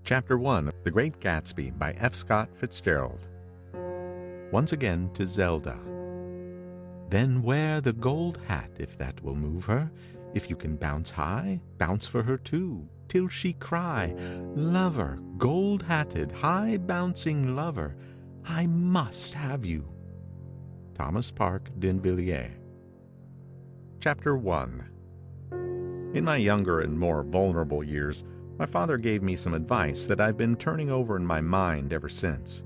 Chapter 1 The Great Gatsby by F. Scott Fitzgerald. Once again to Zelda. Then wear the gold hat, if that will move her. If you can bounce high, bounce for her too, till she cry, Lover, gold-hatted, high-bouncing lover, I must have you. Thomas Park D'Invilliers. Chapter 1. In my younger and more vulnerable years, my father gave me some advice that I've been turning over in my mind ever since.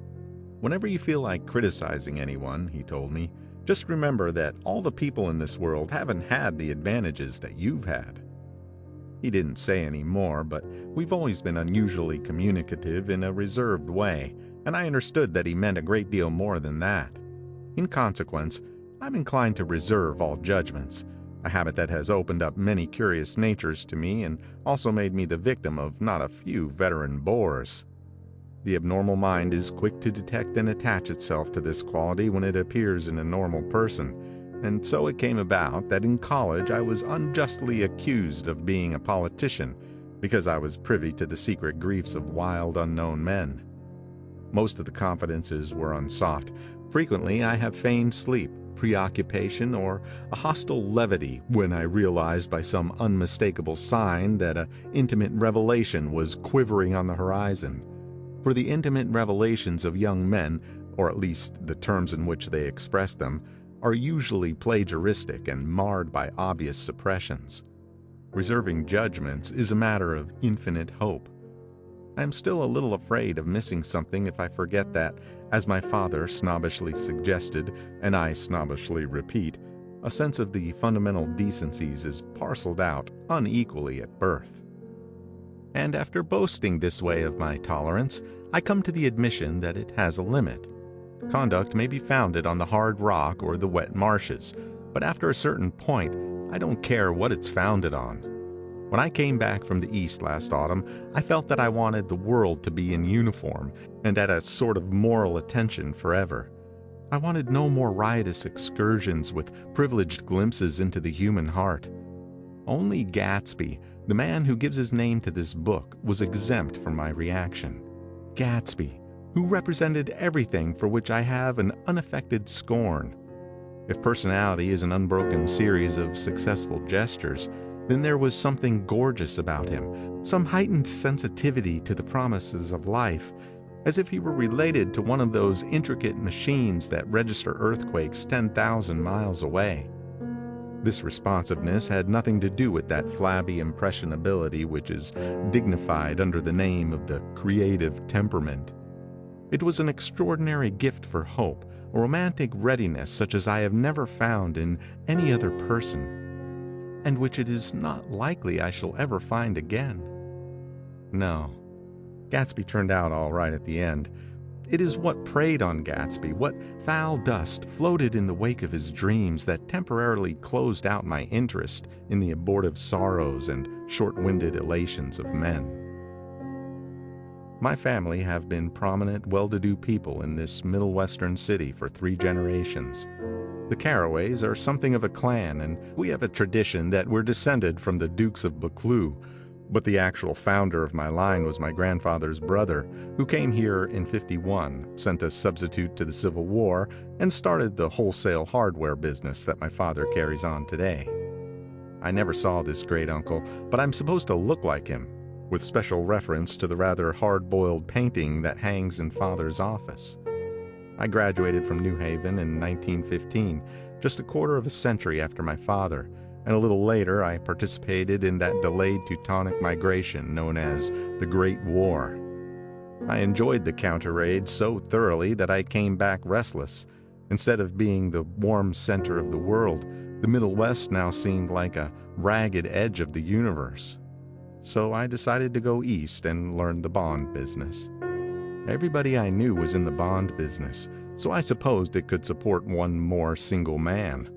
Whenever you feel like criticizing anyone, he told me, just remember that all the people in this world haven't had the advantages that you've had. He didn't say any more, but we've always been unusually communicative in a reserved way, and I understood that he meant a great deal more than that. In consequence, I'm inclined to reserve all judgments, a habit that has opened up many curious natures to me and also made me the victim of not a few veteran bores. The abnormal mind is quick to detect and attach itself to this quality when it appears in a normal person, and so it came about that in college I was unjustly accused of being a politician because I was privy to the secret griefs of wild unknown men. Most of the confidences were unsought. Frequently I have feigned sleep, preoccupation, or a hostile levity when I realized by some unmistakable sign that an intimate revelation was quivering on the horizon. For the intimate revelations of young men, or at least the terms in which they express them, are usually plagiaristic and marred by obvious suppressions. Reserving judgments is a matter of infinite hope. I am still a little afraid of missing something if I forget that, as my father snobbishly suggested, and I snobbishly repeat, a sense of the fundamental decencies is parceled out unequally at birth. And after boasting this way of my tolerance, I come to the admission that it has a limit. Conduct may be founded on the hard rock or the wet marshes, but after a certain point, I don't care what it's founded on. When I came back from the East last autumn, I felt that I wanted the world to be in uniform and at a sort of moral attention forever. I wanted no more riotous excursions with privileged glimpses into the human heart. Only Gatsby, the man who gives his name to this book, was exempt from my reaction. Gatsby, who represented everything for which I have an unaffected scorn. If personality is an unbroken series of successful gestures, then there was something gorgeous about him, some heightened sensitivity to the promises of life, as if he were related to one of those intricate machines that register earthquakes 10,000 miles away. This responsiveness had nothing to do with that flabby impressionability which is dignified under the name of the creative temperament. It was an extraordinary gift for hope, a romantic readiness such as I have never found in any other person, and which it is not likely I shall ever find again. No, Gatsby turned out all right at the end. It is what preyed on Gatsby, what foul dust floated in the wake of his dreams that temporarily closed out my interest in the abortive sorrows and short-winded elations of men. My family have been prominent, well-to-do people in this Middle Western city for 3 generations. The Carraways are something of a clan, and we have a tradition that we're descended from the Dukes of 𝔾𝕣𝕖𝕒𝕒, but the actual founder of my line was my grandfather's brother, who came here in '51, sent a substitute to the Civil War, and started the wholesale hardware business that my father carries on today. I never saw this great-uncle, but I'm supposed to look like him, with special reference to the rather hard-boiled painting that hangs in Father's office. I graduated from New Haven in 1915, just a quarter of a century after my father, and a little later I participated in that delayed Teutonic migration known as the Great War. I enjoyed the counter-raid so thoroughly that I came back restless. Instead of being the warm center of the world, the Middle West now seemed like a ragged edge of the universe. So I decided to go east and learn the bond business. Everybody I knew was in the bond business, so I supposed it could support one more single man.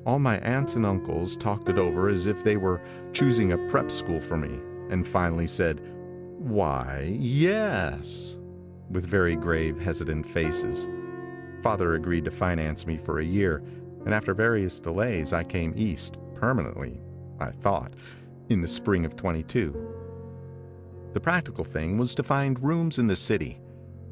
All my aunts and uncles talked it over as if they were choosing a prep school for me, and finally said, "Why, yes," with very grave, hesitant faces. Father agreed to finance me for a year, and after various delays I came east permanently, I thought, in the spring of '22. The practical thing was to find rooms in the city,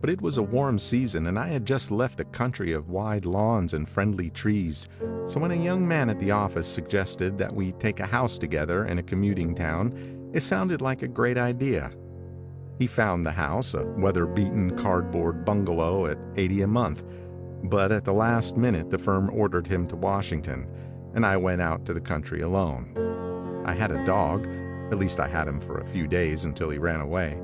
but it was a warm season and I had just left a country of wide lawns and friendly trees, so when a young man at the office suggested that we take a house together in a commuting town, it sounded like a great idea. He found the house, a weather-beaten cardboard bungalow at $80 a month, but at the last minute the firm ordered him to Washington, and I went out to the country alone. I had a dog, at least I had him for a few days until he ran away,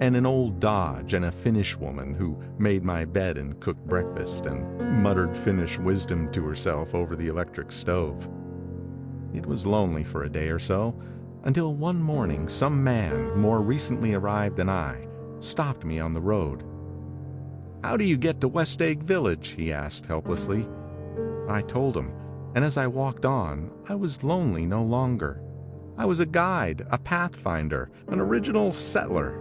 and an old Dodge and a Finnish woman who made my bed and cooked breakfast and muttered Finnish wisdom to herself over the electric stove. It was lonely for a day or so, until one morning some man, more recently arrived than I, stopped me on the road. "How do you get to West Egg Village?" he asked helplessly. I told him, and as I walked on, I was lonely no longer. I was a guide, a pathfinder, an original settler.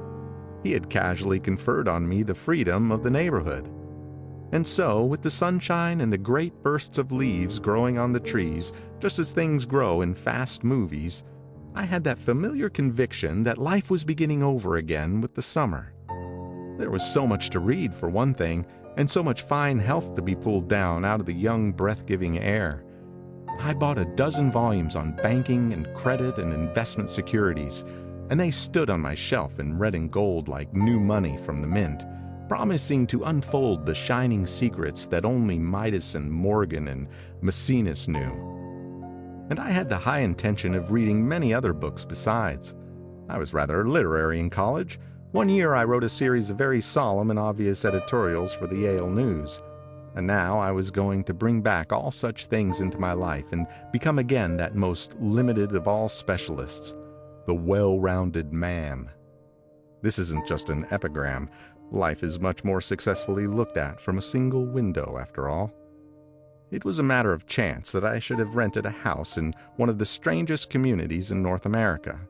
He had casually conferred on me the freedom of the neighborhood. And so, with the sunshine and the great bursts of leaves growing on the trees, just as things grow in fast movies, I had that familiar conviction that life was beginning over again with the summer. There was so much to read, for one thing, and so much fine health to be pulled down out of the young, breath-giving air. I bought a dozen volumes on banking and credit and investment securities, and they stood on my shelf in red and gold like new money from the mint, promising to unfold the shining secrets that only Midas and Morgan and Maecenas knew. And I had the high intention of reading many other books besides. I was rather literary in college. One year I wrote a series of very solemn and obvious editorials for the Yale News, and now I was going to bring back all such things into my life and become again that most limited of all specialists, the well-rounded man. This isn't just an epigram. Life is much more successfully looked at from a single window, after all. It was a matter of chance that I should have rented a house in one of the strangest communities in North America.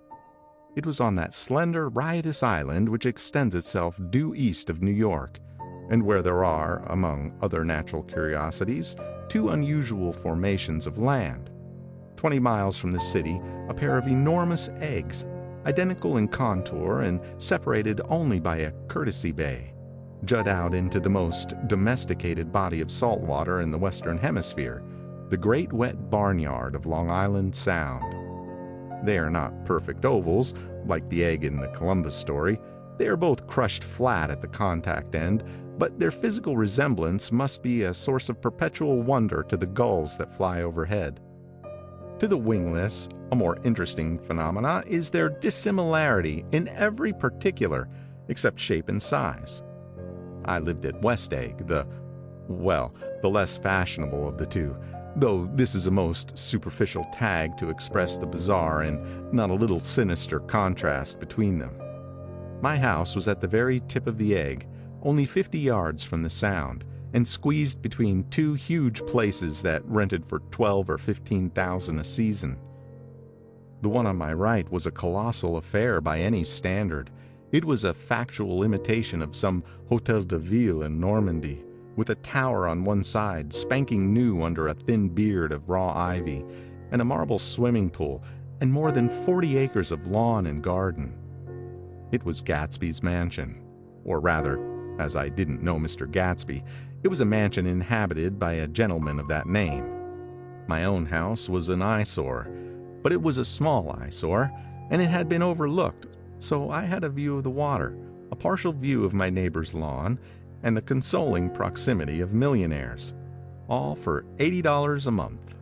It was on that slender, riotous island which extends itself due east of New York, and where there are, among other natural curiosities, two unusual formations of land. 20 miles from the city, a pair of enormous eggs, identical in contour and separated only by a courtesy bay, jut out into the most domesticated body of salt water in the Western Hemisphere, the Great Wet Barnyard of Long Island Sound. They are not perfect ovals, like the egg in the Columbus story. They are both crushed flat at the contact end, but their physical resemblance must be a source of perpetual wonder to the gulls that fly overhead. To the wingless, a more interesting phenomena is their dissimilarity in every particular, except shape and size. I lived at West Egg, the less fashionable of the two, though this is a most superficial tag to express the bizarre and not a little sinister contrast between them. My house was at the very tip of the egg, only 50 yards from the Sound, and squeezed between two huge places that rented for $12,000 or $15,000 a season. The one on my right was a colossal affair by any standard. It was a factual imitation of some Hôtel de Ville in Normandy, with a tower on one side spanking new under a thin beard of raw ivy, and a marble swimming pool, and more than 40 acres of lawn and garden. It was Gatsby's mansion, or rather, as I didn't know Mr. Gatsby, it was a mansion inhabited by a gentleman of that name. My own house was an eyesore, but it was a small eyesore, and it had been overlooked, so I had a view of the water, a partial view of my neighbor's lawn, and the consoling proximity of millionaires, all for $80 a month.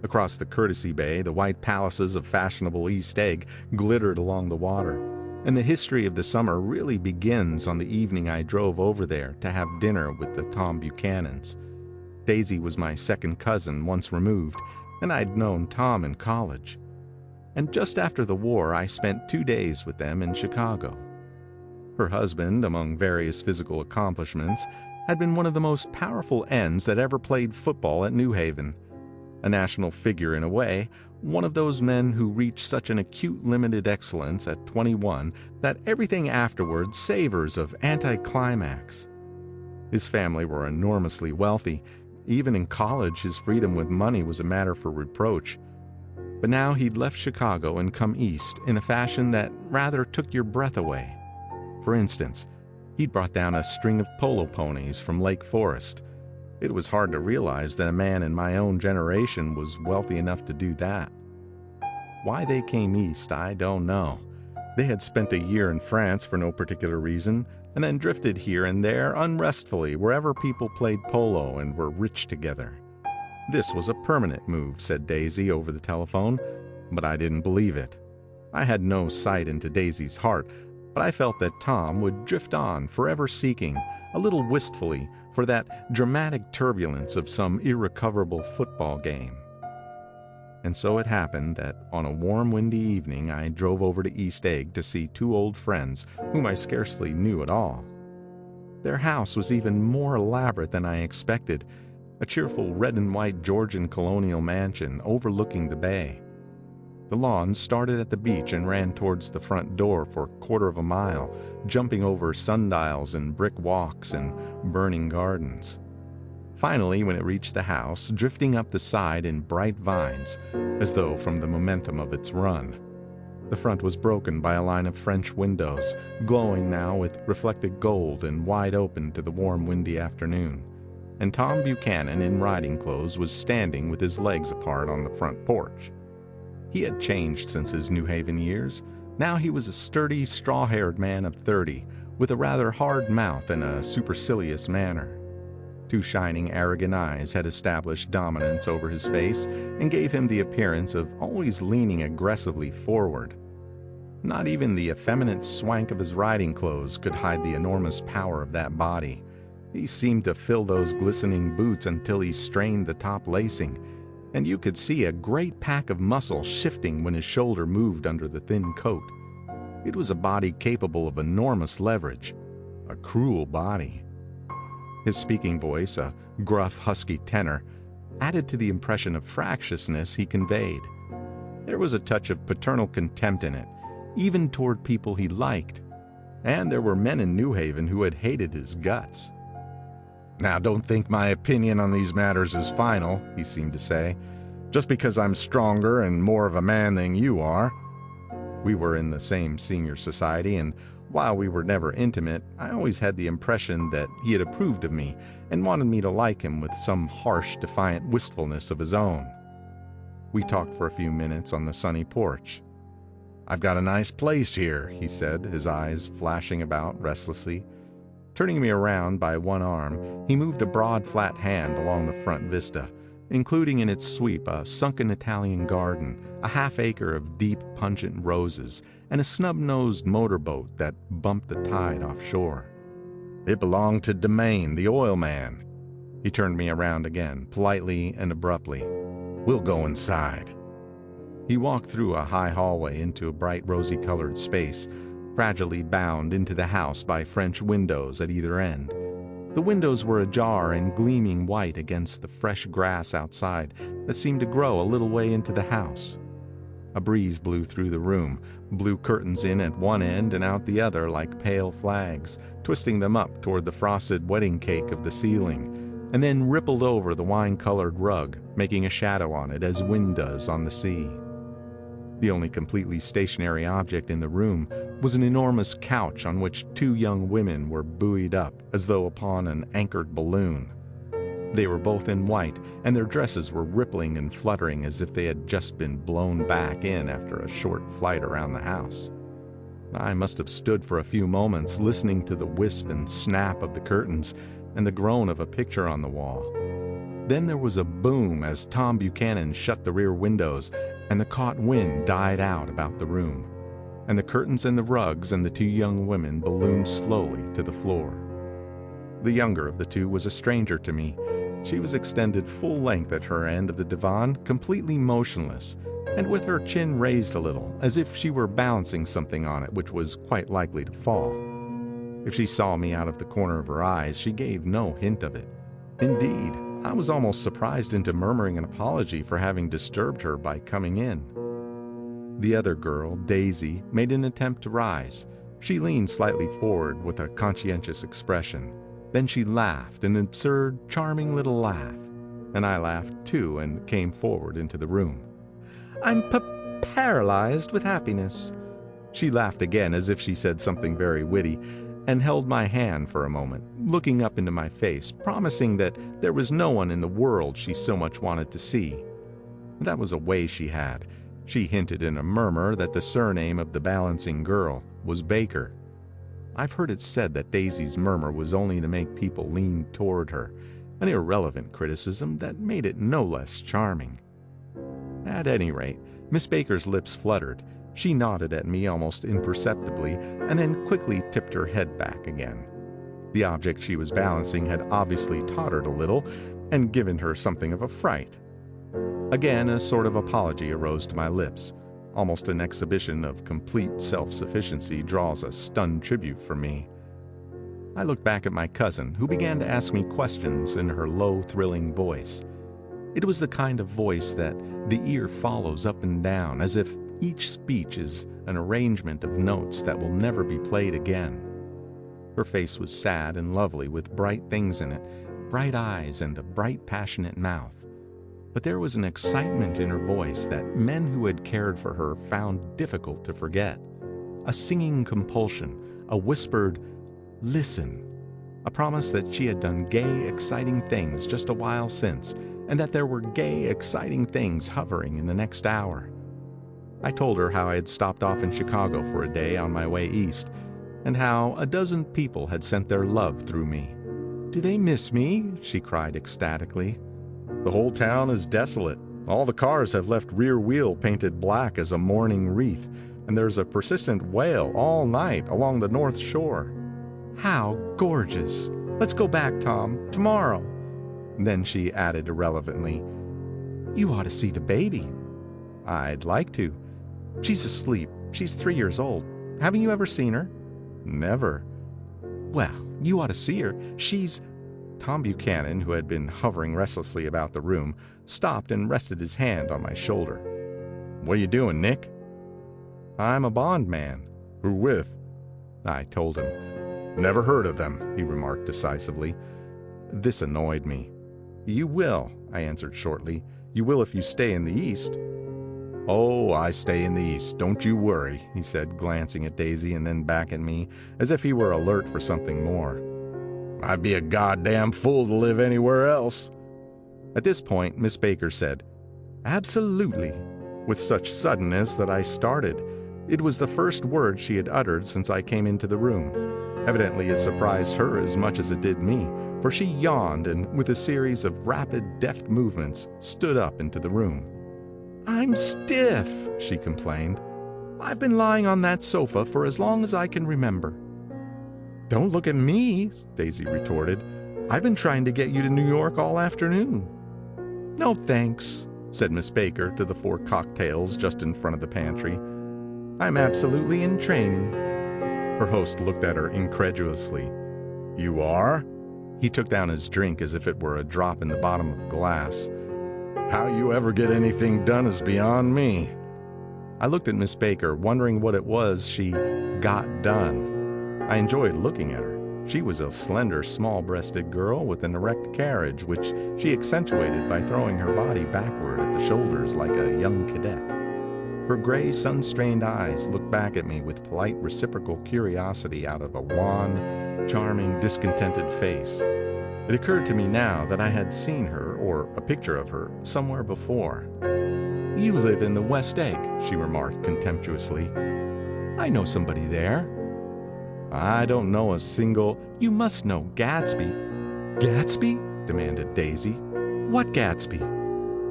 Across the courtesy bay, the white palaces of fashionable East Egg glittered along the water, and the history of the summer really begins on the evening I drove over there to have dinner with the Tom Buchanans. Daisy was my second cousin once removed, and I'd known Tom in college. And just after the war, I spent 2 days with them in Chicago. Her husband, among various physical accomplishments, had been one of the most powerful ends that ever played football at New Haven. A national figure in a way, one of those men who reach such an acute limited excellence at 21 that everything afterwards savors of anticlimax. His family were enormously wealthy. Even in college, his freedom with money was a matter for reproach. But now he'd left Chicago and come east in a fashion that rather took your breath away. For instance, he'd brought down a string of polo ponies from Lake Forest. It was hard to realize that a man in my own generation was wealthy enough to do that. Why they came east, I don't know. They had spent a year in France for no particular reason, and then drifted here and there unrestfully wherever people played polo and were rich together. This was a permanent move, said Daisy over the telephone, but I didn't believe it. I had no sight into Daisy's heart, but I felt that Tom would drift on, forever seeking, a little wistfully, for that dramatic turbulence of some irrecoverable football game. And so it happened that on a warm, windy evening I drove over to East Egg to see two old friends whom I scarcely knew at all. Their house was even more elaborate than I expected, a cheerful red and white Georgian colonial mansion overlooking the bay. The lawn started at the beach and ran towards the front door for a quarter of a mile, jumping over sundials and brick walks and burning gardens. Finally, when it reached the house, drifting up the side in bright vines, as though from the momentum of its run. The front was broken by a line of French windows, glowing now with reflected gold and wide open to the warm, windy afternoon. And Tom Buchanan in riding clothes was standing with his legs apart on the front porch. He had changed since his New Haven years. Now he was a sturdy, straw-haired man of 30, with a rather hard mouth and a supercilious manner. Two shining, arrogant eyes had established dominance over his face and gave him the appearance of always leaning aggressively forward. Not even the effeminate swank of his riding clothes could hide the enormous power of that body. He seemed to fill those glistening boots until he strained the top lacing, and you could see a great pack of muscle shifting when his shoulder moved under the thin coat. It was a body capable of enormous leverage, a cruel body. His speaking voice, a gruff, husky tenor, added to the impression of fractiousness he conveyed. There was a touch of paternal contempt in it, even toward people he liked, and there were men in New Haven who had hated his guts. "Now, don't think my opinion on these matters is final," he seemed to say, "just because I'm stronger and more of a man than you are." We were in the same senior society, and while we were never intimate, I always had the impression that he had approved of me and wanted me to like him with some harsh, defiant wistfulness of his own. We talked for a few minutes on the sunny porch. "I've got a nice place here," he said, his eyes flashing about restlessly. Turning me around by one arm, he moved a broad, flat hand along the front vista, including in its sweep a sunken Italian garden, a half-acre of deep, pungent roses, and a snub-nosed motorboat that bumped the tide offshore. "It belonged to 𝔸𝕦𝕝𝕝, the oil man." He turned me around again, politely and abruptly. "We'll go inside." He walked through a high hallway into a bright rosy-colored space, fragilely bound into the house by French windows at either end. The windows were ajar and gleaming white against the fresh grass outside that seemed to grow a little way into the house. A breeze blew through the room, blew curtains in at one end and out the other like pale flags, twisting them up toward the frosted wedding cake of the ceiling, and then rippled over the wine-colored rug, making a shadow on it as wind does on the sea. The only completely stationary object in the room was an enormous couch on which two young women were buoyed up as though upon an anchored balloon. They were both in white, and their dresses were rippling and fluttering as if they had just been blown back in after a short flight around the house. I must have stood for a few moments listening to the wisp and snap of the curtains and the groan of a picture on the wall. Then there was a boom as Tom Buchanan shut the rear windows, and the caught wind died out about the room, and the curtains and the rugs and the two young women ballooned slowly to the floor. The younger of the two was a stranger to me. She was extended full length at her end of the divan, completely motionless, and with her chin raised a little, as if she were balancing something on it which was quite likely to fall. If she saw me out of the corner of her eyes, she gave no hint of it. Indeed, I was almost surprised into murmuring an apology for having disturbed her by coming in. The other girl, Daisy, made an attempt to rise. She leaned slightly forward with a conscientious expression. Then she laughed, an absurd, charming little laugh, and I laughed too and came forward into the room. I'm paralyzed with happiness." She laughed again as if she said something very witty, and held my hand for a moment, looking up into my face, promising that there was no one in the world she so much wanted to see. That was a way she had. She hinted in a murmur that the surname of the balancing girl was Baker. I've heard it said that Daisy's murmur was only to make people lean toward her, an irrelevant criticism that made it no less charming. At any rate, Miss Baker's lips fluttered. She nodded at me almost imperceptibly, and then quickly tipped her head back again. The object she was balancing had obviously tottered a little, and given her something of a fright. Again, a sort of apology arose to my lips. Almost an exhibition of complete self-sufficiency draws a stunned tribute from me. I looked back at my cousin, who began to ask me questions in her low, thrilling voice. It was the kind of voice that the ear follows up and down, as if each speech is an arrangement of notes that will never be played again. Her face was sad and lovely, with bright things in it, bright eyes and a bright, passionate mouth. But there was an excitement in her voice that men who had cared for her found difficult to forget. A singing compulsion, a whispered, "Listen," a promise that she had done gay, exciting things just a while since, and that there were gay, exciting things hovering in the next hour. I told her how I had stopped off in Chicago for a day on my way east, and how a dozen people had sent their love through me. "Do they miss me?" she cried ecstatically. "The whole town is desolate. All the cars have left rear wheel painted black as a mourning wreath, and there's a persistent wail all night along the North Shore." "How gorgeous! Let's go back, Tom, tomorrow." Then she added irrelevantly, "You ought to see the baby." "I'd like to." "She's asleep. She's 3 years old. Haven't you ever seen her?" "Never." "Well, you ought to see her. She's—" Tom Buchanan, who had been hovering restlessly about the room, stopped and rested his hand on my shoulder. "What are you doing, Nick?" "I'm a bond man." "Who with?" I told him. "Never heard of them," he remarked decisively. This annoyed me. "You will," I answered shortly. "You will if you stay in the East." "Oh, I stay in the East, don't you worry," he said, glancing at Daisy and then back at me, as if he were alert for something more. "I'd be a goddamn fool to live anywhere else." At this point, Miss Baker said, "Absolutely," with such suddenness that I started. It was the first word she had uttered since I came into the room. Evidently it surprised her as much as it did me, for she yawned and, with a series of rapid, deft movements, stood up into the room. "I'm stiff," she complained. "I've been lying on that sofa for as long as I can remember." "Don't look at me," Daisy retorted. "I've been trying to get you to New York all afternoon." "No, thanks," said Miss Baker to the 4 cocktails just in front of the pantry. "I'm absolutely in training." Her host looked at her incredulously. "You are?" He took down his drink as if it were a drop in the bottom of a glass. "How you ever get anything done is beyond me." I looked at Miss Baker, wondering what it was she got done. I enjoyed looking at her. She was a slender, small-breasted girl with an erect carriage, which she accentuated by throwing her body backward at the shoulders like a young cadet. Her gray, sun-strained eyes looked back at me with polite reciprocal curiosity out of a wan, charming, discontented face. It occurred to me now that I had seen her, or a picture of her, somewhere before. "You live in the West Egg," she remarked contemptuously. "I know somebody there." "I don't know a single—" "You must know Gatsby." "Gatsby?" demanded Daisy. "What Gatsby?"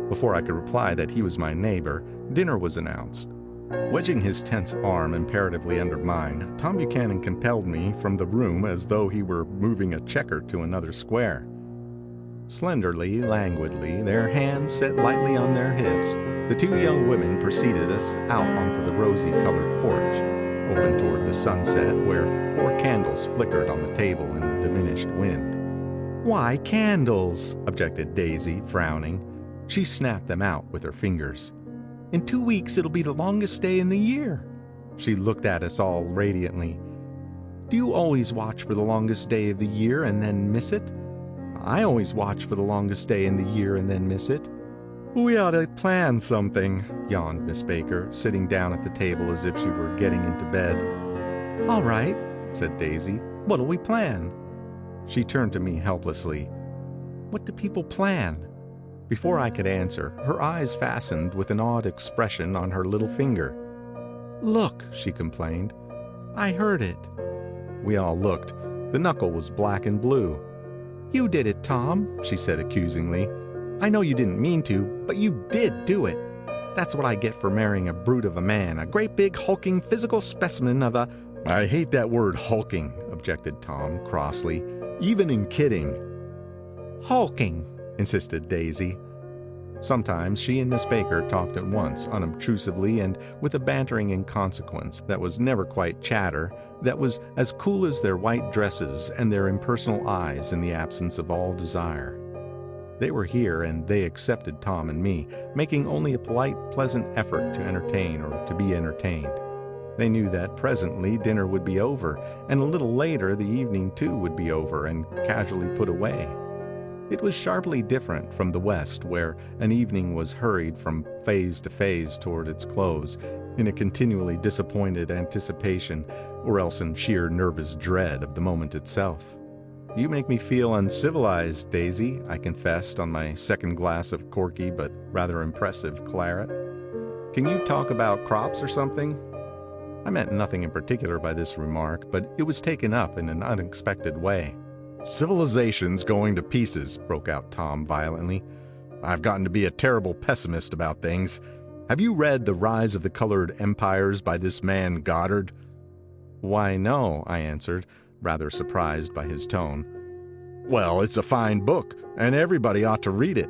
Before I could reply that he was my neighbor, dinner was announced. Wedging his tense arm imperatively under mine, Tom Buchanan compelled me from the room as though he were moving a checker to another square. Slenderly, languidly, their hands set lightly on their hips, the 2 young women preceded us out onto the rosy-colored porch, open toward the sunset, where 4 candles flickered on the table in the diminished wind. "Why candles?" objected Daisy, frowning. She snapped them out with her fingers. "In 2 weeks it'll be the longest day in the year." She looked at us all radiantly. "Do you always watch for the longest day of the year and then miss it?" "I always watch for the longest day in the year and then miss it." "We ought to plan something," yawned Miss Baker, sitting down at the table as if she were getting into bed. "All right," said Daisy. "What'll we plan?" She turned to me helplessly. "What do people plan?" Before I could answer, her eyes fastened with an odd expression on her little finger. "Look," she complained. "I heard it." We all looked. The knuckle was black and blue. "You did it, Tom," she said accusingly. "I know you didn't mean to, but you did do it. That's what I get for marrying a brute of a man, a great big hulking physical specimen of a—" "I hate that word hulking," objected Tom crossly, "even in kidding." "Hulking," insisted Daisy. Sometimes she and Miss Baker talked at once, unobtrusively and with a bantering inconsequence that was never quite chatter, that was as cool as their white dresses and their impersonal eyes in the absence of all desire. They were here, and they accepted Tom and me, making only a polite, pleasant effort to entertain or to be entertained. They knew that presently dinner would be over, and a little later the evening too would be over and casually put away. It was sharply different from the West, where an evening was hurried from phase to phase toward its close, in a continually disappointed anticipation, or else in sheer nervous dread of the moment itself. "You make me feel uncivilized, Daisy," I confessed on my second glass of corky but rather impressive claret. "Can you talk about crops or something?" I meant nothing in particular by this remark, but it was taken up in an unexpected way. "Civilization's going to pieces," broke out Tom violently. "I've gotten to be a terrible pessimist about things. Have you read The Rise of the Colored Empires by this man Goddard?" "Why, no," I answered, rather surprised by his tone. "Well, it's a fine book, and everybody ought to read it.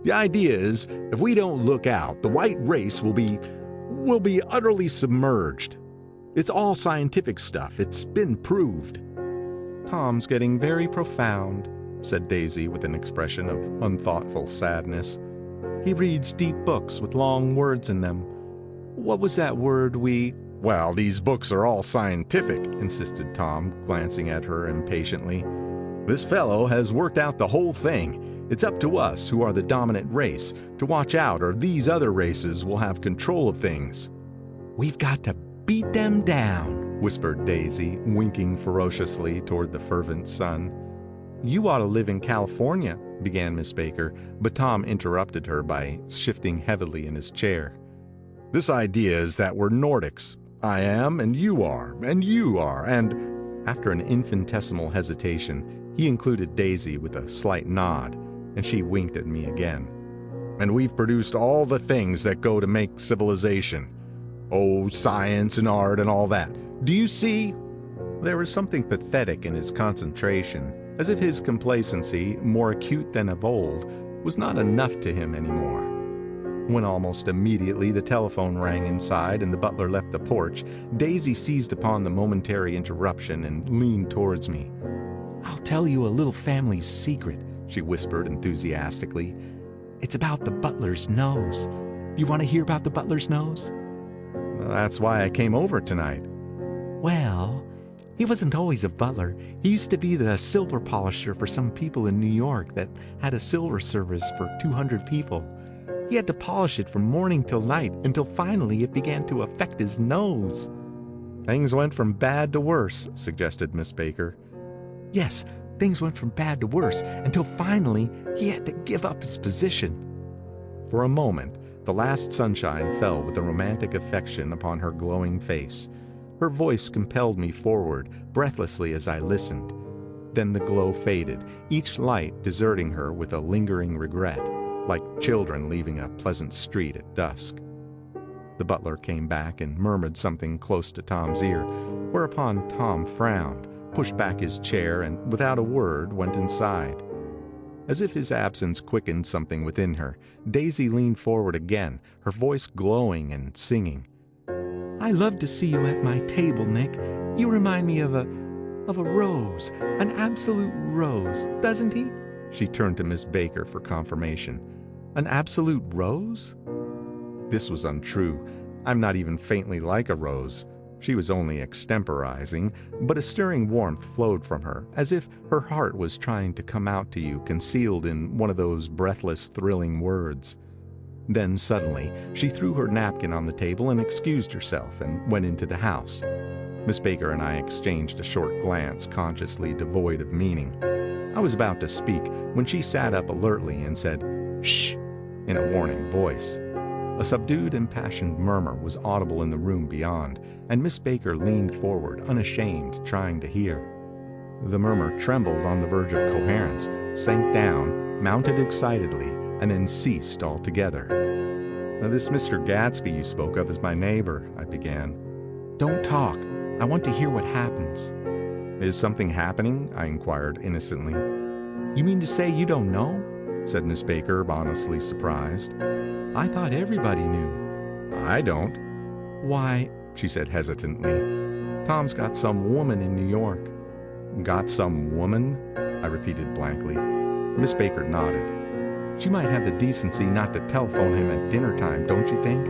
The idea is, if we don't look out, the white race will be utterly submerged. It's all scientific stuff. It's been proved." "Tom's getting very profound," said Daisy with an expression of unthoughtful sadness. "He reads deep books with long words in them. What was that word we—" "Well, these books are all scientific," insisted Tom, glancing at her impatiently. "This fellow has worked out the whole thing. It's up to us, who are the dominant race, to watch out, or these other races will have control of things." "We've got to beat them down," whispered Daisy, winking ferociously toward the fervent sun. "You ought to live in California," began Miss Baker, but Tom interrupted her by shifting heavily in his chair. "This idea is that we're Nordics. I am, and you are, and you are, and—" After an infinitesimal hesitation, he included Daisy with a slight nod, and she winked at me again. "And we've produced all the things that go to make civilization. Oh, science and art and all that. Do you see?" There was something pathetic in his concentration, as if his complacency, more acute than of old, was not enough to him anymore. When almost immediately the telephone rang inside and the butler left the porch, Daisy seized upon the momentary interruption and leaned towards me. "I'll tell you a little family secret," she whispered enthusiastically. "It's about the butler's nose. Do you want to hear about the butler's nose?" "That's why I came over tonight." "Well, he wasn't always a butler. He used to be the silver polisher for some people in New York that had a silver service for 200 people. He had to polish it from morning till night until finally it began to affect his nose." "Things went from bad to worse," suggested Miss Baker. "Yes, things went from bad to worse until finally he had to give up his position." For a moment, the last sunshine fell with a romantic affection upon her glowing face. Her voice compelled me forward, breathlessly as I listened. Then the glow faded, each light deserting her with a lingering regret, like children leaving a pleasant street at dusk. The butler came back and murmured something close to Tom's ear, whereupon Tom frowned, pushed back his chair, and without a word went inside. As if his absence quickened something within her, Daisy leaned forward again, her voice glowing and singing. "I love to see you at my table, Nick. You remind me of a rose, an absolute rose, doesn't he?" She turned to Miss Baker for confirmation. "An absolute rose?" This was untrue. I'm not even faintly like a rose. She was only extemporizing, but a stirring warmth flowed from her, as if her heart was trying to come out to you concealed in one of those breathless, thrilling words. Then suddenly, she threw her napkin on the table and excused herself and went into the house. Miss Baker and I exchanged a short glance, consciously devoid of meaning. I was about to speak when she sat up alertly and said, "Shh," in a warning voice. A subdued, impassioned murmur was audible in the room beyond, and Miss Baker leaned forward, unashamed, trying to hear. The murmur trembled on the verge of coherence, sank down, mounted excitedly, and then ceased altogether. "Now, this Mr. Gatsby you spoke of is my neighbor," I began. "Don't talk. I want to hear what happens." "Is something happening?" I inquired innocently. "You mean to say you don't know?" said Miss Baker, honestly surprised. "I thought everybody knew." "I don't." "Why," she said hesitantly, "Tom's got some woman in New York." "Got some woman?" I repeated blankly. Miss Baker nodded. "She might have the decency not to telephone him at dinner time, don't you think?"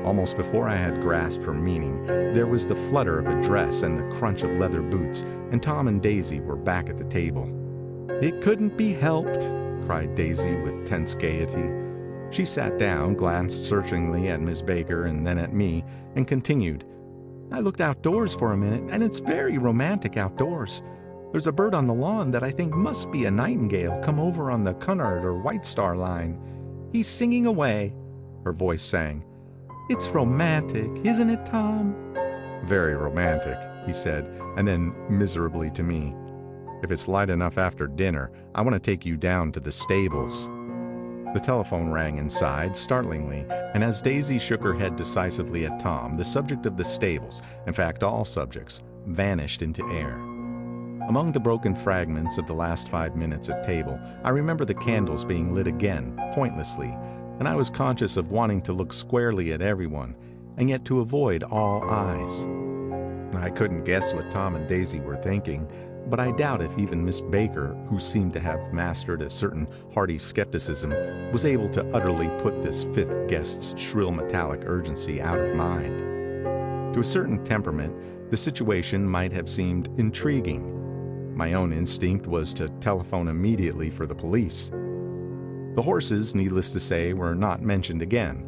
Almost before I had grasped her meaning, there was the flutter of a dress and the crunch of leather boots, and Tom and Daisy were back at the table. "It couldn't be helped," cried Daisy with tense gaiety. She sat down, glanced searchingly at Miss Baker and then at me, and continued, "I looked outdoors for a minute, and it's very romantic outdoors. There's a bird on the lawn that I think must be a nightingale come over on the Cunard or White Star line. He's singing away," her voice sang. "It's romantic, isn't it, Tom?" "Very romantic," he said, and then miserably to me, "If it's light enough after dinner, I want to take you down to the stables." The telephone rang inside, startlingly, and as Daisy shook her head decisively at Tom, the subject of the stables, in fact all subjects, vanished into air. Among the broken fragments of the last 5 minutes at table, I remember the candles being lit again, pointlessly, and I was conscious of wanting to look squarely at everyone, and yet to avoid all eyes. I couldn't guess what Tom and Daisy were thinking, but I doubt if even Miss Baker, who seemed to have mastered a certain hearty skepticism, was able to utterly put this fifth guest's shrill metallic urgency out of mind. To a certain temperament, the situation might have seemed intriguing. My own instinct was to telephone immediately for the police. The horses, needless to say, were not mentioned again.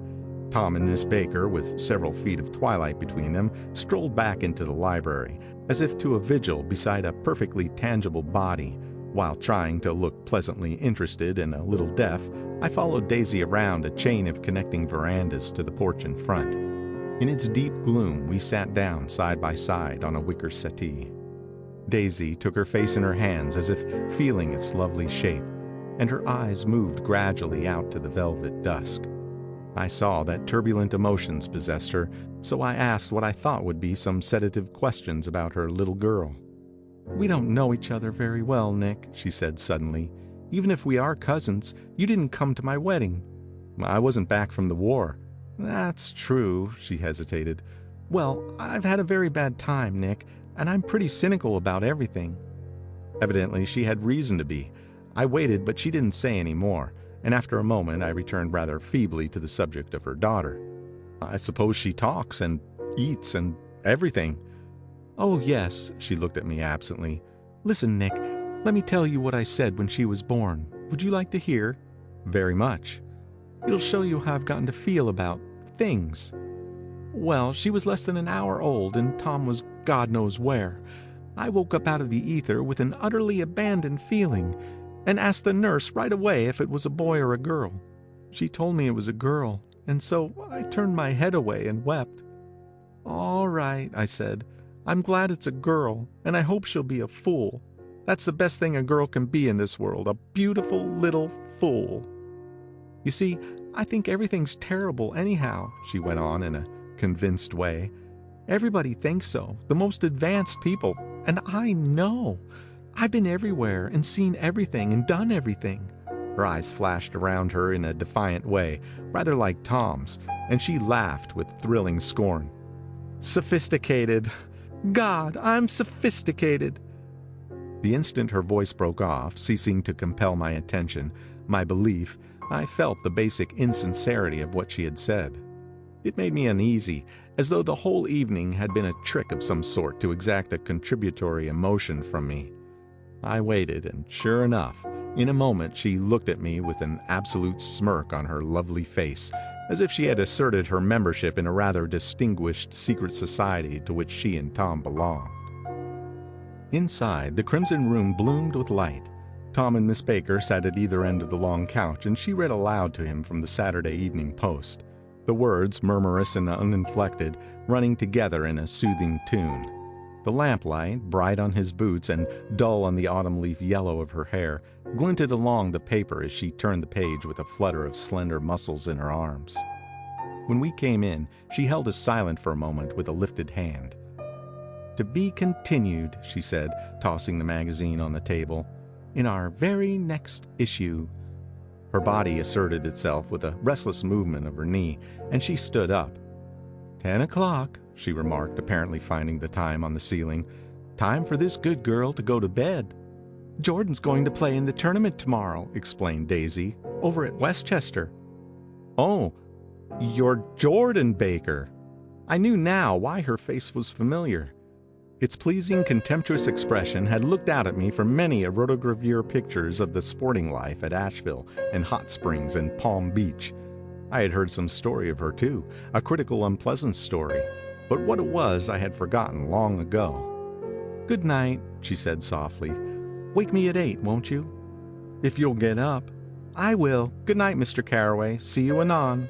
Tom and Miss Baker, with several feet of twilight between them, strolled back into the library, as if to a vigil beside a perfectly tangible body. While trying to look pleasantly interested and a little deaf, I followed Daisy around a chain of connecting verandas to the porch in front. In its deep gloom, we sat down side by side on a wicker settee. Daisy took her face in her hands as if feeling its lovely shape, and her eyes moved gradually out to the velvet dusk. I saw that turbulent emotions possessed her, so I asked what I thought would be some sedative questions about her little girl. "We don't know each other very well, Nick," she said suddenly. "Even if we are cousins, you didn't come to my wedding." "I wasn't back from the war." "That's true," she hesitated. "Well, I've had a very bad time, Nick, and I'm pretty cynical about everything." Evidently she had reason to be. I waited, but she didn't say any more, and after a moment I returned rather feebly to the subject of her daughter. "I suppose she talks and eats and everything." "Oh, yes," she looked at me absently. "Listen, Nick, let me tell you what I said when she was born. Would you like to hear?" "Very much." "It'll show you how I've gotten to feel about things. Well, she was less than an hour old, and Tom was God knows where. I woke up out of the ether with an utterly abandoned feeling, and asked the nurse right away if it was a boy or a girl. She told me it was a girl, and so I turned my head away and wept. 'All right,' I said. 'I'm glad it's a girl, and I hope she'll be a fool. That's the best thing a girl can be in this world, a beautiful little fool.' You see, I think everything's terrible anyhow," she went on in a convinced way. "Everybody thinks so, the most advanced people, and I know. I've been everywhere and seen everything and done everything." Her eyes flashed around her in a defiant way, rather like Tom's, and she laughed with thrilling scorn. "Sophisticated! God, I'm sophisticated!" The instant her voice broke off, ceasing to compel my attention, my belief, I felt the basic insincerity of what she had said. It made me uneasy, as though the whole evening had been a trick of some sort to exact a contributory emotion from me. I waited, and sure enough, In a moment she looked at me with an absolute smirk on her lovely face, as if she had asserted her membership in a rather distinguished secret society to which she and Tom belonged. Inside, the crimson room bloomed with light. Tom and Miss Baker sat at either end of the long couch, and she read aloud to him from the Saturday Evening Post, the words, murmurous and uninflected, running together in a soothing tune. The lamplight, bright on his boots and dull on the autumn leaf yellow of her hair, glinted along the paper as she turned the page with a flutter of slender muscles in her arms. When we came in, she held us silent for a moment with a lifted hand. "To be continued," she said, tossing the magazine on the table, "in our very next issue." Her body asserted itself with a restless movement of her knee, and she stood up. 10 o'clock, she remarked, apparently finding the time on the ceiling. "Time for this good girl to go to bed." "Jordan's going to play in the tournament tomorrow," explained Daisy, "over at Westchester." "Oh, you're Jordan Baker." I knew now why her face was familiar. Its pleasing, contemptuous expression had looked out at me from many a rotogravure pictures of the sporting life at Asheville and Hot Springs and Palm Beach. I had heard some story of her, too, a critical, unpleasant story, but what it was I had forgotten long ago. "Good night," she said softly. "Wake me at 8, won't you?" "If you'll get up." "I will. Good night, Mr. Carraway. See you anon."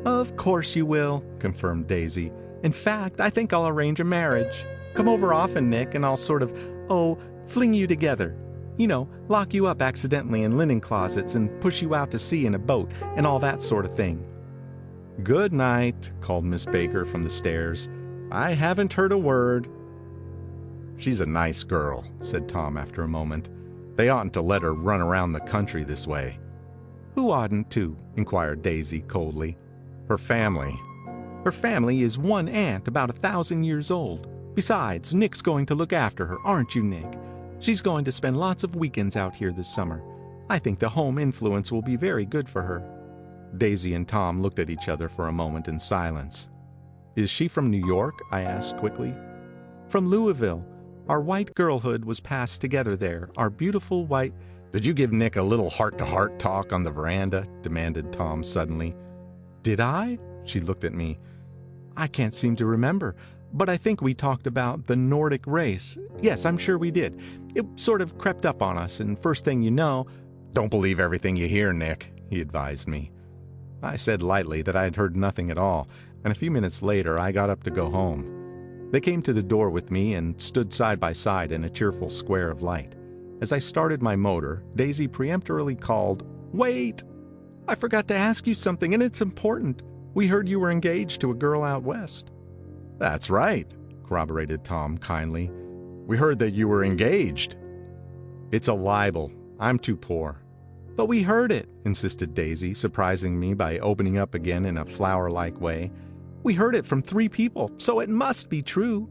"Of course you will," confirmed Daisy. "In fact, I think I'll arrange a marriage. Come over often, Nick, and I'll sort of, fling you together. You know, lock you up accidentally in linen closets and push you out to sea in a boat and all that sort of thing." "Good night," called Miss Baker from the stairs. "I haven't heard a word." "She's a nice girl," said Tom after a moment. "They oughtn't to let her run around the country this way." "Who oughtn't to?" inquired Daisy coldly. "Her family." "Her family is one aunt about 1,000 years old. Besides, Nick's going to look after her, aren't you, Nick? She's going to spend lots of weekends out here this summer. I think the home influence will be very good for her." Daisy and Tom looked at each other for a moment in silence. "Is she from New York?" I asked quickly. "From Louisville. Our white girlhood was passed together there, our beautiful white—" "Did you give Nick a little heart-to-heart talk on the veranda?" demanded Tom suddenly. "Did I?" She looked at me. "I can't seem to remember. But I think we talked about the Nordic race. Yes, I'm sure we did. It sort of crept up on us, and first thing you know—" "Don't believe everything you hear, Nick," he advised me. I said lightly that I had heard nothing at all, and a few minutes later I got up to go home. They came to the door with me and stood side by side in a cheerful square of light. As I started my motor, Daisy peremptorily called, "Wait! I forgot to ask you something, and it's important. We heard you were engaged to a girl out west." "That's right," corroborated Tom kindly. "We heard that you were engaged." "It's a libel. I'm too poor." "But we heard it," insisted Daisy, surprising me by opening up again in a flower-like way. "We heard it from 3 people, so it must be true."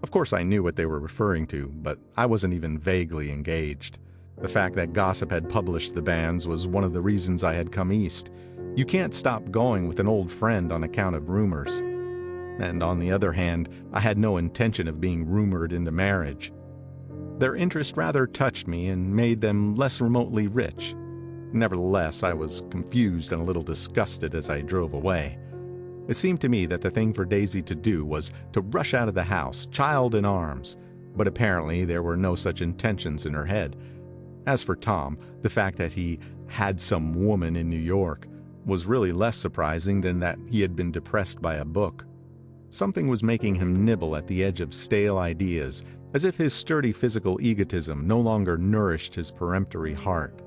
Of course I knew what they were referring to, but I wasn't even vaguely engaged. The fact that gossip had published the banns was one of the reasons I had come east. You can't stop going with an old friend on account of rumors. And on the other hand, I had no intention of being rumored into marriage. Their interest rather touched me and made them less remotely rich. Nevertheless, I was confused and a little disgusted as I drove away. It seemed to me that the thing for Daisy to do was to rush out of the house, child in arms, but apparently there were no such intentions in her head. As for Tom, the fact that he had some woman in New York was really less surprising than that he had been depressed by a book. Something was making him nibble at the edge of stale ideas, as if his sturdy physical egotism no longer nourished his peremptory heart.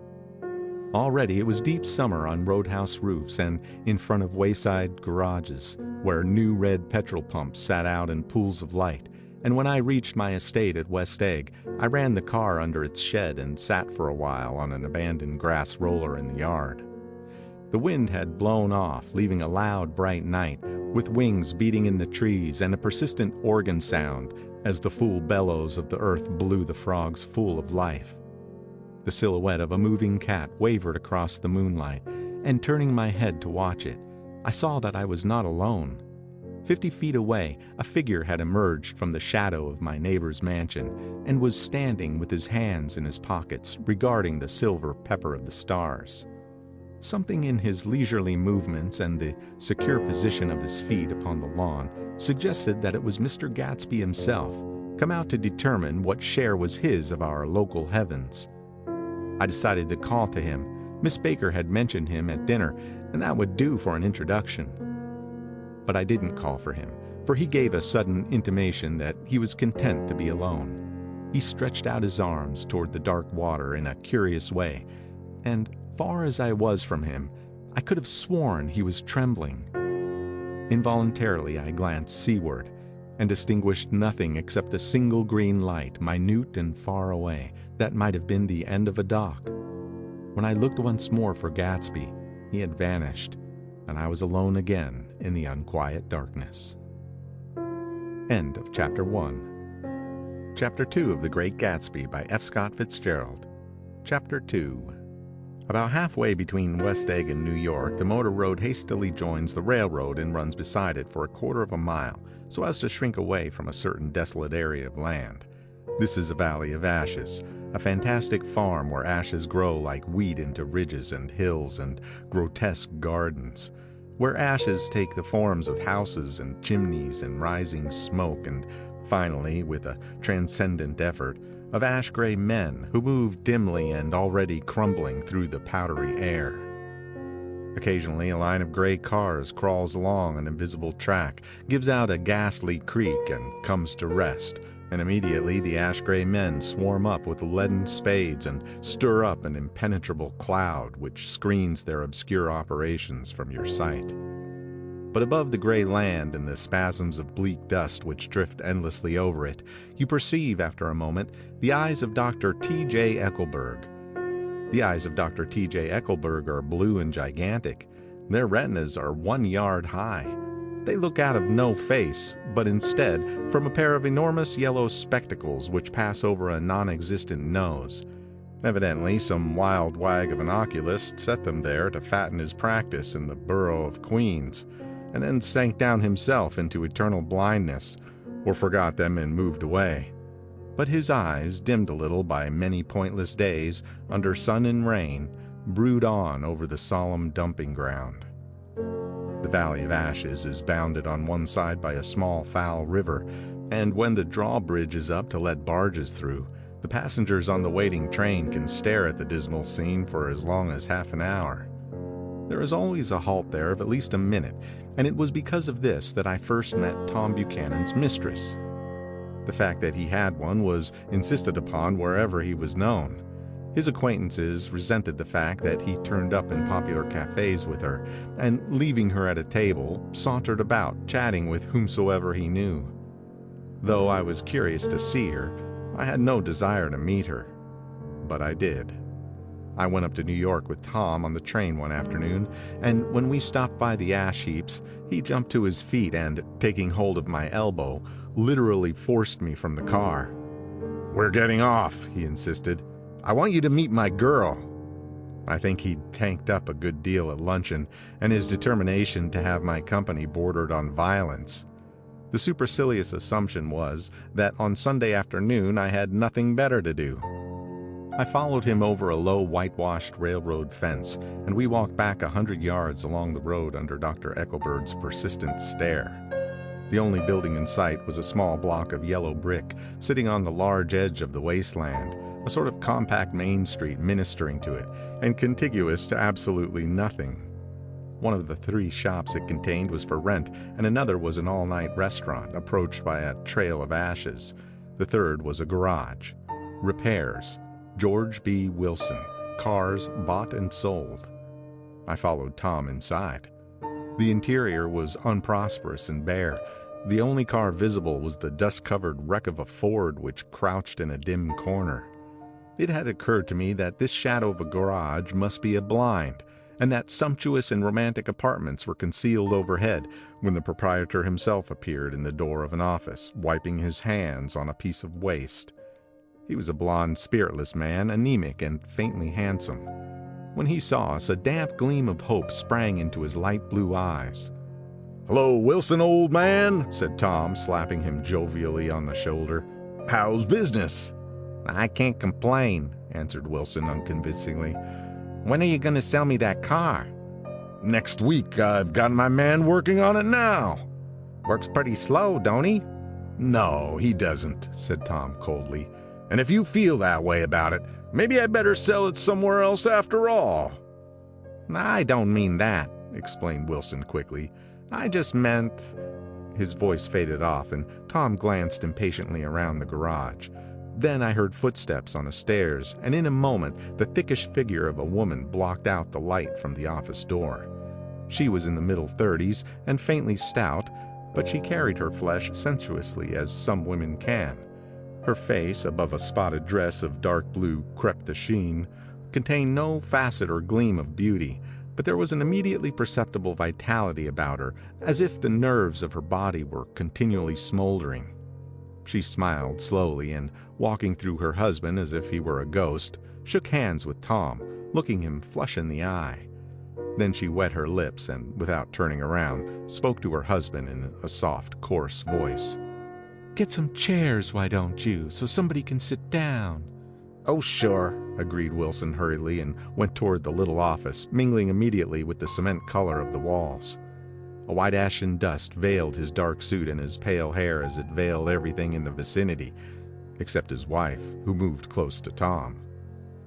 Already it was deep summer on roadhouse roofs and in front of wayside garages, where new red petrol pumps sat out in pools of light, and when I reached my estate at West Egg, I ran the car under its shed and sat for a while on an abandoned grass roller in the yard. The wind had blown off, leaving a loud, bright night, with wings beating in the trees and a persistent organ sound as the full bellows of the earth blew the frogs full of life. The silhouette of a moving cat wavered across the moonlight, and turning my head to watch it, I saw that I was not alone. 50 feet away, a figure had emerged from the shadow of my neighbor's mansion and was standing with his hands in his pockets, regarding the silver pepper of the stars. Something in his leisurely movements and the secure position of his feet upon the lawn suggested that it was Mr. Gatsby himself, come out to determine what share was his of our local heavens. I decided to call to him. Miss Baker had mentioned him at dinner, and that would do for an introduction. But I didn't call for him, for he gave a sudden intimation that he was content to be alone. He stretched out his arms toward the dark water in a curious way, and far as I was from him, I could have sworn he was trembling. Involuntarily I glanced seaward, and distinguished nothing except a single green light, minute and far away, that might have been the end of a dock. When I looked once more for Gatsby, he had vanished, and I was alone again in the unquiet darkness. End of Chapter 1. Chapter 2 of The Great Gatsby by F. Scott Fitzgerald. Chapter 2. About halfway between West Egg and New York, the motor road hastily joins the railroad and runs beside it for a quarter of a mile, so as to shrink away from a certain desolate area of land. This is a valley of ashes, a fantastic farm where ashes grow like wheat into ridges and hills and grotesque gardens, where ashes take the forms of houses and chimneys and rising smoke, and finally, with a transcendent effort, of ash-gray men who move dimly and already crumbling through the powdery air. Occasionally a line of gray cars crawls along an invisible track, gives out a ghastly creak, and comes to rest, and immediately the ash-gray men swarm up with leaden spades and stir up an impenetrable cloud which screens their obscure operations from your sight. But above the gray land and the spasms of bleak dust which drift endlessly over it, you perceive after a moment the eyes of Dr. T.J. 𝔾𝕒𝕒𝕒𝕒. The eyes of Dr. T.J. 𝔾𝕒𝕒𝕒𝕒 are blue and gigantic. Their retinas are 1 yard high. They look out of no face, but instead from a pair of enormous yellow spectacles which pass over a non-existent nose. Evidently some wild wag of an oculist set them there to fatten his practice in the borough of Queens, and then sank down himself into eternal blindness, or forgot them and moved away. But his eyes, dimmed a little by many pointless days, under sun and rain, brood on over the solemn dumping ground. The Valley of Ashes is bounded on one side by a small foul river, and when the drawbridge is up to let barges through, the passengers on the waiting train can stare at the dismal scene for as long as half an hour. There is always a halt there of at least a minute, and it was because of this that I first met Tom Buchanan's mistress. The fact that he had one was insisted upon wherever he was known. His acquaintances resented the fact that he turned up in popular cafes with her, and leaving her at a table, sauntered about chatting with whomsoever he knew. Though I was curious to see her, I had no desire to meet her. But I did. I went up to New York with Tom on the train one afternoon, and when we stopped by the ash heaps, he jumped to his feet and, taking hold of my elbow, literally forced me from the car. "We're getting off," he insisted. "I want you to meet my girl." I think he'd tanked up a good deal at luncheon, and his determination to have my company bordered on violence. The supercilious assumption was that on Sunday afternoon I had nothing better to do. I followed him over a low whitewashed railroad fence, and we walked back 100 yards along the road under Dr. 𝔾𝕒𝕒𝕒𝕒's persistent stare. The only building in sight was a small block of yellow brick sitting on the large edge of the wasteland, a sort of compact main street ministering to it, and contiguous to absolutely nothing. One of the 3 shops it contained was for rent, and another was an all-night restaurant approached by a trail of ashes. The third was a garage. Repairs. George B. Wilson. Cars bought and sold. I followed Tom inside. The interior was unprosperous and bare. The only car visible was the dust-covered wreck of a Ford which crouched in a dim corner. It had occurred to me that this shadow of a garage must be a blind, and that sumptuous and romantic apartments were concealed overhead, when the proprietor himself appeared in the door of an office, wiping his hands on a piece of waste. He was a blond, spiritless man, anemic and faintly handsome. When he saw us, a damp gleam of hope sprang into his light blue eyes. "Hello, Wilson, old man," said Tom, slapping him jovially on the shoulder. "How's business?" "I can't complain," answered Wilson unconvincingly. "When are you going to sell me that car?" "Next week. I've got my man working on it now." "Works pretty slow, don't he?" "No, he doesn't," said Tom coldly. "And if you feel that way about it, maybe I better sell it somewhere else after all." "I don't mean that," explained Wilson quickly. "I just meant—" His voice faded off, and Tom glanced impatiently around the garage. Then I heard footsteps on the stairs, and in a moment the thickish figure of a woman blocked out the light from the office door. She was in the middle 30s and faintly stout, but she carried her flesh sensuously as some women can. Her face, above a spotted dress of dark blue crêpe de chine, contained no facet or gleam of beauty, but there was an immediately perceptible vitality about her, as if the nerves of her body were continually smoldering. She smiled slowly, and, walking through her husband as if he were a ghost, shook hands with Tom, looking him flush in the eye. Then she wet her lips and, without turning around, spoke to her husband in a soft, coarse voice. "Get some chairs, why don't you, so somebody can sit down?" "Oh, sure," agreed Wilson hurriedly, and went toward the little office, mingling immediately with the cement color of the walls. A white ashen dust veiled his dark suit and his pale hair as it veiled everything in the vicinity, except his wife, who moved close to Tom.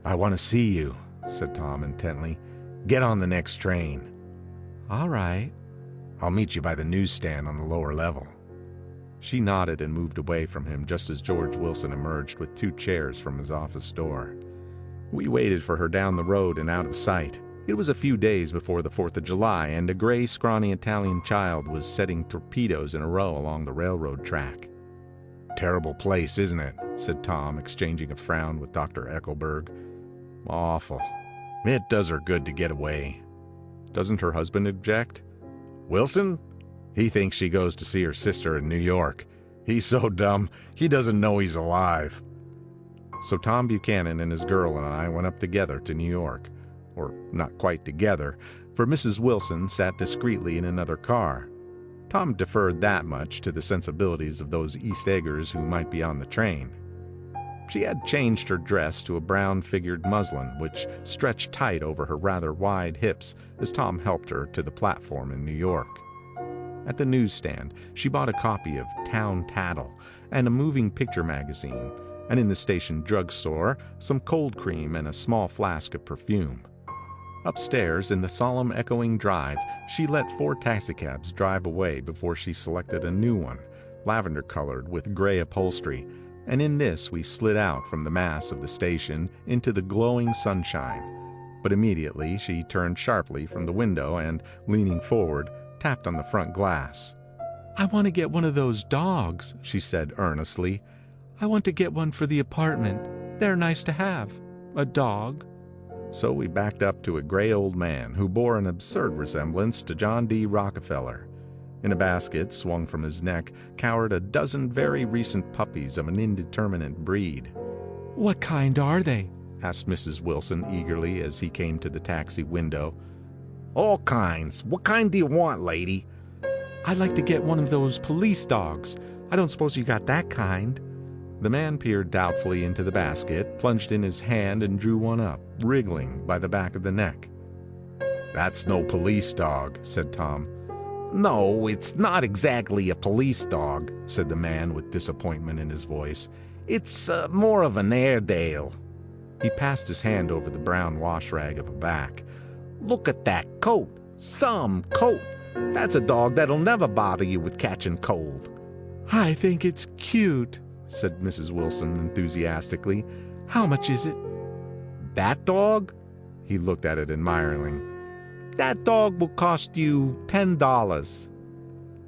"I want to see you," said Tom intently. "Get on the next train." "All right." "I'll meet you by the newsstand on the lower level." She nodded and moved away from him just as George Wilson emerged with 2 chairs from his office door. We waited for her down the road and out of sight. It was a few days before the 4th of July, and a gray, scrawny Italian child was setting torpedoes in a row along the railroad track. "Terrible place, isn't it?" said Tom, exchanging a frown with Dr. 𝔾𝕒𝕒𝕒𝕒. "Awful. It does her good to get away." "Doesn't her husband object?" "Wilson? He thinks she goes to see her sister in New York. He's so dumb, he doesn't know he's alive." So Tom Buchanan and his girl and I went up together to New York. Or not quite together, for Mrs. Wilson sat discreetly in another car. Tom deferred that much to the sensibilities of those East Eggers who might be on the train. She had changed her dress to a brown-figured muslin, which stretched tight over her rather wide hips as Tom helped her to the platform in New York. At the newsstand, she bought a copy of Town Tattle and a moving picture magazine, and in the station drugstore, some cold cream and a small flask of perfume. Upstairs, in the solemn echoing drive, she let 4 taxicabs drive away before she selected a new one, lavender-colored with gray upholstery, and in this we slid out from the mass of the station into the glowing sunshine. But immediately she turned sharply from the window and, leaning forward, tapped on the front glass. "I want to get one of those dogs," she said earnestly. "I want to get one for the apartment. They're nice to have. A dog." So we backed up to a gray old man who bore an absurd resemblance to John D. Rockefeller. In a basket swung from his neck cowered a dozen very recent puppies of an indeterminate breed. "What kind are they?" asked Mrs. Wilson eagerly as he came to the taxi window. "All kinds. What kind do you want, lady?" "I'd like to get one of those police dogs. I don't suppose you got that kind." The man peered doubtfully into the basket, plunged in his hand, and drew one up, wriggling by the back of the neck. "That's no police dog," said Tom. "No, it's not exactly a police dog," said the man with disappointment in his voice. "It's more of an Airedale." He passed his hand over the brown wash rag of a back. "Look at that coat. Some coat. That's a dog that'll never bother you with catching cold." "I think it's cute," said Mrs. Wilson enthusiastically. "How much is it?" "That dog?" He looked at it admiringly. "That dog will cost you $10.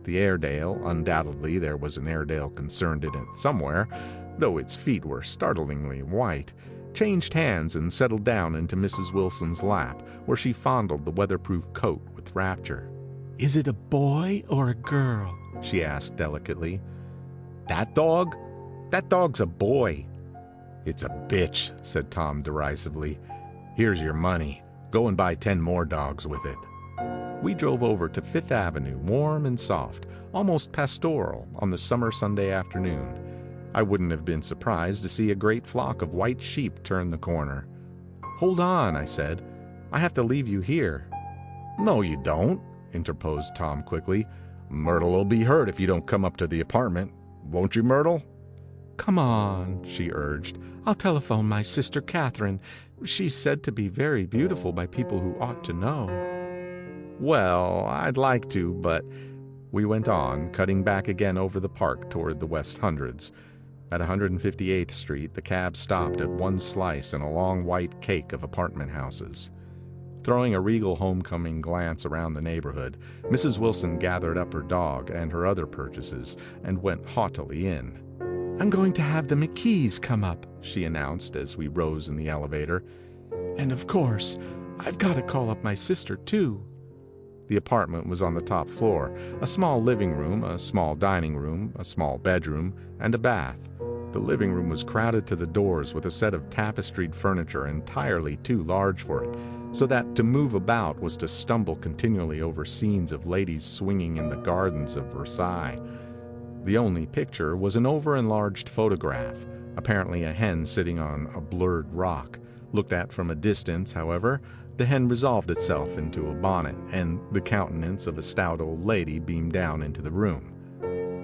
The Airedale, undoubtedly there was an Airedale concerned in it somewhere, though its feet were startlingly white, changed hands and settled down into Mrs. Wilson's lap, where she fondled the weatherproof coat with rapture. "Is it a boy or a girl?" she asked delicately. "That dog? That dog's a boy." "It's a bitch," said Tom derisively. "Here's your money. Go and buy 10 more dogs with it." We drove over to Fifth Avenue, warm and soft, almost pastoral, on the summer Sunday afternoon. I wouldn't have been surprised to see a great flock of white sheep turn the corner. "Hold on," I said. "I have to leave you here." "No, you don't," interposed Tom quickly. "Myrtle'll be hurt if you don't come up to the apartment. Won't you, Myrtle?" "Come on," she urged. "I'll telephone my sister Catherine. She's said to be very beautiful by people who ought to know." "Well, I'd like to, but—" We went on, cutting back again over the park toward the West Hundreds. At 158th Street, the cab stopped at one slice in a long white cake of apartment houses. Throwing a regal homecoming glance around the neighborhood, Mrs. Wilson gathered up her dog and her other purchases and went haughtily in. "I'm going to have the McKees come up," she announced as we rose in the elevator. "And of course, I've got to call up my sister, too." The apartment was on the top floor, a small living room, a small dining room, a small bedroom, and a bath. The living room was crowded to the doors with a set of tapestried furniture entirely too large for it, so that to move about was to stumble continually over scenes of ladies swinging in the gardens of Versailles. The only picture was an over-enlarged photograph, apparently a hen sitting on a blurred rock. Looked at from a distance, however, the hen resolved itself into a bonnet, and the countenance of a stout old lady beamed down into the room.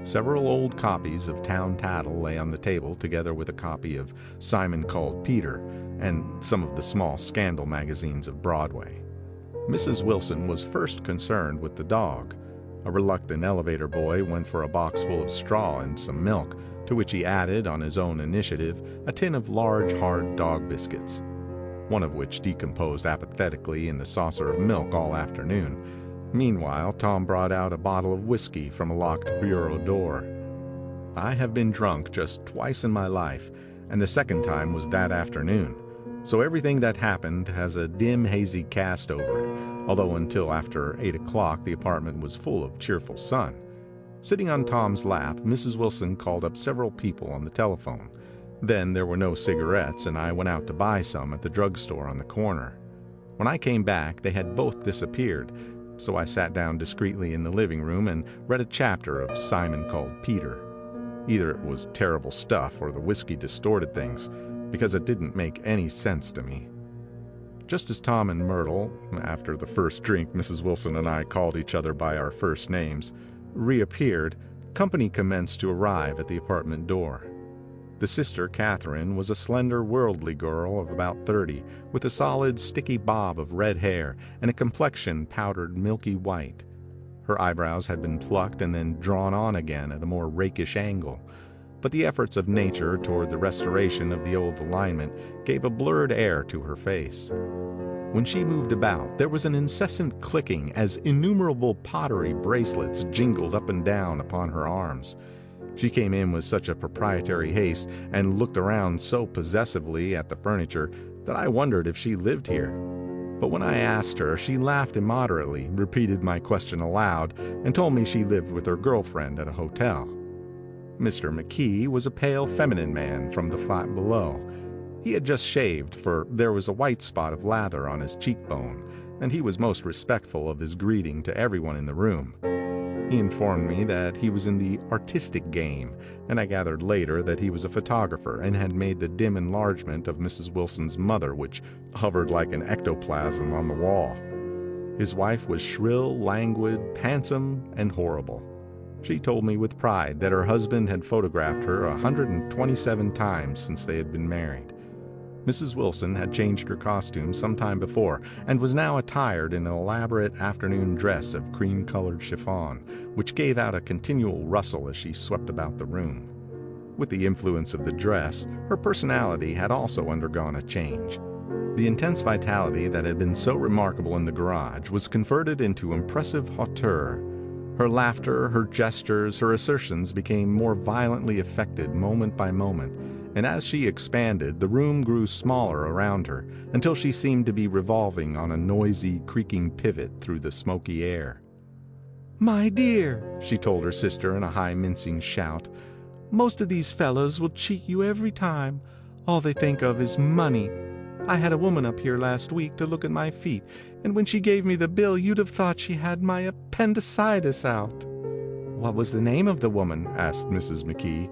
Several old copies of Town Tattle lay on the table, together with a copy of Simon Called Peter, and some of the small scandal magazines of Broadway. Mrs. Wilson was first concerned with the dog. A reluctant elevator boy went for a box full of straw and some milk, to which he added, on his own initiative, a tin of large, hard dog biscuits, one of which decomposed apathetically in the saucer of milk all afternoon. Meanwhile, Tom brought out a bottle of whiskey from a locked bureau door. I have been drunk just twice in my life, and the second time was that afternoon, so everything that happened has a dim, hazy cast over it, although until after 8 o'clock the apartment was full of cheerful sun. Sitting on Tom's lap, Mrs. Wilson called up several people on the telephone. Then there were no cigarettes, and I went out to buy some at the drugstore on the corner. When I came back, they had both disappeared, so I sat down discreetly in the living room and read a chapter of Simon Called Peter. Either it was terrible stuff or the whiskey distorted things, because it didn't make any sense to me. Just as Tom and Myrtle, after the first drink Mrs. Wilson and I called each other by our first names, reappeared, company commenced to arrive at the apartment door. The sister, Catherine, was a slender, worldly girl of about 30, with a solid, sticky bob of red hair and a complexion powdered milky white. Her eyebrows had been plucked and then drawn on again at a more rakish angle, but the efforts of nature toward the restoration of the old alignment gave a blurred air to her face. When she moved about, there was an incessant clicking as innumerable pottery bracelets jingled up and down upon her arms. She came in with such a proprietary haste and looked around so possessively at the furniture that I wondered if she lived here. But when I asked her, she laughed immoderately, repeated my question aloud, and told me she lived with her girlfriend at a hotel. Mr. McKee was a pale, feminine man from the flat below. He had just shaved, for there was a white spot of lather on his cheekbone, and he was most respectful of his greeting to everyone in the room. He informed me that he was in the artistic game, and I gathered later that he was a photographer and had made the dim enlargement of Mrs. Wilson's mother, which hovered like an ectoplasm on the wall. His wife was shrill, languid, handsome, and horrible. She told me with pride that her husband had photographed her 127 times since they had been married. Mrs. Wilson had changed her costume some time before and was now attired in an elaborate afternoon dress of cream-colored chiffon, which gave out a continual rustle as she swept about the room. With the influence of the dress, her personality had also undergone a change. The intense vitality that had been so remarkable in the garage was converted into impressive hauteur. Her laughter, her gestures, her assertions became more violently affected moment by moment, and as she expanded, the room grew smaller around her, until she seemed to be revolving on a noisy, creaking pivot through the smoky air. "My dear," she told her sister in a high, mincing shout, "most of these fellows will cheat you every time. All they think of is money. I had a woman up here last week to look at my feet, and when she gave me the bill, you'd have thought she had my appendicitis out." "What was the name of the woman?" asked Mrs. McKee.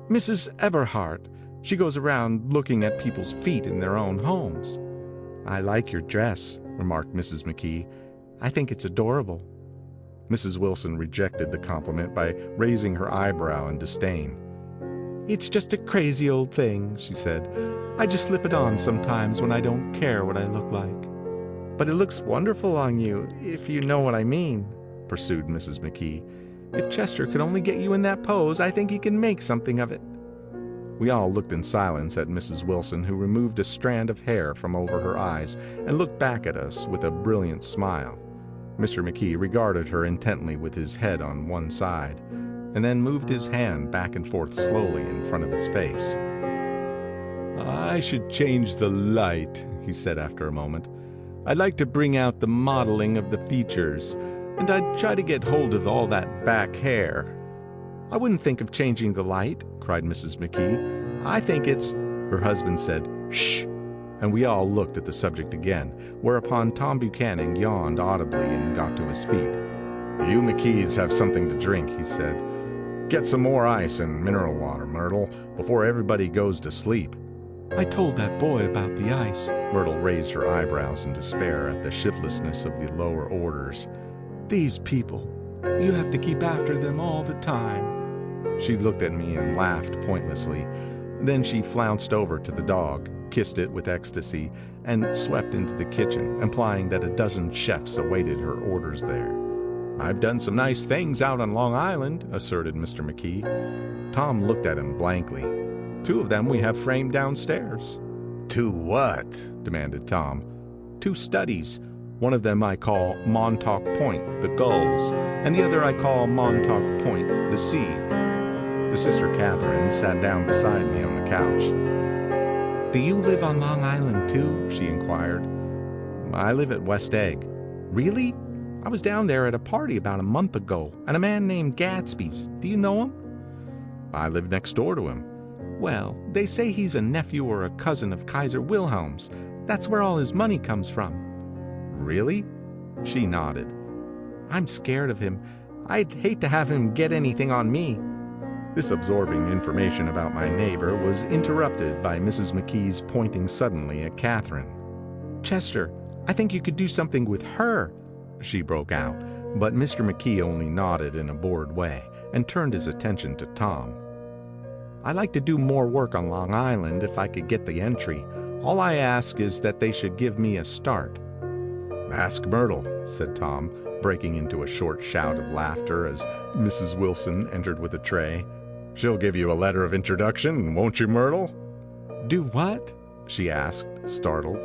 "Mrs. Eberhardt. She goes around looking at people's feet in their own homes." "I like your dress," remarked Mrs. McKee. "I think it's adorable." Mrs. Wilson rejected the compliment by raising her eyebrow in disdain. "It's just a crazy old thing," she said. "I just slip it on sometimes when I don't care what I look like." "But it looks wonderful on you, if you know what I mean," pursued Mrs. McKee. "If Chester could only get you in that pose, I think he can make something of it." We all looked in silence at Mrs. Wilson, who removed a strand of hair from over her eyes and looked back at us with a brilliant smile. Mr. McKee regarded her intently with his head on one side, and then moved his hand back and forth slowly in front of his face. "I should change the light," he said after a moment. "I'd like to bring out the modeling of the features, and I'd try to get hold of all that back hair." "I wouldn't think of changing the light," cried Mrs. McKee. "I think it's—" Her husband said, "Shh," and we all looked at the subject again, whereupon Tom Buchanan yawned audibly and got to his feet. "You McKees have something to drink," he said. "Get some more ice and mineral water, Myrtle, before everybody goes to sleep." "I told that boy about the ice." Myrtle raised her eyebrows in despair at the shiftlessness of the lower orders. "These people, you have to keep after them all the time." She looked at me and laughed pointlessly. Then she flounced over to the dog, kissed it with ecstasy, and swept into the kitchen, implying that a dozen chefs awaited her orders there. "I've done some nice things out on Long Island," asserted Mr. McKee. Tom looked at him blankly. "2 of them we have framed downstairs." "2 what?" demanded Tom. "2 studies. One of them I call Montauk Point, the gulls, and the other I call Montauk Point, the sea." The sister Catherine sat down beside me on the couch. "Do you live on Long Island too?" she inquired. "I live at West Egg." "Really? I was down there at a party about a month ago, at a man named Gatsby's. Do you know him?" "I live next door to him." "Well, they say he's a nephew or a cousin of Kaiser Wilhelm's. That's where all his money comes from." "Really?" She nodded. "I'm scared of him. I'd hate to have him get anything on me." This absorbing information about my neighbor was interrupted by Mrs. McKee's pointing suddenly at Catherine. "Chester, I think you could do something with her," she broke out, but Mr. McKee only nodded in a bored way and turned his attention to Tom. "I like to do more work on Long Island if I could get the entry. All I ask is that they should give me a start." "Ask Myrtle," said Tom, breaking into a short shout of laughter as Mrs. Wilson entered with a tray. "She'll give you a letter of introduction, won't you, Myrtle?" "Do what?" she asked, startled.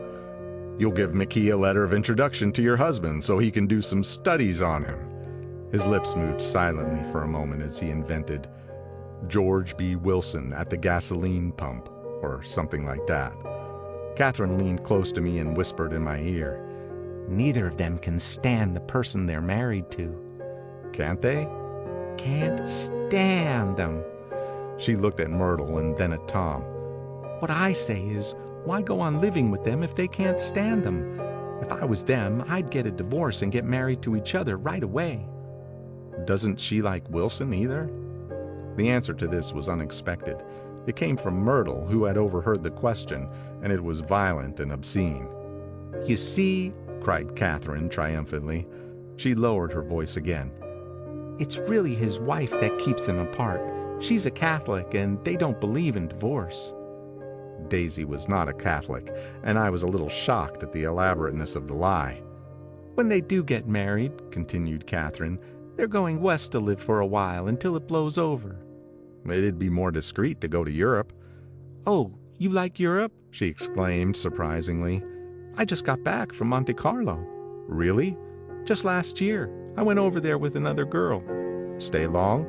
"You'll give McKee a letter of introduction to your husband so he can do some studies on him." His lips moved silently for a moment as he invented George B. Wilson at the gasoline pump, or something like that. Catherine leaned close to me and whispered in my ear, "Neither of them can stand the person they're married to." "Can't they?" "Can't stand them." She looked at Myrtle and then at Tom. "What I say is, why go on living with them if they can't stand them? If I was them, I'd get a divorce and get married to each other right away." "Doesn't she like Wilson either?" The answer to this was unexpected. It came from Myrtle, who had overheard the question, and it was violent and obscene. "You see," cried Catherine triumphantly. She lowered her voice again. "It's really his wife that keeps them apart. She's a Catholic, and they don't believe in divorce." Daisy was not a Catholic, and I was a little shocked at the elaborateness of the lie. "When they do get married," continued Catherine, "they're going west to live for a while until it blows over." "It'd be more discreet to go to Europe." "Oh, you like Europe?" she exclaimed surprisingly. "I just got back from Monte Carlo." "Really?" "Just last year. I went over there with another girl." "Stay long?"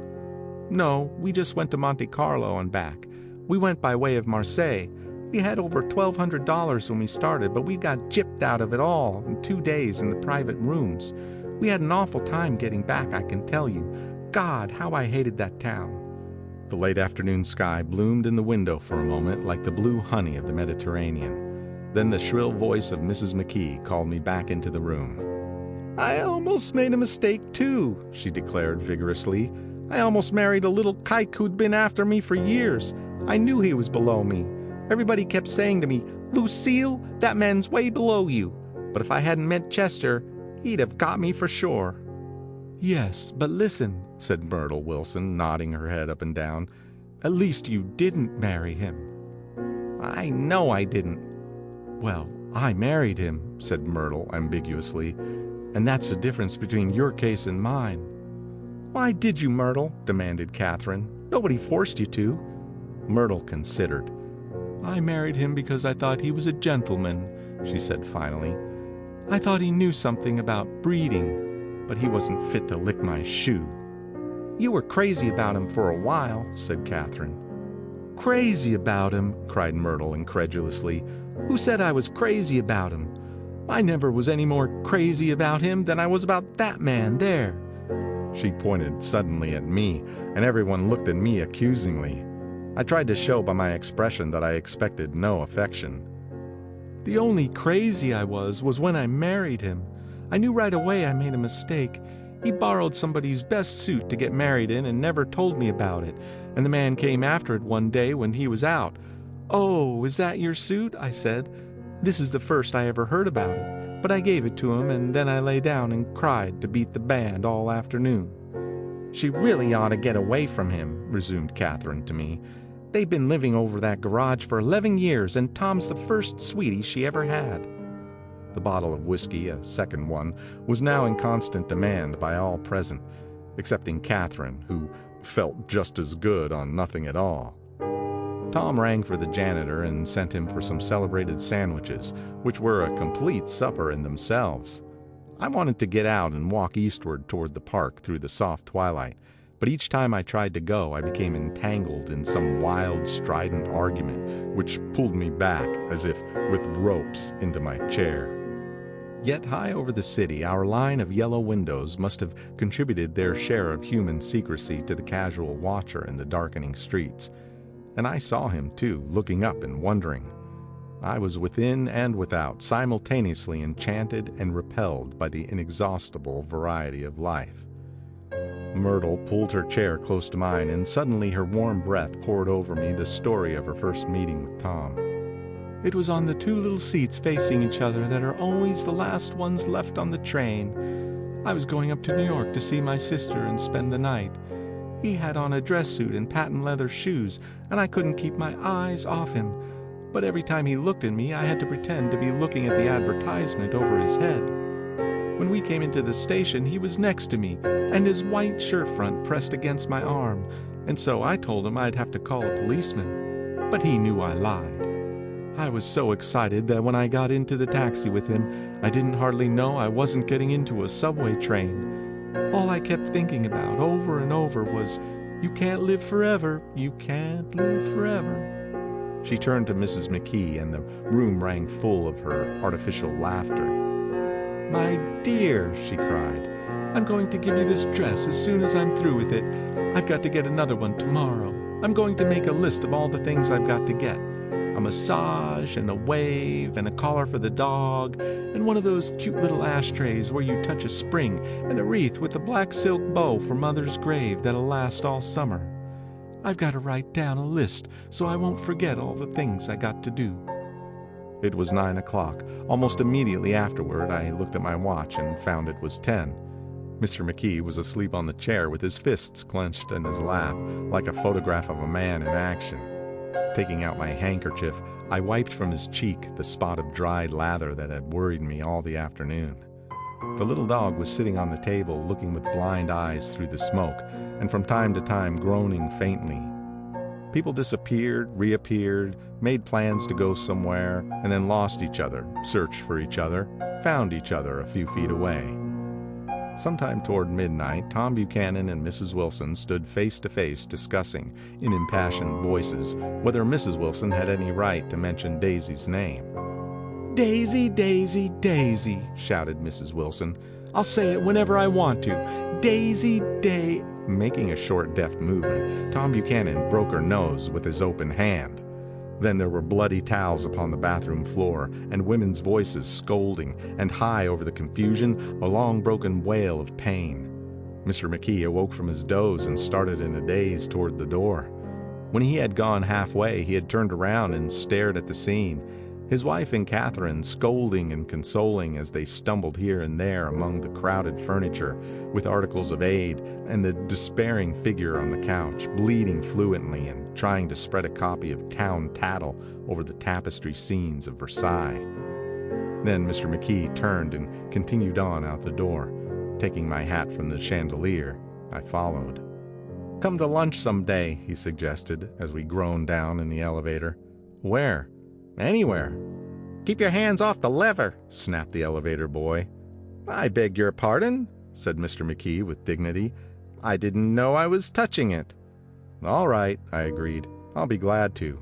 "No, we just went to Monte Carlo and back. We went by way of Marseille. We had over $1,200 when we started, but we got gypped out of it all in 2 days in the private rooms. We had an awful time getting back, I can tell you. God, how I hated that town." The late afternoon sky bloomed in the window for a moment like the blue honey of the Mediterranean. Then the shrill voice of Mrs. McKee called me back into the room. "I almost made a mistake, too," she declared vigorously. "I almost married a little kike who'd been after me for years. I knew he was below me. Everybody kept saying to me, 'Lucille, that man's way below you.' But if I hadn't met Chester, he'd have got me for sure." "Yes, but listen," said Myrtle Wilson, nodding her head up and down. "At least you didn't marry him." "I know I didn't." "Well, I married him," said Myrtle ambiguously, "and that's the difference between your case and mine." "Why did you, Myrtle?" demanded Catherine. "Nobody forced you to." Myrtle considered. "I married him because I thought he was a gentleman," she said finally. "I thought he knew something about breeding, but he wasn't fit to lick my shoe." "You were crazy about him for a while," said Catherine. "Crazy about him?" cried Myrtle incredulously. "Who said I was crazy about him? I never was any more crazy about him than I was about that man there." She pointed suddenly at me, and everyone looked at me accusingly. I tried to show by my expression that I expected no affection. "The only crazy I was when I married him. I knew right away I made a mistake. He borrowed somebody's best suit to get married in and never told me about it, and the man came after it one day when he was out. 'Oh, is that your suit?' I said. This is the first I ever heard about it, but I gave it to him, and then I lay down and cried to beat the band all afternoon." "She really ought to get away from him," resumed Catherine to me. "They've been living over that garage for 11 years, and Tom's the first sweetie she ever had." The bottle of whiskey, a second one, was now in constant demand by all present, excepting Catherine, who felt just as good on nothing at all. Tom rang for the janitor and sent him for some celebrated sandwiches, which were a complete supper in themselves. I wanted to get out and walk eastward toward the park through the soft twilight, but each time I tried to go I became entangled in some wild, strident argument which pulled me back, as if with ropes, into my chair. Yet high over the city our line of yellow windows must have contributed their share of human secrecy to the casual watcher in the darkening streets. And I saw him, too, looking up and wondering. I was within and without, simultaneously enchanted and repelled by the inexhaustible variety of life. Myrtle pulled her chair close to mine, and suddenly her warm breath poured over me the story of her first meeting with Tom. "It was on the two little seats facing each other that are always the last ones left on the train. I was going up to New York to see my sister and spend the night. He had on a dress suit and patent leather shoes, and I couldn't keep my eyes off him. But every time he looked at me, I had to pretend to be looking at the advertisement over his head. When we came into the station, he was next to me, and his white shirt front pressed against my arm, and so I told him I'd have to call a policeman. But he knew I lied. I was so excited that when I got into the taxi with him, I didn't hardly know I wasn't getting into a subway train. All I kept thinking about over and over was, 'You can't live forever, you can't live forever.'" She turned to Mrs. McKee, and the room rang full of her artificial laughter. "My dear," she cried, "I'm going to give you this dress as soon as I'm through with it. I've got to get another one tomorrow. I'm going to make a list of all the things I've got to get. A massage, and a wave, and a collar for the dog, and one of those cute little ashtrays where you touch a spring, and a wreath with a black silk bow for Mother's grave that'll last all summer. I've got to write down a list so I won't forget all the things I got to do." It was 9 o'clock. Almost immediately afterward I looked at my watch and found it was 10. Mr. McKee was asleep on the chair with his fists clenched in his lap, like a photograph of a man in action. Taking out my handkerchief, I wiped from his cheek the spot of dried lather that had worried me all the afternoon. The little dog was sitting on the table looking with blind eyes through the smoke, and from time to time groaning faintly. People disappeared, reappeared, made plans to go somewhere, and then lost each other, searched for each other, found each other a few feet away. Sometime toward midnight, Tom Buchanan and Mrs. Wilson stood face to face discussing, in impassioned voices, whether Mrs. Wilson had any right to mention Daisy's name. "Daisy, Daisy, Daisy," shouted Mrs. Wilson. "I'll say it whenever I want to. Daisy, Making a short, deft movement, Tom Buchanan broke her nose with his open hand. Then there were bloody towels upon the bathroom floor, and women's voices scolding, and high over the confusion, a long broken wail of pain. Mr. McKee awoke from his doze and started in a daze toward the door. When he had gone halfway, he had turned around and stared at the scene, his wife and Catherine scolding and consoling as they stumbled here and there among the crowded furniture with articles of aid, and the despairing figure on the couch, bleeding fluently and trying to spread a copy of Town Tattle over the tapestry scenes of Versailles. Then Mr. McKee turned and continued on out the door. Taking my hat from the chandelier, I followed. "Come to lunch someday," he suggested as we groaned down in the elevator. "Where?" "Anywhere." "Keep your hands off the lever," snapped the elevator boy. "I beg your pardon," said Mr. McKee with dignity. "I didn't know I was touching it." "All right," I agreed. "I'll be glad to."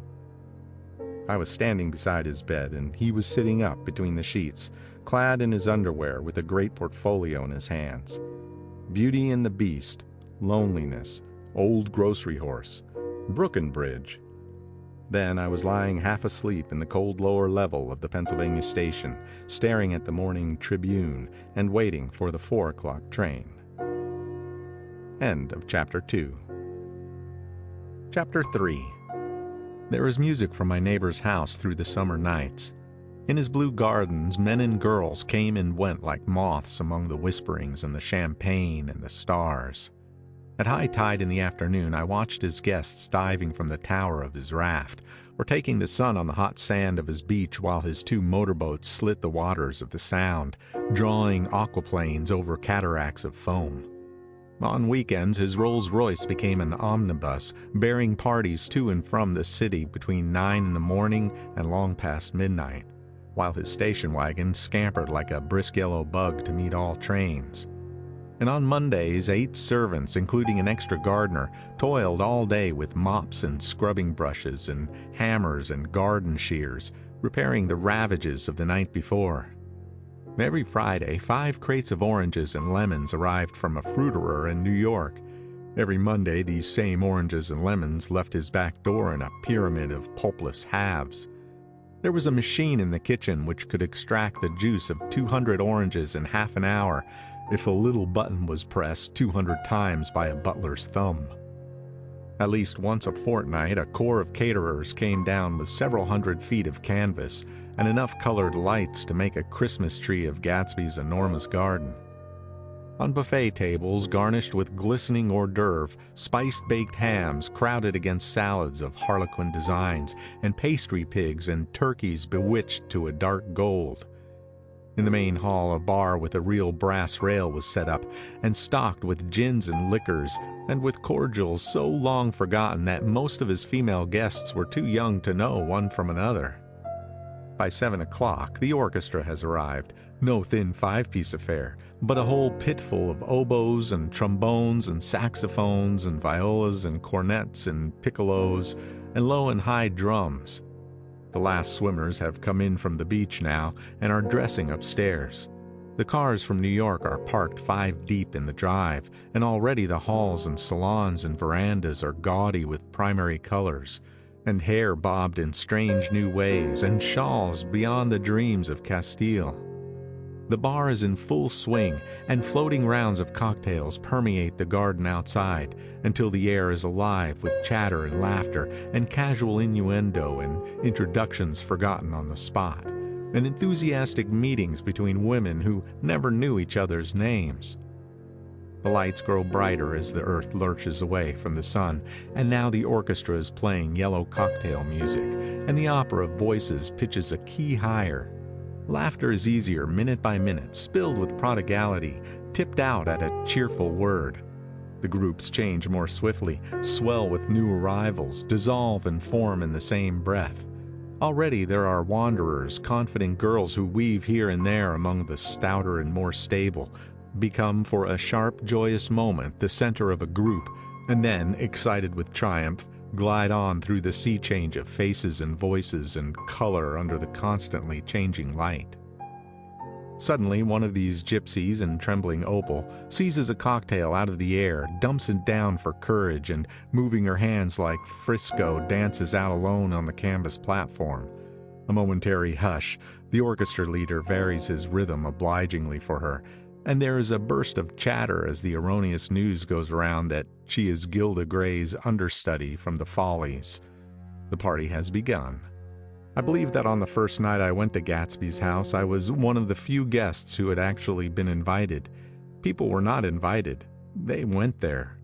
I was standing beside his bed, and he was sitting up between the sheets, clad in his underwear with a great portfolio in his hands. Beauty and the Beast, Loneliness, Old Grocery Horse, Brookenbridge. Then I was lying half asleep in the cold lower level of the Pennsylvania station, staring at the morning Tribune and waiting for the 4 o'clock train. End of Chapter 2. Chapter 3. There is music from my neighbor's house through the summer nights. In his blue gardens, men and girls came and went like moths among the whisperings and the champagne and the stars. At high tide in the afternoon, I watched his guests diving from the tower of his raft, or taking the sun on the hot sand of his beach while his 2 motorboats slit the waters of the Sound, drawing aquaplanes over cataracts of foam. On weekends, his Rolls-Royce became an omnibus, bearing parties to and from the city between 9 in the morning and long past midnight, while his station wagon scampered like a brisk yellow bug to meet all trains. And on Mondays, 8 servants, including an extra gardener, toiled all day with mops and scrubbing brushes and hammers and garden shears, repairing the ravages of the night before. Every Friday, 5 crates of oranges and lemons arrived from a fruiterer in New York. Every Monday, these same oranges and lemons left his back door in a pyramid of pulpless halves. There was a machine in the kitchen which could extract the juice of 200 oranges in half an hour, if a little button was pressed 200 times by a butler's thumb. At least once a fortnight, a corps of caterers came down with several hundred feet of canvas and enough colored lights to make a Christmas tree of Gatsby's enormous garden. On buffet tables garnished with glistening hors d'oeuvre, spiced baked hams crowded against salads of harlequin designs, and pastry pigs and turkeys bewitched to a dark gold. In the main hall, a bar with a real brass rail was set up, and stocked with gins and liquors, and with cordials so long forgotten that most of his female guests were too young to know one from another. By 7 o'clock, the orchestra has arrived, no thin 5-piece affair, but a whole pitful of oboes and trombones and saxophones and violas and cornets and piccolos and low and high drums. The last swimmers have come in from the beach now and are dressing upstairs. The cars from New York are parked 5 deep in the drive, and already the halls and salons and verandas are gaudy with primary colors, and hair bobbed in strange new ways, and shawls beyond the dreams of Castile. The bar is in full swing, and floating rounds of cocktails permeate the garden outside until the air is alive with chatter and laughter and casual innuendo and introductions forgotten on the spot, and enthusiastic meetings between women who never knew each other's names. The lights grow brighter as the earth lurches away from the sun, and now the orchestra is playing yellow cocktail music, and the opera of voices pitches a key higher. Laughter is easier minute by minute, spilled with prodigality, tipped out at a cheerful word. The groups change more swiftly, swell with new arrivals, dissolve and form in the same breath. Already there are wanderers, confident girls who weave here and there among the stouter and more stable, become for a sharp, joyous moment the center of a group, and then, excited with triumph, glide on through the sea change of faces and voices and color under the constantly changing light. Suddenly, one of these gypsies in trembling opal seizes a cocktail out of the air, dumps it down for courage, and moving her hands like Frisco, dances out alone on the canvas platform. A momentary hush. The orchestra leader varies his rhythm obligingly for her, and there is a burst of chatter as the erroneous news goes around that she is Gilda Gray's understudy from the Follies. The party has begun. I believe that on the first night I went to Gatsby's house, I was one of the few guests who had actually been invited. People were not invited. They went there.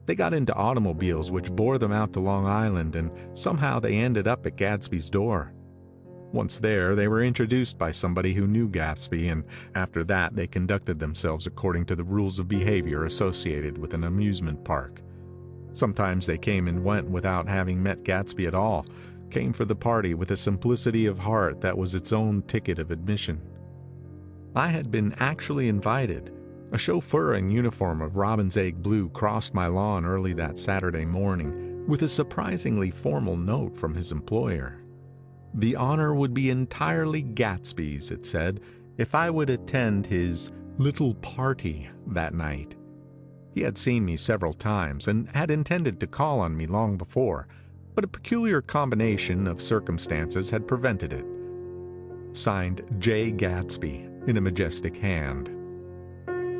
They got into automobiles which bore them out to Long Island, and somehow they ended up at Gatsby's door. Once there, they were introduced by somebody who knew Gatsby, and after that they conducted themselves according to the rules of behavior associated with an amusement park. Sometimes they came and went without having met Gatsby at all, came for the party with a simplicity of heart that was its own ticket of admission. I had been actually invited. A chauffeur in uniform of robin's egg blue crossed my lawn early that Saturday morning with a surprisingly formal note from his employer. The honor would be entirely Gatsby's, it said, if I would attend his little party that night. He had seen me several times and had intended to call on me long before, but a peculiar combination of circumstances had prevented it. Signed, Jay Gatsby, in a majestic hand.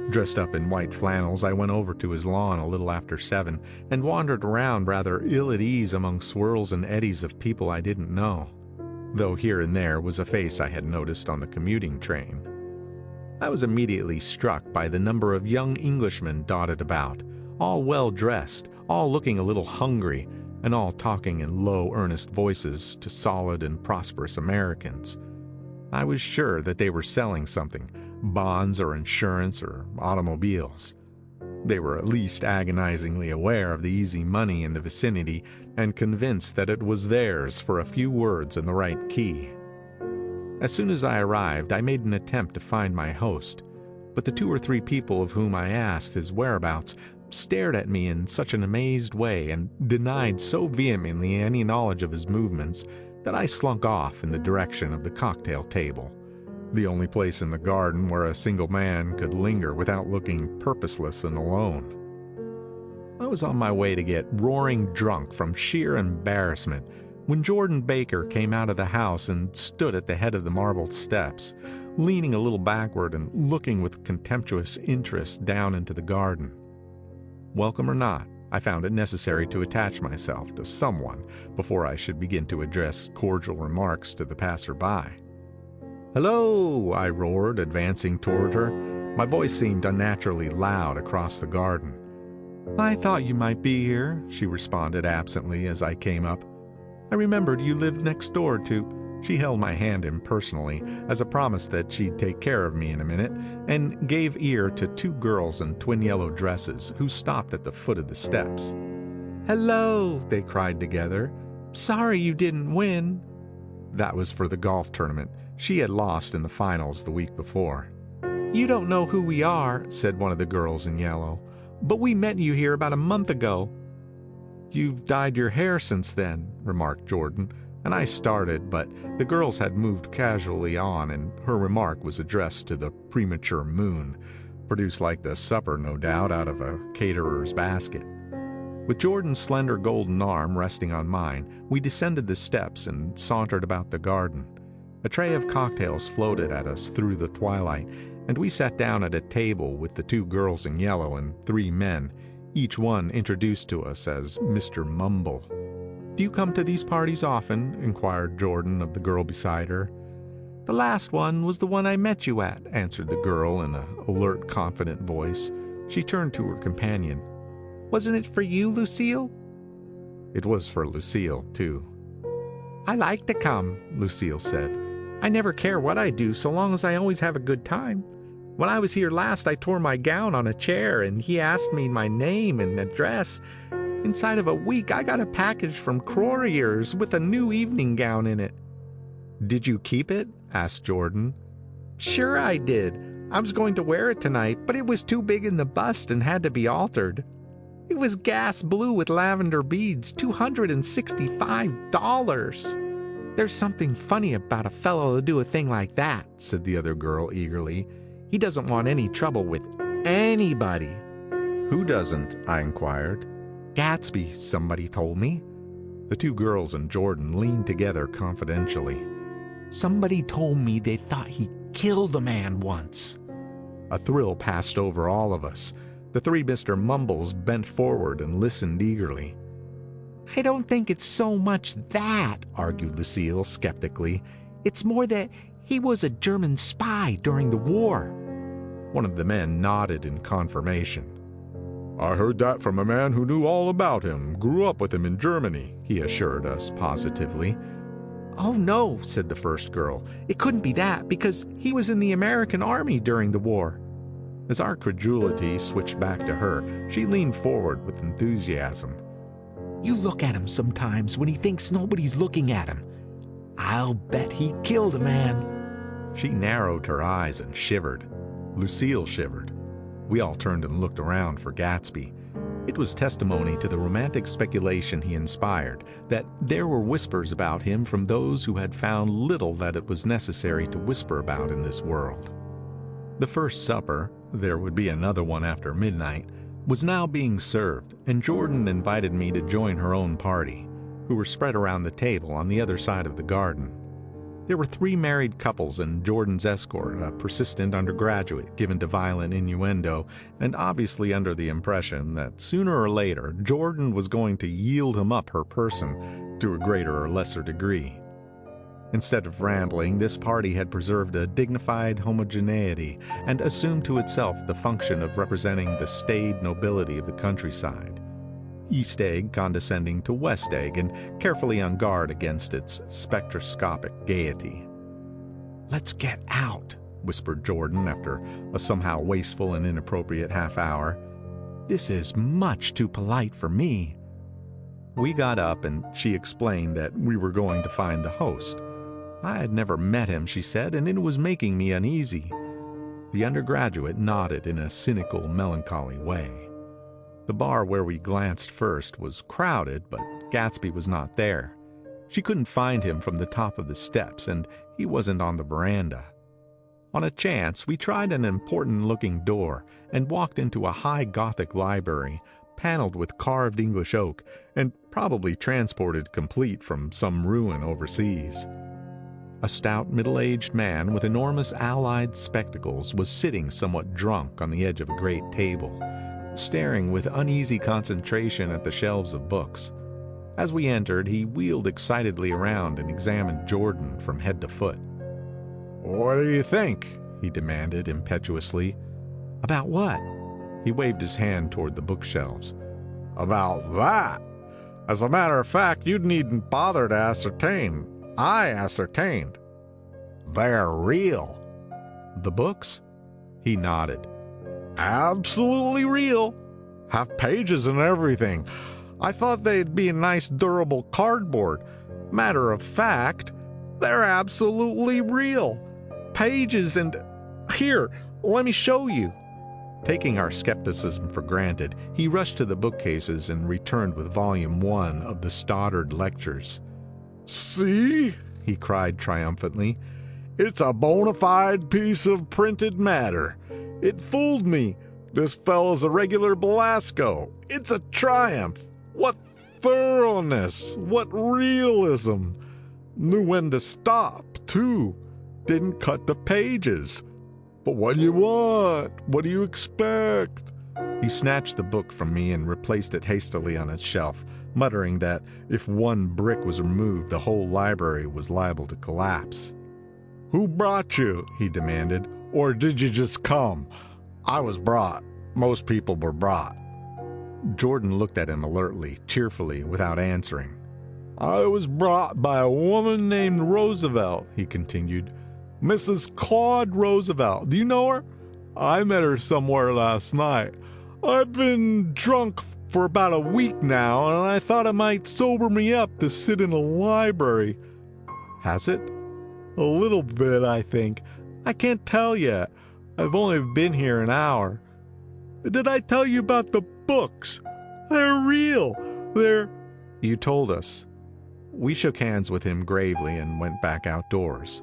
Dressed up in white flannels, I went over to his lawn a little after 7 and wandered around rather ill at ease among swirls and eddies of people I didn't know, though here and there was a face I had noticed on the commuting train. I was immediately struck by the number of young Englishmen dotted about, all well dressed, all looking a little hungry, and all talking in low, earnest voices to solid and prosperous Americans. I was sure that they were selling something, bonds or insurance or automobiles. They were at least agonizingly aware of the easy money in the vicinity and convinced that it was theirs for a few words in the right key. As soon as I arrived, I made an attempt to find my host, but the 2 or 3 people of whom I asked his whereabouts stared at me in such an amazed way and denied so vehemently any knowledge of his movements that I slunk off in the direction of the cocktail table, the only place in the garden where a single man could linger without looking purposeless and alone. I was on my way to get roaring drunk from sheer embarrassment when Jordan Baker came out of the house and stood at the head of the marble steps, leaning a little backward and looking with contemptuous interest down into the garden. Welcome or not, I found it necessary to attach myself to someone before I should begin to address cordial remarks to the passer-by. "Hello!" I roared, advancing toward her. My voice seemed unnaturally loud across the garden. "I thought you might be here," she responded absently as I came up. "I remembered you lived next door to—" She held my hand impersonally as a promise that she'd take care of me in a minute, and gave ear to 2 girls in twin yellow dresses who stopped at the foot of the steps. "Hello!" they cried together. "Sorry you didn't win." That was for the golf tournament. She had lost in the finals the week before. "You don't know who we are," said one of the girls in yellow, "but we met you here about a month ago." "You've dyed your hair since then," remarked Jordan, and I started, but the girls had moved casually on, and her remark was addressed to the premature moon, produced like the supper, no doubt, out of a caterer's basket. With Jordan's slender golden arm resting on mine, we descended the steps and sauntered about the garden. A tray of cocktails floated at us through the twilight, and we sat down at a table with the 2 girls in yellow and 3 men, each one introduced to us as Mr. Mumble. "Do you come to these parties often?" inquired Jordan of the girl beside her. "The last one was the one I met you at," answered the girl in an alert, confident voice. She turned to her companion. "Wasn't it for you, Lucille?" It was for Lucille, too. "I like to come," Lucille said. "I never care what I do so long as I always have a good time. When I was here last, I tore my gown on a chair, and he asked me my name and address. Inside of a week, I got a package from Crorier's with a new evening gown in it." "Did you keep it?" asked Jordan. "Sure I did. I was going to wear it tonight, but it was too big in the bust and had to be altered. It was gas blue with lavender beads, $265. "There's something funny about a fellow to do a thing like that," said the other girl eagerly. "He doesn't want any trouble with anybody." "Who doesn't?" I inquired. "Gatsby, somebody told me." The two girls and Jordan leaned together confidentially. "Somebody told me they thought he killed a man once." A thrill passed over all of us. The three Mr. Mumbles bent forward and listened eagerly. "I don't think it's so much that," argued Lucille skeptically. "It's more that he was a German spy during the war." One of the men nodded in confirmation. "I heard that from a man who knew all about him, grew up with him in Germany," he assured us positively. "Oh, no," said the first girl. "It couldn't be that, because he was in the American Army during the war." As our credulity switched back to her, she leaned forward with enthusiasm. "You look at him sometimes when he thinks nobody's looking at him. I'll bet he killed a man." She narrowed her eyes and shivered. Lucille shivered. We all turned and looked around for Gatsby. It was testimony to the romantic speculation he inspired that there were whispers about him from those who had found little that it was necessary to whisper about in this world. The first supper, there would be another one after midnight, was now being served, and Jordan invited me to join her own party, who were spread around the table on the other side of the garden. There were 3 married couples and Jordan's escort, a persistent undergraduate given to violent innuendo, and obviously under the impression that sooner or later Jordan was going to yield him up her person to a greater or lesser degree. Instead of rambling, this party had preserved a dignified homogeneity and assumed to itself the function of representing the staid nobility of the countryside. East Egg condescending to West Egg and carefully on guard against its spectroscopic gaiety. "Let's get out," whispered Jordan after a somehow wasteful and inappropriate half hour. "This is much too polite for me." We got up and she explained that we were going to find the host. I had never met him, she said, and it was making me uneasy. The undergraduate nodded in a cynical, melancholy way. The bar where we glanced first was crowded, but Gatsby was not there. She couldn't find him from the top of the steps, and he wasn't on the veranda. On a chance, we tried an important-looking door and walked into a high Gothic library, paneled with carved English oak, and probably transported complete from some ruin overseas. A stout, middle-aged man with enormous allied spectacles was sitting somewhat drunk on the edge of a great table, staring with uneasy concentration at the shelves of books. As we entered, he wheeled excitedly around and examined Jordan from head to foot. "What do you think?" he demanded impetuously. "About what?" He waved his hand toward the bookshelves. "About that. As a matter of fact, you needn't bother to ascertain. I ascertained. They're real." "The books?" He nodded. "Absolutely real. Have pages and everything. I thought they'd be nice durable cardboard. Matter of fact, they're absolutely real. Pages and... Here, let me show you." Taking our skepticism for granted, he rushed to the bookcases and returned with volume 1 of the Stoddard Lectures. "See?" he cried triumphantly. "It's a bona fide piece of printed matter. It fooled me. This fellow's a regular Belasco. It's a triumph. What thoroughness! What realism! Knew when to stop, too. Didn't cut the pages. But what do you want? What do you expect?" He snatched the book from me and replaced it hastily on its shelf, muttering that if one brick was removed, the whole library was liable to collapse. "Who brought you?" he demanded. "Or did you just come?" "I was brought. Most people were brought." Jordan looked at him alertly, cheerfully, without answering. "I was brought by a woman named Roosevelt," he continued. "Mrs. Claude Roosevelt. Do you know her? I met her somewhere last night. I've been drunk for about a week now, and I thought it might sober me up to sit in a library." "Has it?" "A little bit, I think. I can't tell yet. I've only been here an hour. Did I tell you about the books? They're real. They're..." "You told us." We shook hands with him gravely and went back outdoors.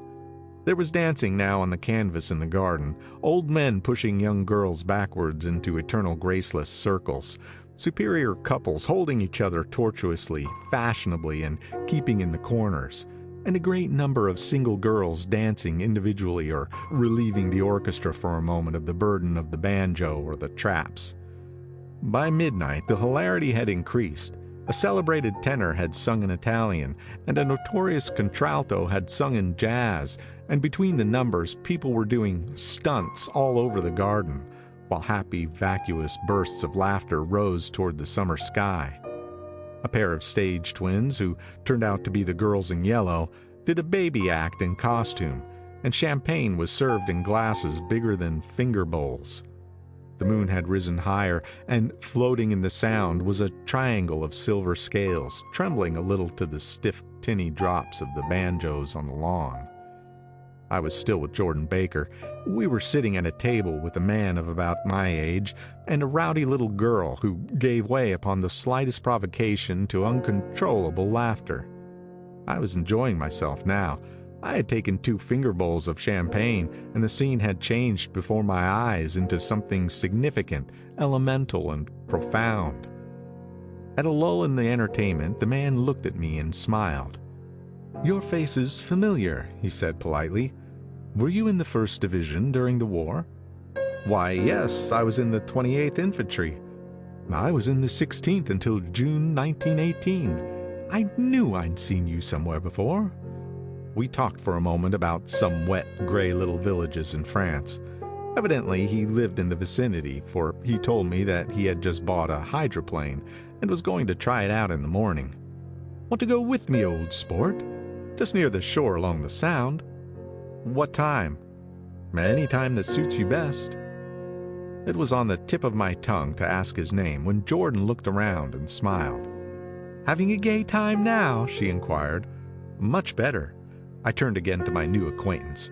There was dancing now on the canvas in the garden, old men pushing young girls backwards into eternal graceless circles, superior couples holding each other tortuously, fashionably, and keeping in the corners, and a great number of single girls dancing individually or relieving the orchestra for a moment of the burden of the banjo or the traps. By midnight, the hilarity had increased. A celebrated tenor had sung in Italian, and a notorious contralto had sung in jazz, and between the numbers, people were doing stunts all over the garden, while happy, vacuous bursts of laughter rose toward the summer sky. A pair of stage twins, who turned out to be the girls in yellow, did a baby act in costume, and champagne was served in glasses bigger than finger bowls. The moon had risen higher, and floating in the sound was a triangle of silver scales, trembling a little to the stiff, tinny drops of the banjos on the lawn. I was still with Jordan Baker. We were sitting at a table with a man of about my age and a rowdy little girl who gave way upon the slightest provocation to uncontrollable laughter. I was enjoying myself now. I had taken 2 finger bowls of champagne, and the scene had changed before my eyes into something significant, elemental, and profound. At a lull in the entertainment, the man looked at me and smiled. "Your face is familiar," he said politely. "Were you in the 1st Division during the war?" "Why, yes, I was in the 28th Infantry." "I was in the 16th until June 1918. I knew I'd seen you somewhere before." We talked for a moment about some wet, gray little villages in France. Evidently he lived in the vicinity, for he told me that he had just bought a hydroplane and was going to try it out in the morning. "Want to go with me, old sport? Just near the shore along the Sound." "What time?" "Any time that suits you best." It was on the tip of my tongue to ask his name when Jordan looked around and smiled. "Having a gay time now?" she inquired. "Much better." I turned again to my new acquaintance.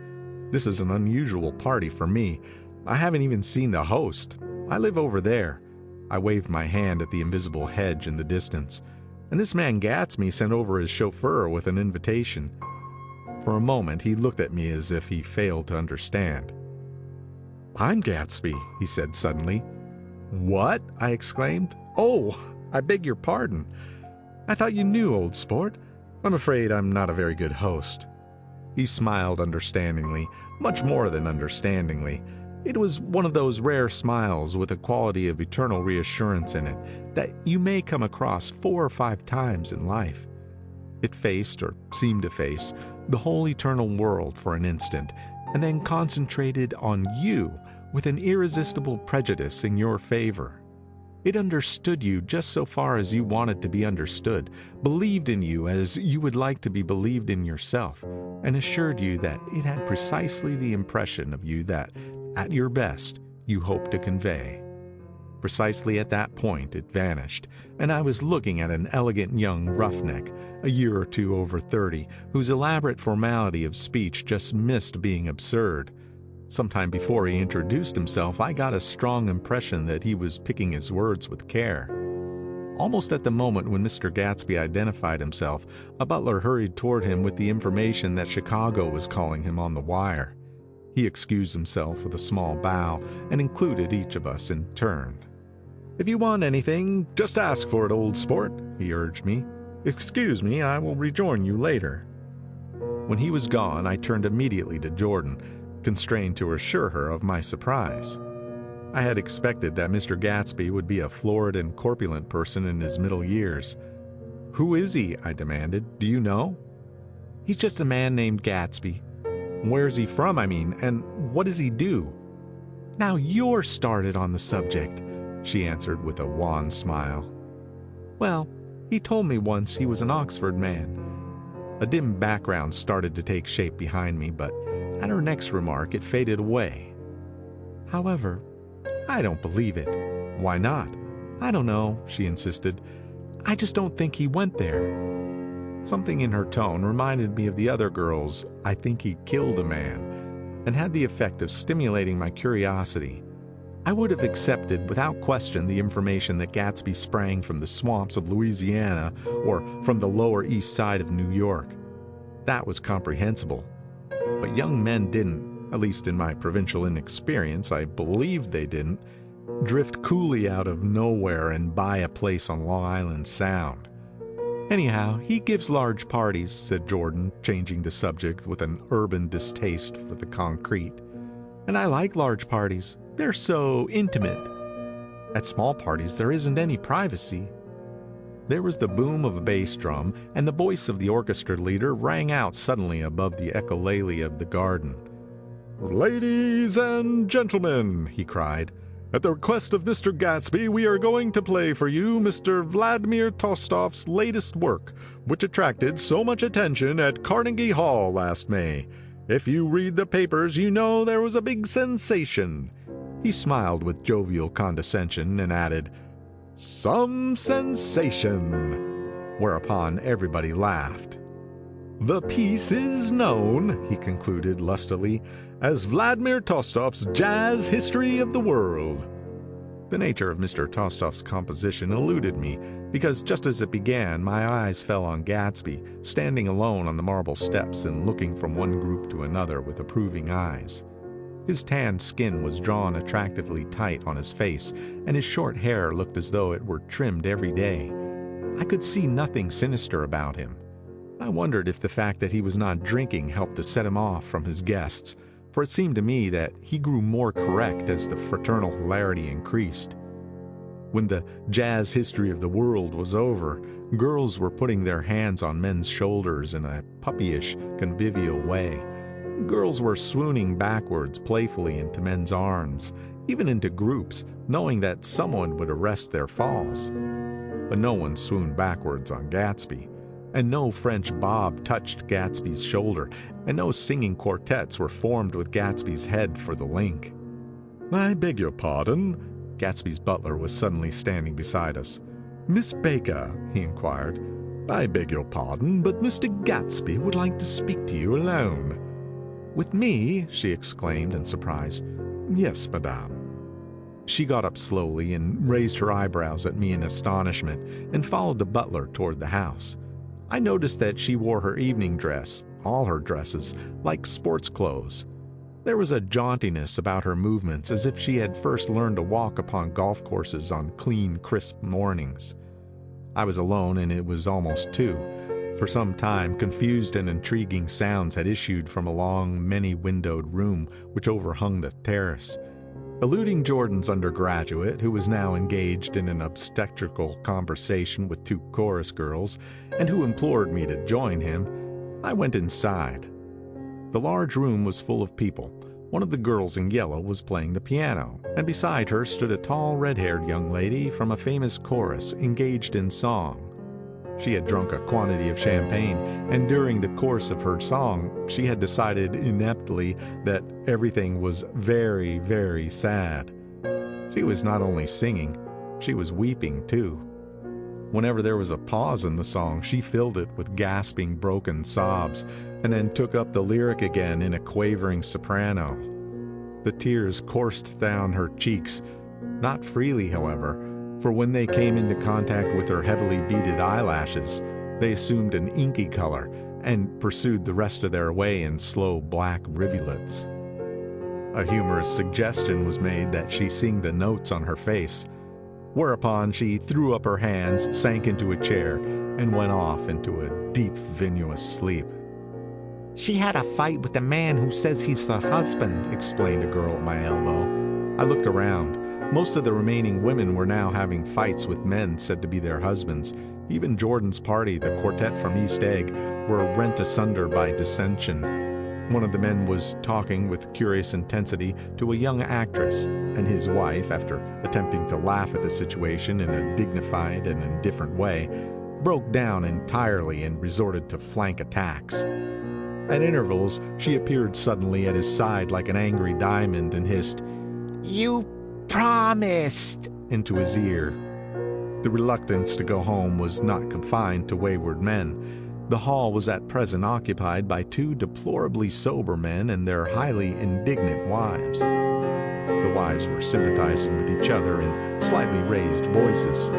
"This is an unusual party for me. I haven't even seen the host. I live over there." I waved my hand at the invisible hedge in the distance. "And this man Gatsby sent over his chauffeur with an invitation." For a moment he looked at me as if he failed to understand. "I'm Gatsby," he said suddenly. "What?" I exclaimed. "Oh, I beg your pardon. I thought you knew, old sport. I'm afraid I'm not a very good host." He smiled understandingly, much more than understandingly. It was one of those rare smiles with a quality of eternal reassurance in it that you may come across 4 or 5 times in life. It faced, or seemed to face, the whole eternal world for an instant, and then concentrated on you with an irresistible prejudice in your favor. It understood you just so far as you wanted to be understood, believed in you as you would like to be believed in yourself, and assured you that it had precisely the impression of you that, at your best, you hoped to convey. Precisely at that point it vanished, and I was looking at an elegant young roughneck, a year or 2 over 30, whose elaborate formality of speech just missed being absurd. Sometime before he introduced himself, I got a strong impression that he was picking his words with care. Almost at the moment when Mr. Gatsby identified himself, a butler hurried toward him with the information that Chicago was calling him on the wire. He excused himself with a small bow and included each of us in turn. "If you want anything, just ask for it, old sport," he urged me. "Excuse me, I will rejoin you later." When he was gone, I turned immediately to Jordan, constrained to assure her of my surprise. I had expected that Mr. Gatsby would be a florid and corpulent person in his middle years. "Who is he?" I demanded. "Do you know?" "He's just a man named Gatsby." "Where's he from, I mean, and what does he do?" "Now you're started on the subject," she answered with a wan smile. "Well, he told me once he was an Oxford man." A dim background started to take shape behind me, but at her next remark it faded away. "However, I don't believe it." "Why not?" "I don't know," she insisted. "I just don't think he went there." Something in her tone reminded me of the other girl's "I think he killed a man," and had the effect of stimulating my curiosity. I would have accepted without question the information that Gatsby sprang from the swamps of Louisiana or from the Lower East Side of New York. That was comprehensible. But young men didn't, at least in my provincial inexperience, I believed they didn't, drift coolly out of nowhere and buy a place on Long Island Sound. Anyhow, he gives large parties, said Jordan, changing the subject with an urban distaste for the concrete. And I like large parties. They're so intimate. At small parties, there isn't any privacy. There was the boom of a bass drum, and the voice of the orchestra leader rang out suddenly above the echolalie of the garden. "Ladies and gentlemen," he cried, "at the request of Mr. Gatsby, we are going to play for you Mr. Vladimir Tostof's latest work, which attracted so much attention at Carnegie Hall last May. If you read the papers, you know there was a big sensation." He smiled with jovial condescension and added, "Some sensation," whereupon everybody laughed. "The piece is known," he concluded lustily, "as Vladimir Tostof's Jazz History of the World." The nature of Mr. Tostof's composition eluded me, because just as it began my eyes fell on Gatsby, standing alone on the marble steps and looking from one group to another with approving eyes. His tanned skin was drawn attractively tight on his face, and his short hair looked as though it were trimmed every day. I could see nothing sinister about him. I wondered if the fact that he was not drinking helped to set him off from his guests, for it seemed to me that he grew more correct as the fraternal hilarity increased. When the Jazz History of the World was over, girls were putting their hands on men's shoulders in a puppyish, convivial way. Girls were swooning backwards playfully into men's arms, even into groups, knowing that someone would arrest their falls. But no one swooned backwards on Gatsby, and no French bob touched Gatsby's shoulder, and no singing quartets were formed with Gatsby's head for the link. "I beg your pardon." Gatsby's butler was suddenly standing beside us. "Miss Baker," he inquired, "I beg your pardon, but Mr. Gatsby would like to speak to you alone." "With me?" she exclaimed in surprise. "Yes, madame." She got up slowly and raised her eyebrows at me in astonishment, and followed the butler toward the house. I noticed that she wore her evening dress, all her dresses, like sports clothes. There was a jauntiness about her movements as if she had first learned to walk upon golf courses on clean, crisp mornings. I was alone, and it was almost 2. For some time, confused and intriguing sounds had issued from a long, many-windowed room which overhung the terrace. Eluding Jordan's undergraduate, who was now engaged in an obstetrical conversation with 2 chorus girls, and who implored me to join him, I went inside. The large room was full of people. One of the girls in yellow was playing the piano, and beside her stood a tall, red-haired young lady from a famous chorus engaged in song. She had drunk a quantity of champagne, and during the course of her song she had decided ineptly that everything was very, very sad. She was not only singing, she was weeping too. Whenever there was a pause in the song, she filled it with gasping, broken sobs, and then took up the lyric again in a quavering soprano. The tears coursed down her cheeks, not freely, however, for when they came into contact with her heavily beaded eyelashes, they assumed an inky color and pursued the rest of their way in slow black rivulets. A humorous suggestion was made that she sing the notes on her face, whereupon she threw up her hands, sank into a chair, and went off into a deep, vinous sleep. "She had a fight with the man who says he's her husband," explained a girl at my elbow. I looked around. Most of the remaining women were now having fights with men said to be their husbands. Even Jordan's party, the quartet from East Egg, were rent asunder by dissension. One of the men was talking with curious intensity to a young actress, and his wife, after attempting to laugh at the situation in a dignified and indifferent way, broke down entirely and resorted to flank attacks. At intervals, she appeared suddenly at his side like an angry diamond and hissed, "You promised!" into his ear. The reluctance to go home was not confined to wayward men. The hall was at present occupied by 2 deplorably sober men and their highly indignant wives. The wives were sympathizing with each other in slightly raised voices.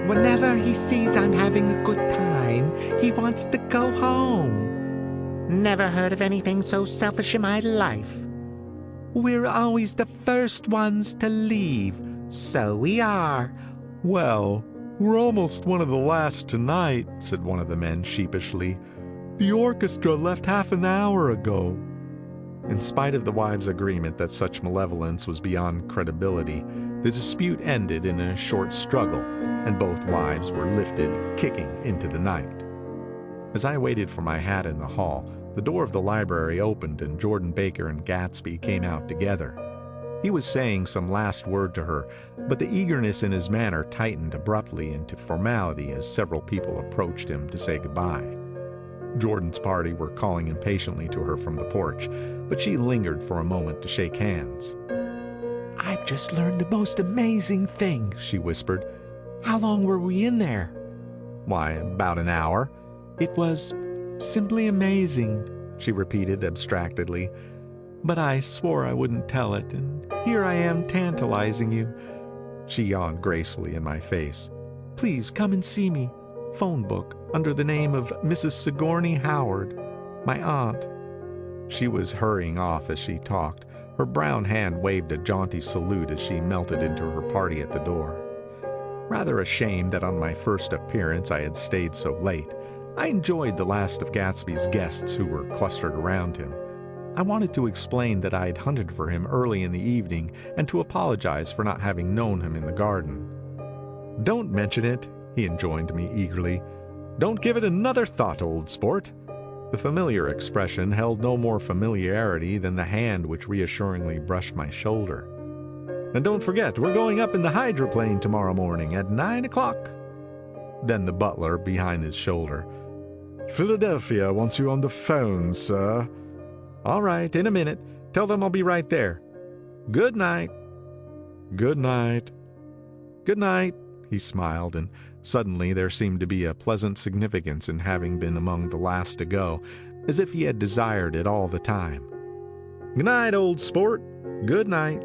"Whenever he sees I'm having a good time, he wants to go home." "Never heard of anything so selfish in my life." "We're always the first ones to leave." "So we are." "Well, we're almost one of the last tonight," said one of the men sheepishly. "The orchestra left half an hour ago." In spite of the wives' agreement that such malevolence was beyond credibility, the dispute ended in a short struggle, and both wives were lifted, kicking, into the night. As I waited for my hat in the hall, the door of the library opened and Jordan Baker and Gatsby came out together. He was saying some last word to her, but the eagerness in his manner tightened abruptly into formality as several people approached him to say goodbye. Jordan's party were calling impatiently to her from the porch, but she lingered for a moment to shake hands. "I've just learned the most amazing thing," she whispered. "How long were we in there?" "Why, about an hour." "It was simply amazing," she repeated abstractedly. "But I swore I wouldn't tell it, and here I am tantalizing you." She yawned gracefully in my face. "Please come and see me. Phone book under the name of Mrs. Sigourney Howard, my aunt." She was hurrying off as she talked. Her brown hand waved a jaunty salute as she melted into her party at the door. Rather ashamed that on my first appearance I had stayed so late, I enjoyed the last of Gatsby's guests who were clustered around him. I wanted to explain that I had hunted for him early in the evening and to apologize for not having known him in the garden. "Don't mention it," he enjoined me eagerly. "Don't give it another thought, old sport." The familiar expression held no more familiarity than the hand which reassuringly brushed my shoulder. "And don't forget, we're going up in the hydroplane tomorrow morning at 9 o'clock. Then the butler, behind his shoulder. "Philadelphia wants you on the phone, sir." "All right, in a minute. Tell them I'll be right there. Good night." "Good night." "Good night," he smiled, and suddenly there seemed to be a pleasant significance in having been among the last to go, as if he had desired it all the time. "Good night, old sport. Good night."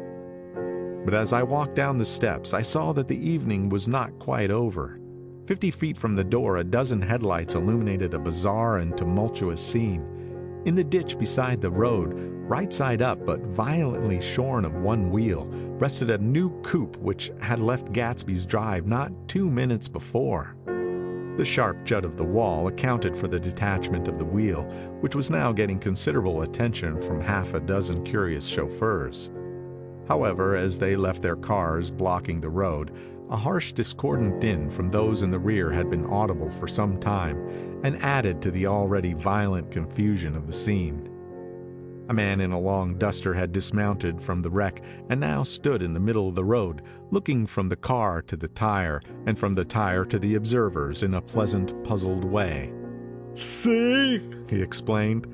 But as I walked down the steps, I saw that the evening was not quite over. 50 feet from the door, a dozen headlights illuminated a bizarre and tumultuous scene. In the ditch beside the road, right side up but violently shorn of one wheel, rested a new coupe which had left Gatsby's drive not 2 minutes before. The sharp jut of the wall accounted for the detachment of the wheel, which was now getting considerable attention from half a dozen curious chauffeurs. However, as they left their cars blocking the road, a harsh discordant din from those in the rear had been audible for some time, and added to the already violent confusion of the scene. A man in a long duster had dismounted from the wreck and now stood in the middle of the road, looking from the car to the tire, and from the tire to the observers in a pleasant, puzzled way. "See," he explained,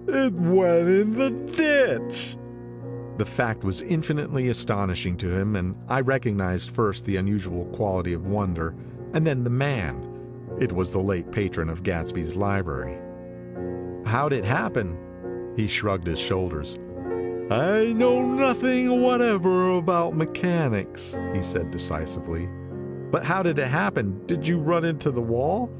"it went in the ditch." The fact was infinitely astonishing to him, and I recognized first the unusual quality of wonder, and then the man. It was the late patron of Gatsby's library. "How'd it happen?" He shrugged his shoulders. "I know nothing whatever about mechanics," he said decisively. "But how did it happen? Did you run into the wall?"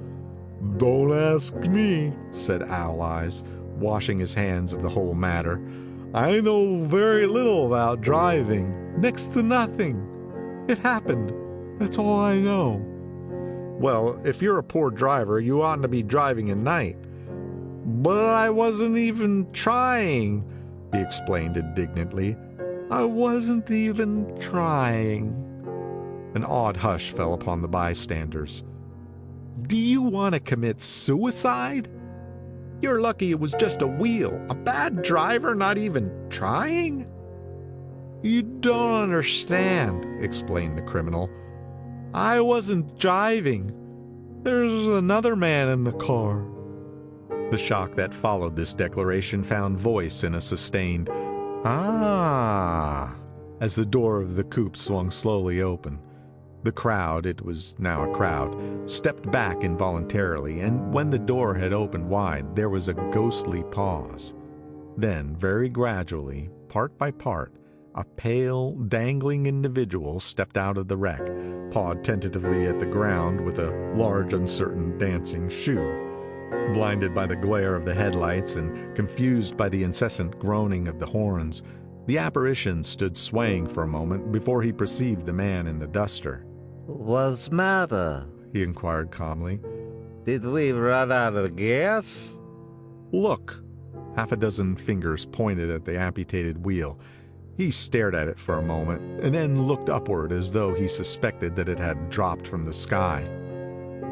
"Don't ask me," said Owl Eyes, washing his hands of the whole matter. "I know very little about driving, next to nothing. It happened. That's all I know." "Well, if you're a poor driver, you oughtn't to be driving at night." "But I wasn't even trying," he explained indignantly. "I wasn't even trying." An odd hush fell upon the bystanders. "Do you want to commit suicide? You're lucky it was just a wheel. A bad driver not even trying?" "You don't understand," explained the criminal. "I wasn't driving. There's another man in the car." The shock that followed this declaration found voice in a sustained "Ah!" as the door of the coupe swung slowly open. The crowd, it was now a crowd, stepped back involuntarily, and when the door had opened wide, there was a ghostly pause. Then, very gradually, part by part, A pale, dangling individual stepped out of the wreck, pawed tentatively at the ground with a large, uncertain, dancing shoe. Blinded by the glare of the headlights and confused by the incessant groaning of the horns, the apparition stood swaying for a moment before he perceived the man in the duster. "What's matter?" he inquired calmly. "Did we run out of gas?" "Look!" Half a dozen fingers pointed at the amputated wheel. He stared at it for a moment, and then looked upward as though he suspected that it had dropped from the sky.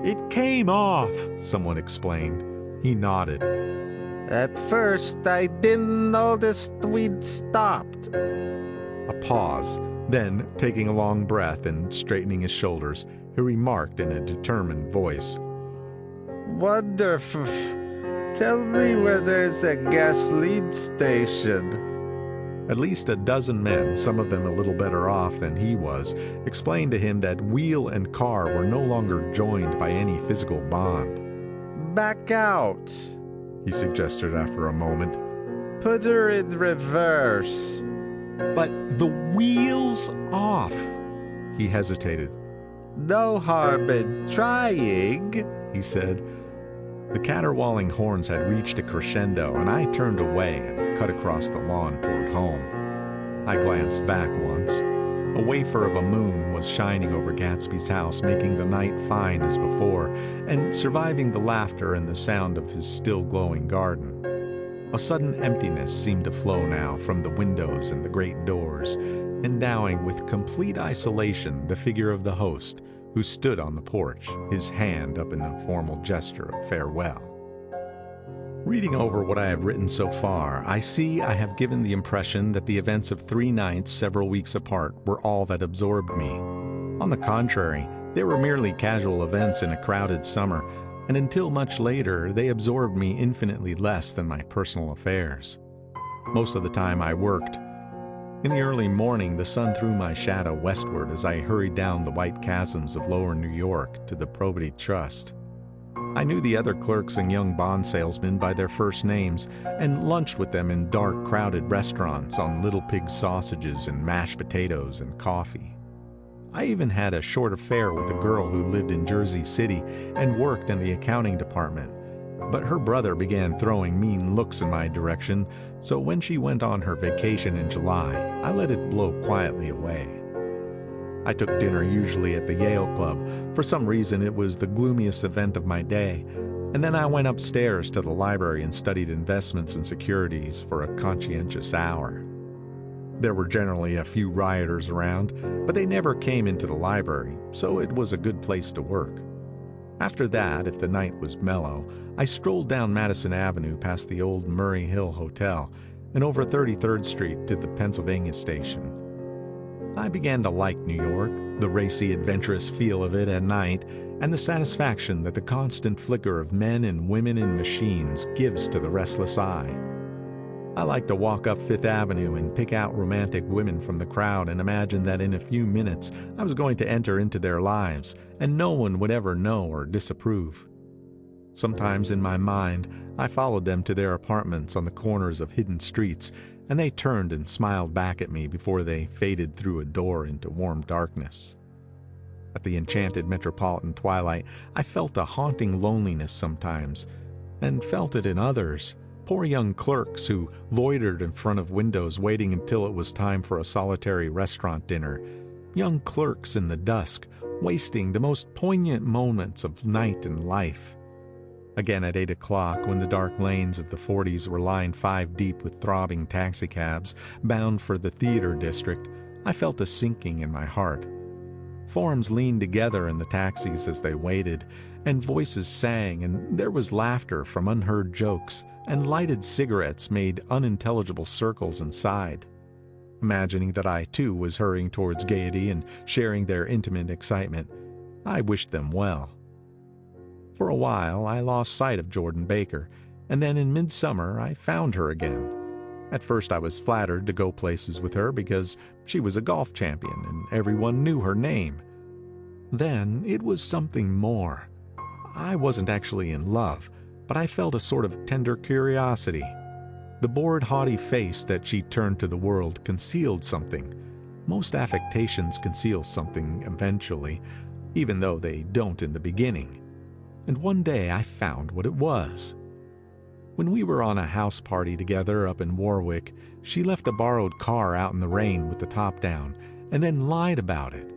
"It came off," someone explained. He nodded. "At first, I didn't notice we'd stopped." A pause. Then, taking a long breath and straightening his shoulders, he remarked in a determined voice, "Wonderful. Tell me where there's a gasoline station." At least a dozen men, some of them a little better off than he was, explained to him that wheel and car were no longer joined by any physical bond. "Back out," he suggested after a moment. "Put her in reverse." "But the wheel's off." He hesitated. "No harm in trying," he said. The caterwauling horns had reached a crescendo, and I turned away and cut across the lawn toward home. I glanced back once. A wafer of a moon was shining over Gatsby's house, making the night fine as before, and surviving the laughter and the sound of his still glowing garden. A sudden emptiness seemed to flow now from the windows and the great doors, endowing with complete isolation the figure of the host, who stood on the porch, his hand up in a formal gesture of farewell. Reading over what I have written so far, I see I have given the impression that the events of 3 nights several weeks apart were all that absorbed me. On the contrary, they were merely casual events in a crowded summer, and until much later they absorbed me infinitely less than my personal affairs. Most of the time I worked. In the early morning, the sun threw my shadow westward as I hurried down the white chasms of lower New York to the Probity Trust. I knew the other clerks and young bond salesmen by their first names and lunched with them in dark, crowded restaurants on little pig sausages and mashed potatoes and coffee. I even had a short affair with a girl who lived in Jersey City and worked in the accounting department. But her brother began throwing mean looks in my direction, so when she went on her vacation in July, I let it blow quietly away. I took dinner usually at the Yale Club. For some reason, it was the gloomiest event of my day, and then I went upstairs to the library and studied investments and securities for a conscientious hour. There were generally a few rioters around, but they never came into the library, so it was a good place to work. After that, if the night was mellow, I strolled down Madison Avenue past the old Murray Hill Hotel and over 33rd Street to the Pennsylvania Station. I began to like New York, the racy, adventurous feel of it at night, and the satisfaction that the constant flicker of men and women and machines gives to the restless eye. I liked to walk up Fifth Avenue and pick out romantic women from the crowd and imagine that in a few minutes I was going to enter into their lives, and no one would ever know or disapprove. Sometimes in my mind, I followed them to their apartments on the corners of hidden streets, and they turned and smiled back at me before they faded through a door into warm darkness. At the enchanted metropolitan twilight, I felt a haunting loneliness sometimes, and felt it in others. Poor young clerks who loitered in front of windows waiting until it was time for a solitary restaurant dinner. Young clerks in the dusk, wasting the most poignant moments of night and life. Again at 8 o'clock, when the dark lanes of the 40s were lined 5 deep with throbbing taxicabs bound for the theater district, I felt a sinking in my heart. Forms leaned together in the taxis as they waited, and voices sang, and there was laughter from unheard jokes, and lighted cigarettes made unintelligible circles inside. Imagining that I too was hurrying towards gaiety and sharing their intimate excitement, I wished them well. For a while I lost sight of Jordan Baker, and then in midsummer I found her again. At first I was flattered to go places with her because she was a golf champion and everyone knew her name. Then it was something more. I wasn't actually in love, but I felt a sort of tender curiosity. The bored, haughty face that she turned to the world concealed something. Most affectations conceal something eventually, even though they don't in the beginning. And one day I found what it was. When we were on a house party together up in Warwick, she left a borrowed car out in the rain with the top down, and then lied about it.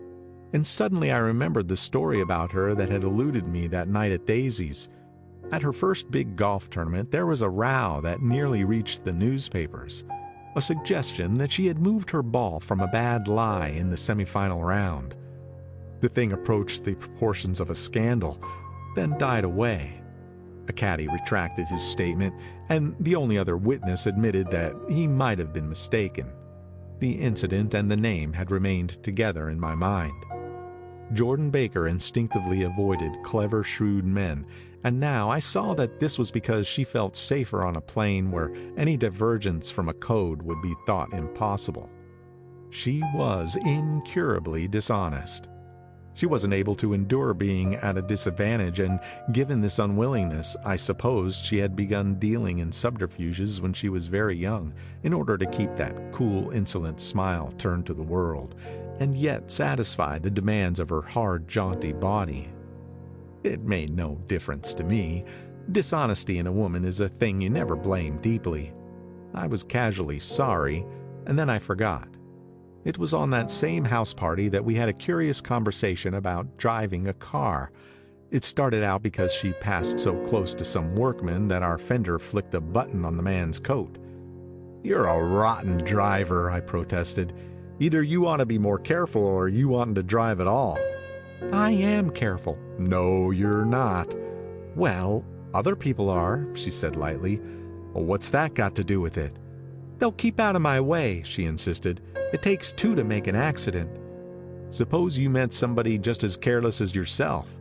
And suddenly I remembered the story about her that had eluded me that night at Daisy's. At her first big golf tournament, there was a row that nearly reached the newspapers. A suggestion that she had moved her ball from a bad lie in the semifinal round. The thing approached the proportions of a scandal, then died away. A caddy retracted his statement, and the only other witness admitted that he might have been mistaken. The incident and the name had remained together in my mind. Jordan Baker instinctively avoided clever, shrewd men, and now I saw that this was because she felt safer on a plane where any divergence from a code would be thought impossible. She was incurably dishonest. She wasn't able to endure being at a disadvantage, and given this unwillingness, I supposed she had begun dealing in subterfuges when she was very young, in order to keep that cool, insolent smile turned to the world, and yet satisfy the demands of her hard, jaunty body. It made no difference to me. Dishonesty in a woman is a thing you never blame deeply. I was casually sorry, and then I forgot. It was on that same house party that we had a curious conversation about driving a car. It started out because she passed so close to some workman that our fender flicked a button on the man's coat. "You're a rotten driver," I protested. "Either you ought to be more careful or you oughtn't to drive at all." "I am careful." "No, you're not." "Well, other people are," she said lightly. "Well, what's that got to do with it?" "They'll keep out of my way," she insisted. "It takes two to make an accident." "Suppose you met somebody just as careless as yourself."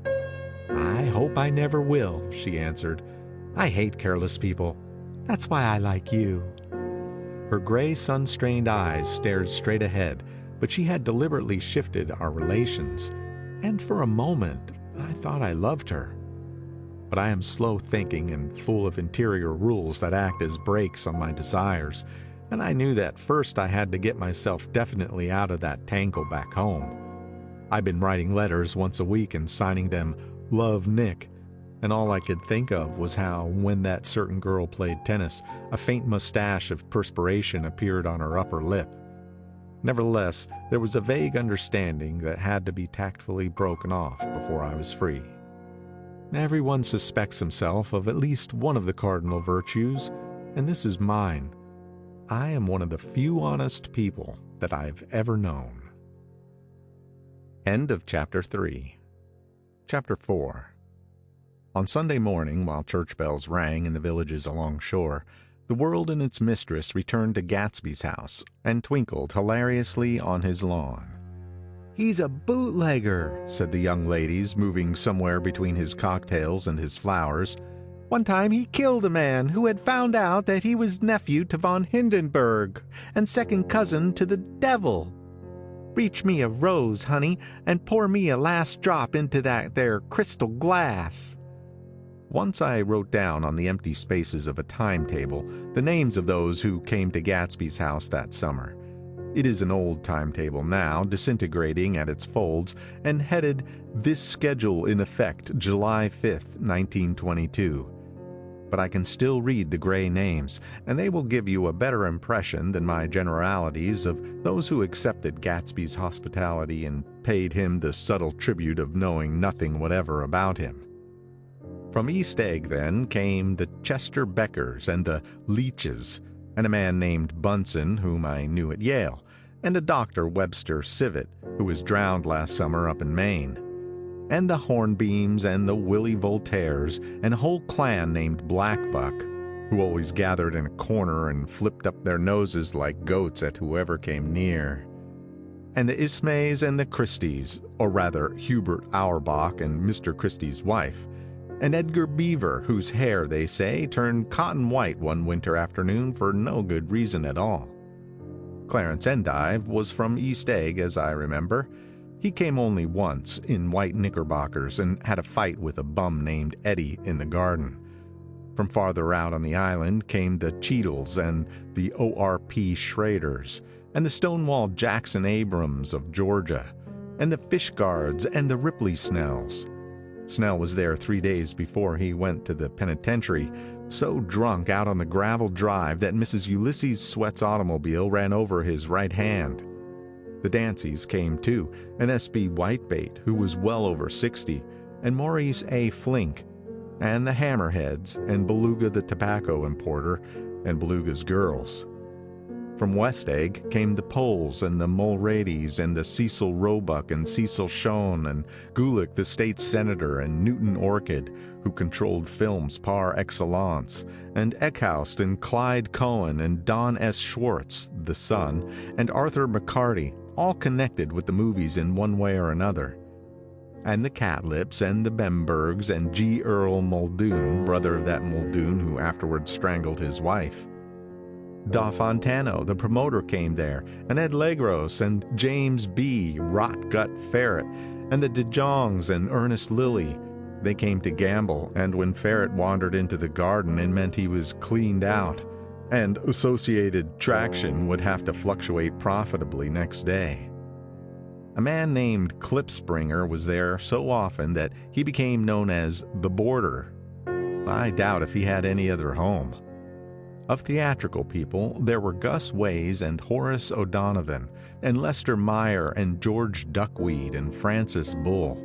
"I hope I never will," she answered. "I hate careless people. That's why I like you." Her gray, sun-strained eyes stared straight ahead, but she had deliberately shifted our relations, and for a moment I thought I loved her. But I am slow thinking and full of interior rules that act as brakes on my desires, and I knew that first I had to get myself definitely out of that tangle back home. I've been writing letters once a week and signing them "Love, Nick," and all I could think of was how, when that certain girl played tennis, a faint mustache of perspiration appeared on her upper lip. Nevertheless, there was a vague understanding that had to be tactfully broken off before I was free. Everyone suspects himself of at least one of the cardinal virtues, and this is mine. I am one of the few honest people that I've ever known. End of Chapter 3. Chapter 4. On Sunday morning, while church bells rang in the villages along shore, the world and its mistress returned to Gatsby's house and twinkled hilariously on his lawn. "He's a bootlegger," said the young ladies, moving somewhere between his cocktails and his flowers. "One time he killed a man who had found out that he was nephew to von Hindenburg and second cousin to the devil. Reach me a rose, honey, and pour me a last drop into that there crystal glass." Once I wrote down on the empty spaces of a timetable the names of those who came to Gatsby's house that summer. It is an old timetable now, disintegrating at its folds, and headed "This schedule in effect July 5th, 1922. But I can still read the gray names, and they will give you a better impression than my generalities of those who accepted Gatsby's hospitality and paid him the subtle tribute of knowing nothing whatever about him. From East Egg, then, came the Chester Beckers and the Leaches, and a man named Bunsen, whom I knew at Yale, and a Dr. Webster Civet, who was drowned last summer up in Maine, and the Hornbeams and the Willie Voltaires, and a whole clan named Blackbuck, who always gathered in a corner and flipped up their noses like goats at whoever came near, and the Ismays and the Christies, or rather Hubert Auerbach and Mr. Christie's wife, and Edgar Beaver, whose hair, they say, turned cotton white one winter afternoon for no good reason at all. Clarence Endive was from East Egg, as I remember. He came only once, in white knickerbockers, and had a fight with a bum named Eddie in the garden. From farther out on the island came the Cheadles and the O.R.P. Schraders, and the Stonewall Jackson Abrams of Georgia, and the Fishguards and the Ripley Snells. Snell was there 3 days before he went to the penitentiary, so drunk out on the gravel drive that Mrs. Ulysses Sweat's automobile ran over his right hand. The Danceys came too, and S.B. Whitebait, who was well over 60, and Maurice A. Flink, and the Hammerheads, and Beluga the tobacco importer, and Beluga's girls. From West Egg came the Poles and the Mulreadys and the Cecil Roebuck and Cecil Schoen and Gulick the state senator and Newton Orchid, who controlled films par excellence, and Eckhouse and Clyde Cohen and Don S. Schwartz, the son, and Arthur McCarty, all connected with the movies in one way or another. And the Catlips and the Bembergs and G. Earl Muldoon, brother of that Muldoon who afterwards strangled his wife. Da Fontano, the promoter, came there, and Ed Legros and James B. Rotgut Ferret, and the De Jongs and Ernest Lilly. They came to gamble, and when Ferret wandered into the garden, it meant he was cleaned out, and Associated Traction would have to fluctuate profitably next day. A man named Klipspringer was there so often that he became known as the Boarder. I doubt if he had any other home. Of theatrical people, there were Gus Ways and Horace O'Donovan, and Lester Meyer and George Duckweed and Francis Bull.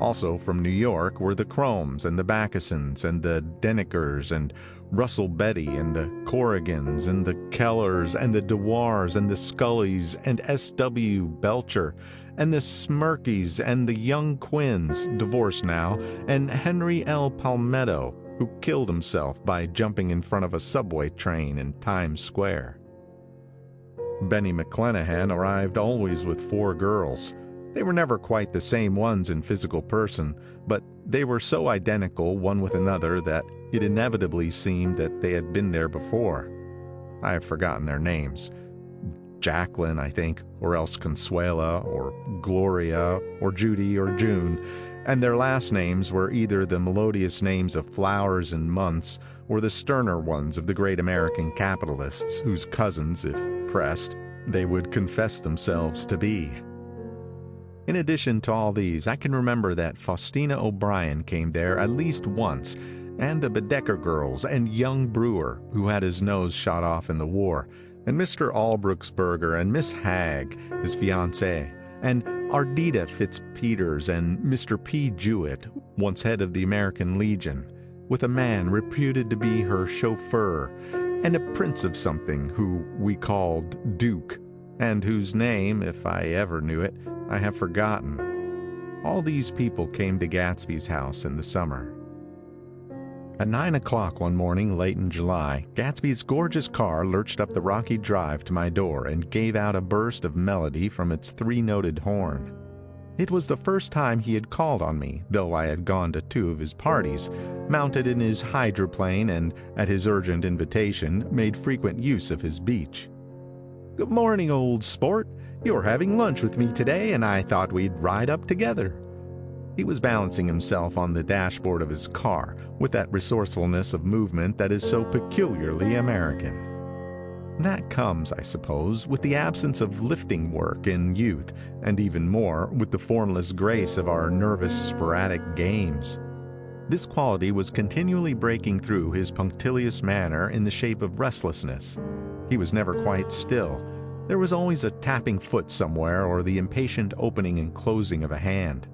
Also from New York were the Chromes and the Backesons and the Denekers and Russell Betty and the Corrigans and the Kellers and the Dewars and the Scullys and S.W. Belcher and the Smirkeys and the Young Quinns, divorced now, and Henry L. Palmetto, who killed himself by jumping in front of a subway train in Times Square. Benny McClenahan arrived always with 4 girls. They were never quite the same ones in physical person, but they were so identical one with another that it inevitably seemed that they had been there before. I have forgotten their names. Jacqueline, I think, or else Consuela, or Gloria, or Judy, or June, and their last names were either the melodious names of flowers and months, or the sterner ones of the great American capitalists, whose cousins, if pressed, they would confess themselves to be. In addition to all these, I can remember that Faustina O'Brien came there at least once, and the Bedecker girls, and young Brewer, who had his nose shot off in the war, and Mr. Albruchsberger and Miss Hagg, his fiancée, and Ardita Fitzpeters and Mr. P. Jewett, once head of the American Legion, with a man reputed to be her chauffeur, and a prince of something who we called Duke, and whose name, if I ever knew it, I have forgotten. All these people came to Gatsby's house in the summer. At 9 o'clock one morning late in July, Gatsby's gorgeous car lurched up the rocky drive to my door and gave out a burst of melody from its 3-noted horn. It was the first time he had called on me, though I had gone to 2 of his parties, mounted in his hydroplane, and, at his urgent invitation, made frequent use of his beach. "Good morning, old sport. You're having lunch with me today, and I thought we'd ride up together." He was balancing himself on the dashboard of his car, with that resourcefulness of movement that is so peculiarly American. That comes, I suppose, with the absence of lifting work in youth, and even more with the formless grace of our nervous sporadic games. This quality was continually breaking through his punctilious manner in the shape of restlessness. He was never quite still. There was always a tapping foot somewhere, or the impatient opening and closing of a hand.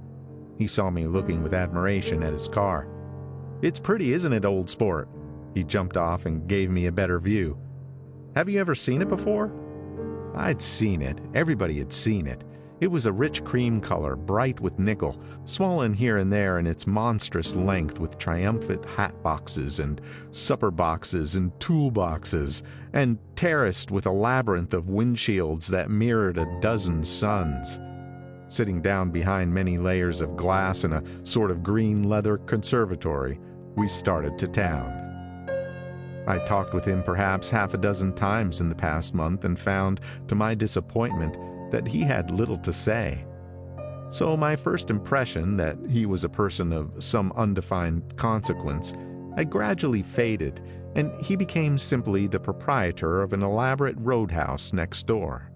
He saw me looking with admiration at his car. "It's pretty, isn't it, old sport?" He jumped off and gave me a better view. "Have you ever seen it before?" I'd seen it. Everybody had seen it. It was a rich cream color, bright with nickel, swollen here and there in its monstrous length with triumphant hat boxes and supper boxes and tool boxes, and terraced with a labyrinth of windshields that mirrored a dozen suns. Sitting down behind many layers of glass in a sort of green leather conservatory, we started to town. I talked with him perhaps half a dozen times in the past month and found, to my disappointment, that he had little to say. So my first impression that he was a person of some undefined consequence had gradually faded, and he became simply the proprietor of an elaborate roadhouse next door.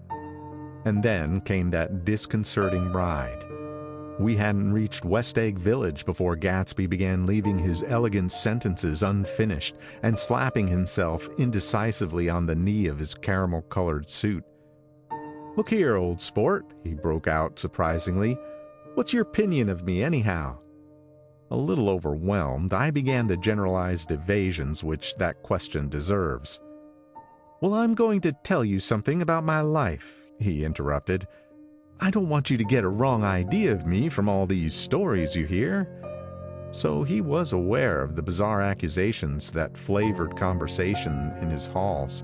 And then came that disconcerting ride. We hadn't reached West Egg Village before Gatsby began leaving his elegant sentences unfinished and slapping himself indecisively on the knee of his caramel-colored suit. "Look here, old sport," he broke out surprisingly. "What's your opinion of me, anyhow?" A little overwhelmed, I began the generalized evasions which that question deserves. "Well, I'm going to tell you something about my life," he interrupted. "I don't want you to get a wrong idea of me from all these stories you hear." So he was aware of the bizarre accusations that flavored conversation in his halls.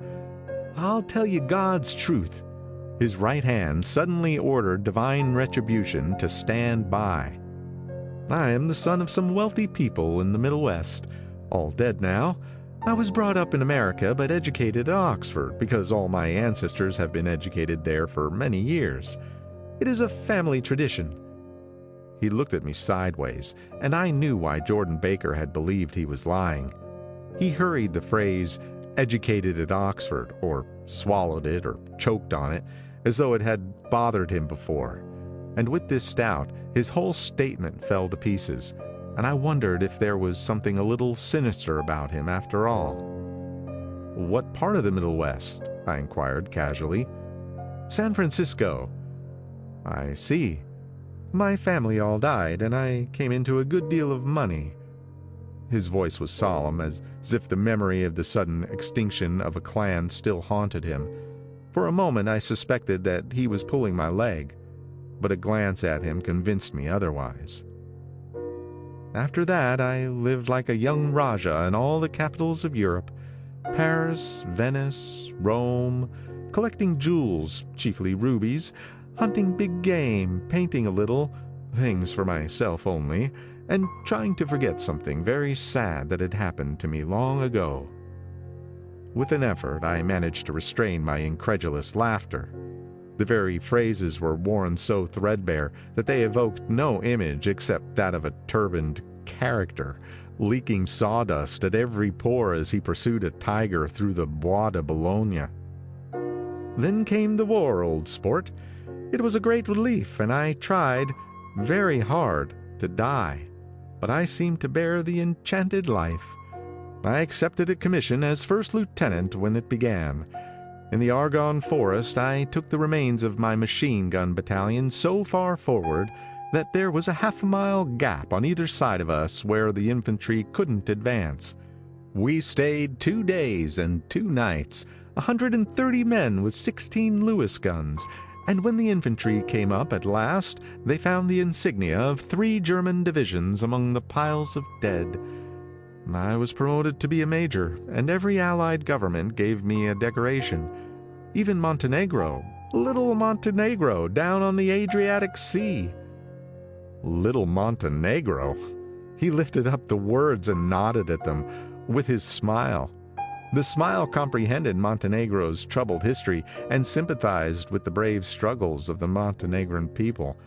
"I'll tell you God's truth." His right hand suddenly ordered divine retribution to stand by. "I am the son of some wealthy people in the Middle West, all dead now. I was brought up in America but educated at Oxford because all my ancestors have been educated there for many years. It is a family tradition." He looked at me sideways, and I knew why Jordan Baker had believed he was lying. He hurried the phrase, "educated at Oxford," or swallowed it or choked on it, as though it had bothered him before. And with this doubt, his whole statement fell to pieces, and I wondered if there was something a little sinister about him after all. "What part of the Middle West?" I inquired casually. "San Francisco." "I see. My family all died, and I came into a good deal of money." His voice was solemn, as if the memory of the sudden extinction of a clan still haunted him. For a moment I suspected that he was pulling my leg, but a glance at him convinced me otherwise. "After that I lived like a young Rajah in all the capitals of Europe, Paris, Venice, Rome, collecting jewels, chiefly rubies, hunting big game, painting a little, things for myself only, and trying to forget something very sad that had happened to me long ago." With an effort, I managed to restrain my incredulous laughter. The very phrases were worn so threadbare that they evoked no image except that of a turbaned character, leaking sawdust at every pore as he pursued a tiger through the Bois de Boulogne. "Then came the war, old sport. It was a great relief, and I tried, very hard, to die. But I seemed to bear the enchanted life. I accepted a commission as first lieutenant when it began. In the Argonne Forest I took the remains of my machine-gun battalion so far forward that there was a half-mile gap on either side of us where the infantry couldn't advance. We stayed 2 days and 2 nights, 130 men with 16 Lewis guns, and when the infantry came up at last, they found the insignia of 3 German divisions among the piles of dead. I was promoted to be a major, and every Allied government gave me a decoration. Even Montenegro, little Montenegro down on the Adriatic Sea." Little Montenegro? He lifted up the words and nodded at them, with his smile. The smile comprehended Montenegro's troubled history and sympathized with the brave struggles of the Montenegrin people.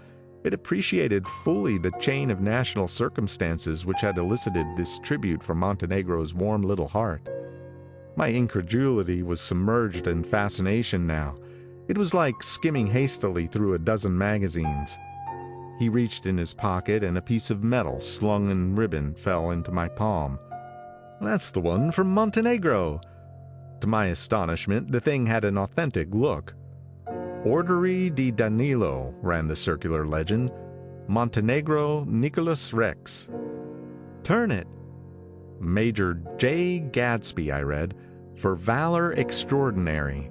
It appreciated fully the chain of national circumstances which had elicited this tribute from Montenegro's warm little heart. My incredulity was submerged in fascination now. It was like skimming hastily through a dozen magazines. He reached in his pocket, and a piece of metal slung in ribbon fell into my palm. "That's the one from Montenegro." To my astonishment, the thing had an authentic look. "Ordere di Danilo," ran the circular legend. "Montenegro Nicholas Rex." "Turn it." "Major Jay Gatsby," I read, "for valor extraordinary.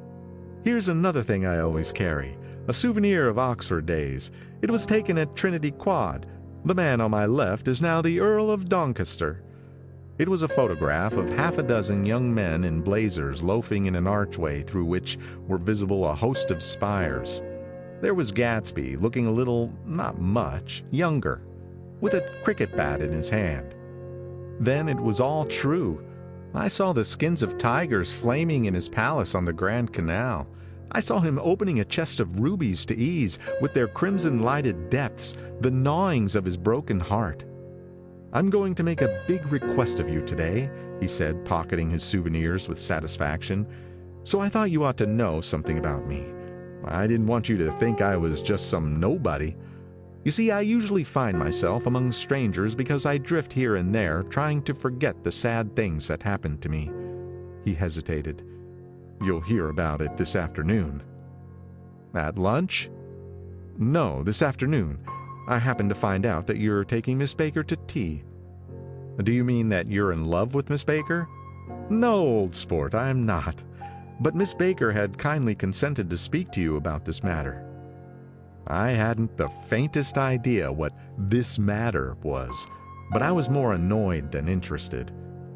Here's another thing I always carry, a souvenir of Oxford days. It was taken at Trinity Quad. The man on my left is now the Earl of Doncaster." It was a photograph of half a dozen young men in blazers loafing in an archway through which were visible a host of spires. There was Gatsby, looking a little, not much, younger, with a cricket bat in his hand. Then it was all true. I saw the skins of tigers flaming in his palace on the Grand Canal. I saw him opening a chest of rubies to ease, with their crimson-lighted depths, the gnawings of his broken heart. "I'm going to make a big request of you today," he said, pocketing his souvenirs with satisfaction. "So I thought you ought to know something about me. I didn't want you to think I was just some nobody. You see, I usually find myself among strangers because I drift here and there, trying to forget the sad things that happened to me." He hesitated. "You'll hear about it this afternoon." "At lunch?" "No, this afternoon. I happened to find out that you're taking Miss Baker to tea." "Do you mean that you're in love with Miss Baker?" "No, old sport, I'm not. But Miss Baker had kindly consented to speak to you about this matter." I hadn't the faintest idea what "this matter" was, but I was more annoyed than interested.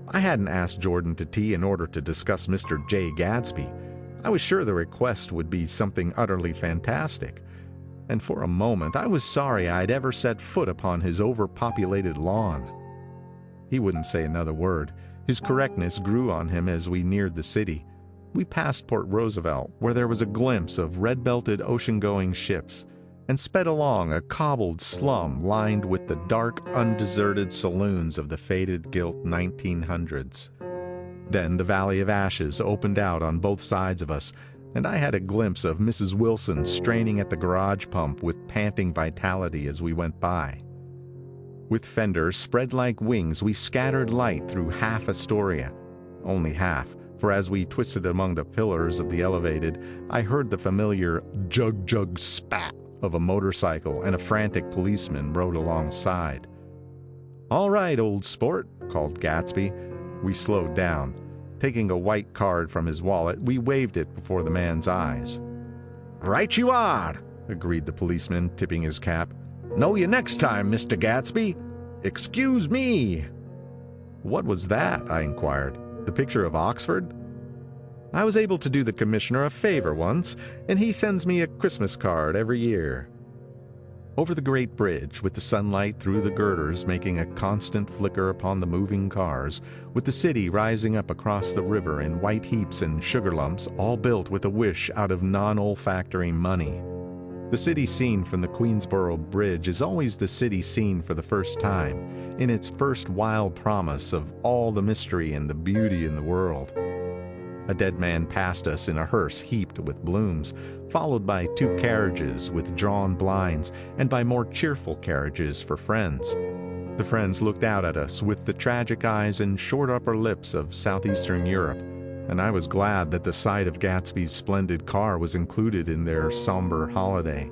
I hadn't asked Jordan to tea in order to discuss Mr. Jay Gatsby. I was sure the request would be something utterly fantastic. And for a moment I was sorry I'd ever set foot upon his overpopulated lawn. He wouldn't say another word. His correctness grew on him as we neared the city. We passed Port Roosevelt, where there was a glimpse of red-belted ocean-going ships, and sped along a cobbled slum lined with the dark, undeserted saloons of the faded gilt 1900s. Then the Valley of Ashes opened out on both sides of us, and I had a glimpse of Mrs. Wilson straining at the garage pump with panting vitality as we went by. With fenders spread like wings, we scattered light through half Astoria. Only half, for as we twisted among the pillars of the elevated, I heard the familiar jug-jug spat of a motorcycle, and a frantic policeman rode alongside. "All right, old sport," called Gatsby. We slowed down. Taking a white card from his wallet, we waved it before the man's eyes. "Right you are," agreed the policeman, tipping his cap. "Know you next time, Mr. Gatsby. Excuse me." "What was that?" I inquired. "The picture of Oxford?" "I was able to do the commissioner a favor once, and he sends me a Christmas card every year." Over the great bridge, with the sunlight through the girders making a constant flicker upon the moving cars, with the city rising up across the river in white heaps and sugar lumps, all built with a wish out of non-olfactory money. The city seen from the Queensboro Bridge is always the city seen for the first time, in its first wild promise of all the mystery and the beauty in the world. A dead man passed us in a hearse heaped with blooms, followed by 2 carriages with drawn blinds, and by more cheerful carriages for friends. The friends looked out at us with the tragic eyes and short upper lips of southeastern Europe, and I was glad that the sight of Gatsby's splendid car was included in their somber holiday.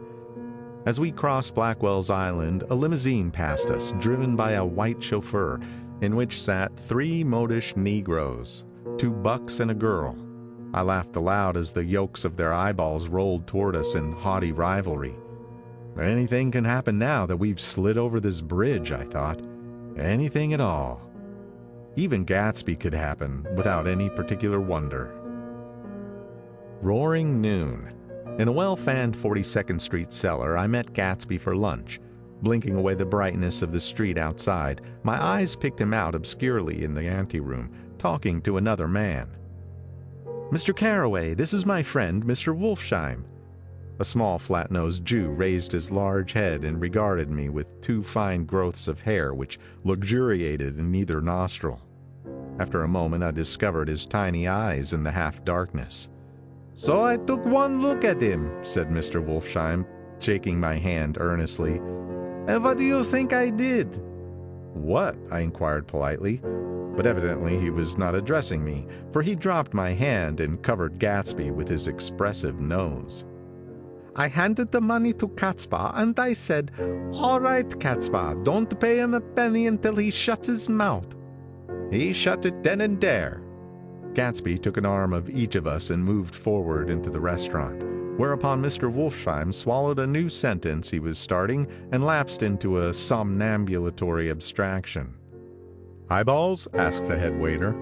As we crossed Blackwell's Island, a limousine passed us, driven by a white chauffeur, in which sat 3 modish Negroes, 2 bucks and a girl. I laughed aloud as the yolks of their eyeballs rolled toward us in haughty rivalry. Anything can happen now that we've slid over this bridge, I thought. Anything at all. Even Gatsby could happen without any particular wonder. Roaring noon. In a well-fanned 42nd Street cellar, I met Gatsby for lunch. Blinking away the brightness of the street outside, my eyes picked him out obscurely in the anteroom, talking to another man. "Mr. Carraway, this is my friend, Mr. Wolfsheim." A small flat-nosed Jew raised his large head and regarded me with 2 fine growths of hair which luxuriated in either nostril. After a moment I discovered his tiny eyes in the half-darkness. "So I took one look at him," said Mr. Wolfsheim, shaking my hand earnestly. "And what do you think I did?" "What?" I inquired politely. But evidently he was not addressing me, for he dropped my hand and covered Gatsby with his expressive nose. "I handed the money to Catspaw, and I said, 'All right, Catspaw, don't pay him a penny until he shuts his mouth.' He shut it then and there." Gatsby took an arm of each of us and moved forward into the restaurant, whereupon Mr. Wolfsheim swallowed a new sentence he was starting and lapsed into a somnambulatory abstraction. "Eyeballs?" asked the head waiter.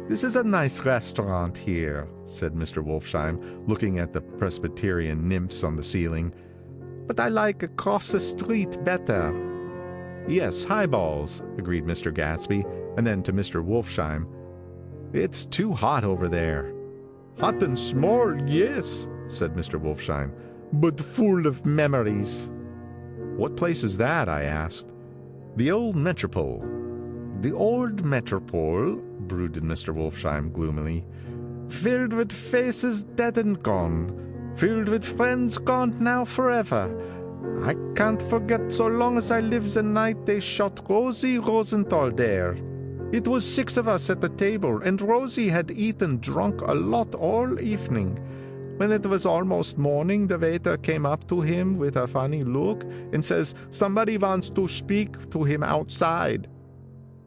"This is a nice restaurant here," said Mr. Wolfsheim, looking at the Presbyterian nymphs on the ceiling. "But I like across the street better." "Yes, highballs," agreed Mr. Gatsby, and then to Mr. Wolfsheim, "It's too hot over there." "Hot and small, yes," said Mr. Wolfsheim, "but full of memories." "What place is that?" I asked. The old metropole. The old metropole, brooded Mr. Wolfsheim gloomily, filled with faces dead and gone, filled with friends gone now forever. I can't forget so long as I live the night they shot Rosie Rosenthal there. It was 6 of us at the table, and Rosie had eaten drunk a lot all evening. When it was almost morning, the waiter came up to him with a funny look and says, "Somebody wants to speak to him outside."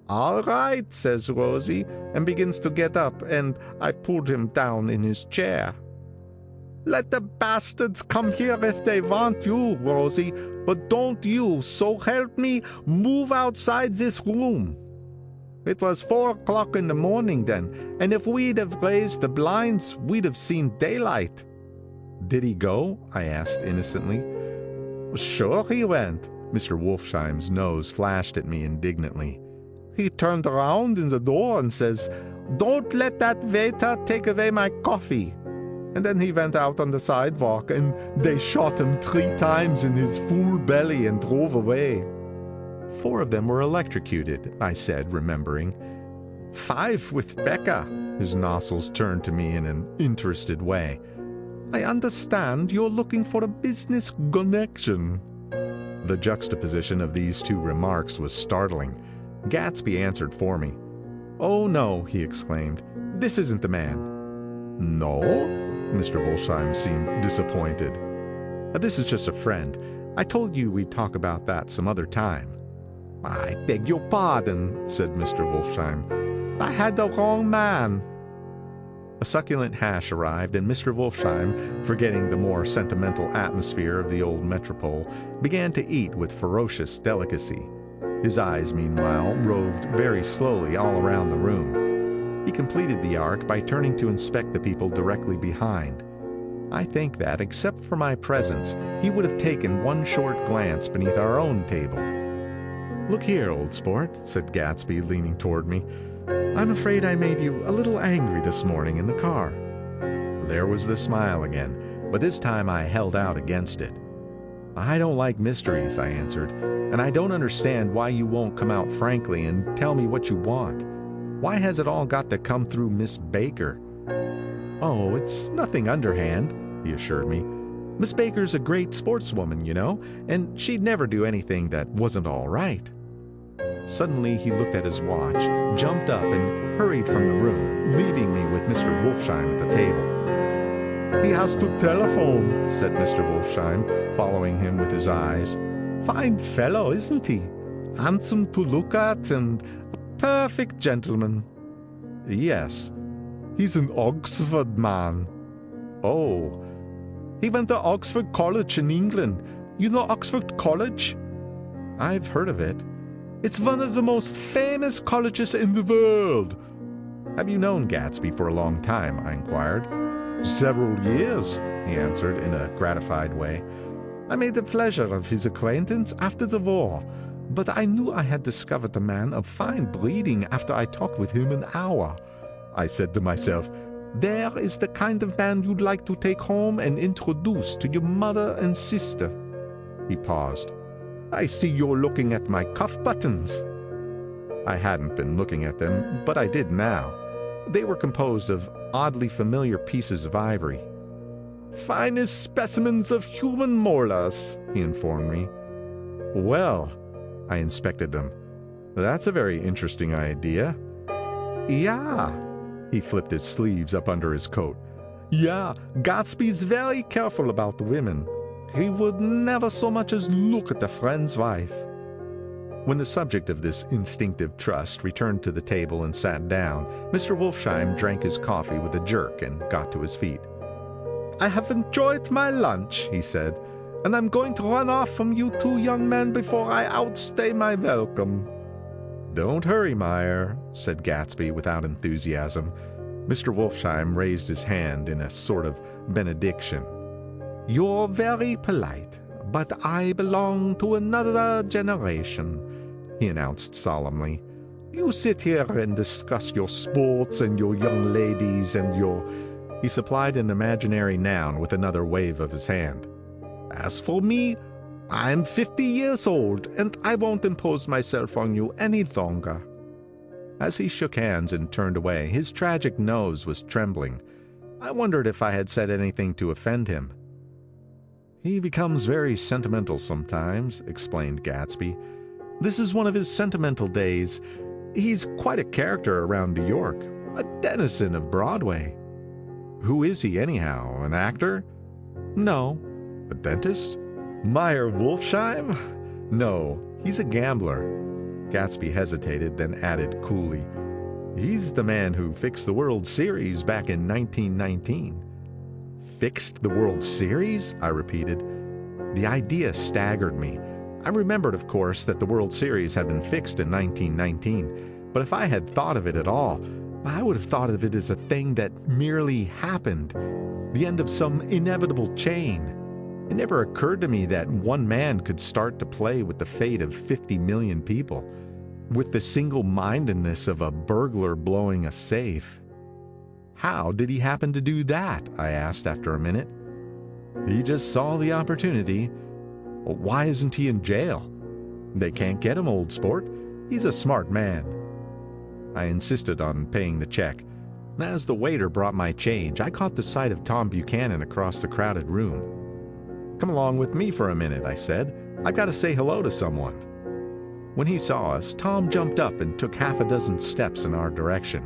"All right," says Rosie, and begins to get up, and I pulled him down in his chair. "Let the bastards come here if they want you, Rosie, but don't you, so help me, move outside this room." It was 4 o'clock in the morning then, and if we'd have raised the blinds, we'd have seen daylight. "Did he go?" I asked innocently. "Sure he went." Mr. Wolfsheim's nose flashed at me indignantly. "He turned around in the door and says, 'Don't let that waiter take away my coffee.' And then he went out on the sidewalk, and they shot him 3 times in his full belly and drove away." 4 of them were electrocuted, I said, remembering. 5 with Becca. His nostrils turned to me in an interested way. "I understand you're looking for a business connection." The juxtaposition of these 2 remarks was startling. Gatsby answered for me. "Oh, no," he exclaimed. "This isn't the man." "No?" Mr. Wolfsheim seemed disappointed. "This is just a friend. I told you we'd talk about that some other time." "I beg your pardon," said Mr. Wolfsheim. "I had the wrong man." A succulent hash arrived, and Mr. Wolfsheim, forgetting the more sentimental atmosphere of the old metropole, began to eat with ferocious delicacy. His eyes, meanwhile, roved very slowly all around the room. He completed the arc by turning to inspect the people directly behind. I think that, except for my presence, he would have taken one short glance beneath our own table. "Look here, old sport," said Gatsby, leaning toward me. "I'm afraid I made you a little angry this morning in the car." There was the smile again, but this time I held out against it. "I don't like mysteries," I answered, "and I don't understand why you won't come out frankly and tell me what you want. Why has it all got to come through Miss Baker?" "Oh, it's nothing underhand," he assured me. "Miss Baker's a great sportswoman, you know, and she'd never do anything that wasn't all right." Suddenly he looked at his watch, jumped up, and hurried from the room, leaving me with Mr. Wolfsheim at the table. "He has to telephone," said Mr. Wolfsheim, following him with his eyes. "Fine fellow, isn't he? Handsome to look at, and a perfect gentleman." "Yes." "He's an Oxford man." "Oh." "He went to Oxford College in England. You know Oxford College?" "I've heard of it." "It's one of the most famous colleges in the world." "Have you known Gatsby for a long time?" I inquired. "Several years," he answered in a gratified way. "I made the pleasure of his acquaintance after the war, but I knew I had discovered a man of fine breeding after I talked with him an hour. I said to myself, 'There is the kind of man you'd like to take home and introduce to your mother and sister.'" He paused. "I see you're looking at my cuff buttons." I hadn't been looking at them, but I did now. They were composed of oddly familiar pieces of ivory. "Finest specimens of human molars," he informed me. "Well," I inspected them. "That's a very interesting idea." "Yeah." He flipped his sleeves up under his coat. "Yeah, Gatsby's very careful about the women. He would never so much as look at a friend's wife." When the subject of this instinctive trust returned to the table and sat down, Mr. Wolfsheim drank his coffee with a jerk and got to his feet. "I have enjoyed my lunch," he said, "and I'm going to run off from you 2 young men before I outstay my welcome." "Don't hurry, Meyer," said Gatsby without enthusiasm. Mr. Wolfsheim raised his hand in a sort of benediction. "You're very polite, but I belong to another generation," he announced solemnly. "You sit here and discuss your sports and your young ladies and your—" He supplied an imaginary noun with another wave of his hand. "As for me, I'm 50 years old, and I won't impose myself on you any longer." As he shook hands and turned away, his tragic nose was trembling. I wondered if I had said anything to offend him. "He becomes very sentimental sometimes," explained Gatsby. "This is one of his sentimental days. He's quite a character around New York, a denizen of Broadway." "Who is he, anyhow? An actor?" "No." "A dentist? Meyer Wolfsheim?" "No, he's a gambler." Gatsby hesitated, then added coolly, "He's the man who fixed the World Series back in 1919. "Fixed the World Series?" I repeated. The idea staggered me. I remembered, of course, that the World Series had been fixed in 1919, but if I had thought of it at all, I would have thought of it as a thing that merely happened, the end of some inevitable chain. It never occurred to me that one man could start to play with the fate of 50 million people, with the single-mindedness of a burglar blowing a safe. "How did he happen to do that?" I asked after a minute. "He just saw the opportunity." "Why isn't he in jail?" "They can't get him, old sport. He's a smart man." I insisted on paying the check. As the waiter brought my change, I caught the sight of Tom Buchanan across the crowded room. "Come along with me for a minute," I said. "I've got to say hello to someone." When he saw us, Tom jumped up and took half a dozen steps in our direction.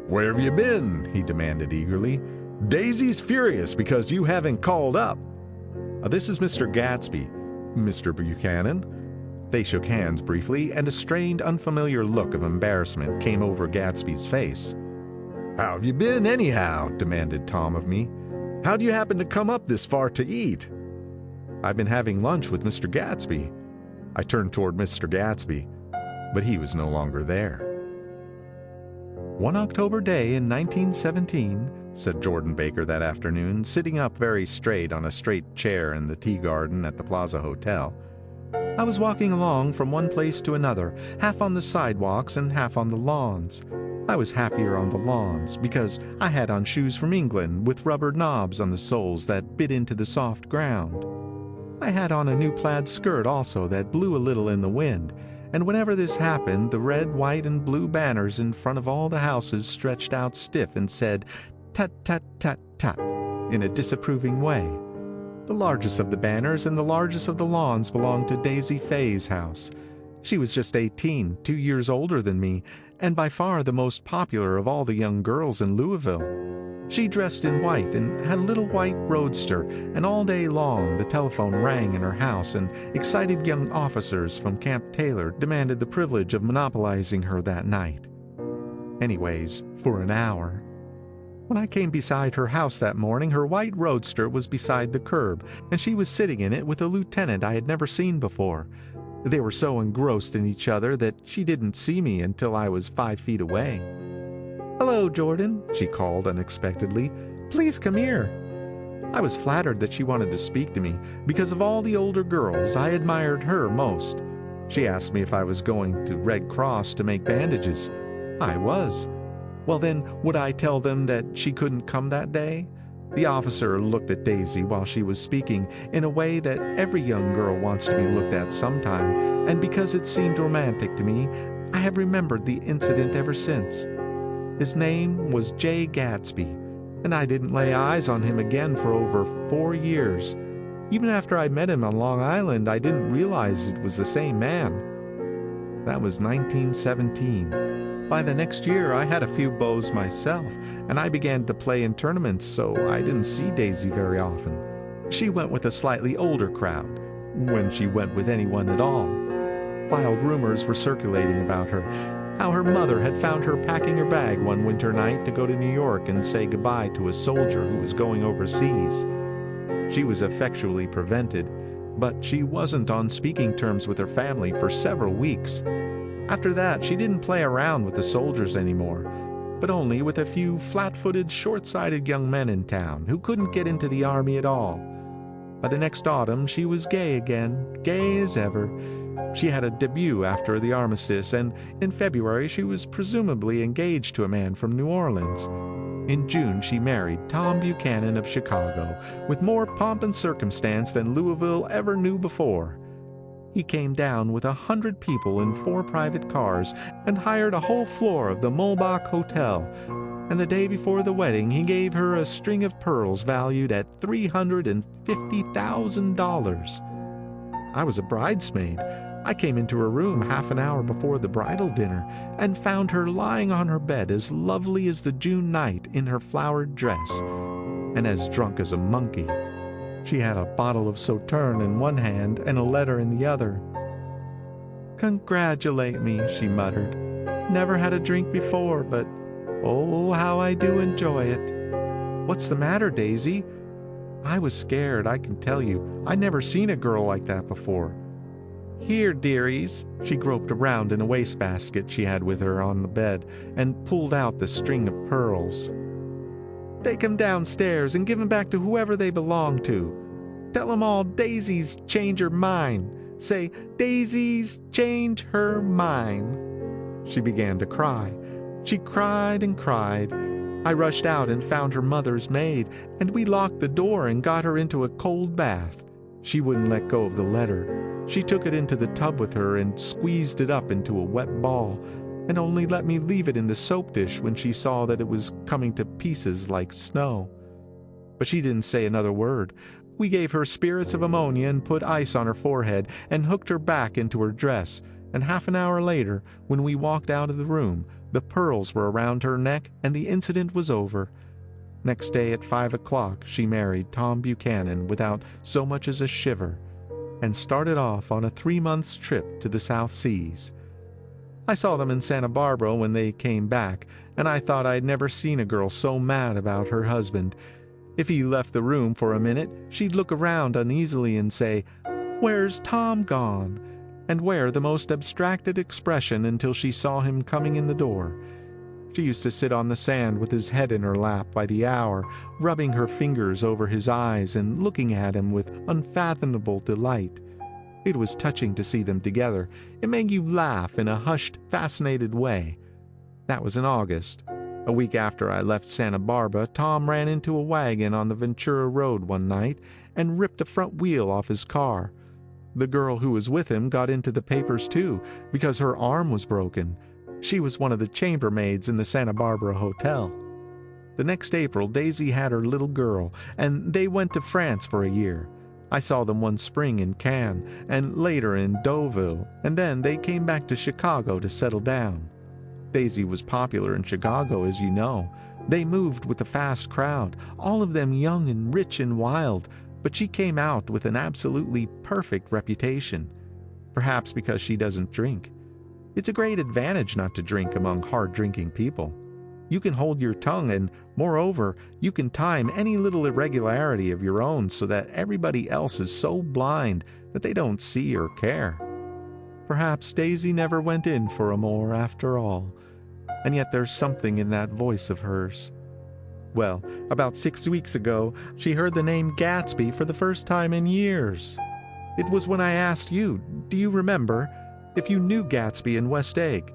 "Where have you been?" he demanded eagerly. "Daisy's furious because you haven't called up." "This is Mr. Gatsby. Mr. Buchanan." They shook hands briefly, and a strained, unfamiliar look of embarrassment came over Gatsby's face. "How have you been, anyhow?" demanded Tom of me. "How do you happen to come up this far to eat?" "I've been having lunch with Mr. Gatsby." I turned toward Mr. Gatsby, but he was no longer there. "One October day in 1917, said Jordan Baker that afternoon, sitting up very straight on a straight chair in the tea garden at the Plaza Hotel, "I was walking along from one place to another, half on the sidewalks and half on the lawns. I was happier on the lawns, because I had on shoes from England with rubber knobs on the soles that bit into the soft ground. I had on a new plaid skirt also that blew a little in the wind, and whenever this happened, the red, white, and blue banners in front of all the houses stretched out stiff and said, 'Tut, tut, tut, tut,' in a disapproving way. The largest of the banners and the largest of the lawns belonged to Daisy Fay's house. She was just 18, 2 years older than me, and by far the most popular of all the young girls in Louisville. She dressed in white and had a little white roadster, and all day long the telephone rang in her house, and excited young officers from Camp Taylor demanded the privilege of monopolizing her that night. Anyways, for an hour. When I came beside her house that morning, her white roadster was beside the curb, and she was sitting in it with a lieutenant I had never seen before. They were so engrossed in each other that she didn't see me until I was 5 feet away. 'Hello, Jordan,' she called unexpectedly. 'Please come here.' I was flattered that she wanted to speak to me, because of all the older girls I admired her most. She asked me if I was going to Red Cross to make bandages. I was. Well then, would I tell them that she couldn't come that day? The officer looked at Daisy while she was speaking in a way that every young girl wants to be looked at sometime, and because it seemed romantic to me, I have remembered the incident ever since. His name was Jay Gatsby, and I didn't lay eyes on him again for over 4 years. Even after I met him on Long Island, I didn't realize it was the same man. That was 1917. By the next year, I had a few beaux myself, and I began to play in tournaments, so I didn't see Daisy very often. She went with a slightly older crowd, when she went with anyone at all. Wild rumors were circulating about her, how her mother had found her packing her bag one winter night to go to New York and say goodbye to a soldier who was going overseas. She was effectually prevented, but she wasn't on speaking terms with her family for several weeks. After that, she didn't play around with the soldiers anymore, but only with a few flat-footed, short-sighted young men in town who couldn't get into the army at all. By the next autumn, she was gay again, gay as ever. She had a debut after the armistice, and in February she was presumably engaged to a man from New Orleans. In June, she married Tom Buchanan of Chicago with more pomp and circumstance than Louisville ever knew before. He came down with 100 people in 4 private cars and hired a whole floor of the 𝔸𝕝𝕝 Hotel. And the day before the wedding, he gave her a string of pearls valued at $350,000. I was a bridesmaid. I came into her room half an hour before the bridal dinner and found her lying on her bed as lovely as the June night in her flowered dress, and as drunk as a monkey. She had a bottle of Sauterne in one hand and a letter in the other. "Congratulate me," she muttered. "Never had a drink before, but oh, how I do enjoy it. What's the matter, Daisy?" I was scared, I can tell you. I'd never seen a girl like that before. "Here, dearies." She groped around in a wastebasket she had with her on the bed and pulled out the string of pearls. "Take 'em downstairs and give 'em back to whoever they belong to. Tell 'em all Daisy's change her mind. Say, Daisy's change her mind." She began to cry. She cried and cried. I rushed out and found her mother's maid, and we locked the door and got her into a cold bath. She wouldn't let go of the letter. She took it into the tub with her and squeezed it up into a wet ball, and only let me leave it in the soap dish when she saw that it was coming to pieces like snow. But she didn't say another word. We gave her spirits of ammonia and put ice on her forehead and hooked her back into her dress, and half an hour later, when we walked out of the room, the pearls were around her neck and the incident was over. Next day at 5 o'clock she married Tom Buchanan without so much as a shiver, and started off on a 3-months trip to the South Seas. I saw them in Santa Barbara when they came back, and I thought I'd never seen a girl so mad about her husband. If he left the room for a minute, she'd look around uneasily and say, "Where's Tom gone?" and wear the most abstracted expression until she saw him coming in the door. She used to sit on the sand with his head in her lap by the hour, rubbing her fingers over his eyes and looking at him with unfathomable delight. It was touching to see them together. It made you laugh in a hushed, fascinated way. That was in August. A week after I left Santa Barbara, Tom ran into a wagon on the Ventura Road one night and ripped a front wheel off his car. The girl who was with him got into the papers too, because her arm was broken. She was one of the chambermaids in the Santa Barbara Hotel. The next April, Daisy had her little girl, and they went to France for a year. I saw them one spring in Cannes, and later in Deauville, and then they came back to Chicago to settle down. Daisy was popular in Chicago, as you know. They moved with a fast crowd, all of them young and rich and wild, but she came out with an absolutely perfect reputation. Perhaps because she doesn't drink. It's a great advantage not to drink among hard-drinking people. You can hold your tongue, and, moreover, you can time any little irregularity of your own so that everybody else is so blind that they don't see or care. Perhaps Daisy never went in for amour after all, and yet there's something in that voice of hers. Well, about 6 weeks ago, she heard the name Gatsby for the first time in years. It was when I asked you, do you remember, if you knew Gatsby in West Egg.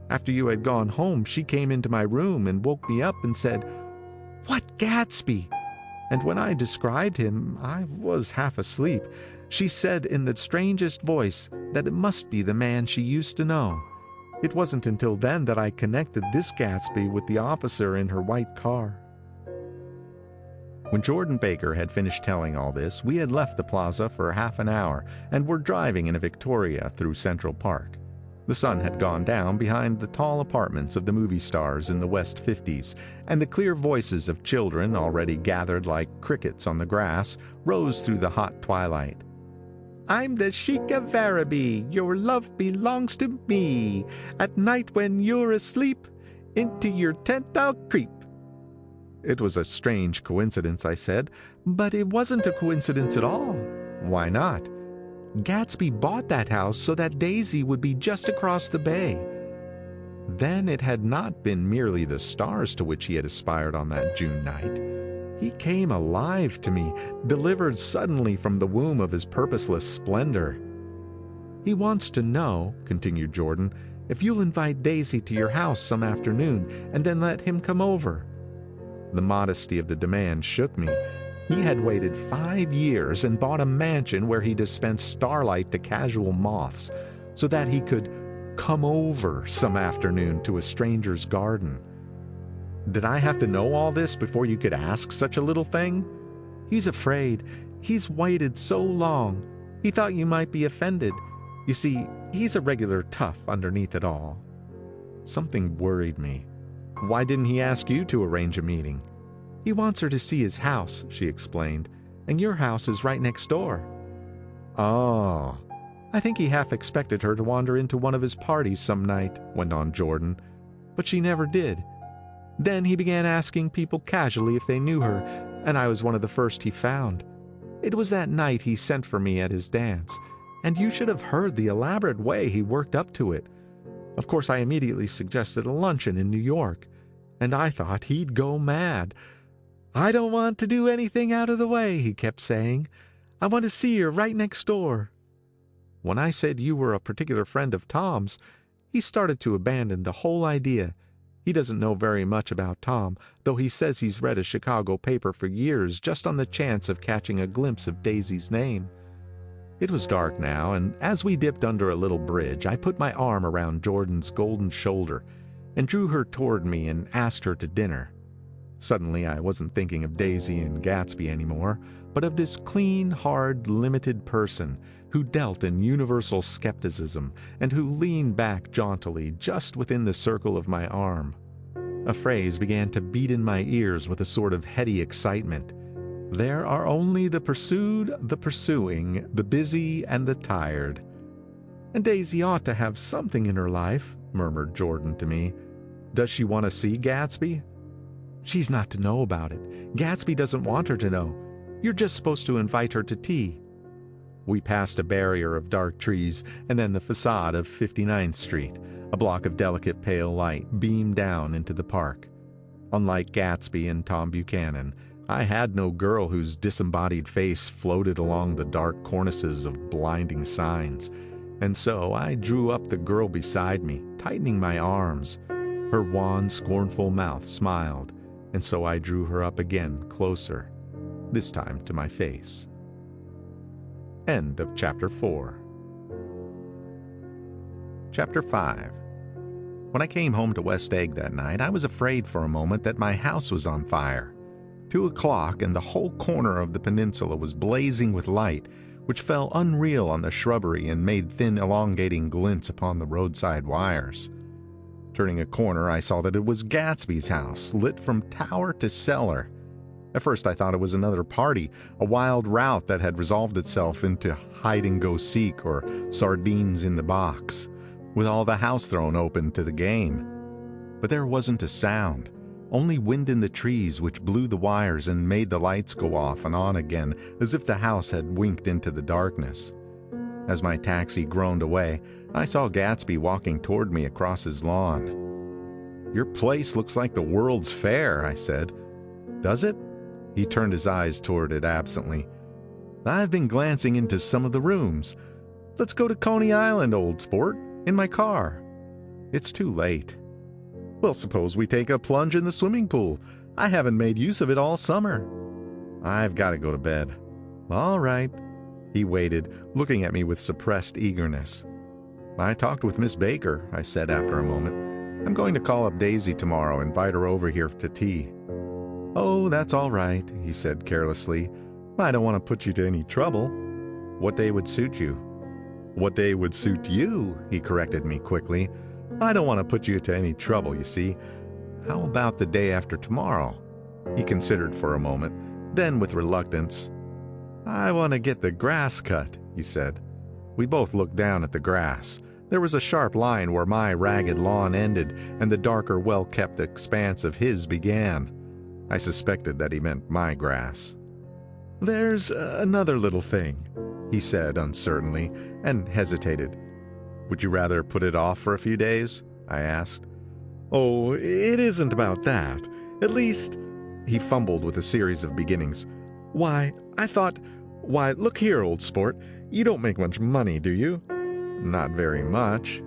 After you had gone home, she came into my room and woke me up and said, "What Gatsby?" And when I described him, I was half asleep. She said in the strangest voice that it must be the man she used to know. It wasn't until then that I connected this Gatsby with the officer in her white car. When Jordan Baker had finished telling all this, we had left the plaza for half an hour and were driving in a Victoria through Central Park. The sun had gone down behind the tall apartments of the movie stars in the West 50s, and the clear voices of children, already gathered like crickets on the grass, rose through the hot twilight. "I'm the Sheik of Araby, your love belongs to me. At night when you're asleep, into your tent I'll creep." It was a strange coincidence, I said, but it wasn't a coincidence at all. Why not? Gatsby bought that house so that Daisy would be just across the bay. Then it had not been merely the stars to which he had aspired on that June night. He came alive to me, delivered suddenly from the womb of his purposeless splendor. "He wants to know," continued Jordan, "if you'll invite Daisy to your house some afternoon, and then let him come over." The modesty of the demand shook me. He had waited 5 years and bought a mansion where he dispensed starlight to casual moths so that he could come over some afternoon to a stranger's garden. Did I have to know all this before you could ask such a little thing? He's afraid. He's waited so long. He thought you might be offended. You see, he's a regular tough underneath it all. Something worried me. Why didn't he ask you to arrange a meeting? He wants her to see his house, she explained, and your house is right next door. Oh, I think he half expected her to wander into one of his parties some night, went on Jordan, but she never did. Then he began asking people casually if they knew her, and I was one of the first he found. It was that night he sent for me at his dance, and you should have heard the elaborate way he worked up to it. Of course, I immediately suggested a luncheon in New York, and I thought he'd go mad. I don't want to do anything out of the way, he kept saying. I want to see her right next door. When I said you were a particular friend of Tom's, he started to abandon the whole idea. He doesn't know very much about Tom, though he says he's read a Chicago paper for years just on the chance of catching a glimpse of Daisy's name. It was dark now, and as we dipped under a little bridge, I put my arm around Jordan's golden shoulder and drew her toward me and asked her to dinner. Suddenly, I wasn't thinking of Daisy and Gatsby anymore, but of this clean, hard, limited person who dealt in universal skepticism and who leaned back jauntily just within the circle of my arm. A phrase began to beat in my ears with a sort of heady excitement. There are only the pursued, the pursuing, the busy, and the tired. And Daisy ought to have something in her life, murmured Jordan to me. Does she want to see Gatsby? She's not to know about it. Gatsby doesn't want her to know. You're just supposed to invite her to tea. We passed a barrier of dark trees and then the facade of 59th Street. A block of delicate pale light beamed down into the park. Unlike Gatsby and Tom Buchanan, I had no girl whose disembodied face floated along the dark cornices of blinding signs, and so I drew up the girl beside me, tightening my arms. Her wan, scornful mouth smiled, and so I drew her up again closer, this time to my face. End of Chapter 4. Chapter 5. When I came home to West Egg that night, I was afraid for a moment that my house was on fire. 2 o'clock and the whole corner of the peninsula was blazing with light, which fell unreal on the shrubbery and made thin elongating glints upon the roadside wires. Turning a corner, I saw that it was Gatsby's house, lit from tower to cellar. At first I thought it was another party, a wild rout that had resolved itself into hide-and-go-seek or sardines in the box, with all the house thrown open to the game. But there wasn't a sound, only wind in the trees which blew the wires and made the lights go off and on again as if the house had winked into the darkness. As my taxi groaned away, I saw Gatsby walking toward me across his lawn. "Your place looks like the World's Fair," I said. "Does it?" He turned his eyes toward it absently. "I've been glancing into some of the rooms. Let's go to Coney Island, old sport, in my car." "It's too late." "Well, suppose we take a plunge in the swimming pool. I haven't made use of it all summer." "I've got to go to bed." "All right." He waited, looking at me with suppressed eagerness. "I talked with Miss Baker," I said after a moment. "I'm going to call up Daisy tomorrow, invite her over here to tea." "Oh, that's all right," he said carelessly. "I don't want to put you to any trouble." "What day would suit you?" "What day would suit you?" he corrected me quickly. "I don't want to put you to any trouble, you see. How about the day after tomorrow?" He considered for a moment, then with reluctance, "I want to get the grass cut," he said. We both looked down at the grass. There was a sharp line where my ragged lawn ended and the darker, well-kept expanse of his began. I suspected that he meant my grass. "There's another little thing," he said uncertainly, and hesitated. "Would you rather put it off for a few days?" I asked. "Oh, it isn't about that. At least," he fumbled with a series of beginnings. Why, look here, old sport. You don't make much money, do you?" "Not very much."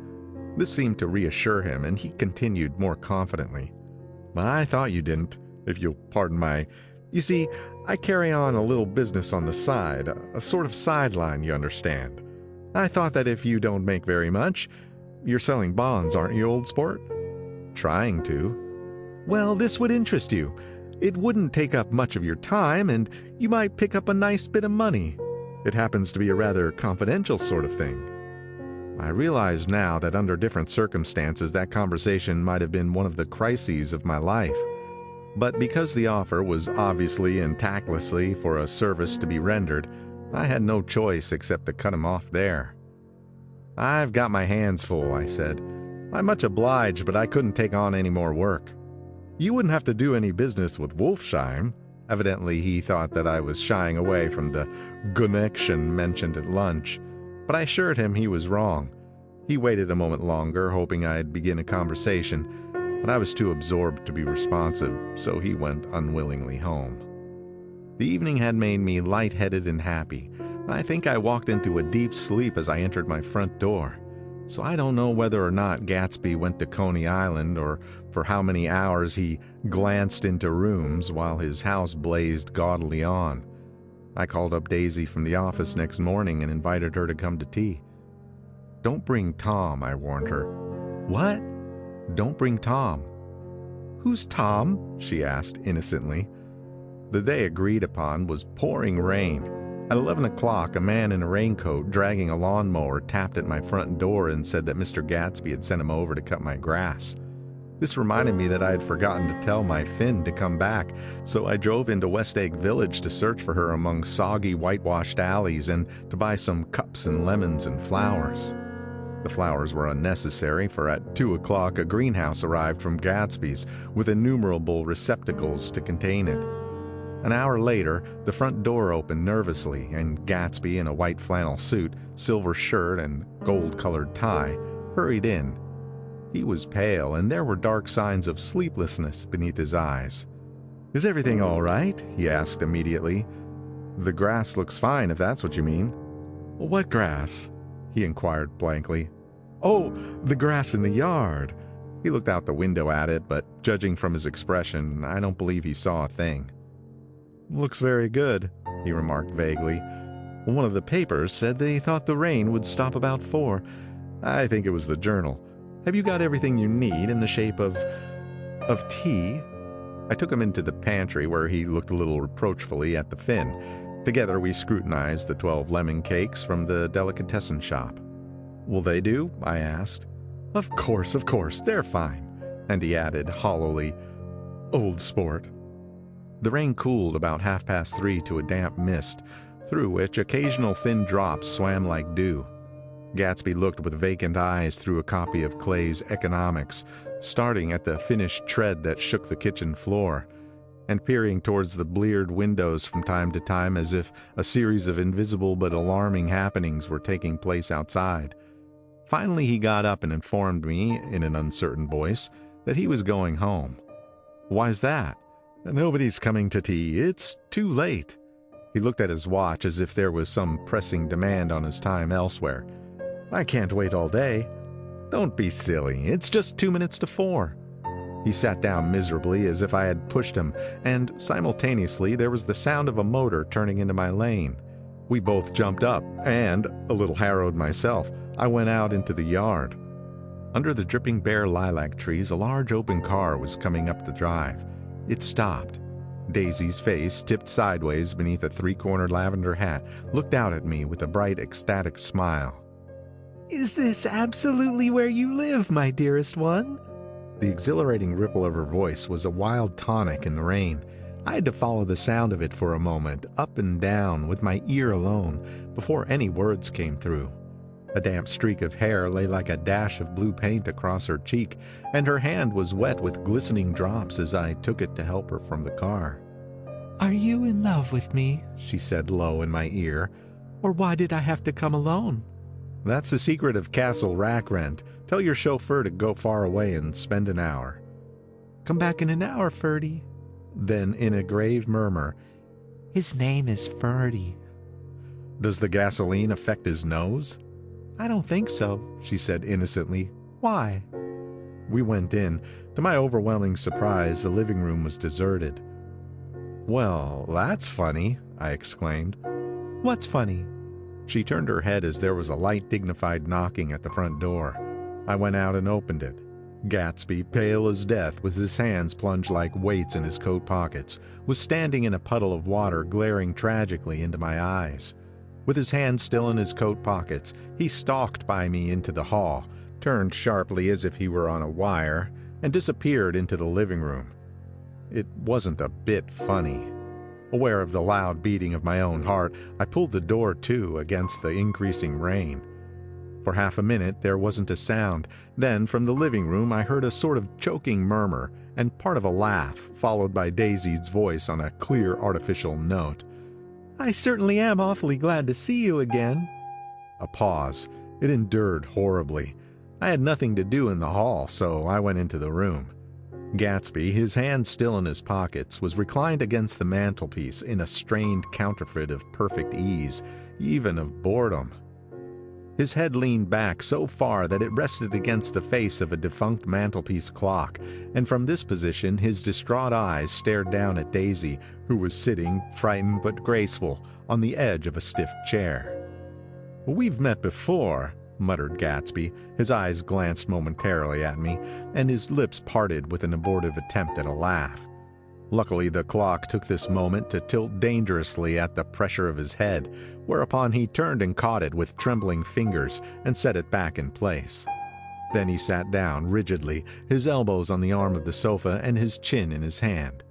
This seemed to reassure him, and he continued more confidently. "I thought you didn't. if you'll pardon my... You see, I carry on a little business on the side, a sort of sideline, you understand. I thought that if you don't make very much, you're selling bonds, aren't you, old sport? Trying to. Well, this would interest you. It wouldn't take up much of your time, and you might pick up a nice bit of money. It happens to be a rather confidential sort of thing. I realize now that under different circumstances that conversation might have been one of the crises of my life. But because the offer was obviously and tactlessly for a service to be rendered, I had no choice except to cut him off there. "I've got my hands full," I said. "I'm much obliged, but I couldn't take on any more work." "You wouldn't have to do any business with Wolfsheim." Evidently he thought that I was shying away from the connection mentioned at lunch, but I assured him he was wrong. He waited a moment longer, hoping I'd begin a conversation, but I was too absorbed to be responsive, so he went unwillingly home. The evening had made me lightheaded and happy. I think I walked into a deep sleep as I entered my front door. So I don't know whether or not Gatsby went to Coney Island or for how many hours he glanced into rooms while his house blazed gaudily on. I called up Daisy from the office next morning and invited her to come to tea. "Don't bring Tom," I warned her. "What?" "Don't bring Tom." "Who's Tom?" she asked innocently. The day agreed upon was pouring rain. At 11 o'clock, a man in a raincoat dragging a lawnmower tapped at my front door and said that Mr. Gatsby had sent him over to cut my grass. This reminded me that I had forgotten to tell my Finn to come back, so I drove into West Egg Village to search for her among soggy whitewashed alleys and to buy some cups and lemons and flowers. The flowers were unnecessary, for at 2 o'clock a greenhouse arrived from Gatsby's with innumerable receptacles to contain it. An hour later, the front door opened nervously, and Gatsby, in a white flannel suit, silver shirt, and gold-colored tie, hurried in. He was pale, and there were dark signs of sleeplessness beneath his eyes. "Is everything all right?" he asked immediately. "The grass looks fine, if that's what you mean." "What grass?" he inquired blankly. "Oh, the grass in the yard." He looked out the window at it, but judging from his expression, I don't believe he saw a thing. "Looks very good," he remarked vaguely. "One of the papers said they thought the rain would stop about 4. I think it was the Journal. Have you got everything you need in the shape of tea?" I took him into the pantry, where he looked a little reproachfully at the Finn. Together we scrutinized the 12 lemon cakes from the delicatessen shop. "Will they do?" I asked. Of course, they're fine." And he added hollowly, "Old sport." The rain cooled about 3:30 to a damp mist, through which occasional thin drops swam like dew. Gatsby looked with vacant eyes through a copy of Clay's Economics, starting at the finished tread that shook the kitchen floor, and peering towards the bleared windows from time to time as if a series of invisible but alarming happenings were taking place outside. Finally he got up and informed me, in an uncertain voice, that he was going home. "Why's that?" "Nobody's coming to tea. It's too late." He looked at his watch as if there was some pressing demand on his time elsewhere. "I can't wait all day." "Don't be silly. It's just 2 minutes to 4. He sat down miserably as if I had pushed him, and simultaneously there was the sound of a motor turning into my lane. We both jumped up, and, a little harrowed myself, I went out into the yard. Under the dripping bare lilac trees a large open car was coming up the drive. It stopped. Daisy's face, tipped sideways beneath a 3-cornered lavender hat, looked out at me with a bright, ecstatic smile. "Is this absolutely where you live, my dearest one?" The exhilarating ripple of her voice was a wild tonic in the rain. I had to follow the sound of it for a moment, up and down, with my ear alone, before any words came through. A damp streak of hair lay like a dash of blue paint across her cheek, and her hand was wet with glistening drops as I took it to help her from the car. "Are you in love with me?" she said low in my ear. "Or why did I have to come alone?" "That's the secret of Castle Rack Rent. Tell your chauffeur to go far away and spend an hour." "Come back in an hour, Ferdy." Then, in a grave murmur, "His name is Ferdy." "Does the gasoline affect his nose?" "I don't think so," she said innocently. "Why?" We went in. To my overwhelming surprise, the living room was deserted. "Well, that's funny," I exclaimed. "What's funny?" She turned her head as there was a light, dignified knocking at the front door. I went out and opened it. Gatsby, pale as death, with his hands plunged like weights in his coat pockets, was standing in a puddle of water, glaring tragically into my eyes. With his hands still in his coat pockets, he stalked by me into the hall, turned sharply as if he were on a wire, and disappeared into the living room. It wasn't a bit funny. Aware of the loud beating of my own heart, I pulled the door to against the increasing rain. For half a minute there wasn't a sound. Then from the living room I heard a sort of choking murmur and part of a laugh, followed by Daisy's voice on a clear artificial note. "I certainly am awfully glad to see you again." A pause. It endured horribly. I had nothing to do in the hall, so I went into the room. Gatsby, his hands still in his pockets, was reclined against the mantelpiece in a strained counterfeit of perfect ease, even of boredom. His head leaned back so far that it rested against the face of a defunct mantelpiece clock, and from this position his distraught eyes stared down at Daisy, who was sitting, frightened but graceful, on the edge of a stiff chair. "We've met before," muttered Gatsby. His eyes glanced momentarily at me, and his lips parted with an abortive attempt at a laugh. Luckily, the clock took this moment to tilt dangerously at the pressure of his head, whereupon he turned and caught it with trembling fingers and set it back in place. Then he sat down rigidly, his elbows on the arm of the sofa and his chin in his hand.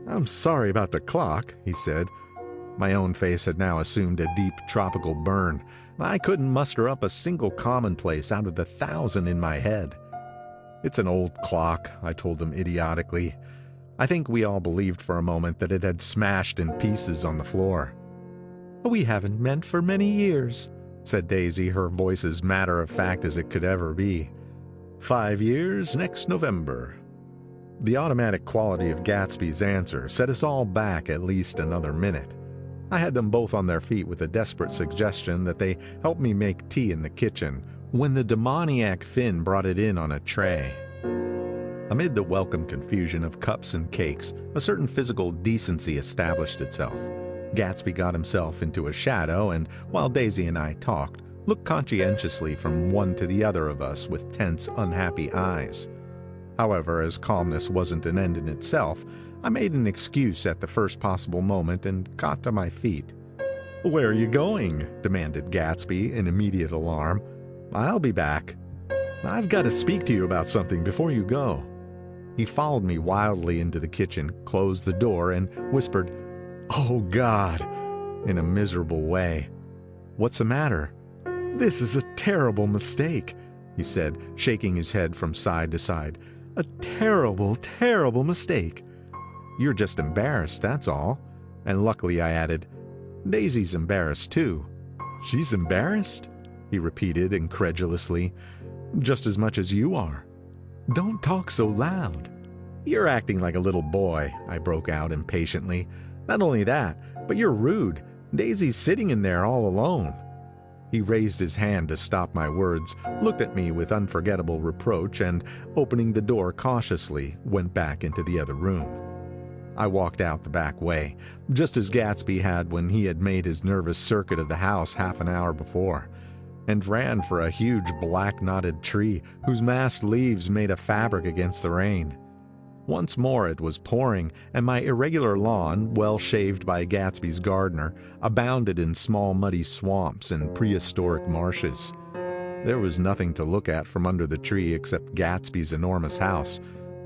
"I'm sorry about the clock," he said. My own face had now assumed a deep tropical burn. I couldn't muster up a single commonplace out of the 1,000 in my head. "It's an old clock," I told him idiotically. I think we all believed for a moment that it had smashed in pieces on the floor. "We haven't met for many years," said Daisy, her voice as matter-of-fact as it could ever be. 5 years next November." The automatic quality of Gatsby's answer set us all back at least another minute. I had them both on their feet with a desperate suggestion that they help me make tea in the kitchen, when the demoniac Finn brought it in on a tray. Amid the welcome confusion of cups and cakes, a certain physical decency established itself. Gatsby got himself into a shadow, and while Daisy and I talked, looked conscientiously from one to the other of us with tense, unhappy eyes. However, as calmness wasn't an end in itself, I made an excuse at the first possible moment and got to my feet. "Where are you going?" demanded Gatsby in immediate alarm. "I'll be back. I've got to speak to you about something before you go." He followed me wildly into the kitchen, closed the door, and whispered, "Oh, God," in a miserable way. "What's the matter?" "This is a terrible mistake," he said, shaking his head from side to side. "A terrible, terrible mistake." "You're just embarrassed, that's all." And luckily I added, "Daisy's embarrassed too." "She's embarrassed?" he repeated incredulously. "Just as much as you are." "Don't talk so loud." "You're acting like a little boy," I broke out impatiently. "Not only that, but you're rude. Daisy's sitting in there all alone." He raised his hand to stop my words, looked at me with unforgettable reproach, and, opening the door cautiously, went back into the other room. I walked out the back way, just as Gatsby had when he had made his nervous circuit of the house half an hour before, and ran for a huge black-knotted tree whose massed leaves made a fabric against the rain. Once more it was pouring, and my irregular lawn, well shaved by Gatsby's gardener, abounded in small muddy swamps and prehistoric marshes. There was nothing to look at from under the tree except Gatsby's enormous house,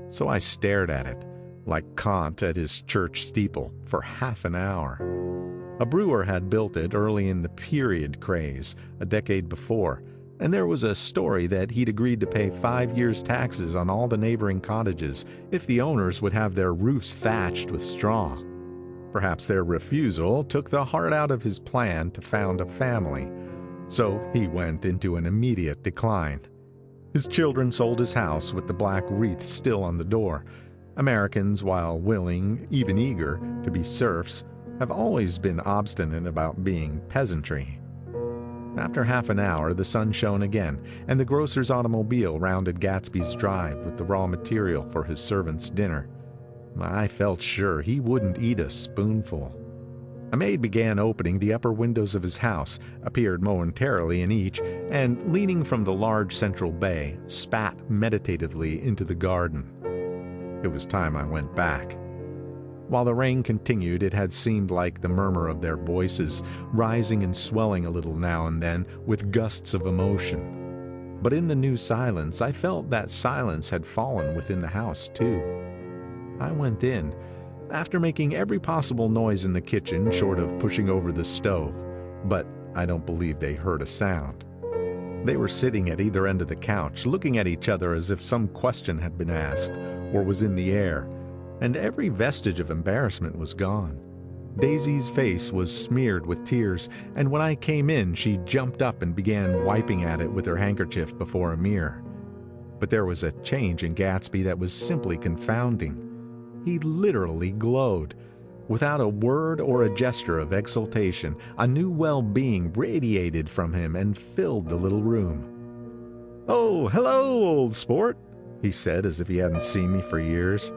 so I stared at it, like Kant at his church steeple, for half an hour. A brewer had built it early in the period craze, a decade before, and there was a story that he'd agreed to pay 5 years' taxes on all the neighboring cottages if the owners would have their roofs thatched with straw. Perhaps their refusal took the heart out of his plan to found a family, so he went into an immediate decline. His children sold his house with the black wreath still on the door. Americans, while willing, even eager, to be serfs, have always been obstinate about being peasantry. After half an hour, the sun shone again, and the grocer's automobile rounded Gatsby's drive with the raw material for his servant's dinner. I felt sure he wouldn't eat a spoonful. A maid began opening the upper windows of his house, appeared momentarily in each, and, leaning from the large central bay, spat meditatively into the garden. It was time I went back. While the rain continued, it had seemed like the murmur of their voices, rising and swelling a little now and then with gusts of emotion. But in the new silence, I felt that silence had fallen within the house, too. I went in, after making every possible noise in the kitchen short of pushing over the stove, but I don't believe they heard a sound. They were sitting at either end of the couch, looking at each other as if some question had been asked, or was in the air, and every vestige of embarrassment was gone. Daisy's face was smeared with tears, and when I came in she jumped up and began wiping at it with her handkerchief before a mirror. But there was a change in Gatsby that was simply confounding. He literally glowed. Without a word or a gesture of exultation, a new well-being radiated from him and filled the little room. "Oh, hello, old sport," he said as if he hadn't seen me for years.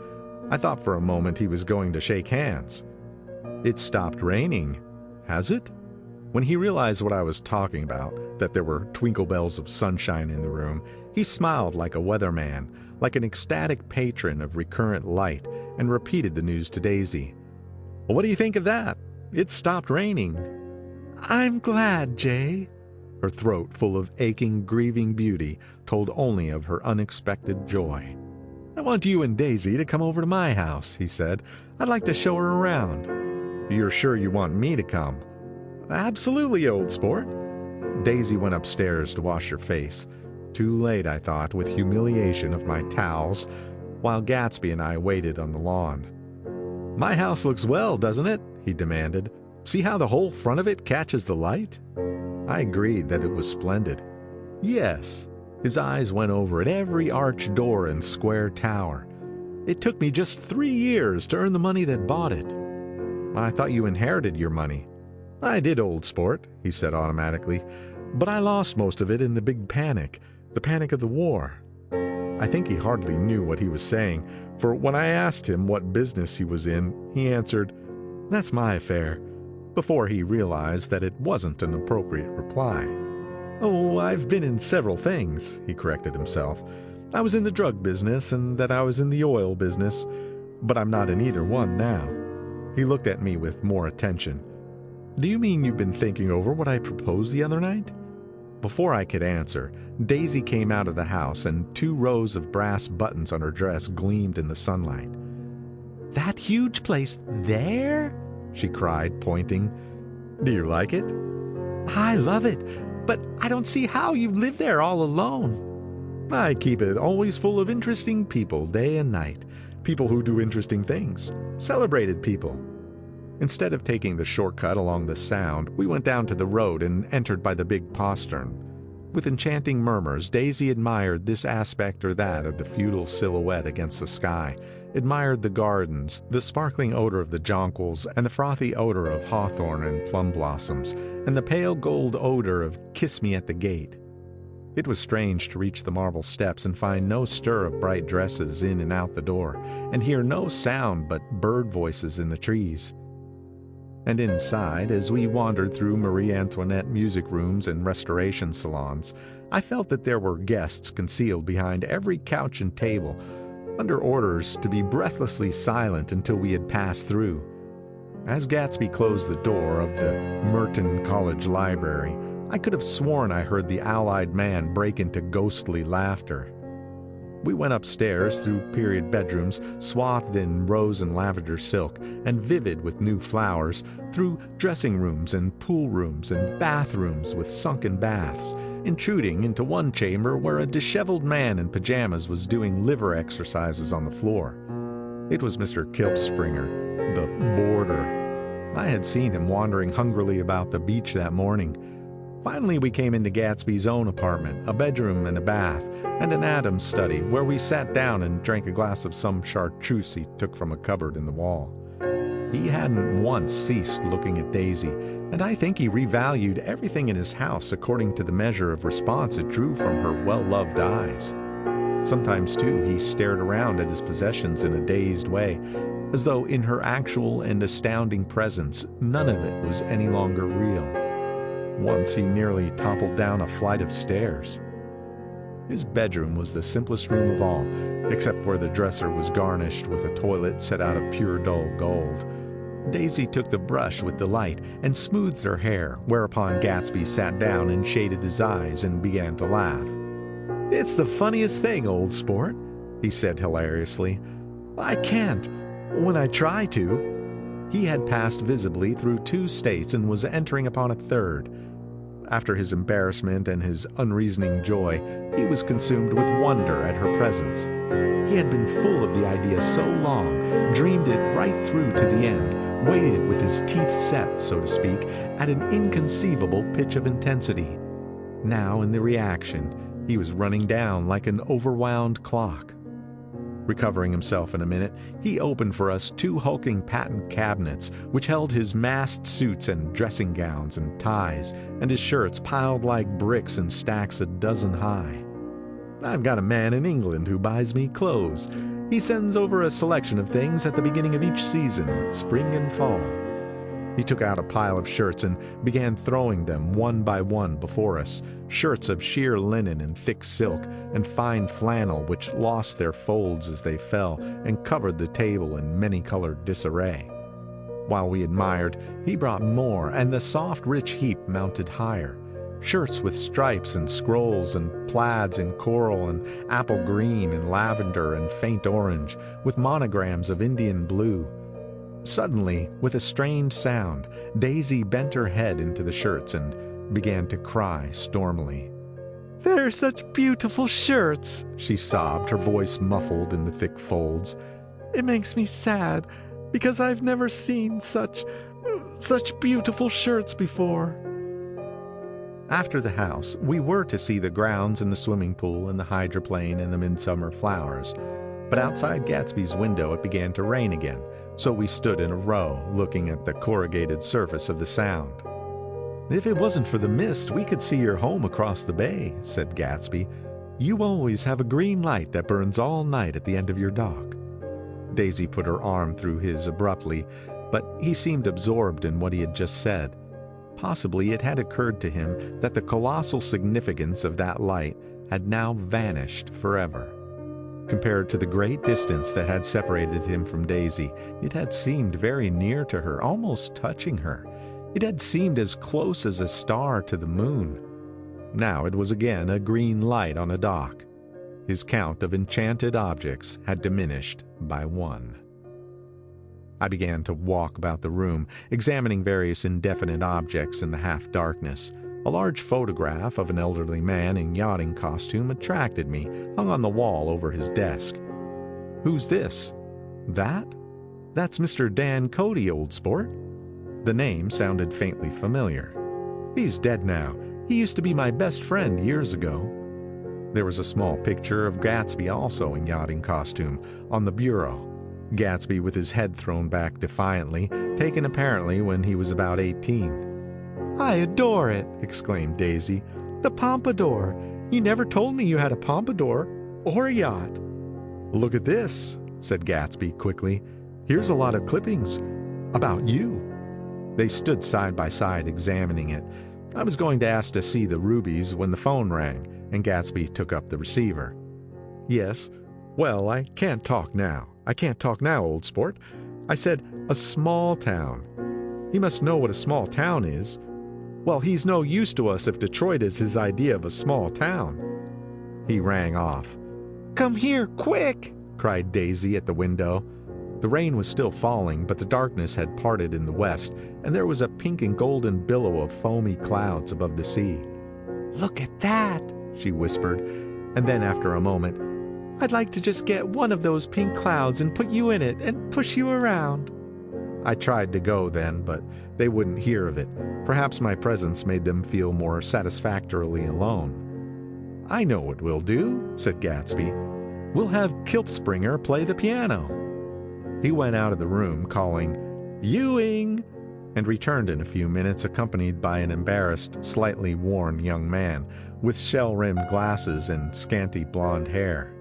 I thought for a moment he was going to shake hands. "It stopped raining, has it?" When he realized what I was talking about, that there were twinkle bells of sunshine in the room, he smiled like a weatherman, like an ecstatic patron of recurrent light, and repeated the news to Daisy. "Well, what do you think of that? It stopped raining." "I'm glad, Jay." Her throat, full of aching, grieving beauty, told only of her unexpected joy. "I want you and Daisy to come over to my house," he said. "I'd like to show her around." "You're sure you want me to come?" "Absolutely, old sport." Daisy went upstairs to wash her face. Too late, I thought, with humiliation of my towels, while Gatsby and I waited on the lawn. "My house looks well, doesn't it?" he demanded. "See how the whole front of it catches the light?" I agreed that it was splendid. "Yes." His eyes went over at every arched door and square tower. "It took me just 3 years to earn the money that bought it." "I thought you inherited your money." "I did, old sport," he said automatically, "but I lost most of it in the big panic, the panic of the war." I think he hardly knew what he was saying, for when I asked him what business he was in, he answered, "That's my affair," before he realized that it wasn't an appropriate reply. "Oh, I've been in several things," he corrected himself. "I was in the drug business and that I was in the oil business, but I'm not in either one now." He looked at me with more attention. "Do you mean you've been thinking over what I proposed the other night?" Before I could answer, Daisy came out of the house and 2 rows of brass buttons on her dress gleamed in the sunlight. "That huge place there?" she cried, pointing. "Do you like it?" "I love it, but I don't see how you live there all alone." "I keep it always full of interesting people day and night, people who do interesting things, celebrated people." Instead of taking the shortcut along the Sound, we went down to the road and entered by the big postern. With enchanting murmurs, Daisy admired this aspect or that of the feudal silhouette against the sky, admired the gardens, the sparkling odor of the jonquils, and the frothy odor of hawthorn and plum blossoms, and the pale gold odor of "Kiss Me at the Gate." It was strange to reach the marble steps and find no stir of bright dresses in and out the door, and hear no sound but bird voices in the trees. And inside, as we wandered through Marie Antoinette music rooms and restoration salons, I felt that there were guests concealed behind every couch and table, under orders to be breathlessly silent until we had passed through. As Gatsby closed the door of the Merton College Library, I could have sworn I heard the owl-eyed man break into ghostly laughter. We went upstairs through period bedrooms swathed in rose and lavender silk and vivid with new flowers, through dressing rooms and pool rooms and bathrooms with sunken baths, intruding into one chamber where a disheveled man in pajamas was doing liver exercises on the floor. It was Mr. 𝔾𝕒𝕦𝕝𝕝, the boarder. I had seen him wandering hungrily about the beach that morning. Finally, we came into Gatsby's own apartment, a bedroom and a bath, and an Adams study, where we sat down and drank a glass of some chartreuse he took from a cupboard in the wall. He hadn't once ceased looking at Daisy, and I think he revalued everything in his house according to the measure of response it drew from her well-loved eyes. Sometimes, too, he stared around at his possessions in a dazed way, as though in her actual and astounding presence none of it was any longer real. Once he nearly toppled down a flight of stairs. His bedroom was the simplest room of all, except where the dresser was garnished with a toilet set out of pure dull gold. Daisy took the brush with delight and smoothed her hair, whereupon Gatsby sat down and shaded his eyes and began to laugh. "It's the funniest thing, old sport," he said hilariously. "I can't, when I try to." He had passed visibly through 2 states and was entering upon a third. After his embarrassment and his unreasoning joy, he was consumed with wonder at her presence. He had been full of the idea so long, dreamed it right through to the end, waited with his teeth set, so to speak, at an inconceivable pitch of intensity. Now, in the reaction, he was running down like an overwound clock. Recovering himself in a minute, he opened for us 2 hulking patent cabinets, which held his massed suits and dressing gowns and ties, and his shirts piled like bricks in stacks a dozen high. "I've got a man in England who buys me clothes. He sends over a selection of things at the beginning of each season, spring and fall." He took out a pile of shirts and began throwing them one by one before us, shirts of sheer linen and thick silk and fine flannel which lost their folds as they fell and covered the table in many-colored disarray. While we admired, he brought more, and the soft, rich heap mounted higher. Shirts with stripes and scrolls and plaids in coral and apple green and lavender and faint orange, with monograms of Indian blue. Suddenly, with a strange sound, Daisy bent her head into the shirts and began to cry stormily. "They're such beautiful shirts," she sobbed, her voice muffled in the thick folds. "It makes me sad, because I've never seen such beautiful shirts before." After the house, we were to see the grounds and the swimming pool and the hydroplane and the midsummer flowers. But outside Gatsby's window it began to rain again, so we stood in a row, looking at the corrugated surface of the Sound. "If it wasn't for the mist, we could see your home across the bay," said Gatsby. "You always have a green light that burns all night at the end of your dock." Daisy put her arm through his abruptly, but he seemed absorbed in what he had just said. Possibly it had occurred to him that the colossal significance of that light had now vanished forever. Compared to the great distance that had separated him from Daisy, it had seemed very near to her, almost touching her. It had seemed as close as a star to the moon. Now it was again a green light on a dock. His count of enchanted objects had diminished by 1. I began to walk about the room, examining various indefinite objects in the half-darkness. A large photograph of an elderly man in yachting costume attracted me, hung on the wall over his desk. "Who's this?" "That? That's Mr. Dan Cody, old sport." The name sounded faintly familiar. "He's dead now. He used to be my best friend years ago." There was a small picture of Gatsby, also in yachting costume, on the bureau. Gatsby with his head thrown back defiantly, taken apparently when he was about 18. "I adore it!" exclaimed Daisy. "The pompadour! You never told me you had a pompadour, or a yacht." "Look at this," said Gatsby quickly. "Here's a lot of clippings. About you." They stood side by side examining it. I was going to ask to see the rubies when the phone rang, and Gatsby took up the receiver. "Yes. Well, I can't talk now. I can't talk now, old sport. I said a small town. He must know what a small town is. Well, he's no use to us if Detroit is his idea of a small town." He rang off. "Come here, quick!" cried Daisy at the window. The rain was still falling, but the darkness had parted in the west, and there was a pink and golden billow of foamy clouds above the sea. "Look at that!" she whispered, and then after a moment, "I'd like to just get one of those pink clouds and put you in it and push you around." I tried to go then, but they wouldn't hear of it. Perhaps my presence made them feel more satisfactorily alone. "I know what we'll do," said Gatsby. "We'll have 𝔾𝕣𝕒𝕦𝕝𝕝 play the piano." He went out of the room, calling, "Ewing!" and returned in a few minutes accompanied by an embarrassed, slightly worn young man with shell-rimmed glasses and scanty blonde hair.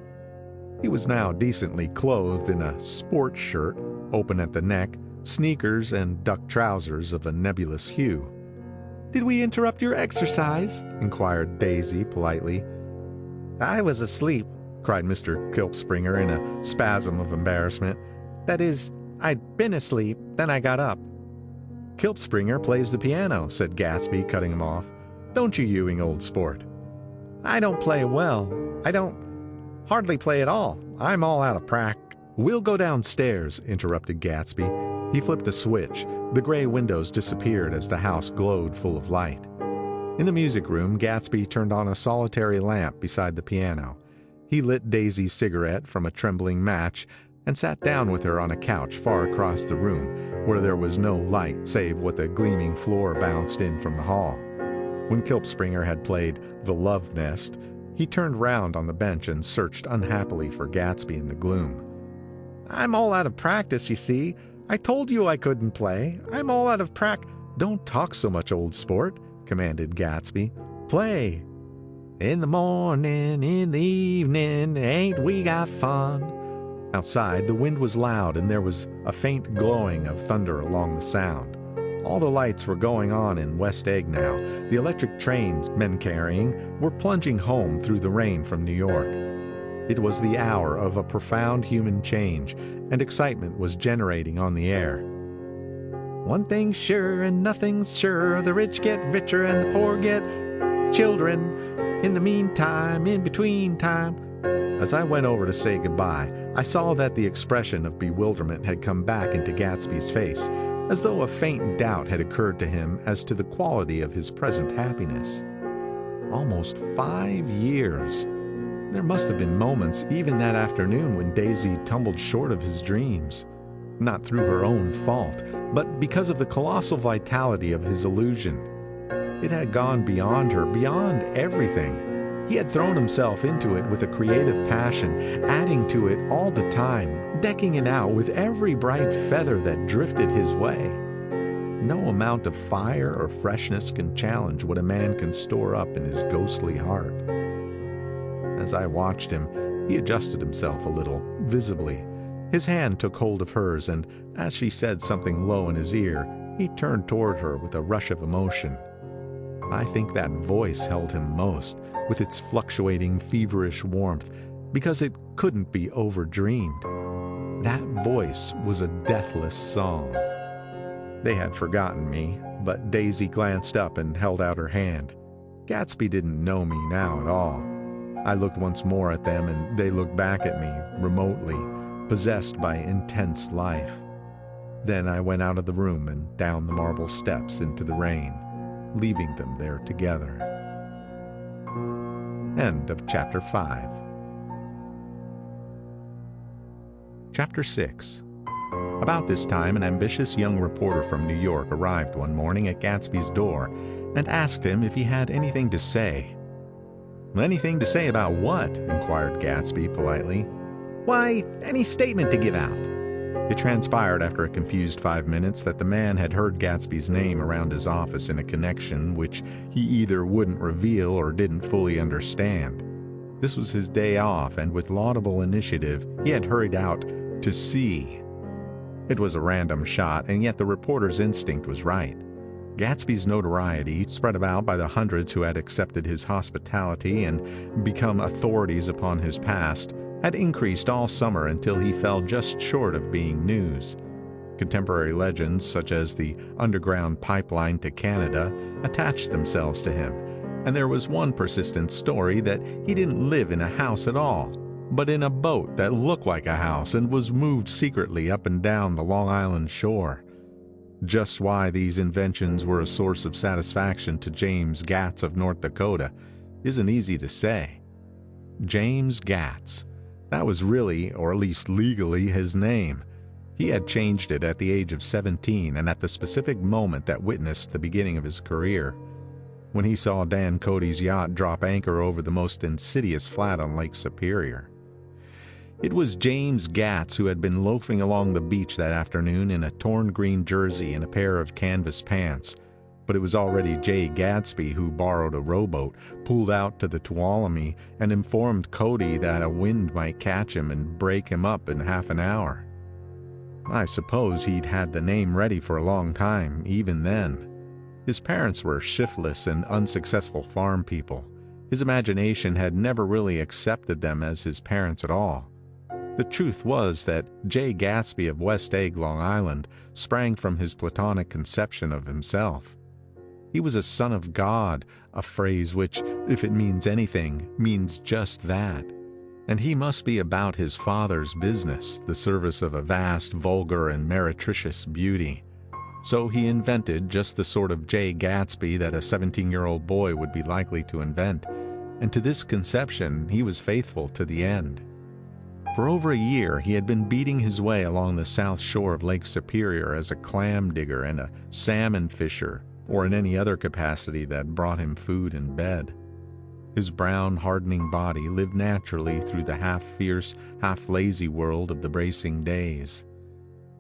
He was now decently clothed in a sports shirt, open at the neck, sneakers, and duck trousers of a nebulous hue. "Did we interrupt your exercise?" inquired Daisy politely. I was asleep," cried Mr. 𝔾𝕒𝕒𝕚𝕝 in a spasm of embarrassment. "That is, I'd been asleep, then I got up." "𝔾𝕒𝕒𝕚 plays the piano," said Gatsby, cutting him off. "Don't you, Ewing, old sport?" "I don't play well. I don't hardly play at all. I'm all out of "We'll go downstairs," interrupted Gatsby. He flipped a switch. The gray windows disappeared as the house glowed full of light. In the music room, Gatsby turned on a solitary lamp beside the piano. He lit Daisy's cigarette from a trembling match and sat down with her on a couch far across the room, where there was no light save what the gleaming floor bounced in from the hall. When 𝔾𝕒𝕒𝕚 had played The Love Nest, he turned round on the bench and searched unhappily for Gatsby in the gloom. "I'm all out of practice, you see. I told you I couldn't play. I'm all out of "Don't talk so much, old sport," commanded Gatsby. "Play." "In the morning, in the evening, ain't we got fun?" Outside, the wind was loud and there was a faint glowing of thunder along the sound. All the lights were going on in West Egg now. The electric trains, men carrying, were plunging home through the rain from New York. It was the hour of a profound human change, and excitement was generating on the air. "One thing's sure and nothing's sure, the rich get richer and the poor get children. In the meantime, in between time." As I went over to say goodbye, I saw that the expression of bewilderment had come back into Gatsby's face, as though a faint doubt had occurred to him as to the quality of his present happiness. Almost 5 years! There must have been moments, even that afternoon, when Daisy tumbled short of his dreams. Not through her own fault, but because of the colossal vitality of his illusion. It had gone beyond her, beyond everything. He had thrown himself into it with a creative passion, adding to it all the time, decking it out with every bright feather that drifted his way. No amount of fire or freshness can challenge what a man can store up in his ghostly heart. As I watched him, he adjusted himself a little, visibly. His hand took hold of hers, and as she said something low in his ear, he turned toward her with a rush of emotion. I think that voice held him most, with its fluctuating, feverish warmth, because it couldn't be overdreamed. That voice was a deathless song. They had forgotten me, but Daisy glanced up and held out her hand. Gatsby didn't know me now at all. I looked once more at them, and they looked back at me, remotely, possessed by intense life. Then I went out of the room and down the marble steps into the rain, leaving them there together. End of Chapter 5. Chapter 6. About this time, an ambitious young reporter from New York arrived one morning at Gatsby's door and asked him if he had anything to say. "Anything to say about what?" inquired Gatsby politely. "Why, any statement to give out." It transpired after a confused 5 minutes that the man had heard Gatsby's name around his office in a connection which he either wouldn't reveal or didn't fully understand. This was his day off, and with laudable initiative, he had hurried out to see. It was a random shot, and yet the reporter's instinct was right. Gatsby's notoriety, spread about by the hundreds who had accepted his hospitality and become authorities upon his past, had increased all summer until he fell just short of being news. Contemporary legends, such as the underground pipeline to Canada, attached themselves to him, and there was one persistent story that he didn't live in a house at all, but in a boat that looked like a house and was moved secretly up and down the Long Island shore. Just why these inventions were a source of satisfaction to James Gatz of North Dakota isn't easy to say. James Gatz. That was really, or at least legally, his name. He had changed it at the age of 17 and at the specific moment that witnessed the beginning of his career. When he saw Dan Cody's yacht drop anchor over the most insidious flat on Lake Superior. It was James Gatz who had been loafing along the beach that afternoon in a torn green jersey and a pair of canvas pants. But it was already Jay Gatsby who borrowed a rowboat, pulled out to the 𝔸𝕦𝕝𝕝, and informed Cody that a wind might catch him and break him up in half an hour. I suppose he'd had the name ready for a long time, even then. His parents were shiftless and unsuccessful farm people. His imagination had never really accepted them as his parents at all. The truth was that Jay Gatsby of West Egg, Long Island, sprang from his platonic conception of himself. He was a son of God, a phrase which, if it means anything, means just that. And he must be about his father's business, the service of a vast, vulgar, and meretricious beauty. So he invented just the sort of Jay Gatsby that a 17-year-old boy would be likely to invent, and to this conception he was faithful to the end. For over a year he had been beating his way along the south shore of Lake Superior as a clam digger and a salmon fisher, or in any other capacity that brought him food and bed. His brown, hardening body lived naturally through the half-fierce, half-lazy world of the bracing days.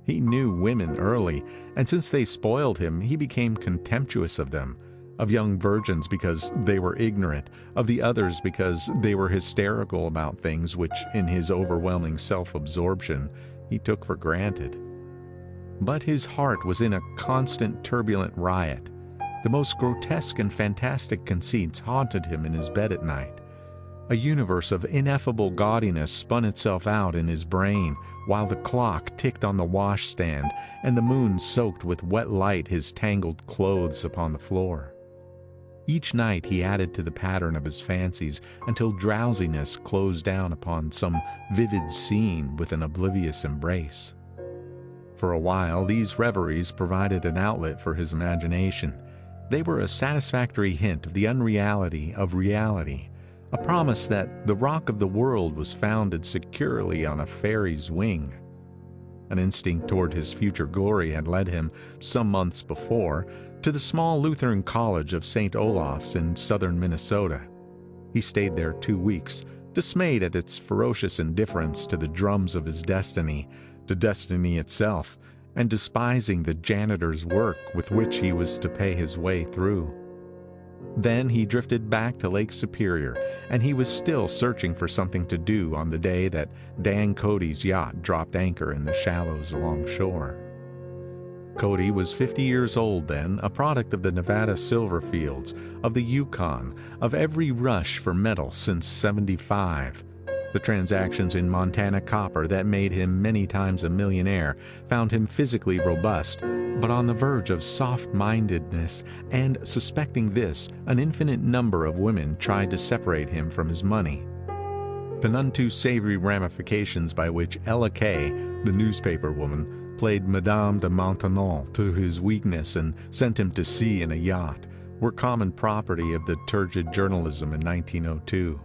He knew women early, and since they spoiled him, he became contemptuous of them, of young virgins because they were ignorant, of the others because they were hysterical about things which, in his overwhelming self-absorption, he took for granted. But his heart was in a constant turbulent riot. The most grotesque and fantastic conceits haunted him in his bed at night. A universe of ineffable gaudiness spun itself out in his brain, while the clock ticked on the washstand and the moon soaked with wet light his tangled clothes upon the floor. Each night he added to the pattern of his fancies until drowsiness closed down upon some vivid scene with an oblivious embrace. For a while these reveries provided an outlet for his imagination. They were a satisfactory hint of the unreality of reality, a promise that the rock of the world was founded securely on a fairy's wing. An instinct toward his future glory had led him, some months before, to the small Lutheran college of St. Olaf's in southern Minnesota. He stayed there 2 weeks, dismayed at its ferocious indifference to the drums of his destiny, to destiny itself, and despising the janitor's work with which he was to pay his way through. Then he drifted back to Lake Superior, and he was still searching for something to do on the day that Dan Cody's yacht dropped anchor in the shallows alongshore. Cody was 50 years old then, a product of the Nevada silver fields, of the Yukon, of every rush for metal since '75. The transactions in Montana copper that made him many times a millionaire found him physically robust, but on the verge of soft-mindedness, and suspecting this, an infinite number of women tried to separate him from his money. The none too savory ramifications by which Ella Kay, the newspaper woman, played Madame de Maintenon to his weakness and sent him to sea in a yacht, were common property of the turgid journalism in 1902.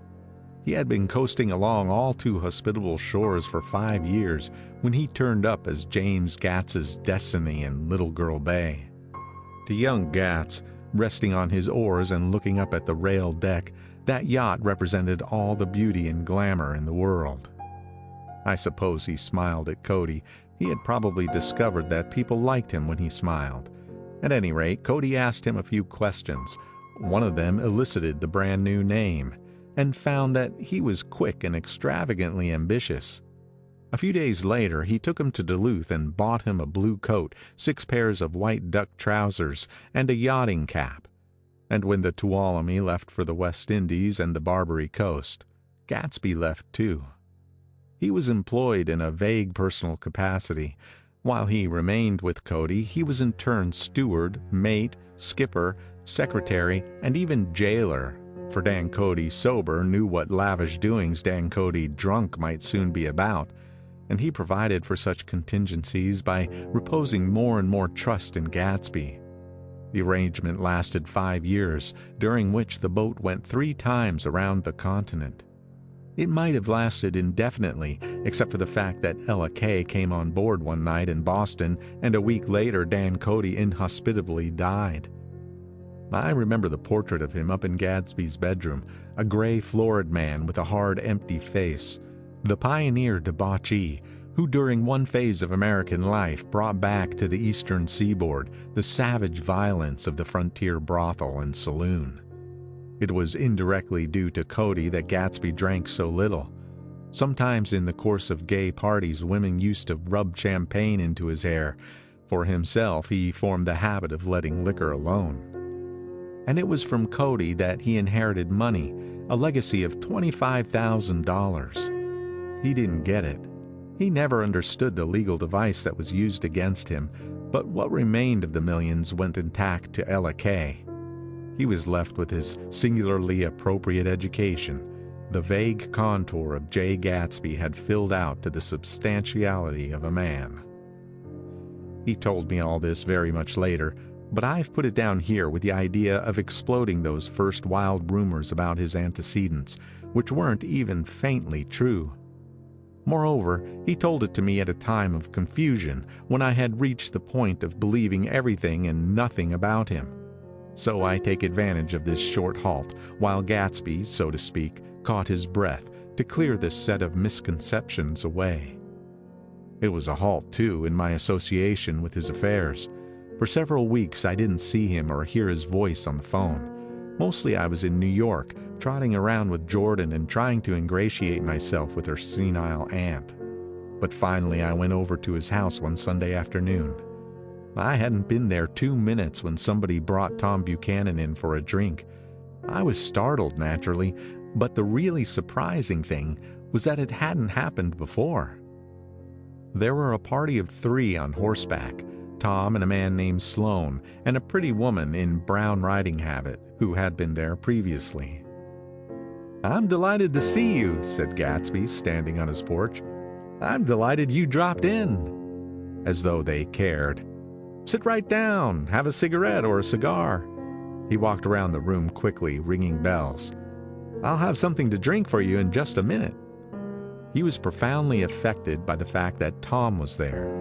He had been coasting along all too hospitable shores for 5 years when he turned up as James Gats's destiny in Little Girl Bay. To young Gatz, resting on his oars and looking up at the railed deck, that yacht represented all the beauty and glamour in the world. I suppose he smiled at Cody. He had probably discovered that people liked him when he smiled. At any rate, Cody asked him a few questions. One of them elicited the brand new name, and found that he was quick and extravagantly ambitious. A few days later he took him to Duluth and bought him a blue coat, 6 pairs of white duck trousers, and a yachting cap. And when the 𝔸𝕐𝕦𝕝 left for the West Indies and the Barbary Coast, Gatsby left too. He was employed in a vague personal capacity. While he remained with Cody, he was in turn steward, mate, skipper, secretary, and even jailer. For Dan Cody sober knew what lavish doings Dan Cody drunk might soon be about, and he provided for such contingencies by reposing more and more trust in Gatsby. The arrangement lasted 5 years, during which the boat went 3 times around the continent. It might have lasted indefinitely, except for the fact that Ella Kay came on board one night in Boston, and a week later Dan Cody inhospitably died. I remember the portrait of him up in Gatsby's bedroom, a gray, florid man with a hard, empty face. The pioneer debauchee, who during one phase of American life brought back to the eastern seaboard the savage violence of the frontier brothel and saloon. It was indirectly due to Cody that Gatsby drank so little. Sometimes in the course of gay parties, women used to rub champagne into his hair. For himself, he formed the habit of letting liquor alone. And it was from Cody that he inherited money, a legacy of $25,000. He didn't get it. He never understood the legal device that was used against him, but what remained of the millions went intact to 𝔸𝕦𝕝𝕝. He was left with his singularly appropriate education. The vague contour of Jay Gatsby had filled out to the substantiality of a man. He told me all this very much later, but I've put it down here with the idea of exploding those first wild rumors about his antecedents, which weren't even faintly true. Moreover, he told it to me at a time of confusion, when I had reached the point of believing everything and nothing about him. So I take advantage of this short halt, while Gatsby, so to speak, caught his breath, to clear this set of misconceptions away. It was a halt, too, in my association with his affairs. For several weeks I didn't see him or hear his voice on the phone. Mostly I was in New York, trotting around with Jordan and trying to ingratiate myself with her senile aunt. But finally I went over to his house one Sunday afternoon. I hadn't been there 2 minutes when somebody brought Tom Buchanan in for a drink. I was startled, naturally, but the really surprising thing was that it hadn't happened before. There were a party of 3 on horseback, Tom and a man named Sloan, and a pretty woman in brown riding habit who had been there previously. "I'm delighted to see you," said Gatsby, standing on his porch. "I'm delighted you dropped in." As though they cared. "Sit right down, have a cigarette or a cigar." He walked around the room quickly, ringing bells. "I'll have something to drink for you in just a minute." He was profoundly affected by the fact that Tom was there.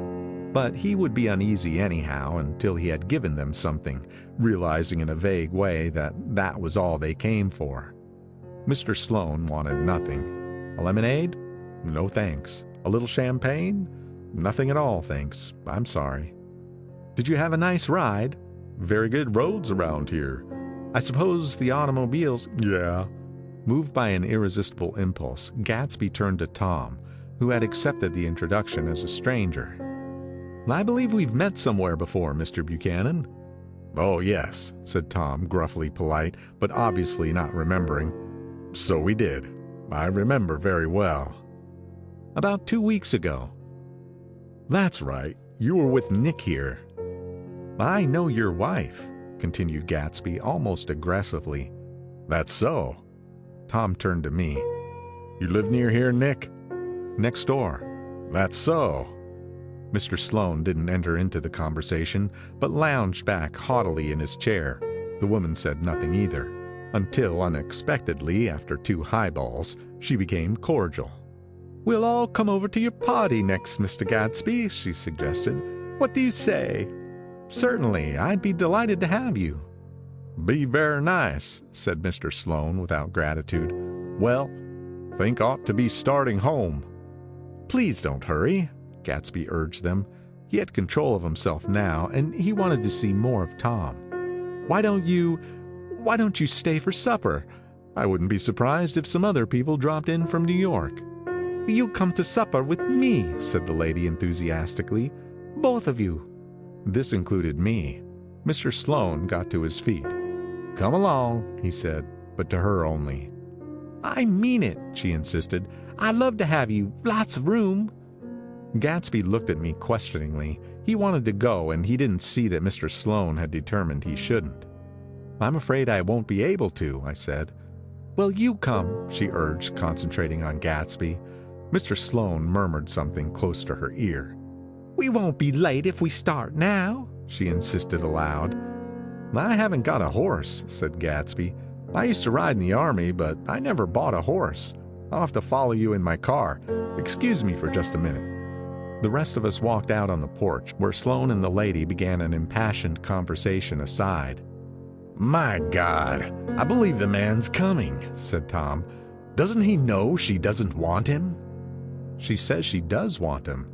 But he would be uneasy anyhow until he had given them something, realizing in a vague way that that was all they came for. Mr. Sloan wanted nothing. "A lemonade? No thanks. A little champagne? Nothing at all, thanks. I'm sorry." "Did you have a nice ride?" "Very good roads around here. I suppose the automobiles—" "Yeah." Moved by an irresistible impulse, Gatsby turned to Tom, who had accepted the introduction as a stranger. "I believe we've met somewhere before, Mr. Buchanan." "Oh, yes," said Tom, gruffly polite, but obviously not remembering. "So we did. I remember very well." "About 2 weeks ago." "That's right. You were with Nick here." "I know your wife," continued Gatsby almost aggressively. "That's so." Tom turned to me. "You live near here, Nick?" "Next door." "That's so." Mr. Sloan didn't enter into the conversation, but lounged back haughtily in his chair. The woman said nothing either, until unexpectedly, after 2 highballs, she became cordial. "We'll all come over to your party next, Mr. Gatsby," she suggested. "What do you say?" "Certainly, I'd be delighted to have you." "Be very nice," said Mr. Sloan without gratitude. "Well, think ought to be starting home." "Please don't hurry," Gatsby urged them. He had control of himself now, and he wanted to see more of Tom. Why don't you stay for supper? I wouldn't be surprised if some other people dropped in from New York." "You come to supper with me," said the lady enthusiastically. "Both of you." This included me. Mr. Sloan got to his feet. "Come along," he said, but to her only. "I mean it," she insisted. "I'd love to have you. Lots of room." Gatsby looked at me questioningly. He wanted to go, and he didn't see that Mr. Sloan had determined he shouldn't. "I'm afraid I won't be able to," I said. "Well, you come," she urged, concentrating on Gatsby. Mr. Sloan murmured something close to her ear. "We won't be late if we start now," she insisted aloud. "I haven't got a horse," said Gatsby. "I used to ride in the army, but I never bought a horse. I'll have to follow you in my car. Excuse me for just a minute." The rest of us walked out on the porch, where Sloan and the lady began an impassioned conversation aside. "My God, I believe the man's coming," said Tom. "Doesn't he know she doesn't want him?" She says she does want him.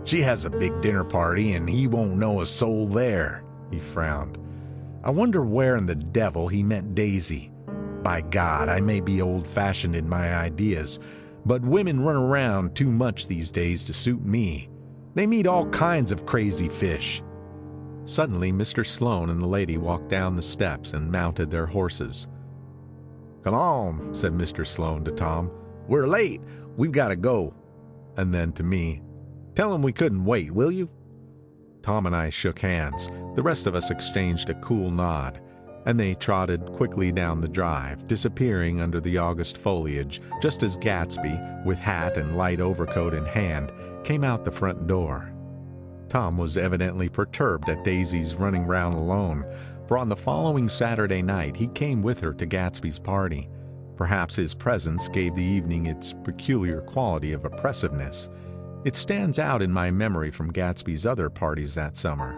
She has a big dinner party and he won't know a soul there. He frowned. I wonder where in the devil he met Daisy. By God, I may be old-fashioned in my ideas, but women run around too much these days to suit me. They meet all kinds of crazy fish. Suddenly, Mr. Sloane and the lady walked down the steps and mounted their horses. "Come on," said Mr. Sloane to Tom. "We're late. We've got to go." And then to me, "Tell him we couldn't wait, will you?" Tom and I shook hands. The rest of us exchanged a cool nod, and they trotted quickly down the drive, disappearing under the August foliage, just as Gatsby, with hat and light overcoat in hand, came out the front door. Tom was evidently perturbed at Daisy's running round alone, for on the following Saturday night he came with her to Gatsby's party. Perhaps his presence gave the evening its peculiar quality of oppressiveness. It stands out in my memory from Gatsby's other parties that summer.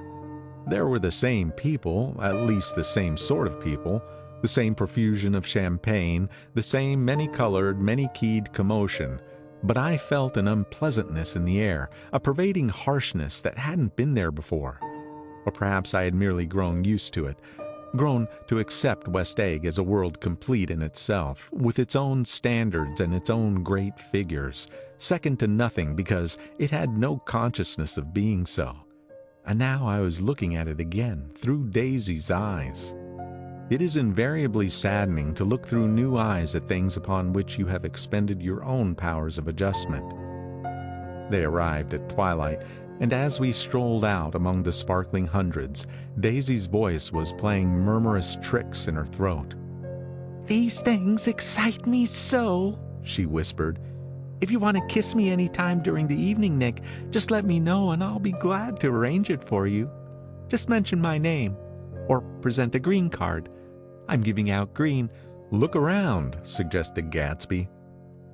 There were the same people, at least the same sort of people, the same profusion of champagne, the same many-colored, many-keyed commotion, but I felt an unpleasantness in the air, a pervading harshness that hadn't been there before. Or perhaps I had merely grown used to it, grown to accept West Egg as a world complete in itself, with its own standards and its own great figures, second to nothing because it had no consciousness of being so. And now I was looking at it again, through Daisy's eyes. It is invariably saddening to look through new eyes at things upon which you have expended your own powers of adjustment. They arrived at twilight, and as we strolled out among the sparkling hundreds, Daisy's voice was playing murmurous tricks in her throat. "These things excite me so," she whispered. "If you want to kiss me any time during the evening, Nick, just let me know and I'll be glad to arrange it for you. Just mention my name, or present a green card. I'm giving out green." "Look around," suggested Gatsby.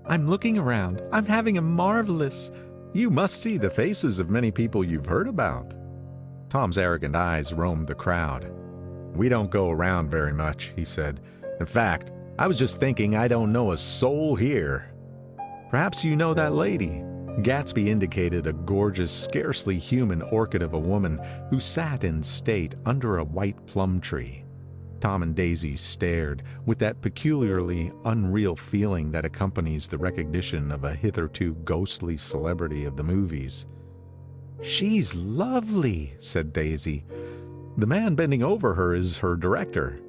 "I'm looking around. I'm having a marvelous—" "You must see the faces of many people you've heard about." Tom's arrogant eyes roamed the crowd. "We don't go around very much," he said. "In fact, I was just thinking I don't know a soul here." "Perhaps you know that lady." Gatsby indicated a gorgeous, scarcely human orchid of a woman who sat in state under a white plum tree. Tom and Daisy stared, with that peculiarly unreal feeling that accompanies the recognition of a hitherto ghostly celebrity of the movies. "She's lovely," said Daisy. "The man bending over her is her director."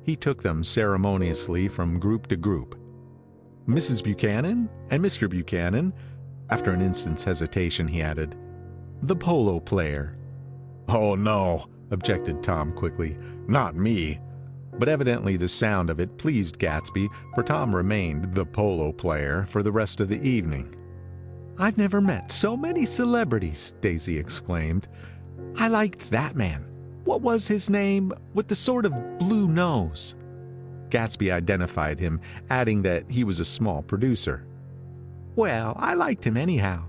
He took them ceremoniously from group to group. "Mrs. Buchanan and Mr. Buchanan." After an instant's hesitation, he added, "The polo player." "Oh, no," objected Tom quickly. "Not me." But evidently the sound of it pleased Gatsby, for Tom remained the polo player for the rest of the evening. "I've never met so many celebrities," Daisy exclaimed. "I liked that man. What was his name, with the sort of blue nose?" Gatsby identified him, adding that he was a small producer. "Well, I liked him anyhow."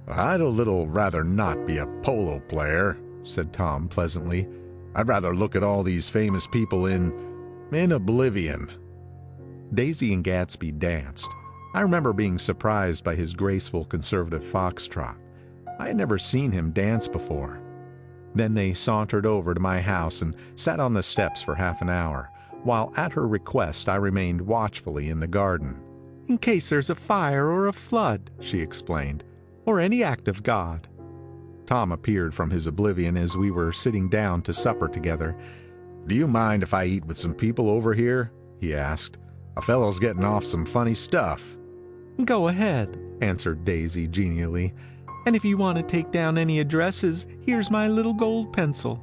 "I'd a little rather not be a polo player," said Tom pleasantly. "I'd rather look at all these famous people in oblivion." Daisy and Gatsby danced. I remember being surprised by his graceful conservative foxtrot. I had never seen him dance before. Then they sauntered over to my house and sat on the steps for half an hour, while at her request I remained watchfully in the garden. "In case there's a fire or a flood," she explained, "or any act of God." Tom appeared from his oblivion as we were sitting down to supper together. "Do you mind if I eat with some people over here?" he asked. "A fellow's getting off some funny stuff." "Go ahead," answered Daisy genially. "And if you want to take down any addresses, here's my little gold pencil."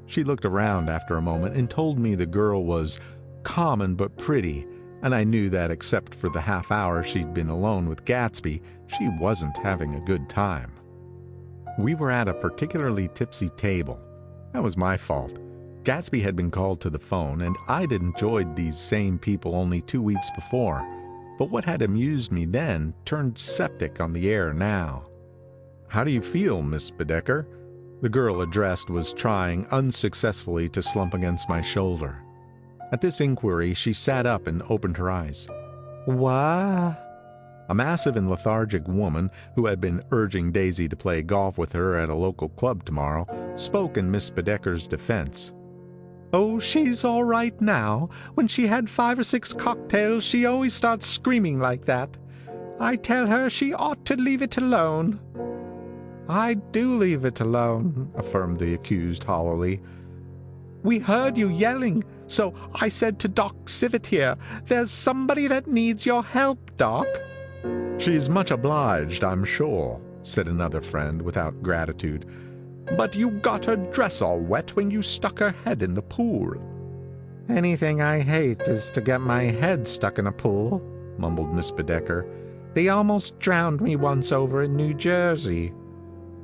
She looked around after a moment and told me the girl was common but pretty, and I knew that except for the half hour she'd been alone with Gatsby, she wasn't having a good time. We were at a particularly tipsy table. That was my fault. Gatsby had been called to the phone, and I'd enjoyed these same people only 2 weeks before. But what had amused me then turned septic on the air now. "How do you feel, Miss Baedeker?" The girl addressed was trying unsuccessfully to slump against my shoulder. At this inquiry she sat up and opened her eyes. "Wha?" A massive and lethargic woman who had been urging Daisy to play golf with her at a local club tomorrow spoke in Miss Bedecker's defense. "Oh, she's all right now. When she had 5 or 6 cocktails, she always starts screaming like that. I tell her she ought to leave it alone." "I do leave it alone," affirmed the accused hollowly. "We heard you yelling, so I said to Doc Civet here, 'There's somebody that needs your help, Doc.'" "She's much obliged, I'm sure," said another friend without gratitude. "But you got her dress all wet when you stuck her head in the pool." "Anything I hate is to get my head stuck in a pool," mumbled Miss Bedecker. "They almost drowned me once over in New Jersey."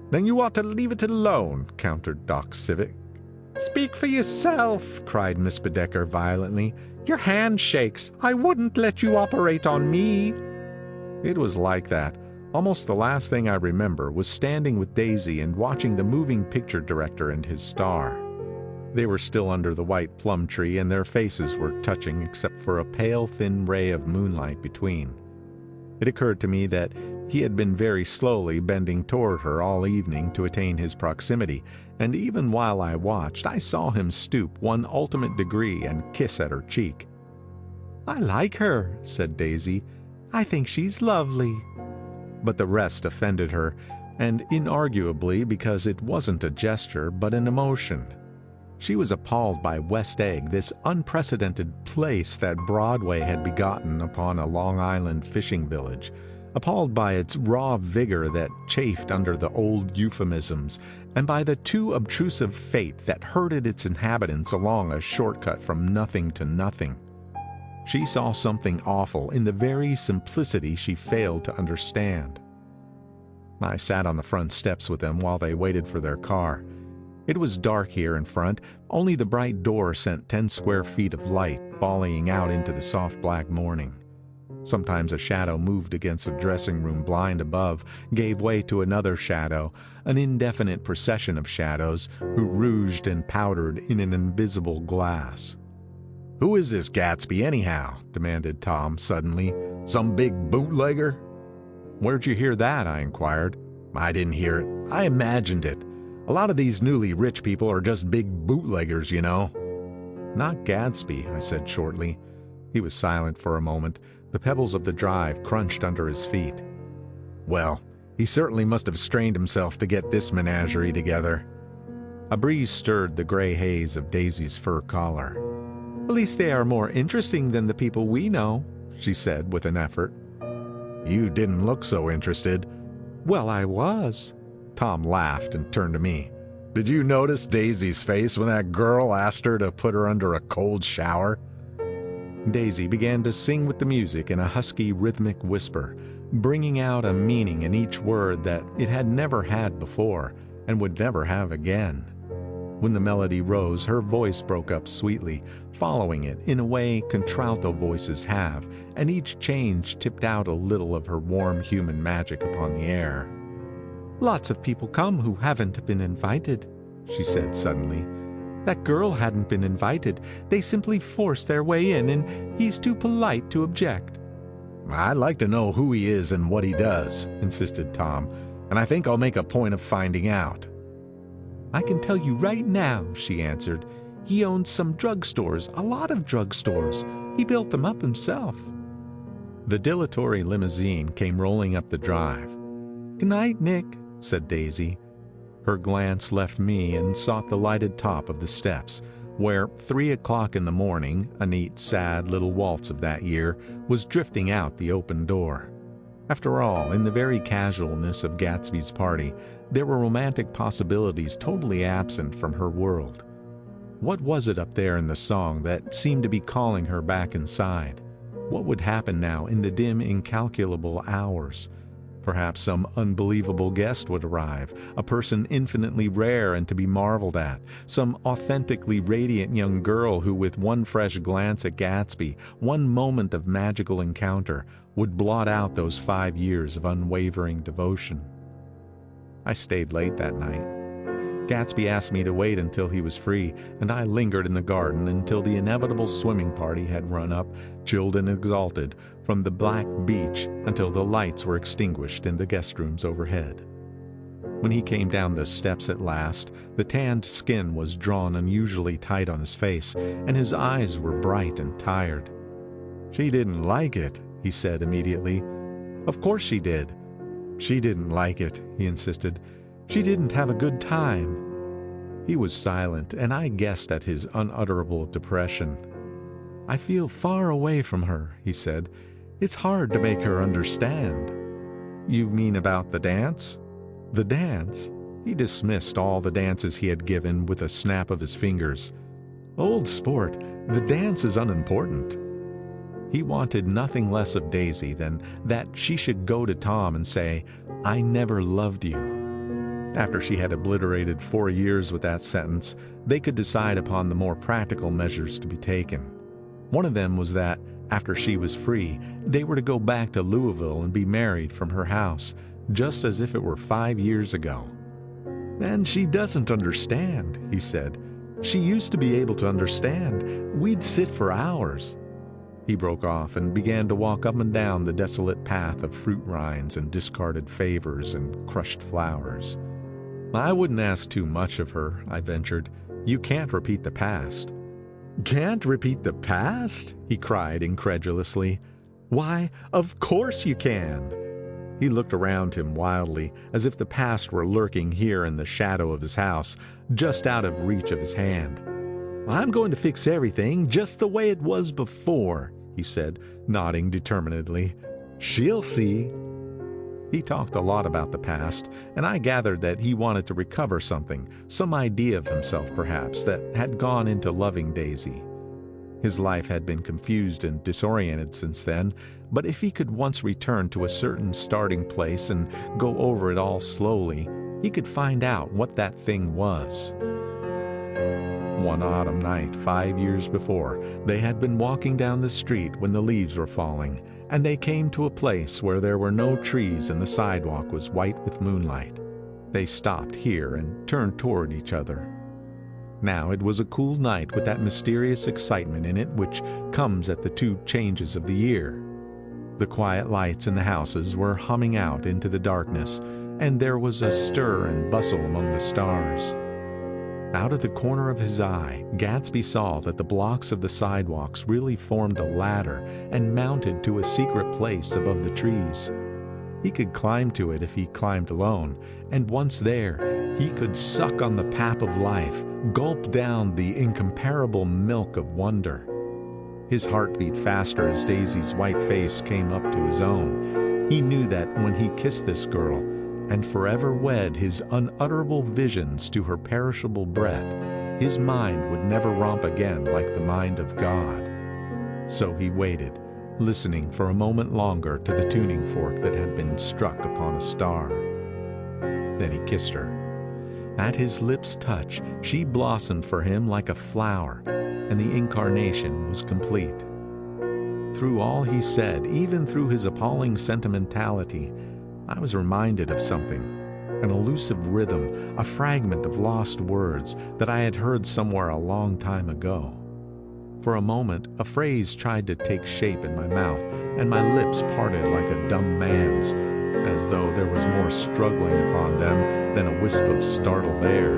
"Then you ought to leave it alone," countered Doc Civic. "Speak for yourself," cried Miss Bedecker violently. "Your hand shakes. I wouldn't let you operate on me." It was like that. Almost the last thing I remember was standing with Daisy and watching the moving picture director and his star. They were still under the white plum tree and their faces were touching except for a pale thin ray of moonlight between. It occurred to me that he had been very slowly bending toward her all evening to attain his proximity, and even while I watched, I saw him stoop one ultimate degree and kiss at her cheek. "I like her," said Daisy. "I think she's lovely." But the rest offended her, and inarguably because it wasn't a gesture but an emotion. She was appalled by West Egg, this unprecedented place that Broadway had begotten upon a Long Island fishing village, appalled by its raw vigor that chafed under the old euphemisms, and by the too obtrusive fate that herded its inhabitants along a shortcut from nothing to nothing. She saw something awful in the very simplicity she failed to understand. I sat on the front steps with them while they waited for their car. It was dark here in front, only the bright door sent 10 square feet of light volleying out into the soft black morning. Sometimes a shadow moved against a dressing room blind above, gave way to another shadow, an indefinite procession of shadows who rouged and powdered in an invisible glass. "Who is this Gatsby, anyhow?" demanded Tom suddenly. "Some big bootlegger?" "Where'd you hear that?" I inquired. "I didn't hear it. I imagined it. A lot of these newly rich people are just big bootleggers, you know." "Not Gatsby," I said shortly. He was silent for a moment. The pebbles of the drive crunched under his feet. "Well, he certainly must have strained himself to get this menagerie together." A breeze stirred the gray haze of Daisy's fur collar. "At least they are more interesting than the people we know," she said with an effort. "You didn't look so interested." "Well, I was." Tom laughed and turned to me. "Did you notice Daisy's face when that girl asked her to put her under a cold shower?" Daisy began to sing with the music in a husky rhythmic whisper, bringing out a meaning in each word that it had never had before and would never have again. When the melody rose, her voice broke up sweetly, following it in a way contralto voices have, and each change tipped out a little of her warm human magic upon the air. "Lots of people come who haven't been invited," she said suddenly. "That girl hadn't been invited. They simply forced their way in, and he's too polite to object." "I'd like to know who he is and what he does," insisted Tom, "and I think I'll make a point of finding out." "I can tell you right now," she answered. "He owns some drugstores, a lot of drugstores. He built them up himself." The dilatory limousine came rolling up the drive. "Good night, Nick," said Daisy. Her glance left me and sought the lighted top of the steps, where 3 o'clock in the morning, a neat, sad little waltz of that year, was drifting out the open door. After all, in the very casualness of Gatsby's party, there were romantic possibilities totally absent from her world. What was it up there in the song that seemed to be calling her back inside? What would happen now in the dim, incalculable hours? Perhaps some unbelievable guest would arrive, a person infinitely rare and to be marveled at, some authentically radiant young girl who, with one fresh glance at Gatsby, one moment of magical encounter, would blot out those 5 years of unwavering devotion. I stayed late that night. Gatsby asked me to wait until he was free, and I lingered in the garden until the inevitable swimming party had run up, chilled and exalted, from the black beach until the lights were extinguished in the guest rooms overhead. When he came down the steps at last, the tanned skin was drawn unusually tight on his face, and his eyes were bright and tired. "She didn't like it," he said immediately. "Of course she did." "She didn't like it," he insisted. "She didn't have a good time." He was silent, and I guessed at his unutterable depression. "I feel far away from her," he said. "It's hard to make her understand." "You mean about the dance?" The dance? He dismissed all the dances he had given with a snap of his fingers. "Old sport, the dance is unimportant." He wanted nothing less of Daisy than that she should go to Tom and say, "I never loved you." After she had obliterated 4 years with that sentence, they could decide upon the more practical measures to be taken. One of them was that, after she was free, they were to go back to Louisville and be married from her house, just as if it were 5 years ago. "And she doesn't understand," he said. "She used to be able to understand. We'd sit for hours." He broke off and began to walk up and down the desolate path of fruit rinds and discarded favors and crushed flowers. "I wouldn't ask too much of her," I ventured. "You can't repeat the past." "Can't repeat the past?" he cried incredulously. "Why, of course you can." He looked around him wildly, as if the past were lurking here in the shadow of his house, just out of reach of his hand. "I'm going to fix everything just the way it was before," he said, nodding determinedly. "She'll see." He talked a lot about the past, and I gathered that he wanted to recover something, some idea of himself perhaps, that had gone into loving Daisy. His life had been confused and disoriented since then, but if he could once return to a certain starting place and go over it all slowly, he could find out what that thing was. One autumn night 5 years before, they had been walking down the street when the leaves were falling, and they came to a place where there were no trees and the sidewalk was white with moonlight. They stopped here and turned toward each other. Now it was a cool night with that mysterious excitement in it which comes at the 2 changes of the year. The quiet lights in the houses were humming out into the darkness, and there was a stir and bustle among the stars. Out of the corner of his eye, Gatsby saw that the blocks of the sidewalks really formed a ladder and mounted to a secret place above the trees. He could climb to it if he climbed alone, and once there, he could suck on the pap of life, gulp down the incomparable milk of wonder. His heart beat faster as Daisy's white face came up to his own. He knew that when he kissed this girl, and forever wed his unutterable visions to her perishable breath, his mind would never romp again like the mind of God. So he waited, listening for a moment longer to the tuning fork that had been struck upon a star. Then he kissed her. At his lips' touch, she blossomed for him like a flower, and the incarnation was complete. Through all he said, even through his appalling sentimentality, I was reminded of something, an elusive rhythm, a fragment of lost words that I had heard somewhere a long time ago. For a moment, a phrase tried to take shape in my mouth, and my lips parted like a dumb man's, as though there was more struggling upon them than a wisp of startled air.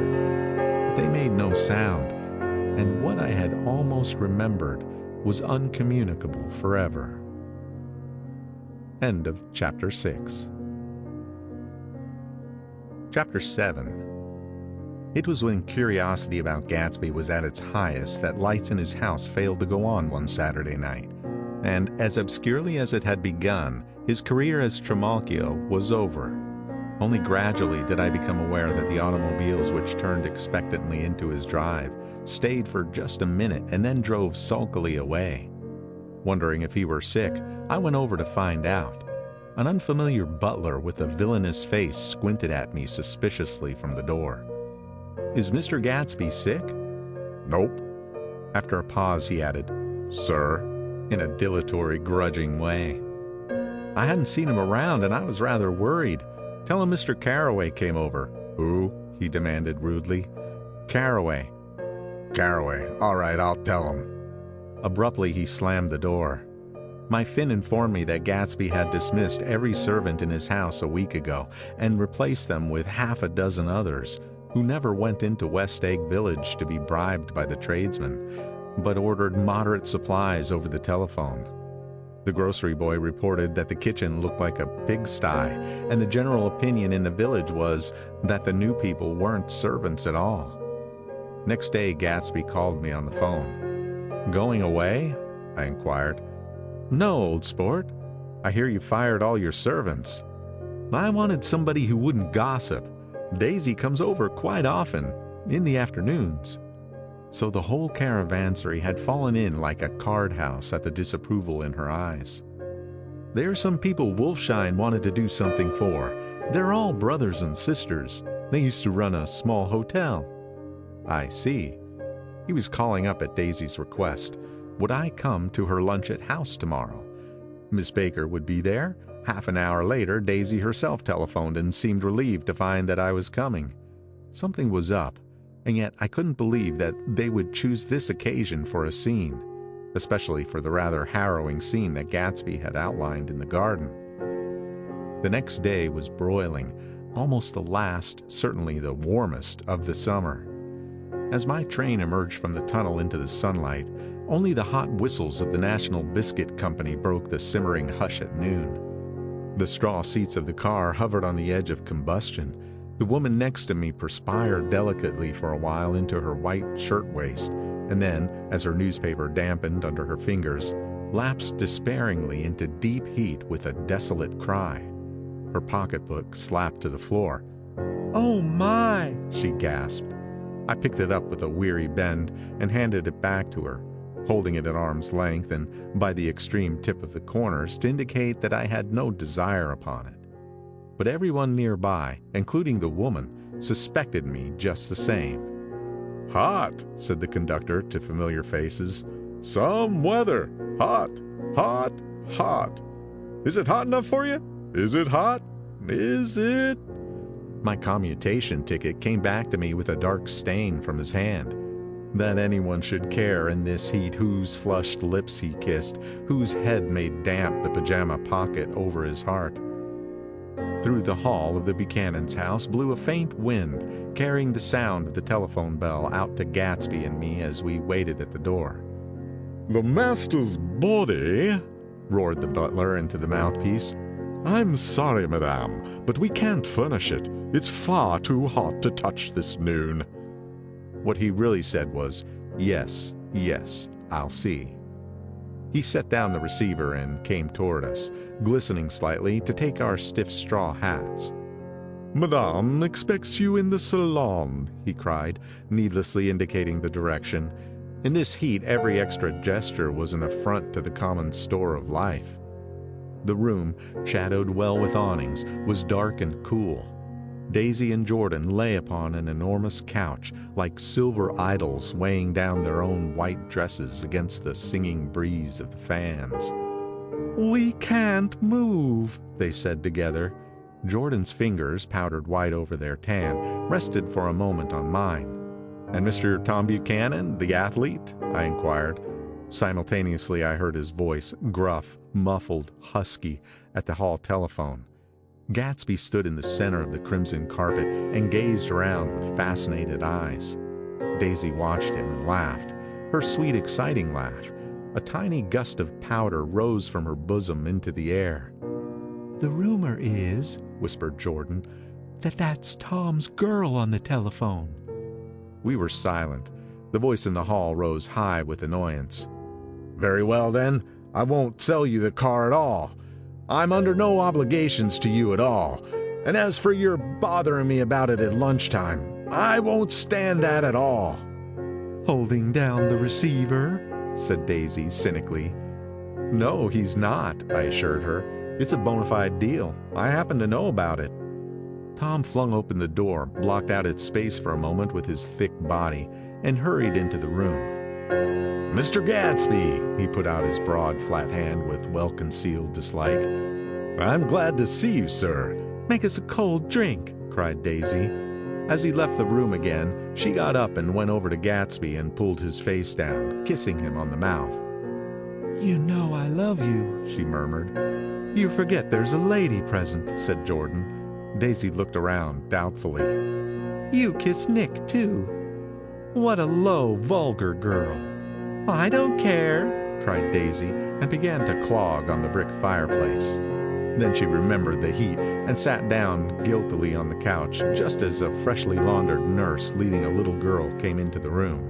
But they made no sound, and what I had almost remembered was uncommunicable forever. End of Chapter 6. Chapter 7. It was when curiosity about Gatsby was at its highest that lights in his house failed to go on one Saturday night, and as obscurely as it had begun, his career as 𝔸𝕦𝕝𝕝 was over. Only gradually did I become aware that the automobiles which turned expectantly into his drive stayed for just a minute and then drove sulkily away. Wondering if he were sick, I went over to find out. An unfamiliar butler with a villainous face squinted at me suspiciously from the door. "Is Mr. Gatsby sick?" "Nope." After a pause he added, "Sir," in a dilatory, grudging way. I hadn't seen him around and I was rather worried. "Tell him Mr. Carraway came over." "Who?" he demanded rudely. "Carraway." "Carraway. All right, I'll tell him." Abruptly, he slammed the door. My Finn informed me that Gatsby had dismissed every servant in his house a week ago and replaced them with half a dozen others who never went into West Egg Village to be bribed by the tradesmen, but ordered moderate supplies over the telephone. The grocery boy reported that the kitchen looked like a pigsty, and the general opinion in the village was that the new people weren't servants at all. Next day, Gatsby called me on the phone. "Going away?" I inquired. "No, old sport. I hear you fired all your servants." "I wanted somebody who wouldn't gossip. Daisy comes over quite often, in the afternoons." So the whole caravansary had fallen in like a card house at the disapproval in her eyes. "There are some people Wolfshine wanted to do something for. They're all brothers and sisters. They used to run a small hotel." "I see." He was calling up at Daisy's request. Would I come to her lunch at house tomorrow? Miss Baker would be there. Half an hour later, Daisy herself telephoned and seemed relieved to find that I was coming. Something was up, and yet I couldn't believe that they would choose this occasion for a scene, especially for the rather harrowing scene that Gatsby had outlined in the garden. The next day was broiling, almost the last, certainly the warmest, of the summer. As my train emerged from the tunnel into the sunlight, only the hot whistles of the National Biscuit Company broke the simmering hush at noon. The straw seats of the car hovered on the edge of combustion. The woman next to me perspired delicately for a while into her white shirtwaist, and then, as her newspaper dampened under her fingers, lapsed despairingly into deep heat with a desolate cry. Her pocketbook slapped to the floor. "Oh my!" she gasped. I picked it up with a weary bend and handed it back to her, holding it at arm's length and by the extreme tip of the corners to indicate that I had no desire upon it. But everyone nearby, including the woman, suspected me just the same. "Hot," said the conductor to familiar faces. "Some weather. Hot, hot, hot. Is it hot enough for you? Is it hot? Is it?" My commutation ticket came back to me with a dark stain from his hand. That anyone should care in this heat whose flushed lips he kissed, whose head made damp the pajama pocket over his heart. Through the hall of the Buchanan's house blew a faint wind, carrying the sound of the telephone bell out to Gatsby and me as we waited at the door. "The master's body," roared the butler into the mouthpiece. "I'm sorry, madame, but we can't furnish it. It's far too hot to touch this noon." What he really said was, "Yes, yes, I'll see." He set down the receiver and came toward us, glistening slightly, to take our stiff straw hats. "Madame expects you in the salon," he cried, needlessly indicating the direction. In this heat, every extra gesture was an affront to the common store of life. The room, shadowed well with awnings, was dark and cool. Daisy and Jordan lay upon an enormous couch, like silver idols weighing down their own white dresses against the singing breeze of the fans. "We can't move," they said together. Jordan's fingers, powdered white over their tan, rested for a moment on mine. "And Mr. Tom Buchanan, the athlete?" I inquired. Simultaneously, I heard his voice, gruff, muffled, husky, at the hall telephone. Gatsby stood in the center of the crimson carpet and gazed around with fascinated eyes. Daisy watched him and laughed, her sweet, exciting laugh. A tiny gust of powder rose from her bosom into the air. "The rumor is," whispered Jordan, "that that's Tom's girl on the telephone." We were silent. The voice in the hall rose high with annoyance. "Very well, then. I won't sell you the car at all. I'm under no obligations to you at all. And as for your bothering me about it at lunchtime, I won't stand that at all." "Holding down the receiver?" said Daisy cynically. "No, he's not," I assured her. "It's a bona fide deal. I happen to know about it." Tom flung open the door, blocked out its space for a moment with his thick body, and hurried into the room. "Mr. Gatsby," he put out his broad, flat hand with well-concealed dislike. "I'm glad to see you, sir." "Make us a cold drink," cried Daisy. As he left the room again, she got up and went over to Gatsby and pulled his face down, kissing him on the mouth. "You know I love you," she murmured. "You forget there's a lady present," said Jordan. Daisy looked around doubtfully. "You kiss Nick, too. What a low, vulgar girl." "I don't care," cried Daisy, and began to clog on the brick fireplace. Then she remembered the heat and sat down guiltily on the couch just as a freshly laundered nurse leading a little girl came into the room.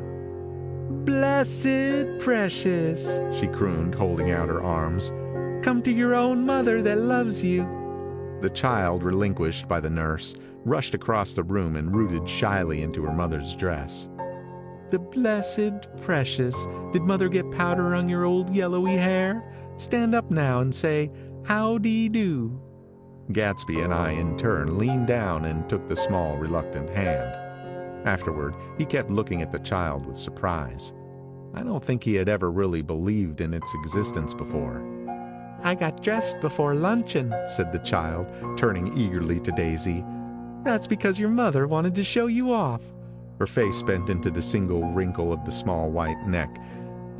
"Blessed precious," she crooned, holding out her arms. "Come to your own mother that loves you." The child, relinquished by the nurse, rushed across the room and rooted shyly into her mother's dress. "The blessed precious. Did mother get powder on your old yellowy hair? Stand up now and say, 'Howdy-do.'" Gatsby and I, in turn, leaned down and took the small, reluctant hand. Afterward, he kept looking at the child with surprise. I don't think he had ever really believed in its existence before. "I got dressed before luncheon," said the child, turning eagerly to Daisy. "That's because your mother wanted to show you off." Her face bent into the single wrinkle of the small white neck.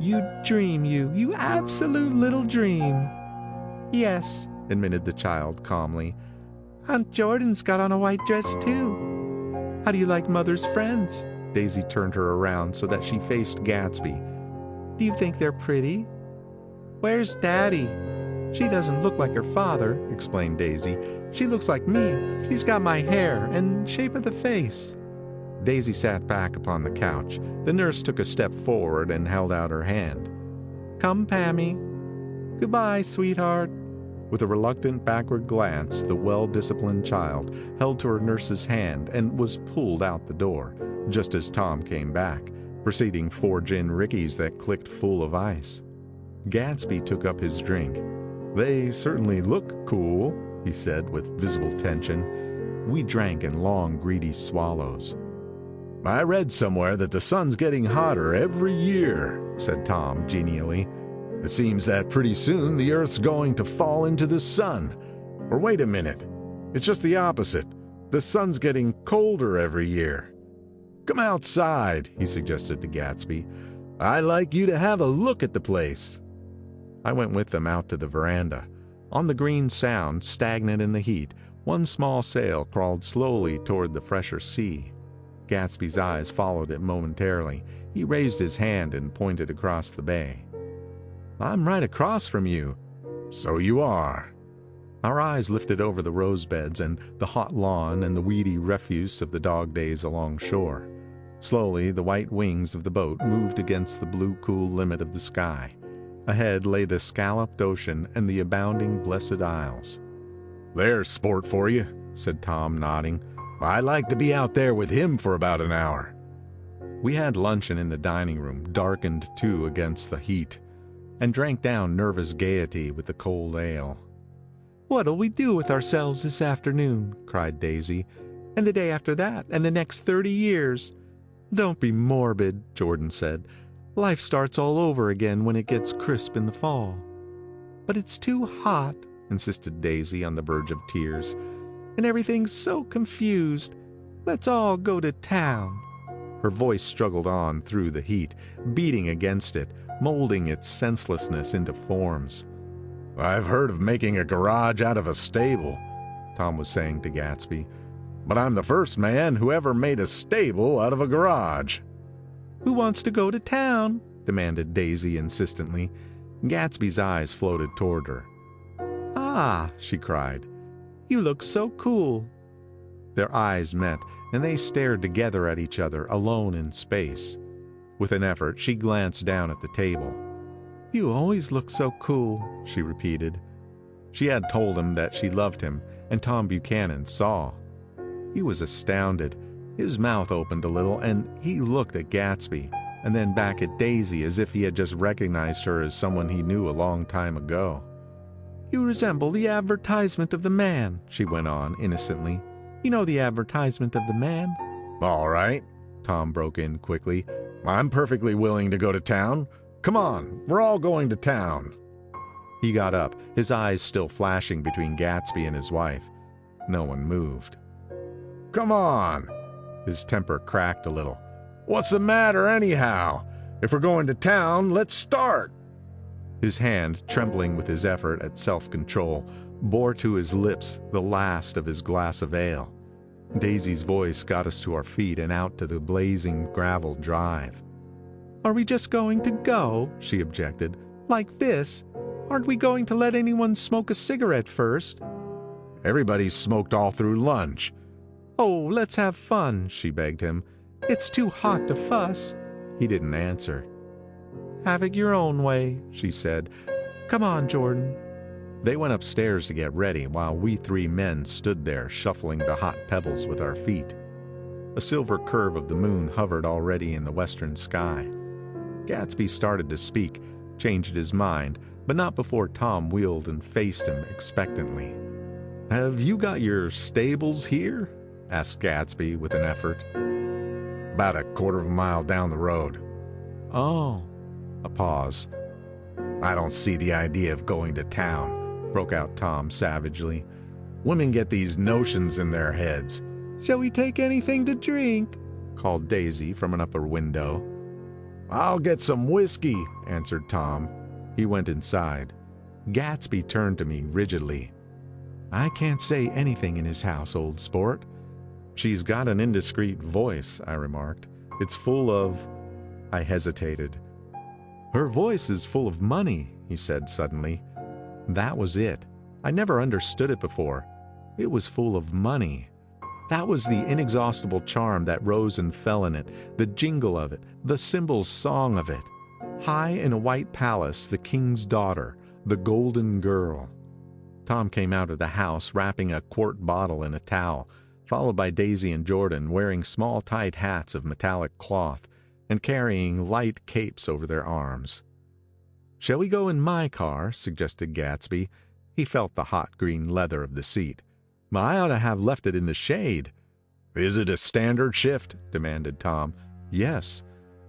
"You dream, you absolute little dream." "Yes," admitted the child calmly. "Aunt Jordan's got on a white dress, too." "How do you like mother's friends?" Daisy turned her around so that she faced Gatsby. "Do you think they're pretty?" "Where's Daddy?" "She doesn't look like her father," explained Daisy. "She looks like me. She's got my hair and shape of the face." Daisy sat back upon the couch. The nurse took a step forward and held out her hand. "Come, Pammy." "Goodbye, sweetheart." With a reluctant backward glance, the well-disciplined child held to her nurse's hand and was pulled out the door, just as Tom came back, preceding 4 gin rickeys that clicked full of ice. Gatsby took up his drink. "They certainly look cool," he said with visible tension. We drank in long, greedy swallows. "I read somewhere that the sun's getting hotter every year," said Tom genially. "It seems that pretty soon the Earth's going to fall into the sun. Or wait a minute, it's just the opposite. The sun's getting colder every year. Come outside," he suggested to Gatsby. "I'd like you to have a look at the place." I went with them out to the veranda. On the green Sound, stagnant in the heat, one small sail crawled slowly toward the fresher sea. Gatsby's eyes followed it momentarily. He raised his hand and pointed across the bay. "I'm right across from you." "So you are." Our eyes lifted over the rose beds and the hot lawn and the weedy refuse of the dog days along shore. Slowly, the white wings of the boat moved against the blue cool limit of the sky. Ahead lay the scalloped ocean and the abounding Blessed Isles. "There's sport for you," said Tom, nodding. "I like to be out there with him for about an hour." We had luncheon in the dining room, darkened too against the heat, and drank down nervous gaiety with the cold ale. "What'll we do with ourselves this afternoon?" cried Daisy. "And the day after that, and the next 30 years?" "Don't be morbid," Jordan said. "Life starts all over again when it gets crisp in the fall." "But it's too hot," insisted Daisy on the verge of tears. "And everything's so confused. Let's all go to town." Her voice struggled on through the heat, beating against it, molding its senselessness into forms. "I've heard of making a garage out of a stable," Tom was saying to Gatsby. "But I'm the first man who ever made a stable out of a garage." "Who wants to go to town?" demanded Daisy insistently. Gatsby's eyes floated toward her. "Ah," she cried. "You look so cool." Their eyes met, and they stared together at each other, alone in space. With an effort, she glanced down at the table. "You always look so cool," she repeated. She had told him that she loved him, and Tom Buchanan saw. He was astounded. His mouth opened a little, and he looked at Gatsby, and then back at Daisy as if he had just recognized her as someone he knew a long time ago. "You resemble the advertisement of the Man," she went on innocently. "You know the advertisement of the Man?" "All right," Tom broke in quickly. "I'm perfectly willing to go to town. Come on, we're all going to town." He got up, his eyes still flashing between Gatsby and his wife. No one moved. "Come on." His temper cracked a little. "What's the matter anyhow? If we're going to town, let's start." His hand, trembling with his effort at self-control, bore to his lips the last of his glass of ale. Daisy's voice got us to our feet and out to the blazing gravel drive. "Are we just going to go?" she objected. "Like this? Aren't we going to let anyone smoke a cigarette first?" "Everybody's smoked all through lunch." "Oh, let's have fun," she begged him. "It's too hot to fuss." He didn't answer. "Have it your own way," she said. "Come on, Jordan." They went upstairs to get ready while we three men stood there shuffling the hot pebbles with our feet. A silver curve of the moon hovered already in the western sky. Gatsby started to speak, changed his mind, but not before Tom wheeled and faced him expectantly. "Have you got your stables here?" asked Gatsby with an effort. "About a quarter of a mile down the road." "Oh." A pause. "I don't see the idea of going to town," broke out Tom savagely. "Women get these notions in their heads." "Shall we take anything to drink?" called Daisy from an upper window. "I'll get some whiskey," answered Tom. He went inside. Gatsby turned to me rigidly. "I can't say anything in his house, old sport." "She's got an indiscreet voice," I remarked. "It's full of—" I hesitated. "Her voice is full of money," he said suddenly. That was it. I never understood it before. It was full of money. That was the inexhaustible charm that rose and fell in it, the jingle of it, the symbol's song of it. High in a white palace, the king's daughter, the golden girl. Tom came out of the house wrapping a quart bottle in a towel, followed by Daisy and Jordan wearing small tight hats of metallic cloth and carrying light capes over their arms. "Shall we go in my car?" suggested Gatsby. He felt the hot green leather of the seat. "I ought to have left it in the shade." "Is it a standard shift?" demanded Tom. "Yes."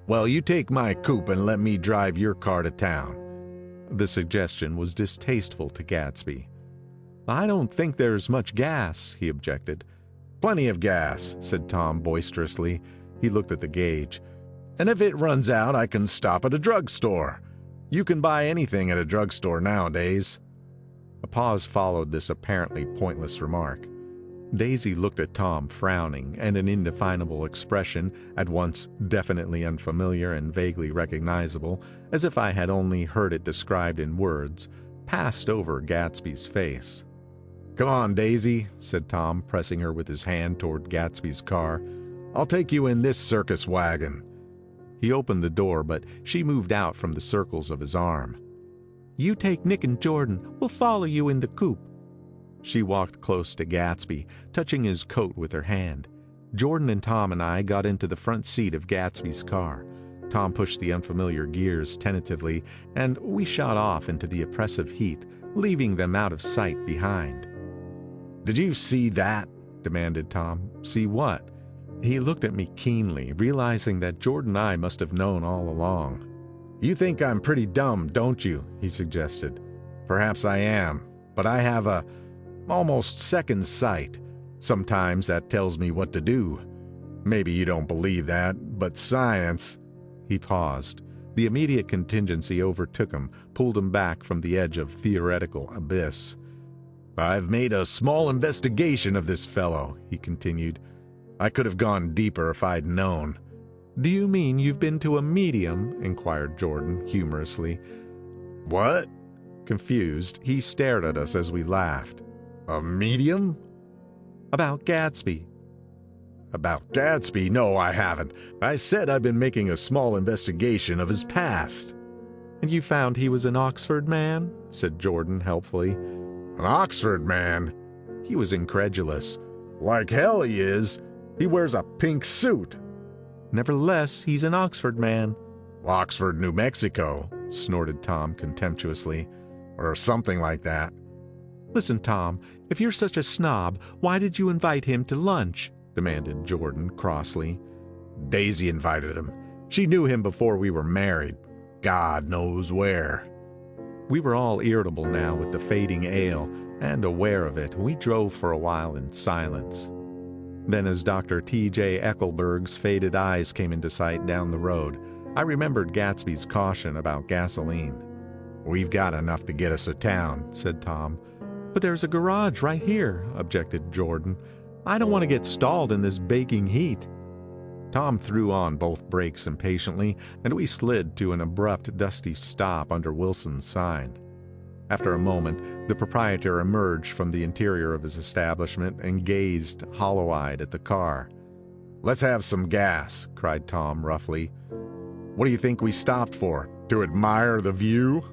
"Well, you take my coupe and let me drive your car to town." The suggestion was distasteful to Gatsby. "I don't think there's much gas," he objected. "Plenty of gas," said Tom boisterously. He looked at the gauge. "And if it runs out, I can stop at a drugstore. You can buy anything at a drugstore nowadays." A pause followed this apparently pointless remark. Daisy looked at Tom frowning, and an indefinable expression, at once definitely unfamiliar and vaguely recognizable, as if I had only heard it described in words, passed over Gatsby's face. "Come on, Daisy," said Tom, pressing her with his hand toward Gatsby's car. "I'll take you in this circus wagon." He opened the door, but she moved out from the circles of his arm. "You take Nick and Jordan. We'll follow you in the coupe." She walked close to Gatsby, touching his coat with her hand. Jordan and Tom and I got into the front seat of Gatsby's car. Tom pushed the unfamiliar gears tentatively, and we shot off into the oppressive heat, leaving them out of sight behind. "Did you see that?" demanded Tom. "See what?" He looked at me keenly, realizing that Jordan and I must have known all along. "You think I'm pretty dumb, don't you?" he suggested. "Perhaps I am, but I have almost second sight. Sometimes that tells me what to do. Maybe you don't believe that, but science—" He paused. The immediate contingency overtook him, pulled him back from the edge of theoretical abyss. "I've made a small investigation of this fellow," he continued. "I could have gone deeper if I'd known." "Do you mean you've been to a medium?" inquired Jordan humorously. "What?" Confused, he stared at us as we laughed. "A medium?" "About Gatsby." "About Gatsby? No, I haven't. I said I've been making a small investigation of his past." "And you found he was an Oxford man?" said Jordan helpfully. "An Oxford man?" He was incredulous. "Like hell he is. He wears a pink suit." "Nevertheless, he's an Oxford man." "Oxford, New Mexico," snorted Tom contemptuously. "Or something like that." "Listen, Tom, if you're such a snob, why did you invite him to lunch?" demanded Jordan crossly. "Daisy invited him. She knew him before we were married. God knows where." We were all irritable now with the fading ale, and aware of it, we drove for a while in silence. Then as Dr. 𝔸𝕦𝕝𝕐𝕒𝕥's faded eyes came into sight down the road, I remembered Gatsby's caution about gasoline. "We've got enough to get us to town," said Tom. "But there's a garage right here," objected Jordan. "I don't want to get stalled in this baking heat." Tom threw on both brakes impatiently, and we slid to an abrupt, dusty stop under Wilson's sign. After a moment, the proprietor emerged from the interior of his establishment and gazed hollow-eyed at the car. "Let's have some gas," cried Tom roughly. "What do you think we stopped for? To admire the view?"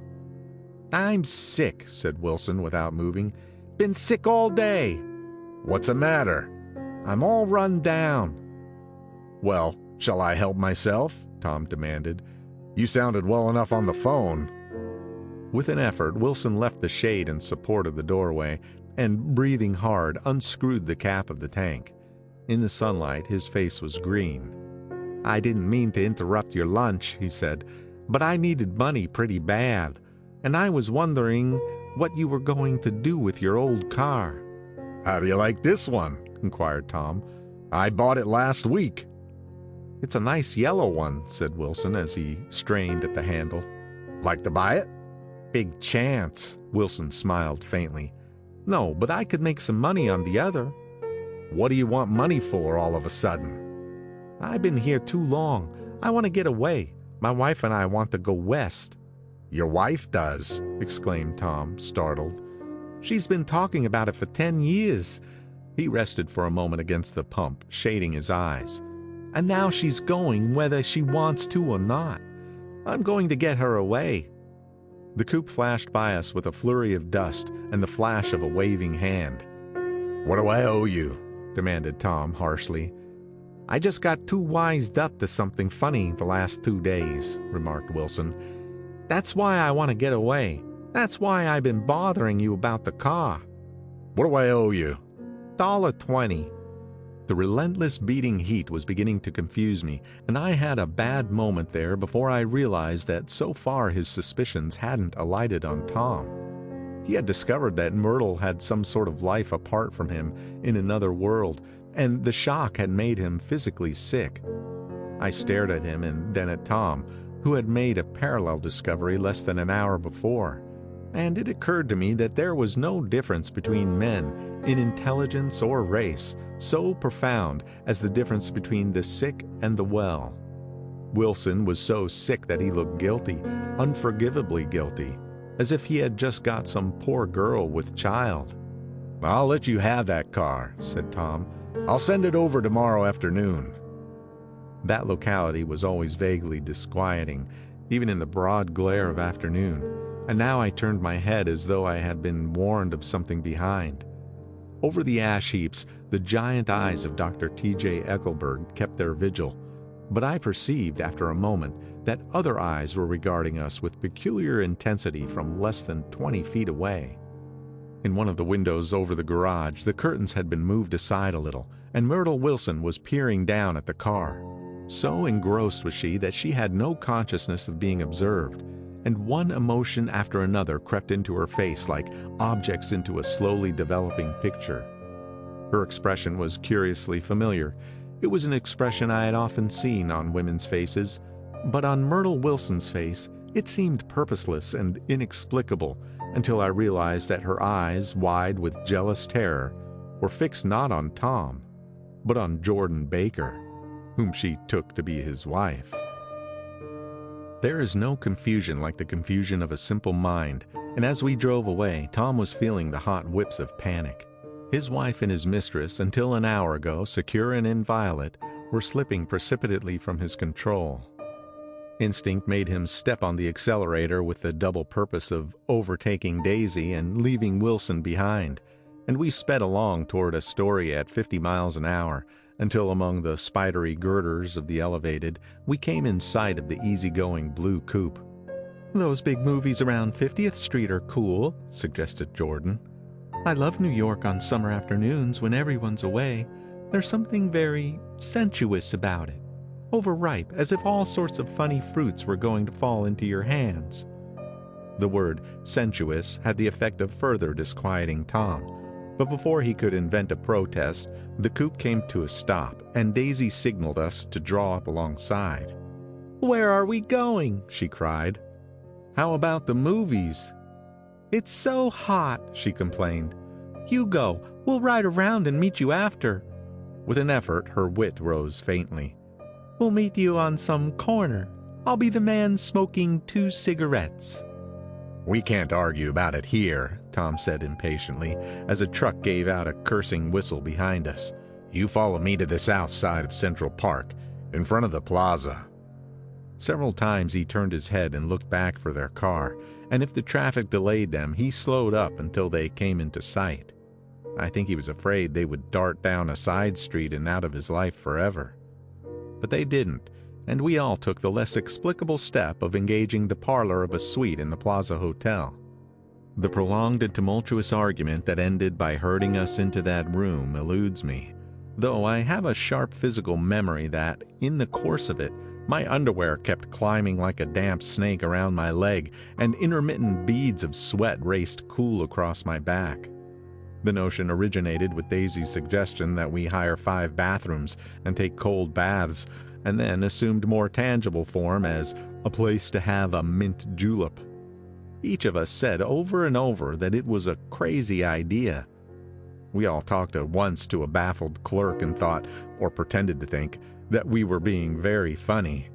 "I'm sick," said Wilson without moving. "Been sick all day." "What's the matter?" "I'm all run down." "Well, shall I help myself?" Tom demanded. "You sounded well enough on the phone." With an effort, Wilson left the shade in support of the doorway and, breathing hard, unscrewed the cap of the tank. In the sunlight, his face was green. "I didn't mean to interrupt your lunch," he said, "but I needed money pretty bad, and I was wondering what you were going to do with your old car." "How do you like this one?" inquired Tom. "I bought it last week." "It's a nice yellow one," said Wilson as he strained at the handle. "Like to buy it?" "Big chance." Wilson smiled faintly. "No, but I could make some money on the other." "What do you want money for all of a sudden?" "I've been here too long. I want to get away. My wife and I want to go west." "Your wife does?" exclaimed Tom, startled. "She's been talking about it for 10 years. He rested for a moment against the pump, shading his eyes. "And now she's going whether she wants to or not. I'm going to get her away." The coupe flashed by us with a flurry of dust and the flash of a waving hand. "What do I owe you?" demanded Tom harshly. "I just got too wised up to something funny the last 2 days," remarked Wilson. "That's why I want to get away. That's why I've been bothering you about the car." "What do I owe you?" $1.20. The relentless beating heat was beginning to confuse me, and I had a bad moment there before I realized that so far his suspicions hadn't alighted on Tom. He had discovered that Myrtle had some sort of life apart from him in another world, and the shock had made him physically sick. I stared at him and then at Tom, who had made a parallel discovery less than an hour before, and it occurred to me that there was no difference between men, in intelligence or race, so profound as the difference between the sick and the well. Wilson was so sick that he looked guilty, unforgivably guilty, as if he had just got some poor girl with child. "I'll let you have that car," said Tom. "I'll send it over tomorrow afternoon." That locality was always vaguely disquieting, even in the broad glare of afternoon, and now I turned my head as though I had been warned of something behind. Over the ash heaps, the giant eyes of Dr. 𝔸𝕦𝕝𝕐𝕒𝕏 kept their vigil, but I perceived after a moment that other eyes were regarding us with peculiar intensity from less than 20 feet away. In one of the windows over the garage, the curtains had been moved aside a little, and Myrtle Wilson was peering down at the car. So engrossed was she that she had no consciousness of being observed, and one emotion after another crept into her face like objects into a slowly developing picture. Her expression was curiously familiar. It was an expression I had often seen on women's faces, but on Myrtle Wilson's face it seemed purposeless and inexplicable until I realized that her eyes, wide with jealous terror, were fixed not on Tom, but on Jordan Baker, whom she took to be his wife. There is no confusion like the confusion of a simple mind, and as we drove away, Tom was feeling the hot whips of panic. His wife and his mistress, until an hour ago secure and inviolate, were slipping precipitately from his control. Instinct made him step on the accelerator with the double purpose of overtaking Daisy and leaving Wilson behind, and we sped along toward Astoria at 50 miles an hour, until among the spidery girders of the elevated, we came in sight of the easygoing blue coupe. "Those big movies around 50th Street are cool," suggested Jordan. "I love New York on summer afternoons when everyone's away. There's something very sensuous about it. Overripe, as if all sorts of funny fruits were going to fall into your hands." The word sensuous had the effect of further disquieting Tom. But before he could invent a protest, the coupe came to a stop, and Daisy signaled us to draw up alongside. "Where are we going?" she cried. "How about the movies?" "It's so hot," she complained. "You go. We'll ride around and meet you after." With an effort, her wit rose faintly. "We'll meet you on some corner. I'll be the man smoking 2 cigarettes." "We can't argue about it here," Tom said impatiently, as a truck gave out a cursing whistle behind us. "You follow me to the south side of Central Park, in front of the plaza." Several times he turned his head and looked back for their car, and if the traffic delayed them, he slowed up until they came into sight. I think he was afraid they would dart down a side street and out of his life forever. But they didn't, and we all took the less explicable step of engaging the parlor of a suite in the Plaza Hotel. The prolonged and tumultuous argument that ended by herding us into that room eludes me, though I have a sharp physical memory that, in the course of it, my underwear kept climbing like a damp snake around my leg, and intermittent beads of sweat raced cool across my back. The notion originated with Daisy's suggestion that we hire 5 bathrooms and take cold baths, and then assumed more tangible form as a place to have a mint julep. Each of us said over and over that it was a crazy idea. We all talked at once to a baffled clerk and thought, or pretended to think, that we were being very funny.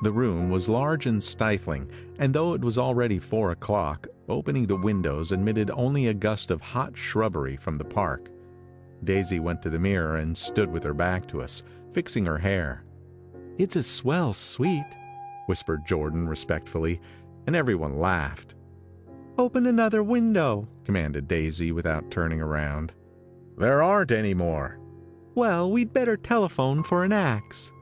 The room was large and stifling, and though it was already 4 o'clock, opening the windows admitted only a gust of hot shrubbery from the park. Daisy went to the mirror and stood with her back to us, fixing her hair. "It's a swell suite," whispered Jordan respectfully, and everyone laughed. "Open another window," commanded Daisy without turning around. "There aren't any more." "Well, we'd better telephone for an axe."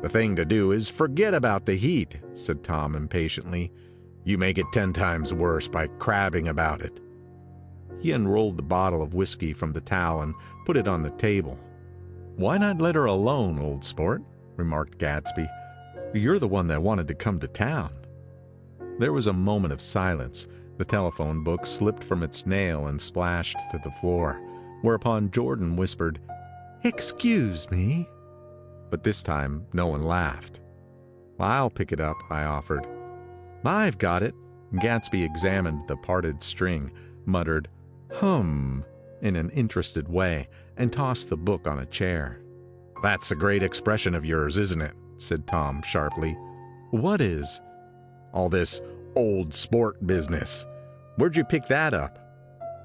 "The thing to do is forget about the heat," said Tom impatiently. "You make it 10 times worse by crabbing about it." He unrolled the bottle of whiskey from the towel and put it on the table. "Why not let her alone, old sport?" remarked Gatsby. "You're the one that wanted to come to town." There was a moment of silence. The telephone book slipped from its nail and splashed to the floor, whereupon Jordan whispered, "Excuse me." But this time no one laughed. "I'll pick it up," I offered. "I've got it." Gatsby examined the parted string, muttered, "Hum," in an interested way, and tossed the book on a chair. "That's a great expression of yours, isn't it?" said Tom sharply. "What is?" "All this old sport business. Where'd you pick that up?"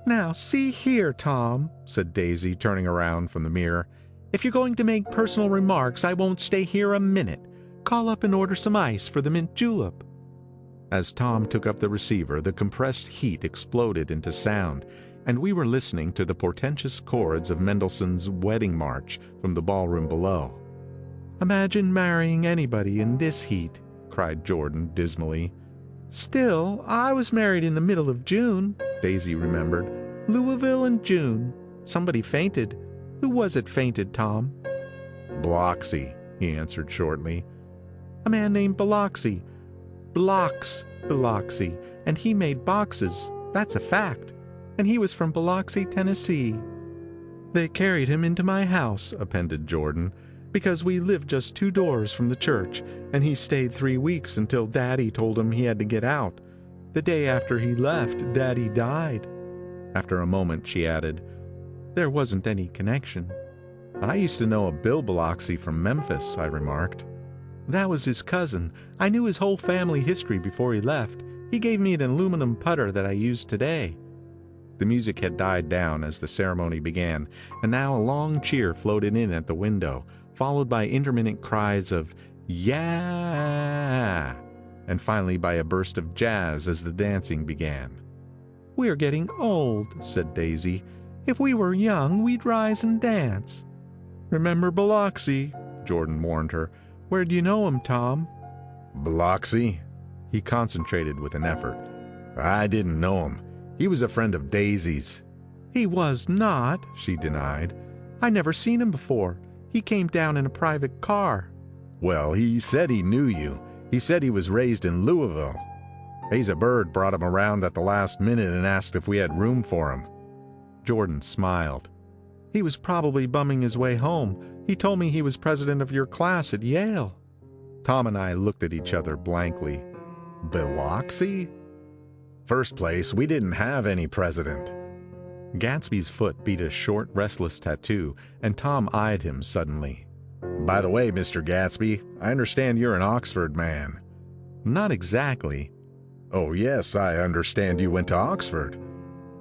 "Now, see here, Tom," said Daisy, turning around from the mirror. "If you're going to make personal remarks, I won't stay here a minute. Call up and order some ice for the mint julep." As Tom took up the receiver, the compressed heat exploded into sound, and we were listening to the portentous chords of Mendelssohn's Wedding March from the ballroom below. "Imagine marrying anybody in this heat," cried Jordan dismally. "Still, I was married in the middle of June," Daisy remembered. "Louisville in June. Somebody fainted. Who was it fainted, Tom?" "Biloxi," he answered shortly. "A man named Biloxi. Biloxi, and he made boxes. That's a fact. And he was from Biloxi, Tennessee. They carried him into my house," appended Jordan, "because we lived just 2 doors from the church, and he stayed 3 weeks until Daddy told him he had to get out. The day after he left, Daddy died." After a moment, she added, "There wasn't any connection." "I used to know a Bill Biloxi from Memphis," I remarked. "That was his cousin. I knew his whole family history before he left. He gave me an aluminum putter that I use today." The music had died down as the ceremony began, and now a long cheer floated in at the window, followed by intermittent cries of "Yeah!" and finally by a burst of jazz as the dancing began. "We're getting old," said Daisy. "If we were young, we'd rise and dance." "Remember Biloxi," Jordan warned her. "Where'd you know him, Tom?" "Biloxi?" He concentrated with an effort. "I didn't know him. He was a friend of Daisy's." "He was not," she denied. "I never seen him before. He came down in a private car." "Well, he said he knew you. He said he was raised in Louisville. Asa Bird brought him around at the last minute and asked if we had room for him." Jordan smiled. "He was probably bumming his way home. He told me he was president of your class at Yale." Tom and I looked at each other blankly. "Biloxi? First place, we didn't have any president." Gatsby's foot beat a short, restless tattoo, and Tom eyed him suddenly. "By the way, Mr. Gatsby, I understand you're an Oxford man." "Not exactly." "Oh, yes, I understand you went to Oxford."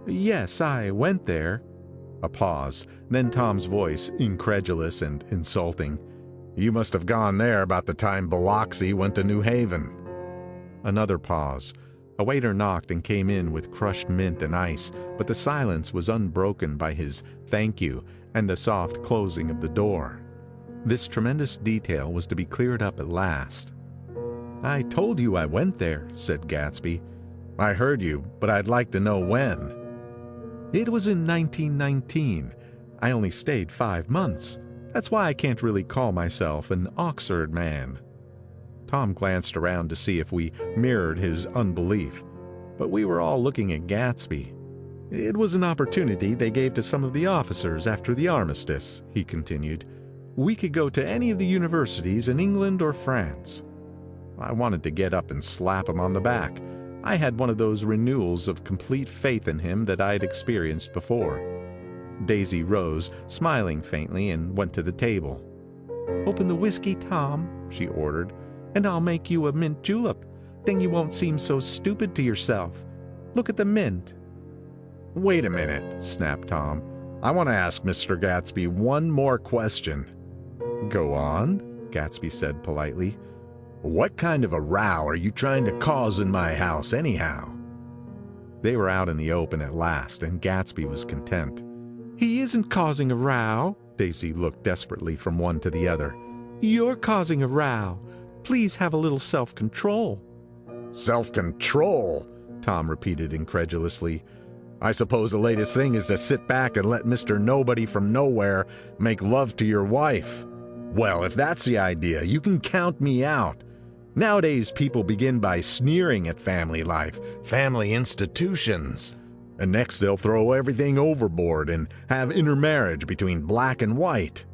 "Yes, I went there." A pause, then Tom's voice, incredulous and insulting. "You must have gone there about the time Biloxi went to New Haven." Another pause. A waiter knocked and came in with crushed mint and ice, but the silence was unbroken by his "thank you" and the soft closing of the door. This tremendous detail was to be cleared up at last. "I told you I went there," said Gatsby. "I heard you, but I'd like to know when." "It was in 1919. I only stayed 5 months. That's why I can't really call myself an Oxford man." Tom glanced around to see if we mirrored his unbelief, but we were all looking at Gatsby. "It was an opportunity they gave to some of the officers after the armistice," he continued. "We could go to any of the universities in England or France." I wanted to get up and slap him on the back. I had one of those renewals of complete faith in him that I had experienced before. Daisy rose, smiling faintly, and went to the table. "Open the whiskey, Tom," she ordered, "and I'll make you a mint julep. Then you won't seem so stupid to yourself. Look at the mint." "Wait a minute," snapped Tom. "I want to ask Mr. Gatsby one more question." "Go on," Gatsby said politely. "What kind of a row are you trying to cause in my house anyhow?" They were out in the open at last, and Gatsby was content. "He isn't causing a row." Daisy looked desperately from one to the other. "You're causing a row. Please have a little self-control." "Self-control?" Tom repeated incredulously. "I suppose the latest thing is to sit back and let Mr. Nobody from Nowhere make love to your wife. Well, if that's the idea, you can count me out. Nowadays, people begin by sneering at family life, family institutions. And next they'll throw everything overboard and have intermarriage between black and white."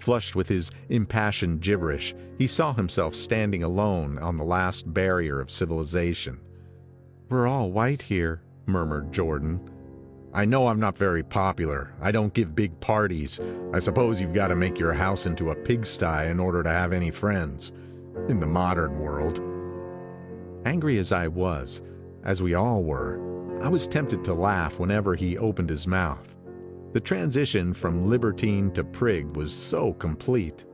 Flushed with his impassioned gibberish, he saw himself standing alone on the last barrier of civilization. "We're all white here," murmured Jordan. "I know I'm not very popular. I don't give big parties. I suppose you've got to make your house into a pigsty in order to have any friends. In the modern world." Angry as I was, as we all were, I was tempted to laugh whenever he opened his mouth. The transition from libertine to prig was so complete.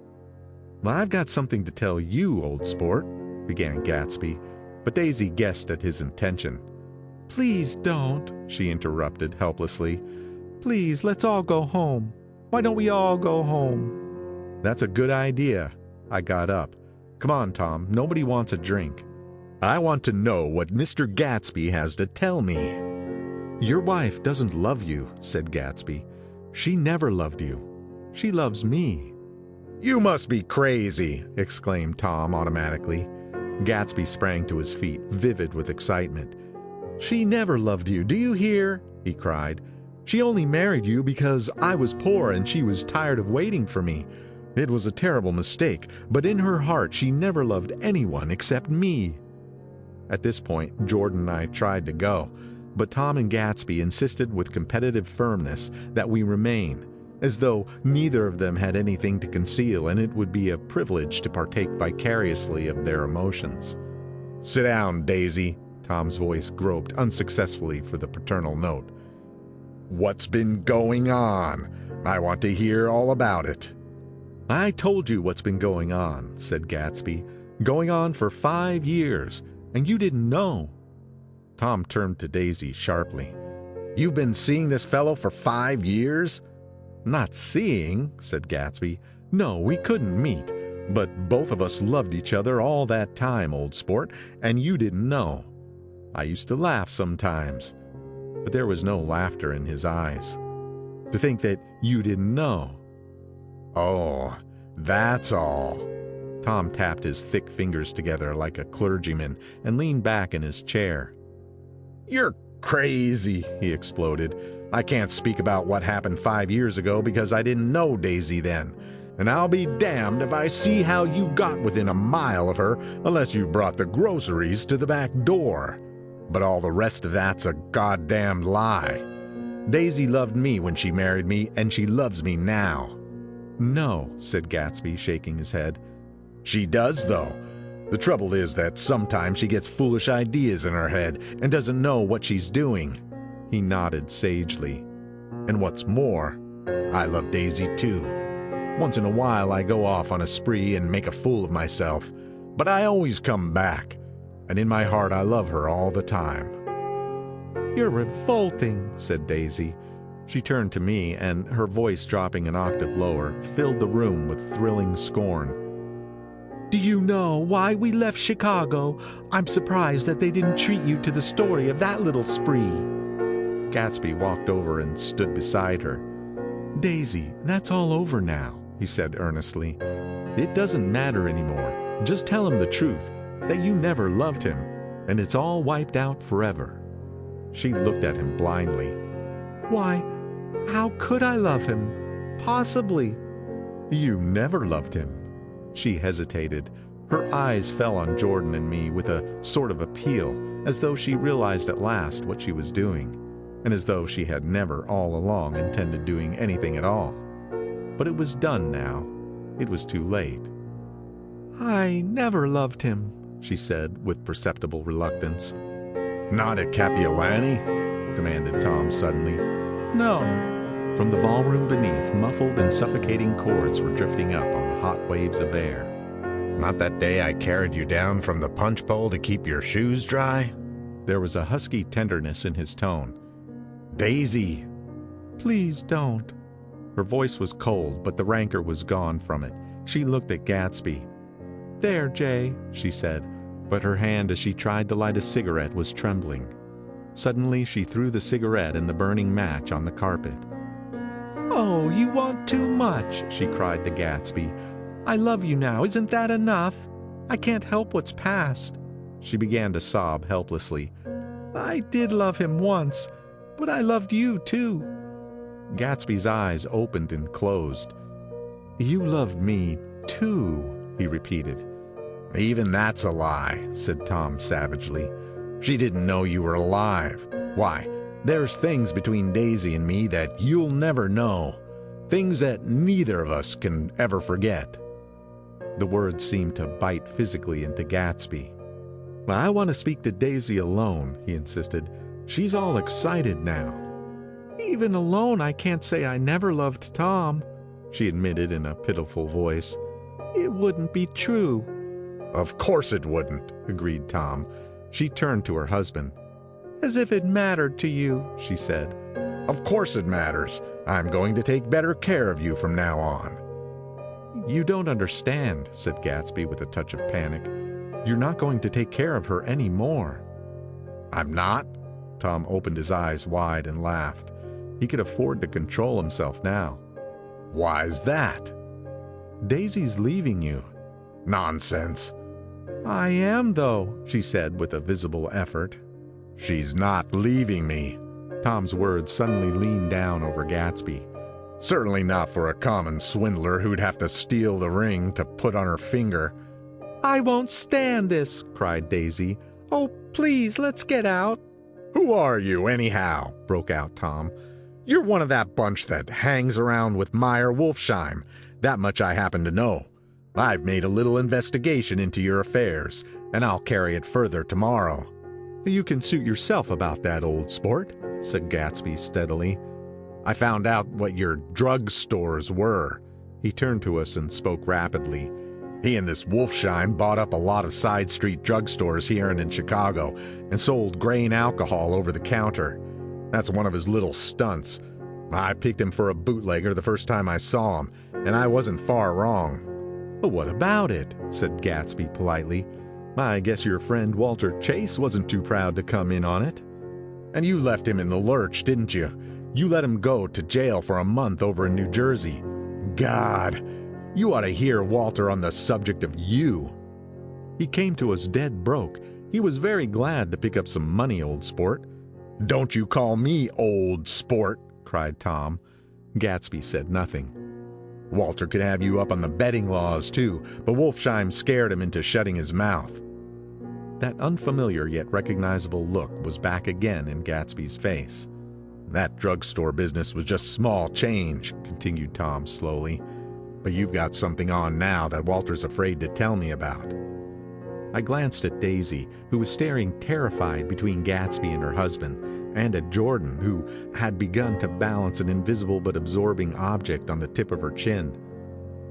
"Well, I've got something to tell you, old sport," began Gatsby, but Daisy guessed at his intention. "Please don't," she interrupted helplessly. "Please, let's all go home. Why don't we all go home?" "That's a good idea." I got up. "Come on, Tom, nobody wants a drink." "I want to know what Mr. Gatsby has to tell me." "Your wife doesn't love you," said Gatsby. "She never loved you. She loves me." "You must be crazy!" exclaimed Tom automatically. Gatsby sprang to his feet, vivid with excitement. "She never loved you, do you hear?" he cried. "She only married you because I was poor and she was tired of waiting for me. It was a terrible mistake, but in her heart she never loved anyone except me." At this point, Jordan and I tried to go, but Tom and Gatsby insisted with competitive firmness that we remain, as though neither of them had anything to conceal and it would be a privilege to partake vicariously of their emotions. "Sit down, Daisy." Tom's voice groped unsuccessfully for the paternal note. "What's been going on? I want to hear all about it." "I told you what's been going on," said Gatsby. "Going on for 5 years, and you didn't know." Tom turned to Daisy sharply. "You've been seeing this fellow for 5 years?" "Not seeing," said Gatsby. "No, we couldn't meet. But both of us loved each other all that time, old sport, and you didn't know. I used to laugh sometimes." But there was no laughter in his eyes. "To think that you didn't know." "Oh, that's all." Tom tapped his thick fingers together like a clergyman and leaned back in his chair. "You're crazy," he exploded. "I can't speak about what happened 5 years ago because I didn't know Daisy then. And I'll be damned if I see how you got within a mile of her unless you brought the groceries to the back door. But all the rest of that's a goddamned lie. Daisy loved me when she married me, and she loves me now." "No," said Gatsby, shaking his head. "She does, though. The trouble is that sometimes she gets foolish ideas in her head and doesn't know what she's doing." He nodded sagely. "And what's more, I love Daisy too. Once in a while I go off on a spree and make a fool of myself, but I always come back, and in my heart I love her all the time." "You're revolting," said Daisy. She turned to me, and her voice, dropping an octave lower, filled the room with thrilling scorn. "Do you know why we left Chicago? I'm surprised that they didn't treat you to the story of that little spree." Gatsby walked over and stood beside her. "Daisy, that's all over now," he said earnestly. "It doesn't matter anymore. Just tell him the truth, that you never loved him, and it's all wiped out forever." She looked at him blindly. "Why, how could I love him? Possibly." "You never loved him." She hesitated. Her eyes fell on Jordan and me with a sort of appeal, as though she realized at last what she was doing, and as though she had never all along intended doing anything at all. But it was done now. It was too late. "I never loved him," she said with perceptible reluctance. "Not at Kapiolani?" demanded Tom suddenly. "No." From the ballroom beneath, muffled and suffocating chords were drifting up on the hot waves of air. "Not that day I carried you down from the punch bowl to keep your shoes dry?" There was a husky tenderness in his tone. "Daisy!" "Please don't." Her voice was cold, but the rancor was gone from it. She looked at Gatsby. "There, Jay," she said, but her hand as she tried to light a cigarette was trembling. Suddenly she threw the cigarette and the burning match on the carpet. "Oh, you want too much," she cried to Gatsby. "I love you now. Isn't that enough? I can't help what's past." She began to sob helplessly. "I did love him once, but I loved you too." Gatsby's eyes opened and closed. "You loved me too," he repeated. "Even that's a lie," said Tom savagely. "She didn't know you were alive. Why, there's things between Daisy and me that you'll never know. Things that neither of us can ever forget." The words seemed to bite physically into Gatsby. "I want to speak to Daisy alone," he insisted. "She's all excited now." "Even alone, I can't say I never loved Tom," she admitted in a pitiful voice. "It wouldn't be true." "Of course it wouldn't," agreed Tom. She turned to her husband. "As if it mattered to you," she said. "Of course it matters. I'm going to take better care of you from now on." "You don't understand," said Gatsby with a touch of panic. "You're not going to take care of her any more." "I'm not?" Tom opened his eyes wide and laughed. He could afford to control himself now. "Why's that?" "Daisy's leaving you." "Nonsense." "I am, though," she said with a visible effort. "She's not leaving me." Tom's words suddenly leaned down over Gatsby. "Certainly not for a common swindler who'd have to steal the ring to put on her finger." "I won't stand this," cried Daisy. "Oh, please, let's get out." "Who are you, anyhow?" broke out Tom. "You're one of that bunch that hangs around with Meyer Wolfsheim. That much I happen to know. I've made a little investigation into your affairs, and I'll carry it further tomorrow." "You can suit yourself about that, old sport," said Gatsby steadily. "I found out what your drug stores were." He turned to us and spoke rapidly. "He and this Wolfsheim bought up a lot of side street drugstores here and in Chicago and sold grain alcohol over the counter. That's one of his little stunts. I picked him for a bootlegger the first time I saw him, and I wasn't far wrong." "But what about it?" said Gatsby politely. "I guess your friend Walter Chase wasn't too proud to come in on it." "And you left him in the lurch, didn't you? You let him go to jail for a month over in New Jersey. God, you ought to hear Walter on the subject of you." "He came to us dead broke. He was very glad to pick up some money, old sport." "Don't you call me old sport," cried Tom. Gatsby said nothing. "Walter could have you up on the betting laws too, but Wolfsheim scared him into shutting his mouth." That unfamiliar yet recognizable look was back again in Gatsby's face. "That drugstore business was just small change," continued Tom slowly. "But you've got something on now that Walter's afraid to tell me about." I glanced at Daisy, who was staring terrified between Gatsby and her husband, and at Jordan, who had begun to balance an invisible but absorbing object on the tip of her chin.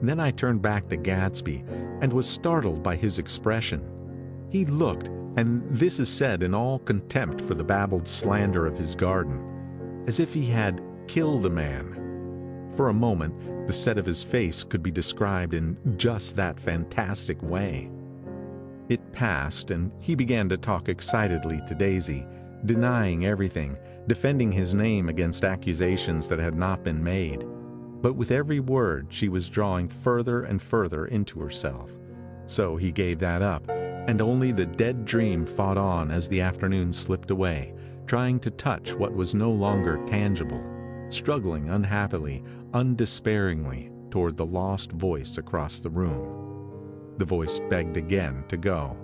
Then I turned back to Gatsby and was startled by his expression. He looked, and this is said in all contempt for the babbled slander of his garden, as if he had killed a man. For a moment, the set of his face could be described in just that fantastic way. It passed, and he began to talk excitedly to Daisy, denying everything, defending his name against accusations that had not been made. But with every word she was drawing further and further into herself. So he gave that up, and only the dead dream fought on as the afternoon slipped away, trying to touch what was no longer tangible, struggling unhappily, undespairingly toward the lost voice across the room. The voice begged again to go.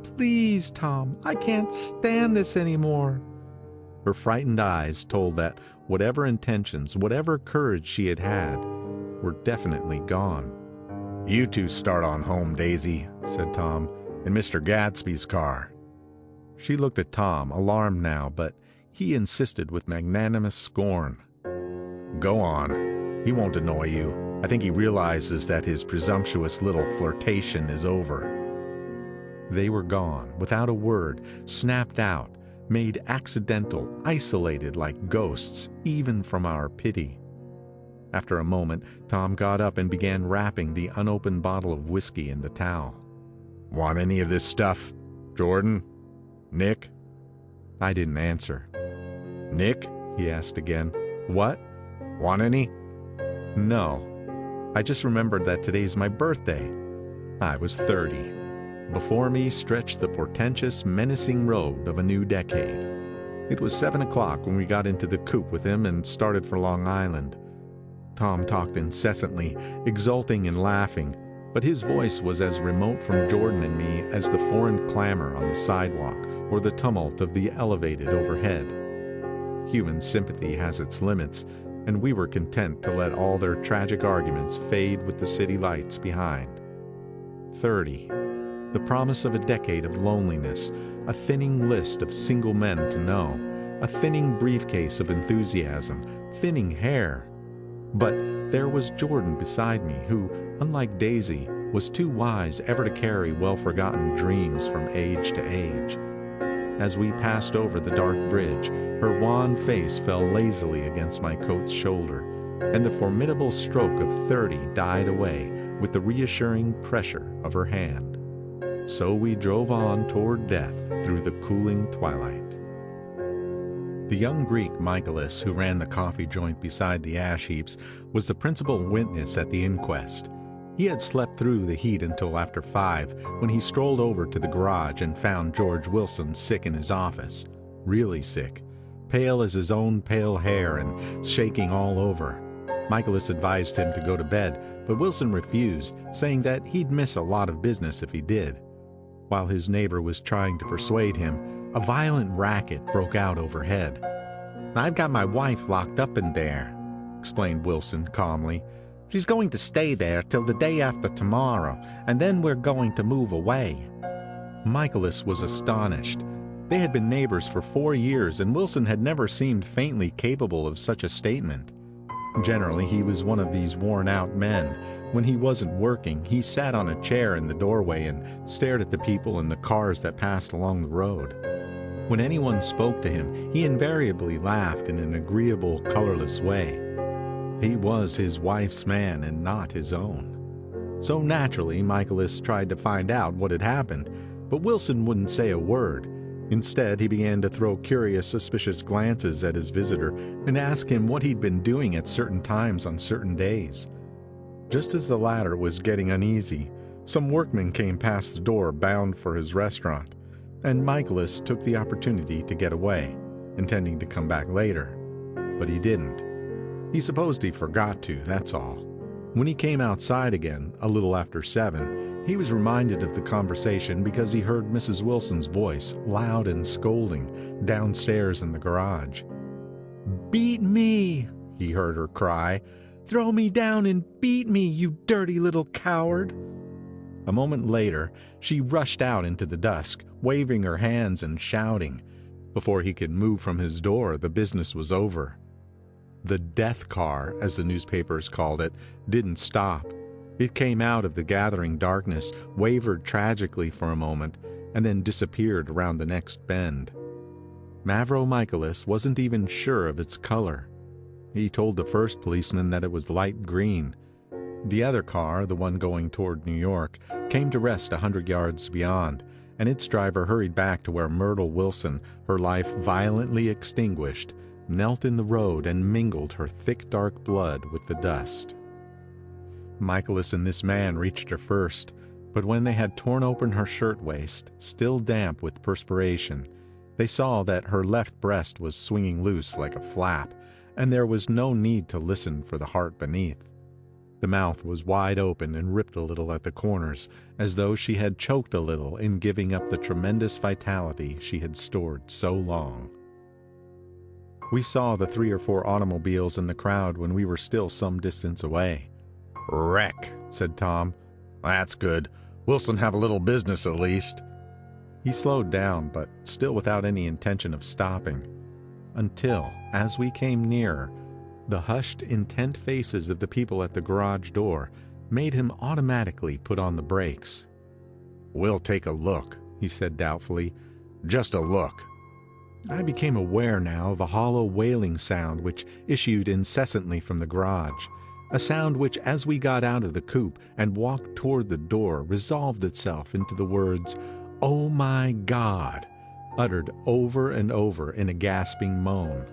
"Please, Tom, I can't stand this anymore." Her frightened eyes told that whatever intentions, whatever courage she had had, were definitely gone. "You two start on home, Daisy," said Tom, "in Mr. Gatsby's car." She looked at Tom, alarmed now, but he insisted with magnanimous scorn. "Go on. He won't annoy you. I think he realizes that his presumptuous little flirtation is over." They were gone, without a word, snapped out, made accidental, isolated like ghosts, even from our pity. After a moment, Tom got up and began wrapping the unopened bottle of whiskey in the towel. "Want any of this stuff? Jordan? Nick?" I didn't answer. "Nick?" he asked again. "What? Want any?" "No. I just remembered that today's my birthday." I was 30. Before me stretched the portentous, menacing road of a new decade. It was 7 o'clock when we got into the coupe with him and started for Long Island. Tom talked incessantly, exulting and laughing, but his voice was as remote from Jordan and me as the foreign clamor on the sidewalk or the tumult of the elevated overhead. Human sympathy has its limits, and we were content to let all their tragic arguments fade with the city lights behind. 30. The promise of a decade of loneliness, a thinning list of single men to know, a thinning briefcase of enthusiasm, thinning hair. But there was Jordan beside me, who, unlike Daisy, was too wise ever to carry well-forgotten dreams from age to age. As we passed over the dark bridge, her wan face fell lazily against my coat's shoulder, and the formidable stroke of 30 died away with the reassuring pressure of her hand. So we drove on toward death through the cooling twilight. The young Greek 𝔾𝕐𝕐𝕒, who ran the coffee joint beside the ash heaps, was the principal witness at the inquest. He had slept through the heat until after 5, when he strolled over to the garage and found George Wilson sick in his office. Really sick. Pale as his own pale hair and shaking all over. 𝔾𝕐𝕐𝕒 advised him to go to bed, but Wilson refused, saying that he'd miss a lot of business if he did. While his neighbor was trying to persuade him, a violent racket broke out overhead. "I've got my wife locked up in there," explained Wilson calmly. "She's going to stay there till the day after tomorrow, and then we're going to move away." 𝔾𝕐𝕐𝕒 was astonished. They had been neighbors for 4 years, and Wilson had never seemed faintly capable of such a statement. Generally, he was one of these worn-out men. When he wasn't working, he sat on a chair in the doorway and stared at the people and the cars that passed along the road. When anyone spoke to him, he invariably laughed in an agreeable, colorless way. He was his wife's man and not his own. So naturally, 𝔾𝕐𝕐𝕒 tried to find out what had happened, but Wilson wouldn't say a word. Instead, he began to throw curious, suspicious glances at his visitor and ask him what he'd been doing at certain times on certain days. Just as the latter was getting uneasy, some workmen came past the door bound for his restaurant, and 𝔾𝕐𝕐𝕒 took the opportunity to get away. intending to come back later. But he didn't. He supposed he forgot to, that's all. When he came outside again, a little after 7, he was reminded of the conversation because he heard Mrs. Wilson's voice, loud and scolding, downstairs in the garage. "Beat me," he heard her cry. "Throw me down and beat me, you dirty little coward." A moment later, she rushed out into the dusk, waving her hands and shouting. Before he could move from his door, the business was over. The death car, as the newspapers called it, didn't stop. It came out of the gathering darkness, wavered tragically for a moment, and then disappeared around the next bend. 𝔸𝕝𝕝 wasn't even sure of its color. He told the first policeman that it was light green. The other car, the one going toward New York, came to rest 100 yards beyond, and its driver hurried back to where Myrtle Wilson, her life violently extinguished, knelt in the road and mingled her thick dark blood with the dust. Michaelis and this man reached her first, but when they had torn open her shirtwaist, still damp with perspiration, they saw that her left breast was swinging loose like a flap, and there was no need to listen for the heart beneath. The mouth was wide open and ripped a little at the corners, as though she had choked a little in giving up the tremendous vitality she had stored so long. We saw the 3 or 4 automobiles in the crowd when we were still some distance away. "Wreck," said Tom. "That's good. Wilson have a little business at least." He slowed down, but still without any intention of stopping. Until, as we came nearer, the hushed, intent faces of the people at the garage door made him automatically put on the brakes. "We'll take a look," he said doubtfully. "Just a look." I became aware now of a hollow wailing sound which issued incessantly from the garage, a sound which, as we got out of the coupe and walked toward the door, resolved itself into the words, "Oh my God," uttered over and over in a gasping moan.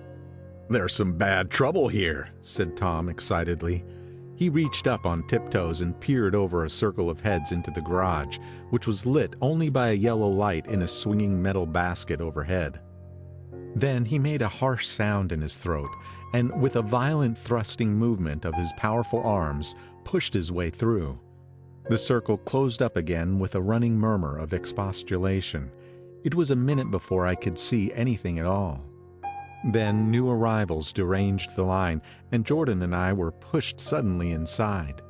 "There's some bad trouble here," said Tom excitedly. He reached up on tiptoes and peered over a circle of heads into the garage, which was lit only by a yellow light in a swinging metal basket overhead. Then he made a harsh sound in his throat, and with a violent thrusting movement of his powerful arms, pushed his way through. The circle closed up again with a running murmur of expostulation. It was a minute before I could see anything at all. Then new arrivals deranged the line, and Jordan and I were pushed suddenly inside.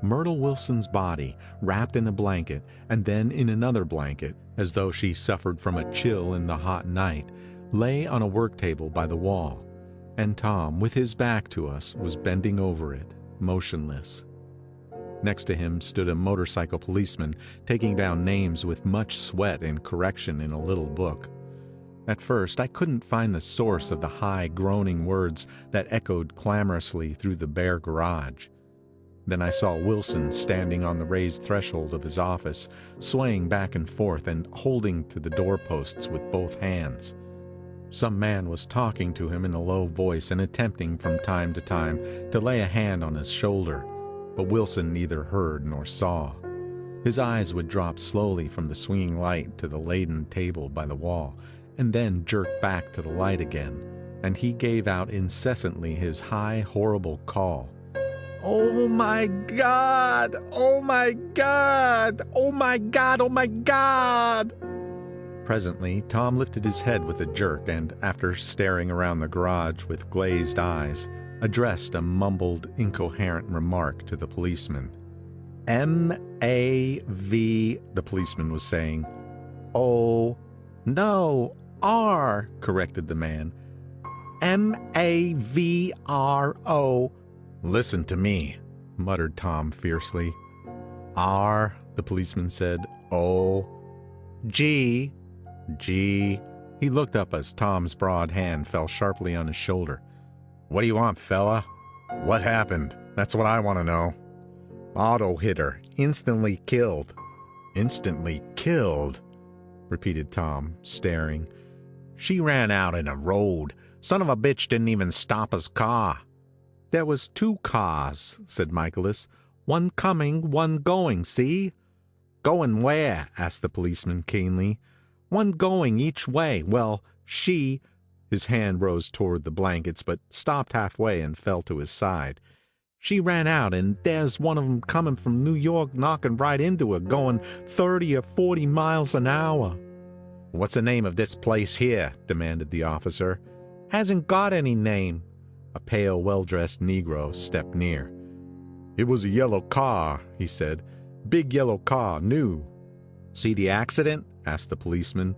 Myrtle Wilson's body, wrapped in a blanket and then in another blanket, as though she suffered from a chill in the hot night, lay on a work table by the wall, and Tom, with his back to us, was bending over it, motionless. Next to him stood a motorcycle policeman, taking down names with much sweat and correction in a little book. At first, I couldn't find the source of the high, groaning words that echoed clamorously through the bare garage. Then I saw Wilson standing on the raised threshold of his office, swaying back and forth and holding to the doorposts with both hands. Some man was talking to him in a low voice and attempting from time to time to lay a hand on his shoulder, but Wilson neither heard nor saw. His eyes would drop slowly from the swinging light to the laden table by the wall, and then jerk back to the light again, and he gave out incessantly his high, horrible call. "Oh my God! Oh my God! Oh my God! Oh my God!" Presently, Tom lifted his head with a jerk and, after staring around the garage with glazed eyes, addressed a mumbled, incoherent remark to the policeman. "M-A-V," the policeman was saying. "O, no, R," corrected the man. "M-A-V-R-O." "Listen to me," muttered Tom fiercely. "R," the policeman said. "O, G. G. He looked up as Tom's broad hand fell sharply on his shoulder. "What do you want, fella? What happened? That's what I want to know." "Auto hit her. Instantly killed." "Instantly killed?" repeated Tom, staring. "She ran out in a road. Son of a bitch didn't even stop his car." "There was 2 cars," said Michaelis. "One coming, one going, see?" "Going where?" asked the policeman keenly. "One going each way. Well, she His hand rose toward the blankets, but stopped halfway and fell to his side. "She ran out, and there's one of 'em coming from New York knocking right into her, going 30 or 40 miles an hour. "What's the name of this place here?" demanded the officer. "Hasn't got any name." A pale, well-dressed Negro stepped near. "It was a yellow car," he said. "Big yellow car, new." "See the accident?" asked the policeman.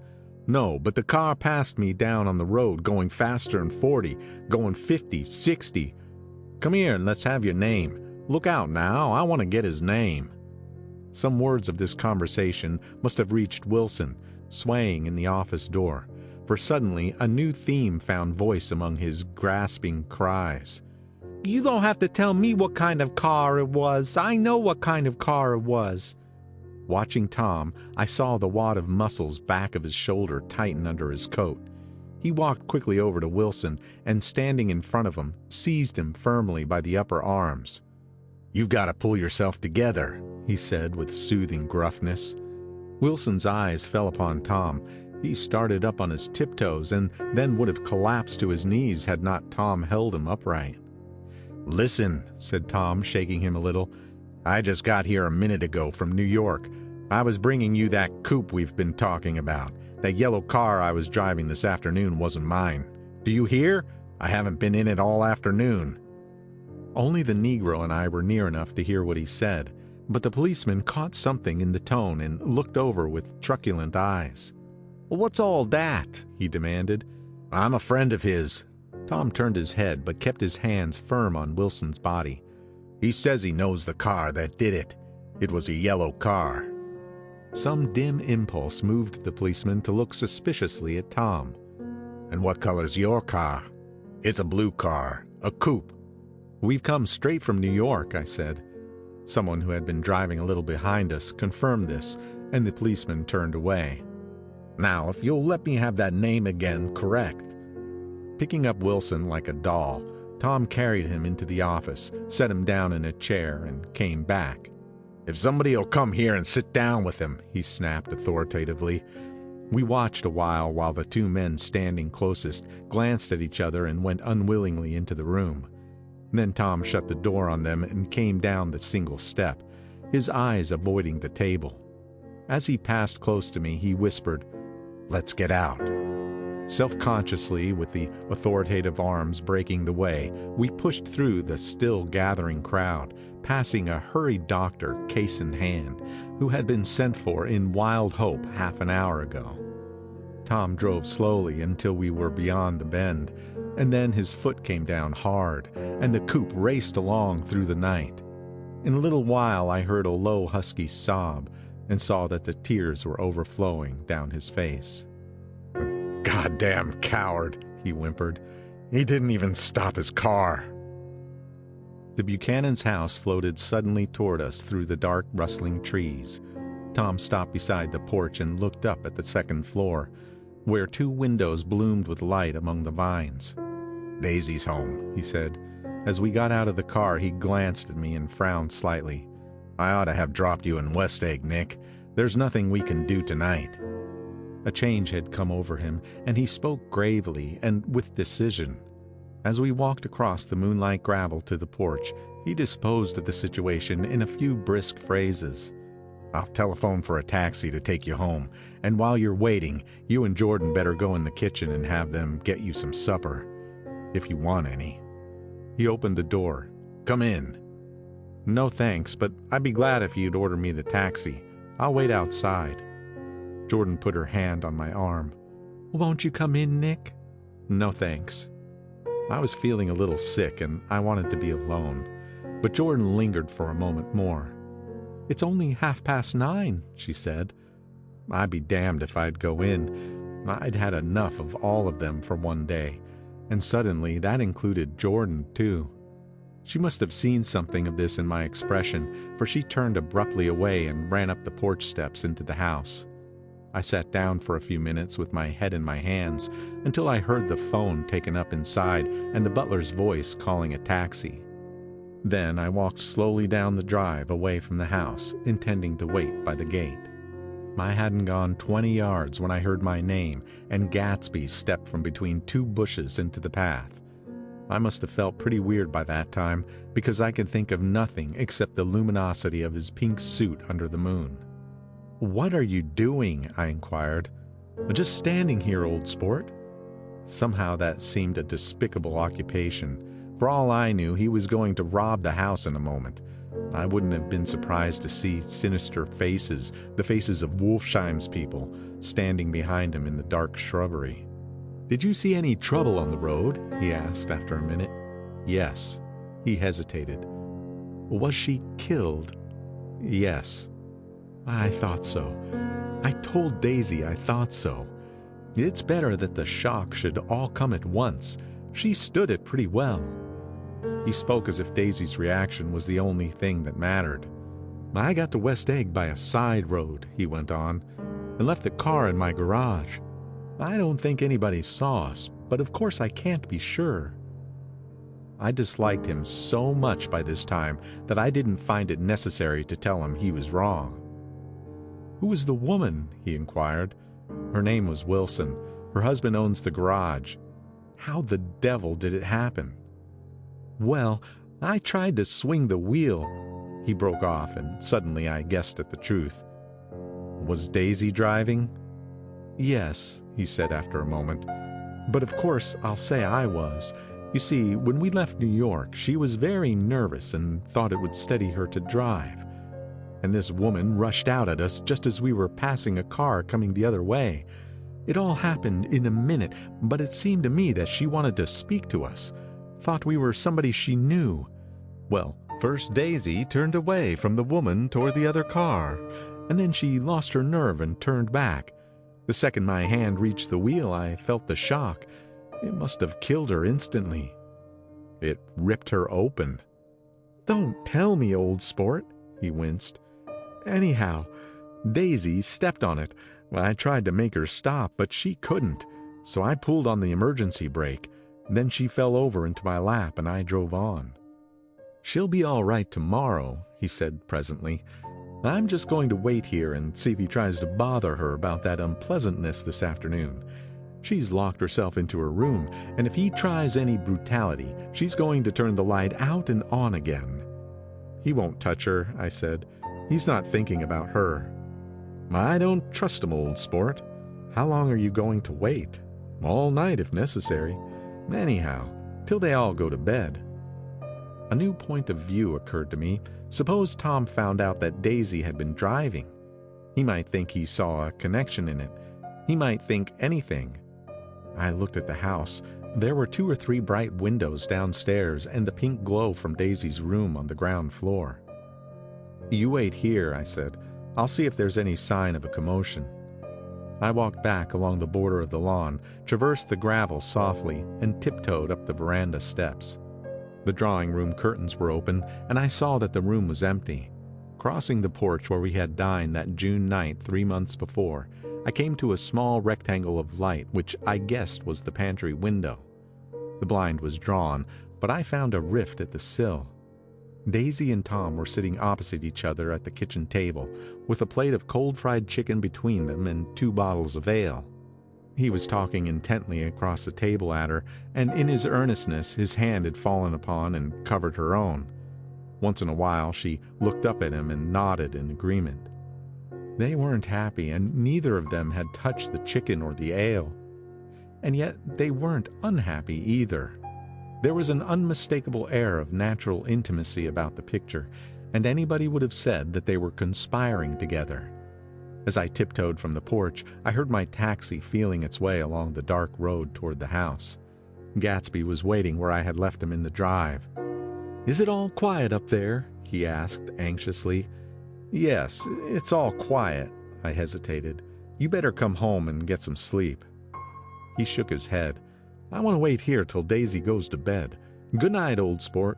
"No, but the car passed me down on the road going faster than 40, going 50, 60. Come here and let's have your name. Look out now, I want to get his name." Some words of this conversation must have reached Wilson, swaying in the office door, for suddenly a new theme found voice among his grasping cries. "You don't have to tell me what kind of car it was. I know what kind of car it was." Watching Tom, I saw the wad of muscles back of his shoulder tighten under his coat. He walked quickly over to Wilson and, standing in front of him, seized him firmly by the upper arms. "You've got to pull yourself together," he said with soothing gruffness. Wilson's eyes fell upon Tom. He started up on his tiptoes and then would have collapsed to his knees had not Tom held him upright. "Listen," said Tom, shaking him a little. "I just got here a minute ago from New York. I was bringing you that coupe we've been talking about. That yellow car I was driving this afternoon wasn't mine. Do you hear? I haven't been in it all afternoon." Only the Negro and I were near enough to hear what he said, but the policeman caught something in the tone and looked over with truculent eyes. "What's all that?" he demanded. "I'm a friend of his." Tom turned his head but kept his hands firm on Wilson's body. "He says he knows the car that did it. It was a yellow car." Some dim impulse moved the policeman to look suspiciously at Tom. "And what color's your car?" "It's a blue car, a coupe." "We've come straight from New York," I said. Someone who had been driving a little behind us confirmed this, and the policeman turned away. "Now, if you'll let me have that name again correct." Picking up Wilson like a doll, Tom carried him into the office, set him down in a chair, and came back. "If somebody'll come here and sit down with him," he snapped authoritatively. We watched a while the two men standing closest glanced at each other and went unwillingly into the room. Then Tom shut the door on them and came down the single step, his eyes avoiding the table. As he passed close to me, he whispered, "Let's get out." Self-consciously, with the authoritative arms breaking the way, we pushed through the still gathering crowd, passing a hurried doctor, case in hand, who had been sent for in wild hope half an hour ago. Tom drove slowly until we were beyond the bend, and then his foot came down hard, and the coupe raced along through the night. In a little while I heard a low husky sob, and saw that the tears were overflowing down his face. "Goddamn coward," he whimpered. "He didn't even stop his car." The Buchanan's house floated suddenly toward us through the dark, rustling trees. Tom stopped beside the porch and looked up at the second floor, where two windows bloomed with light among the vines. "Daisy's home," he said. As we got out of the car, he glanced at me and frowned slightly. "I ought to have dropped you in West Egg, Nick. There's nothing we can do tonight." A change had come over him, and he spoke gravely and with decision. As we walked across the moonlight gravel to the porch, he disposed of the situation in a few brisk phrases. "I'll telephone for a taxi to take you home, and while you're waiting, you and Jordan better go in the kitchen and have them get you some supper, if you want any." He opened the door. "Come in." "No thanks, but I'd be glad if you'd order me the taxi. I'll wait outside." Jordan put her hand on my arm. "Won't you come in, Nick?" "No thanks." I was feeling a little sick and I wanted to be alone, but Jordan lingered for a moment more. "It's only 9:30, she said. I'd be damned if I'd go in. I'd had enough of all of them for one day, and suddenly that included Jordan too. She must have seen something of this in my expression, for she turned abruptly away and ran up the porch steps into the house. I sat down for a few minutes with my head in my hands until I heard the phone taken up inside and the butler's voice calling a taxi. Then I walked slowly down the drive away from the house, intending to wait by the gate. I hadn't gone 20 yards when I heard my name, and Gatsby stepped from between two bushes into the path. I must have felt pretty weird by that time, because I could think of nothing except the luminosity of his pink suit under the moon. "What are you doing?" I inquired. "Just standing here, old sport." Somehow that seemed a despicable occupation. For all I knew, he was going to rob the house in a moment. I wouldn't have been surprised to see sinister faces, the faces of Wolfsheim's people, standing behind him in the dark shrubbery. "Did you see any trouble on the road?" he asked after a minute. "Yes." He hesitated. "Was she killed?" "Yes." "I thought so. I told Daisy I thought so. It's better that the shock should all come at once. She stood it pretty well." He spoke as if Daisy's reaction was the only thing that mattered. "I got to West Egg by a side road," he went on, "and left the car in my garage. I don't think anybody saw us, but of course I can't be sure." I disliked him so much by this time that I didn't find it necessary to tell him he was wrong. "Who was the woman?" he inquired. "Her name was Wilson. Her husband owns the garage." "How the devil did it happen?" "Well, I tried to swing the wheel." He broke off, and suddenly I guessed at the truth. "Was Daisy driving?" "Yes," he said after a moment. "But of course I'll say I was. You see, when we left New York, she was very nervous and thought it would steady her to drive. And this woman rushed out at us just as we were passing a car coming the other way. It all happened in a minute, but it seemed to me that she wanted to speak to us. Thought we were somebody she knew. Well, first Daisy turned away from the woman toward the other car, and then she lost her nerve and turned back. The second my hand reached the wheel, I felt the shock. It must have killed her instantly." "It ripped her open." "Don't tell me, old sport." He winced. "Anyhow, Daisy stepped on it. I tried to make her stop, but she couldn't, so I pulled on the emergency brake. Then she fell over into my lap and I drove on." "She'll be all right tomorrow," he said presently. "I'm just going to wait here and see if he tries to bother her about that unpleasantness this afternoon. She's locked herself into her room, and if he tries any brutality, she's going to turn the light out and on again." "He won't touch her," I said. "He's not thinking about her." "I don't trust him, old sport." "How long are you going to wait?" "All night if necessary. Anyhow, till they all go to bed." A new point of view occurred to me. Suppose Tom found out that Daisy had been driving. He might think he saw a connection in it. He might think anything. I looked at the house. There were 2 or 3 bright windows downstairs and the pink glow from Daisy's room on the ground floor. "You wait here," I said. "I'll see if there's any sign of a commotion." I walked back along the border of the lawn, traversed the gravel softly, and tiptoed up the veranda steps. The drawing-room curtains were open, and I saw that the room was empty. Crossing the porch where we had dined that June night 3 months before, I came to a small rectangle of light which I guessed was the pantry window. The blind was drawn, but I found a rift at the sill. Daisy and Tom were sitting opposite each other at the kitchen table, with a plate of cold fried chicken between them and 2 bottles of ale. He was talking intently across the table at her, and in his earnestness his hand had fallen upon and covered her own. Once in a while she looked up at him and nodded in agreement. They weren't happy, and neither of them had touched the chicken or the ale. And yet they weren't unhappy either. There was an unmistakable air of natural intimacy about the picture, and anybody would have said that they were conspiring together. As I tiptoed from the porch, I heard my taxi feeling its way along the dark road toward the house. Gatsby was waiting where I had left him in the drive. "Is it all quiet up there?" he asked anxiously. "Yes, it's all quiet." I hesitated. "You better come home and get some sleep." He shook his head. "I want to wait here till Daisy goes to bed. Good night, old sport."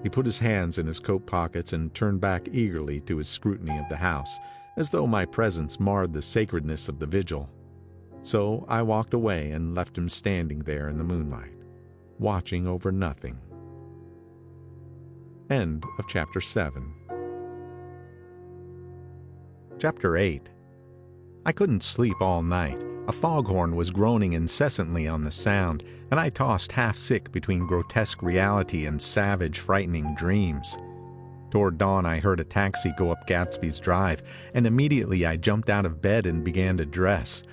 He put his hands in his coat pockets and turned back eagerly to his scrutiny of the house, as though my presence marred the sacredness of the vigil. So I walked away and left him standing there in the moonlight, watching over nothing. End of Chapter 7. Chapter 8. I couldn't sleep all night. A foghorn was groaning incessantly on the sound, and I tossed half sick between grotesque reality and savage, frightening dreams. Toward dawn, I heard a taxi go up Gatsby's drive, and immediately I jumped out of bed and began to dress.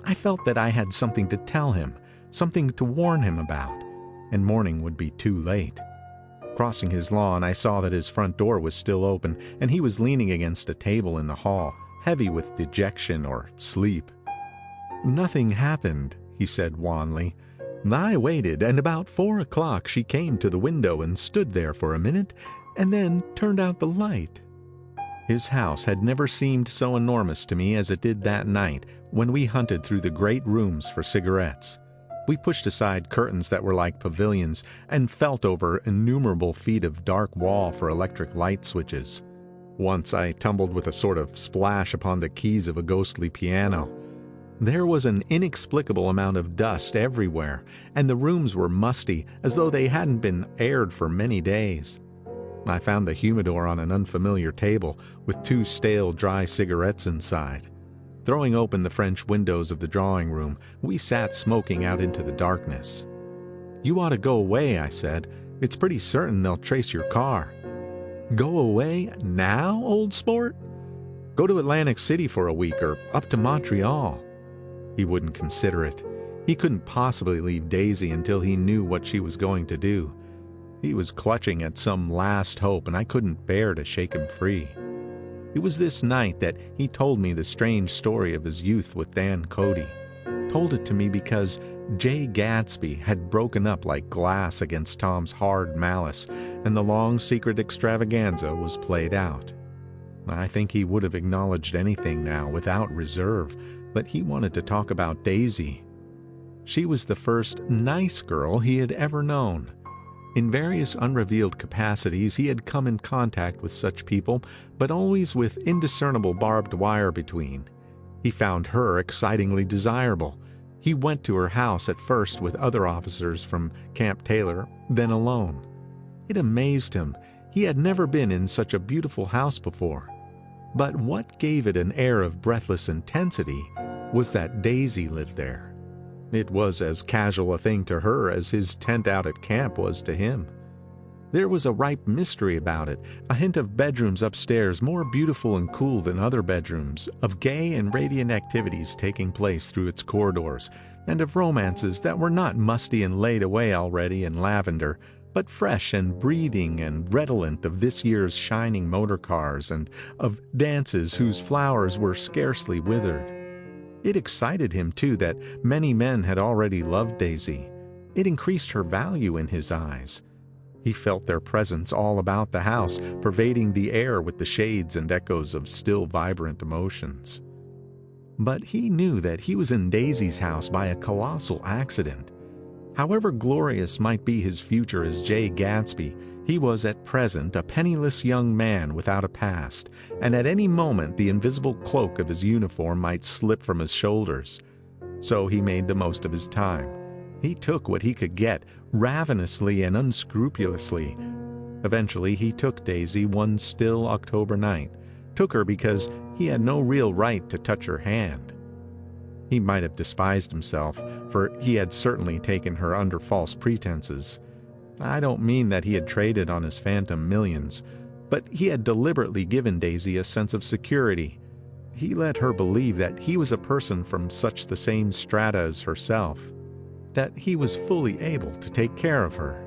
I felt that I had something to tell him, something to warn him about, and morning would be too late. Crossing his lawn, I saw that his front door was still open, and he was leaning against a table in the hall, heavy with dejection or sleep. "Nothing happened," he said wanly. "I waited, and about 4 o'clock she came to the window and stood there for a minute, and then turned out the light." His house had never seemed so enormous to me as it did that night when we hunted through the great rooms for cigarettes. We pushed aside curtains that were like pavilions and felt over innumerable feet of dark wall for electric light switches. Once I tumbled with a sort of splash upon the keys of a ghostly piano. There was an inexplicable amount of dust everywhere, and the rooms were musty, as though they hadn't been aired for many days. I found the humidor on an unfamiliar table, with 2 stale, dry cigarettes inside. Throwing open the French windows of the drawing room, we sat smoking out into the darkness. "You ought to go away," I said. "It's pretty certain they'll trace your car." "Go away? Now, old sport?" "Go to Atlantic City for a week, or up to Montreal." He wouldn't consider it. He couldn't possibly leave Daisy until he knew what she was going to do. He was clutching at some last hope, and I couldn't bear to shake him free. It was this night that he told me the strange story of his youth with Dan Cody. Told it to me because Jay Gatsby had broken up like glass against Tom's hard malice, and the long secret extravaganza was played out. I think he would have acknowledged anything now without reserve, but he wanted to talk about Daisy. She was the first nice girl he had ever known. In various unrevealed capacities he had come in contact with such people, but always with indiscernible barbed wire between. He found her excitingly desirable. He went to her house at first with other officers from Camp Taylor, then alone. It amazed him. He had never been in such a beautiful house before. But what gave it an air of breathless intensity was that Daisy lived there. It was as casual a thing to her as his tent out at camp was to him. There was a ripe mystery about it, a hint of bedrooms upstairs more beautiful and cool than other bedrooms, of gay and radiant activities taking place through its corridors, and of romances that were not musty and laid away already in lavender, but fresh and breathing and redolent of this year's shining motor cars, and of dances whose flowers were scarcely withered. It excited him, too, that many men had already loved Daisy. It increased her value in his eyes. He felt their presence all about the house, pervading the air with the shades and echoes of still vibrant emotions. But he knew that he was in Daisy's house by a colossal accident. However glorious might be his future as Jay Gatsby, he was at present a penniless young man without a past, and at any moment the invisible cloak of his uniform might slip from his shoulders. So he made the most of his time. He took what he could get, ravenously and unscrupulously. Eventually he took Daisy one still October night, took her because he had no real right to touch her hand. He might have despised himself, for he had certainly taken her under false pretenses. I don't mean that he had traded on his phantom millions, but he had deliberately given Daisy a sense of security. He let her believe that he was a person from such the same strata as herself, that he was fully able to take care of her.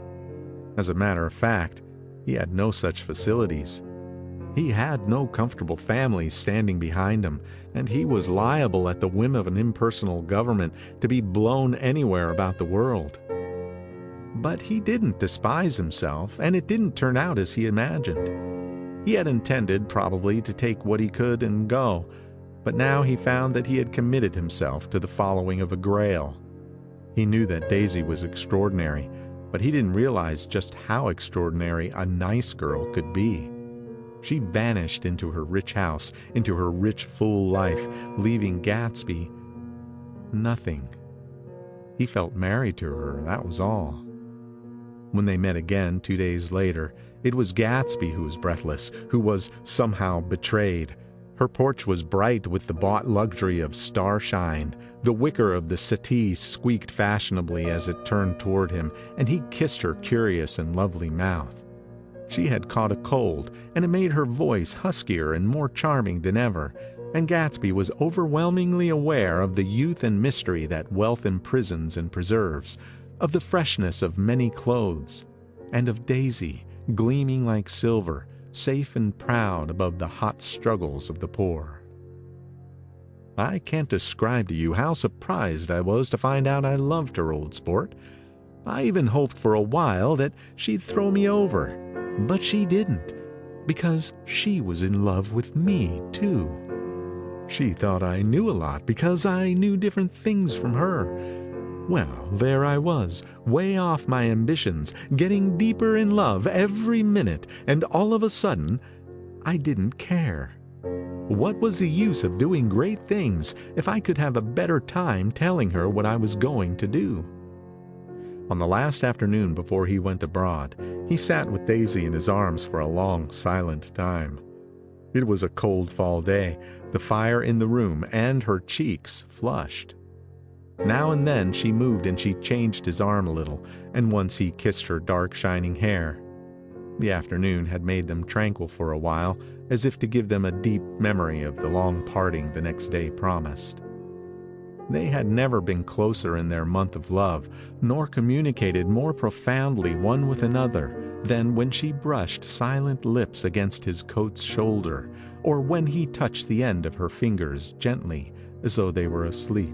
As a matter of fact, he had no such facilities. He had no comfortable family standing behind him, and he was liable at the whim of an impersonal government to be blown anywhere about the world. But he didn't despise himself, and it didn't turn out as he imagined. He had intended, probably, to take what he could and go, but now he found that he had committed himself to the following of a grail. He knew that Daisy was extraordinary, but he didn't realize just how extraordinary a nice girl could be. She vanished into her rich house, into her rich, full life, leaving Gatsby nothing. He felt married to her, that was all. When they met again 2 days later, it was Gatsby who was breathless, who was somehow betrayed. Her porch was bright with the bought luxury of starshine. The wicker of the settee squeaked fashionably as it turned toward him, and he kissed her curious and lovely mouth. She had caught a cold, and it made her voice huskier and more charming than ever, and Gatsby was overwhelmingly aware of the youth and mystery that wealth imprisons and preserves, of the freshness of many clothes, and of Daisy, gleaming like silver, safe and proud above the hot struggles of the poor. I can't describe to you how surprised I was to find out I loved her, old sport. I even hoped for a while that she'd throw me over, but she didn't, because she was in love with me, too. She thought I knew a lot because I knew different things from her. Well, there I was, way off my ambitions, getting deeper in love every minute, and all of a sudden, I didn't care. What was the use of doing great things if I could have a better time telling her what I was going to do? On the last afternoon before he went abroad, he sat with Daisy in his arms for a long, silent time. It was a cold fall day, the fire in the room and her cheeks flushed. Now and then she moved and she changed his arm a little, and once he kissed her dark shining hair. The afternoon had made them tranquil for a while, as if to give them a deep memory of the long parting the next day promised. They had never been closer in their month of love, nor communicated more profoundly one with another than when she brushed silent lips against his coat's shoulder, or when he touched the end of her fingers gently as though they were asleep.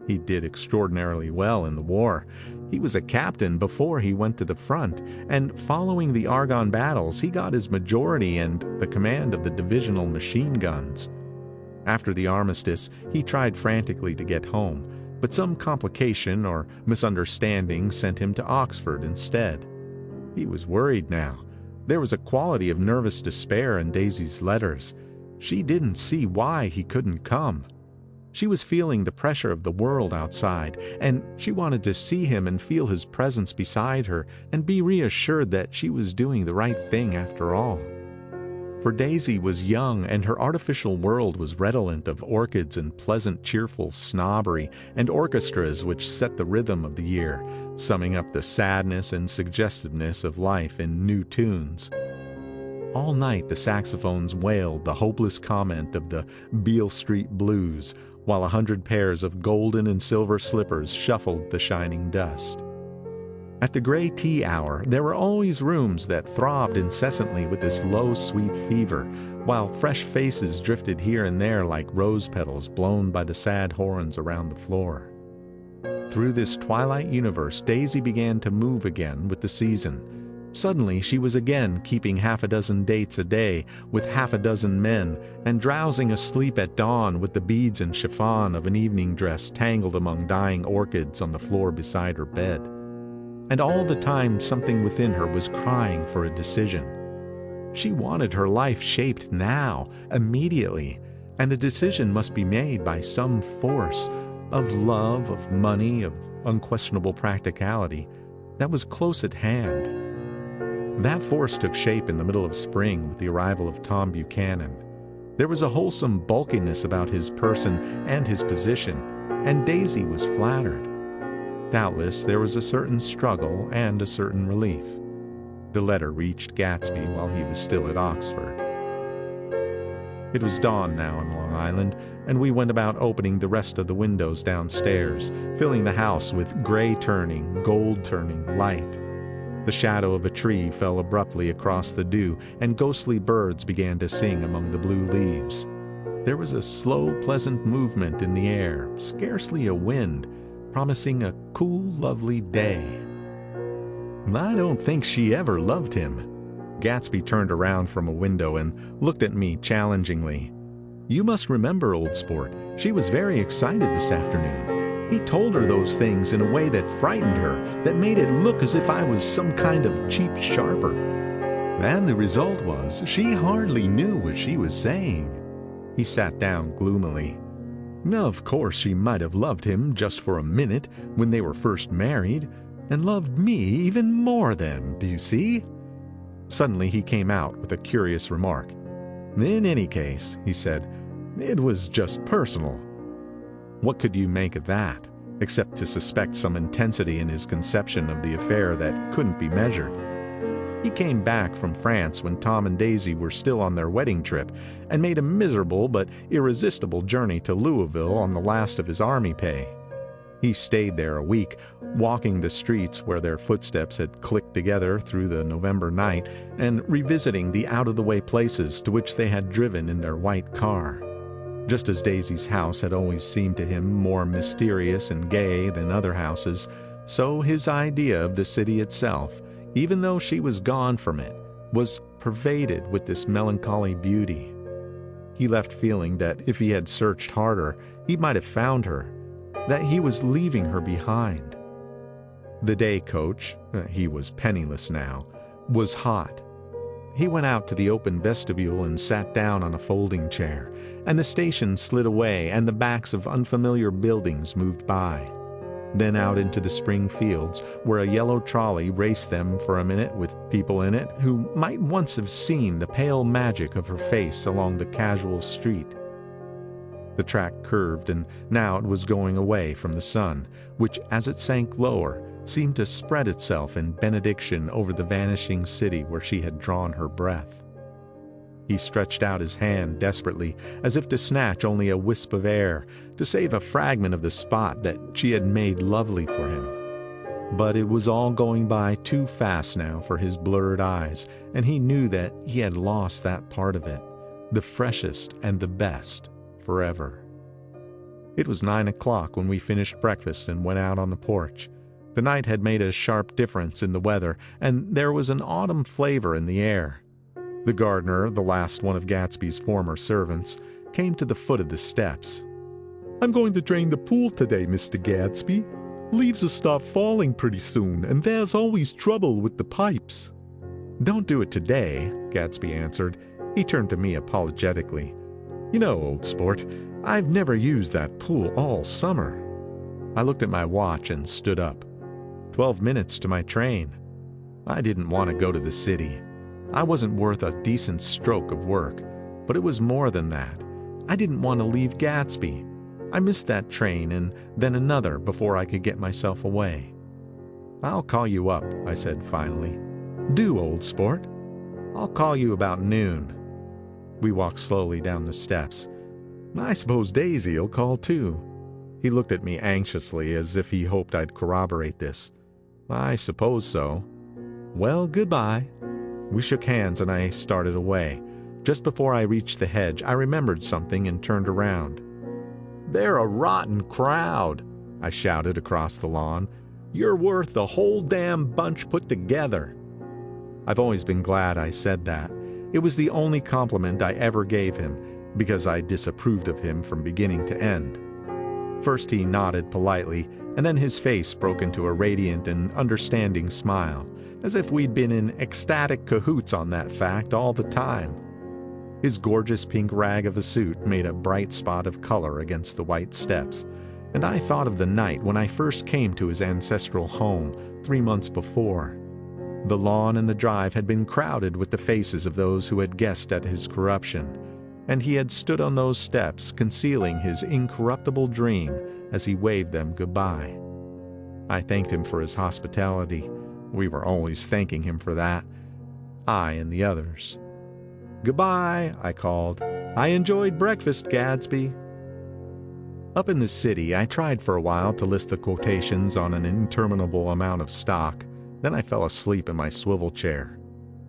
He did extraordinarily well in the war. He was a captain before he went to the front, and following the Argonne battles he got his majority and the command of the divisional machine guns. After the armistice, he tried frantically to get home, but some complication or misunderstanding sent him to Oxford instead. He was worried now. There was a quality of nervous despair in Daisy's letters. She didn't see why he couldn't come. She was feeling the pressure of the world outside, and she wanted to see him and feel his presence beside her and be reassured that she was doing the right thing after all. For Daisy was young, and her artificial world was redolent of orchids and pleasant, cheerful snobbery and orchestras which set the rhythm of the year, summing up the sadness and suggestiveness of life in new tunes. All night the saxophones wailed the hopeless comment of the Beale Street Blues, while 100 pairs of golden and silver slippers shuffled the shining dust. At the gray tea hour there were always rooms that throbbed incessantly with this low, sweet fever, while fresh faces drifted here and there like rose petals blown by the sad horns around the floor. Through this twilight universe Daisy began to move again with the season. Suddenly she was again keeping half a dozen dates a day with half a dozen men, and drowsing asleep at dawn with the beads and chiffon of an evening dress tangled among dying orchids on the floor beside her bed. And all the time something within her was crying for a decision. She wanted her life shaped now, immediately, and the decision must be made by some force of love, of money, of unquestionable practicality that was close at hand. That force took shape in the middle of spring with the arrival of Tom Buchanan. There was a wholesome bulkiness about his person and his position, and Daisy was flattered. Doubtless there was a certain struggle and a certain relief. The letter reached Gatsby while he was still at Oxford. It was dawn now on Long Island, and we went about opening the rest of the windows downstairs, filling the house with gray-turning, gold-turning light. The shadow of a tree fell abruptly across the dew, and ghostly birds began to sing among the blue leaves. There was a slow, pleasant movement in the air, scarcely a wind, promising a cool, lovely day. I don't think she ever loved him. Gatsby turned around from a window and looked at me challengingly. You must remember, old sport, she was very excited this afternoon. He told her those things in a way that frightened her, that made it look as if I was some kind of cheap sharper. And the result was, she hardly knew what she was saying. He sat down gloomily. Of course she might have loved him just for a minute, when they were first married, and loved me even more then, do you see? Suddenly he came out with a curious remark. In any case, he said, it was just personal. What could you make of that, except to suspect some intensity in his conception of the affair that couldn't be measured? He came back from France when Tom and Daisy were still on their wedding trip and made a miserable but irresistible journey to Louisville on the last of his army pay. He stayed there a week, walking the streets where their footsteps had clicked together through the November night and revisiting the out-of-the-way places to which they had driven in their white car. Just as Daisy's house had always seemed to him more mysterious and gay than other houses, so his idea of the city itself, even though she was gone from it, was pervaded with this melancholy beauty. He left feeling that if he had searched harder, he might have found her, that he was leaving her behind. The day coach, he was penniless now, was hot. He went out to the open vestibule and sat down on a folding chair, and the station slid away and the backs of unfamiliar buildings moved by. Then out into the spring fields, where a yellow trolley raced them for a minute with people in it who might once have seen the pale magic of her face along the casual street. The track curved, and now it was going away from the sun, which, as it sank lower, seemed to spread itself in benediction over the vanishing city where she had drawn her breath. He stretched out his hand desperately, as if to snatch only a wisp of air, to save a fragment of the spot that she had made lovely for him. But it was all going by too fast now for his blurred eyes, and he knew that he had lost that part of it, the freshest and the best, forever. It was 9 o'clock when we finished breakfast and went out on the porch. The night had made a sharp difference in the weather, and there was an autumn flavor in the air. The gardener, the last one of Gatsby's former servants, came to the foot of the steps. "I'm going to drain the pool today, Mr. Gatsby. Leaves will stop falling pretty soon, and there's always trouble with the pipes." "Don't do it today," Gatsby answered. He turned to me apologetically. "You know, old sport, I've never used that pool all summer." I looked at my watch and stood up. 12 minutes to my train. I didn't want to go to the city. I wasn't worth a decent stroke of work, but it was more than that. I didn't want to leave Gatsby. I missed that train and then another before I could get myself away. "I'll call you up," I said finally. "Do, old sport. I'll call you about noon." We walked slowly down the steps. "I suppose Daisy'll call too." He looked at me anxiously as if he hoped I'd corroborate this. "I suppose so." "Well, goodbye." We shook hands and I started away. Just before I reached the hedge, I remembered something and turned around. "They're a rotten crowd," I shouted across the lawn. "You're worth the whole damn bunch put together." I've always been glad I said that. It was the only compliment I ever gave him, because I disapproved of him from beginning to end. First he nodded politely, and then his face broke into a radiant and understanding smile, as if we'd been in ecstatic cahoots on that fact all the time. His gorgeous pink rag of a suit made a bright spot of color against the white steps, and I thought of the night when I first came to his ancestral home 3 months before. The lawn and the drive had been crowded with the faces of those who had guessed at his corruption, and he had stood on those steps concealing his incorruptible dream as he waved them goodbye. I thanked him for his hospitality. We were always thanking him for that, I and the others. "Goodbye," I called. "I enjoyed breakfast, Gatsby." Up in the city, I tried for a while to list the quotations on an interminable amount of stock. Then I fell asleep in my swivel chair.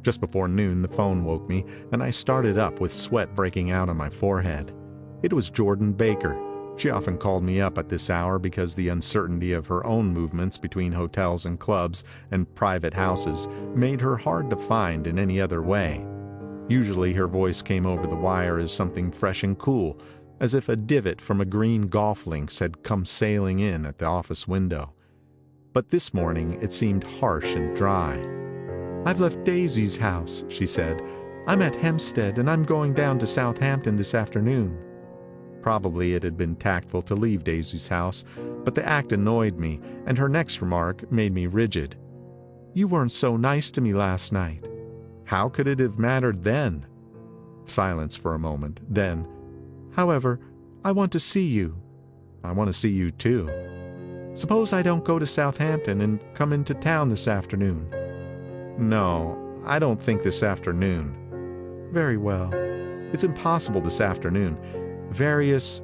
Just before noon, the phone woke me, and I started up with sweat breaking out on my forehead. It was Jordan Baker. She often called me up at this hour because the uncertainty of her own movements between hotels and clubs and private houses made her hard to find in any other way. Usually her voice came over the wire as something fresh and cool, as if a divot from a green golf links had come sailing in at the office window. But this morning it seemed harsh and dry. "I've left Daisy's house," she said. "I'm at Hempstead, and I'm going down to Southampton this afternoon." Probably it had been tactful to leave Daisy's house, but the act annoyed me, and her next remark made me rigid. "You weren't so nice to me last night." How could it have mattered then? Silence for a moment. Then, "However, I want to see you." "I want to see you too." "Suppose I don't go to Southampton and come into town this afternoon?" "No, I don't think this afternoon." "Very well. It's impossible this afternoon. Various—"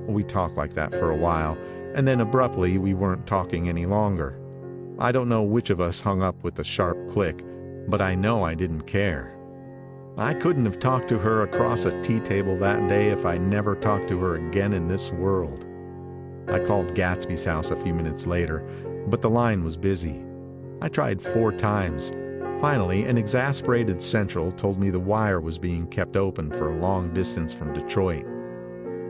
We talked like that for a while, and then abruptly we weren't talking any longer. I don't know which of us hung up with a sharp click, but I know I didn't care. I couldn't have talked to her across a tea table that day if I never talked to her again in this world. I called Gatsby's house a few minutes later, but the line was busy. I tried 4 times. Finally, an exasperated central told me the wire was being kept open for a long distance from Detroit.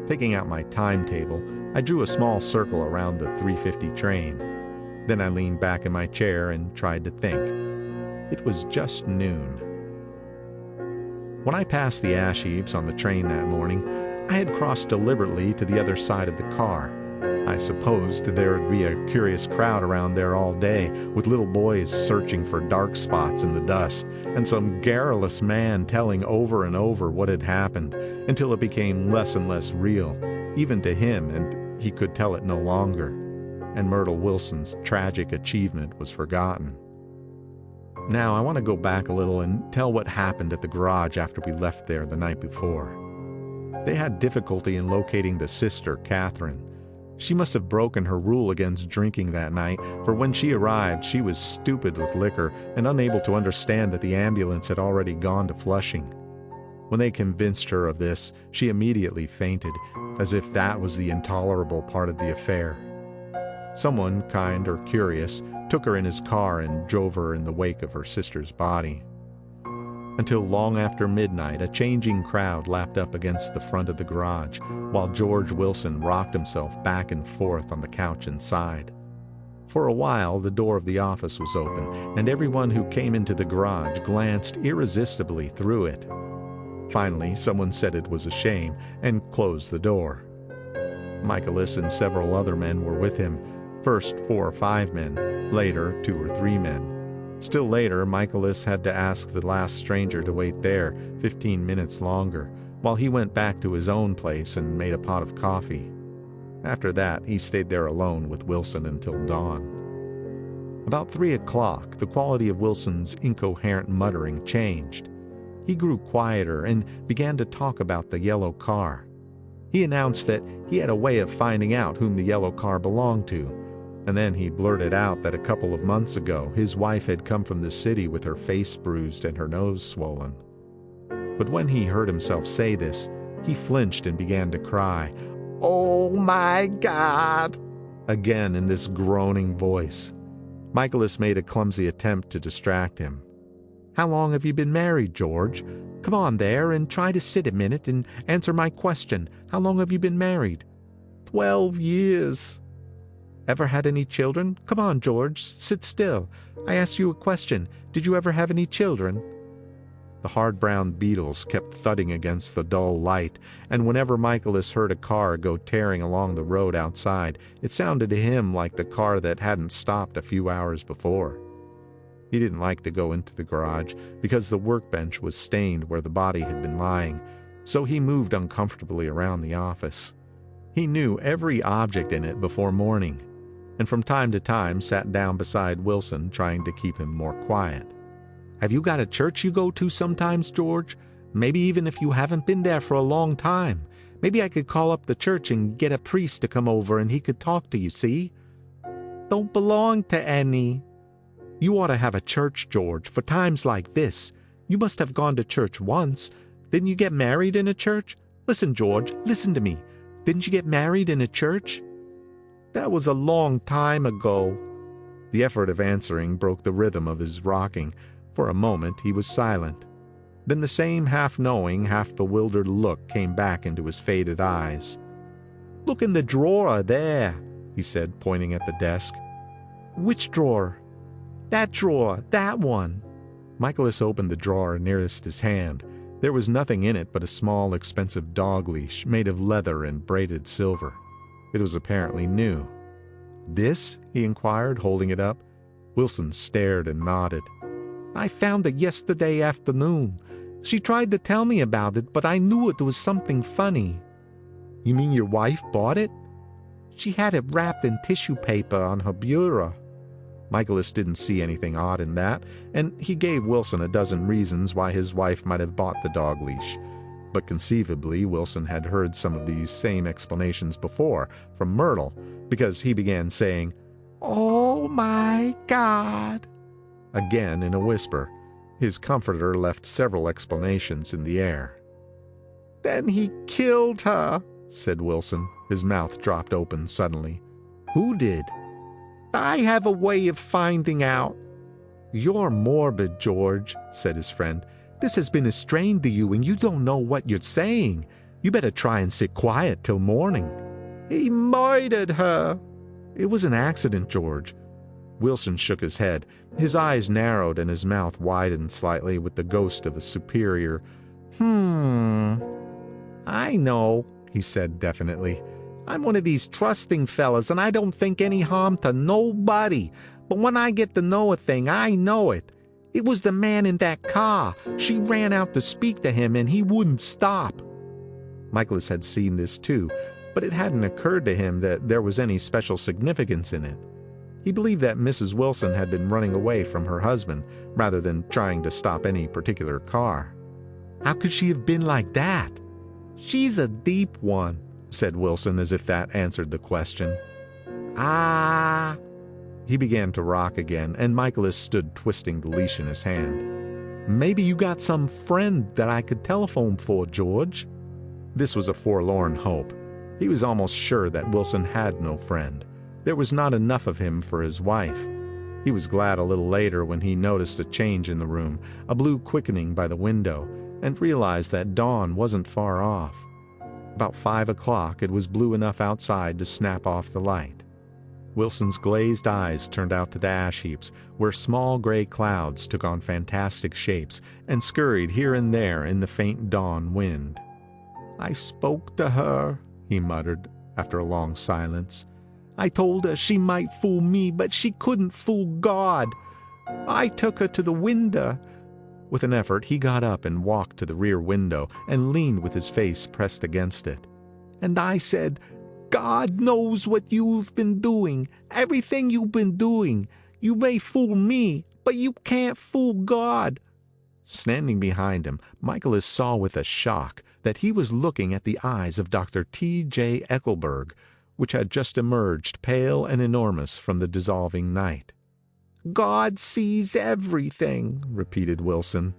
Taking out my timetable, I drew a small circle around the 3:50 train. Then I leaned back in my chair and tried to think. It was just noon. When I passed the ash heaps on the train that morning, I had crossed deliberately to the other side of the car. I supposed there would be a curious crowd around there all day, with little boys searching for dark spots in the dust, and some garrulous man telling over and over what had happened, until it became less and less real, even to him, and he could tell it no longer, and Myrtle Wilson's tragic achievement was forgotten. Now I want to go back a little and tell what happened at the garage after we left there the night before. They had difficulty in locating the sister, Catherine. She must have broken her rule against drinking that night, for when she arrived she was stupid with liquor and unable to understand that the ambulance had already gone to Flushing. When they convinced her of this, she immediately fainted, as if that was the intolerable part of the affair. Someone, kind or curious, took her in his car and drove her in the wake of her sister's body. Until long after midnight, a changing crowd lapped up against the front of the garage, while George Wilson rocked himself back and forth on the couch inside. For a while, the door of the office was open, and everyone who came into the garage glanced irresistibly through it. Finally, someone said it was a shame, and closed the door. Michaelis and several other men were with him. First 4 or 5 men, later 2 or 3 men. Still later, Michaelis had to ask the last stranger to wait there 15 minutes longer, while he went back to his own place and made a pot of coffee. After that, he stayed there alone with Wilson until dawn. About 3 o'clock, the quality of Wilson's incoherent muttering changed. He grew quieter and began to talk about the yellow car. He announced that he had a way of finding out whom the yellow car belonged to. And then he blurted out that a couple of months ago his wife had come from the city with her face bruised and her nose swollen. But when he heard himself say this, he flinched and began to cry, "Oh my God!" again in this groaning voice. Michaelis made a clumsy attempt to distract him. "How long have you been married, George? Come on there and try to sit a minute and answer my question. How long have you been married?" 12 years. "Ever had any children? Come on, George, sit still. I asked you a question. Did you ever have any children?" The hard-brown beetles kept thudding against the dull light, and whenever Michaelis heard a car go tearing along the road outside, it sounded to him like the car that hadn't stopped a few hours before. He didn't like to go into the garage because the workbench was stained where the body had been lying, so he moved uncomfortably around the office. He knew every object in it before morning, and from time to time sat down beside Wilson, trying to keep him more quiet. "Have you got a church you go to sometimes, George? Maybe even if you haven't been there for a long time. Maybe I could call up the church and get a priest to come over and he could talk to you, see?" "Don't belong to any." "You ought to have a church, George, for times like this. You must have gone to church once. Didn't you get married in a church? Listen, George, listen to me. Didn't you get married in a church?" "That was a long time ago." The effort of answering broke the rhythm of his rocking. For a moment he was silent. Then the same half-knowing, half-bewildered look came back into his faded eyes. "Look in the drawer there," he said, pointing at the desk. "Which drawer?" "That drawer, that one." Michaelis opened the drawer nearest his hand. There was nothing in it but a small, expensive dog leash made of leather and braided silver. It was apparently new. "This?" he inquired, holding it up. Wilson stared and nodded. "I found it yesterday afternoon. She tried to tell me about it, but I knew it was something funny." "You mean your wife bought it?" "She had it wrapped in tissue paper on her bureau." Michaelis didn't see anything odd in that, and he gave Wilson a dozen reasons why his wife might have bought the dog leash. But conceivably, Wilson had heard some of these same explanations before from Myrtle, because he began saying, "Oh my God," again in a whisper. His comforter left several explanations in the air. "Then he killed her," said Wilson. His mouth dropped open suddenly. "Who did?" "I have a way of finding out." "You're morbid, George," said his friend. "This has been a strain to you, and you don't know what you're saying. You better try and sit quiet till morning." "He murdered her." "It was an accident, George." Wilson shook his head. His eyes narrowed and his mouth widened slightly with the ghost of a superior. "I know," he said definitely. "I'm one of these trusting fellas, and I don't think any harm to nobody. But when I get to know a thing, I know it. It was the man in that car. She ran out to speak to him, and he wouldn't stop." Michaelis had seen this too, but it hadn't occurred to him that there was any special significance in it. He believed that Mrs. Wilson had been running away from her husband, rather than trying to stop any particular car. "How could she have been like that?" "She's a deep one," said Wilson, as if that answered the question. "Ah." He began to rock again, and Michaelis stood twisting the leash in his hand. "Maybe you got some friend that I could telephone for, George." This was a forlorn hope. He was almost sure that Wilson had no friend. There was not enough of him for his wife. He was glad a little later when he noticed a change in the room, a blue quickening by the window, and realized that dawn wasn't far off. About 5 o'clock, it was blue enough outside to snap off the light. Wilson's glazed eyes turned out to the ash heaps, where small gray clouds took on fantastic shapes and scurried here and there in the faint dawn wind. "I spoke to her," he muttered, after a long silence. "I told her she might fool me, but she couldn't fool God. I took her to the window." With an effort, he got up and walked to the rear window and leaned with his face pressed against it. "And I said, 'God knows what you've been doing, everything you've been doing. You may fool me, but you can't fool God.'" Standing behind him, Michaelis saw with a shock that he was looking at the eyes of Dr. T.J. 𝔾𝕐𝕒𝕠𝕠𝕜, which had just emerged pale and enormous from the dissolving night. "God sees everything," repeated Wilson.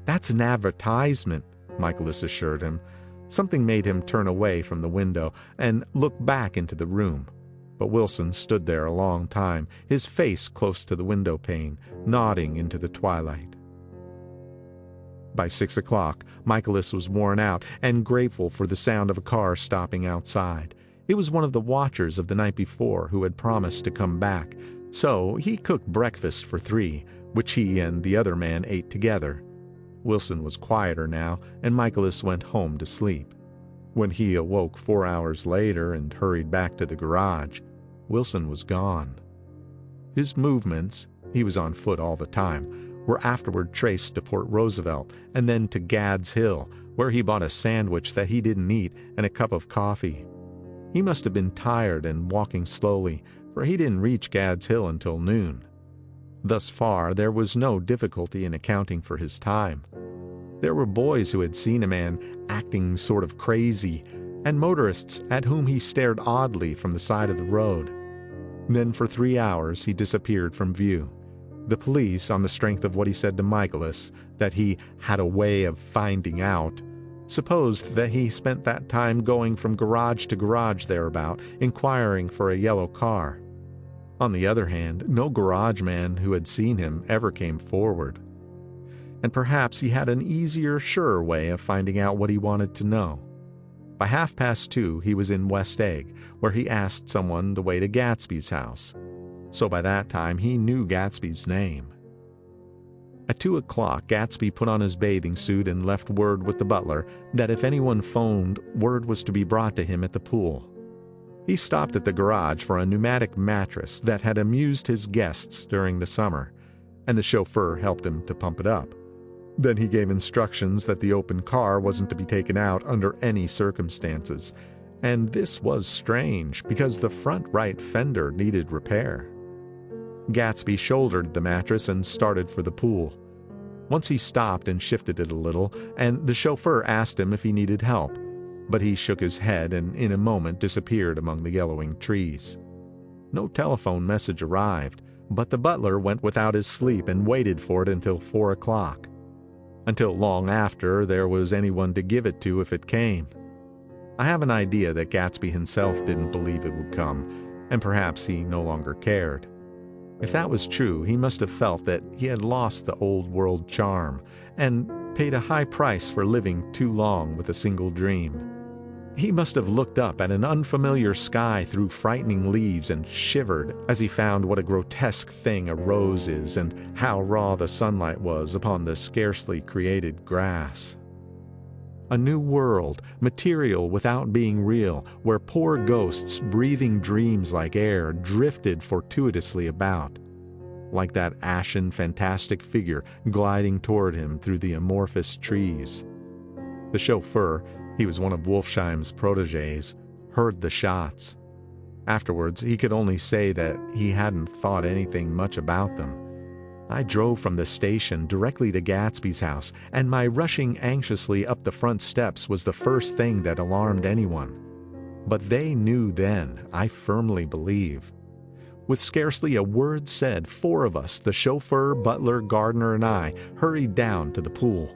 "That's an advertisement," Michaelis assured him. Something made him turn away from the window and look back into the room. But Wilson stood there a long time, his face close to the window pane, nodding into the twilight. By 6 o'clock, Michaelis was worn out and grateful for the sound of a car stopping outside. It was one of the watchers of the night before who had promised to come back, so he cooked breakfast for 3, which he and the other man ate together. Wilson was quieter now, and Michaelis went home to sleep. When he awoke 4 hours later and hurried back to the garage, Wilson was gone. His movements, he was on foot all the time, were afterward traced to Port Roosevelt and then to Gads Hill, where he bought a sandwich that he didn't eat and a cup of coffee. He must have been tired and walking slowly, for he didn't reach Gads Hill until noon. Thus far, there was no difficulty in accounting for his time. There were boys who had seen a man acting sort of crazy, and motorists at whom he stared oddly from the side of the road. Then for 3 hours he disappeared from view. The police, on the strength of what he said to Michaelis, that he had a way of finding out, supposed that he spent that time going from garage to garage thereabout, inquiring for a yellow car. On the other hand, no garage man who had seen him ever came forward. And perhaps he had an easier, surer way of finding out what he wanted to know. By 2:30 he was in West Egg, where he asked someone the way to Gatsby's house. So by that time he knew Gatsby's name. At 2 o'clock, Gatsby put on his bathing suit and left word with the butler that if anyone phoned, word was to be brought to him at the pool. He stopped at the garage for a pneumatic mattress that had amused his guests during the summer, and the chauffeur helped him to pump it up. Then he gave instructions that the open car wasn't to be taken out under any circumstances. And this was strange, because the front right fender needed repair. Gatsby shouldered the mattress and started for the pool. Once he stopped and shifted it a little, and the chauffeur asked him if he needed help, but he shook his head and in a moment disappeared among the yellowing trees. No telephone message arrived, but the butler went without his sleep and waited for it until 4 o'clock. Until long after there was anyone to give it to if it came. I have an idea that Gatsby himself didn't believe it would come, and perhaps he no longer cared. If that was true, he must have felt that he had lost the old world charm, and paid a high price for living too long with a single dream. He must have looked up at an unfamiliar sky through frightening leaves and shivered as he found what a grotesque thing a rose is and how raw the sunlight was upon the scarcely created grass. A new world, material without being real, where poor ghosts breathing dreams like air drifted fortuitously about, like that ashen fantastic figure gliding toward him through the amorphous trees. The chauffeur, he was one of Wolfsheim's protégés, heard the shots. Afterwards, he could only say that he hadn't thought anything much about them. I drove from the station directly to Gatsby's house, and my rushing anxiously up the front steps was the first thing that alarmed anyone. But they knew then, I firmly believe. With scarcely a word said, 4 of us, the chauffeur, butler, gardener, and I, hurried down to the pool.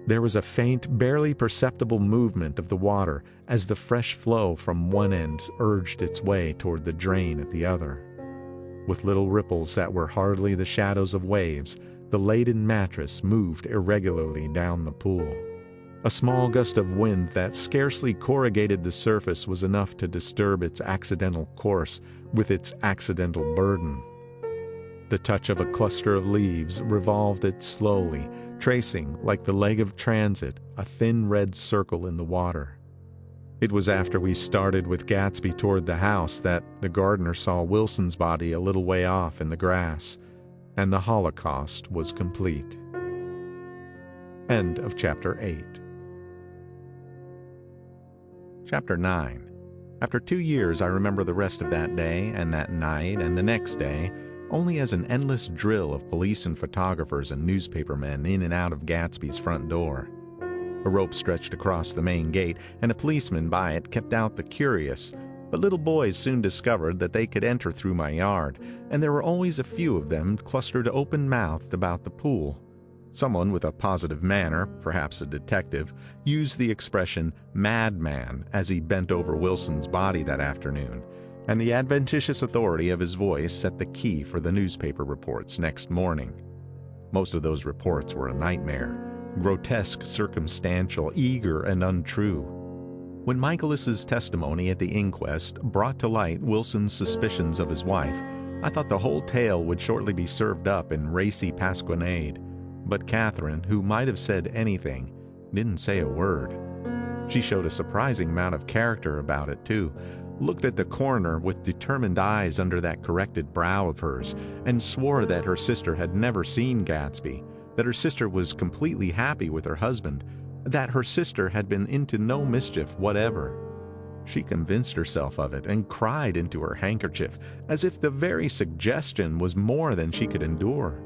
There was a faint, barely perceptible movement of the water as the fresh flow from one end urged its way toward the drain at the other. With little ripples that were hardly the shadows of waves, the laden mattress moved irregularly down the pool. A small gust of wind that scarcely corrugated the surface was enough to disturb its accidental course with its accidental burden. The touch of a cluster of leaves revolved it slowly, tracing, like the leg of transit, a thin red circle in the water. It was after we started with Gatsby toward the house that the gardener saw Wilson's body a little way off in the grass, and the Holocaust was complete. End of Chapter 8. Chapter 9. After 2 years, I remember the rest of that day and that night and the next day only as an endless drill of police and photographers and newspapermen in and out of Gatsby's front door. A rope stretched across the main gate, and a policeman by it kept out the curious, but little boys soon discovered that they could enter through my yard, and there were always a few of them clustered open-mouthed about the pool. Someone with a positive manner, perhaps a detective, used the expression "madman" as he bent over Wilson's body that afternoon, and the adventitious authority of his voice set the key for the newspaper reports next morning. Most of those reports were a nightmare. Grotesque, circumstantial, eager, and untrue. When Michaelis's testimony at the inquest brought to light Wilson's suspicions of his wife, I thought the whole tale would shortly be served up in racy pasquinade. But Catherine, who might have said anything, didn't say a word. She showed a surprising amount of character about it, too, looked at the coroner with determined eyes under that corrected brow of hers, and swore that her sister had never seen Gatsby, that her sister was completely happy with her husband, that her sister had been into no mischief whatever. She convinced herself of it and cried into her handkerchief, as if the very suggestion was more than she could endure.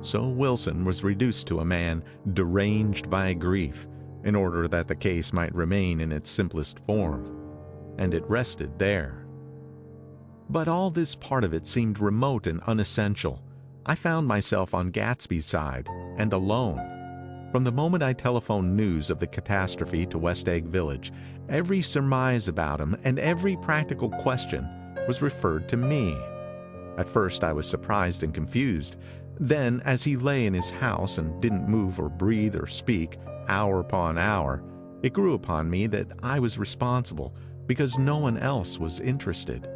So Wilson was reduced to a man deranged by grief, in order that the case might remain in its simplest form. And it rested there. But all this part of it seemed remote and unessential. I found myself on Gatsby's side, and alone. From the moment I telephoned news of the catastrophe to West Egg Village, every surmise about him and every practical question was referred to me. At first I was surprised and confused. Then, as he lay in his house and didn't move or breathe or speak, hour upon hour, it grew upon me that I was responsible, because no one else was interested.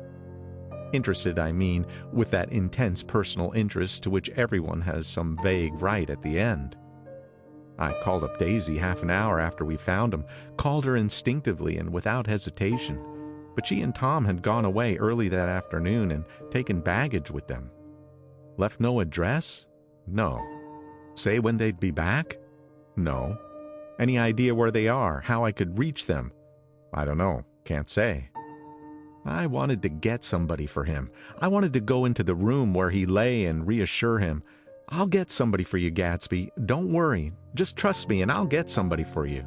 Interested, I mean, with that intense personal interest to which everyone has some vague right at the end. I called up Daisy half an hour after we found him, called her instinctively and without hesitation, but she and Tom had gone away early that afternoon and taken baggage with them. Left no address? No. Say when they'd be back? No. Any idea where they are, how I could reach them? I don't know, can't say. I wanted to get somebody for him. I wanted to go into the room where he lay and reassure him. I'll get somebody for you, Gatsby. Don't worry. Just trust me and I'll get somebody for you.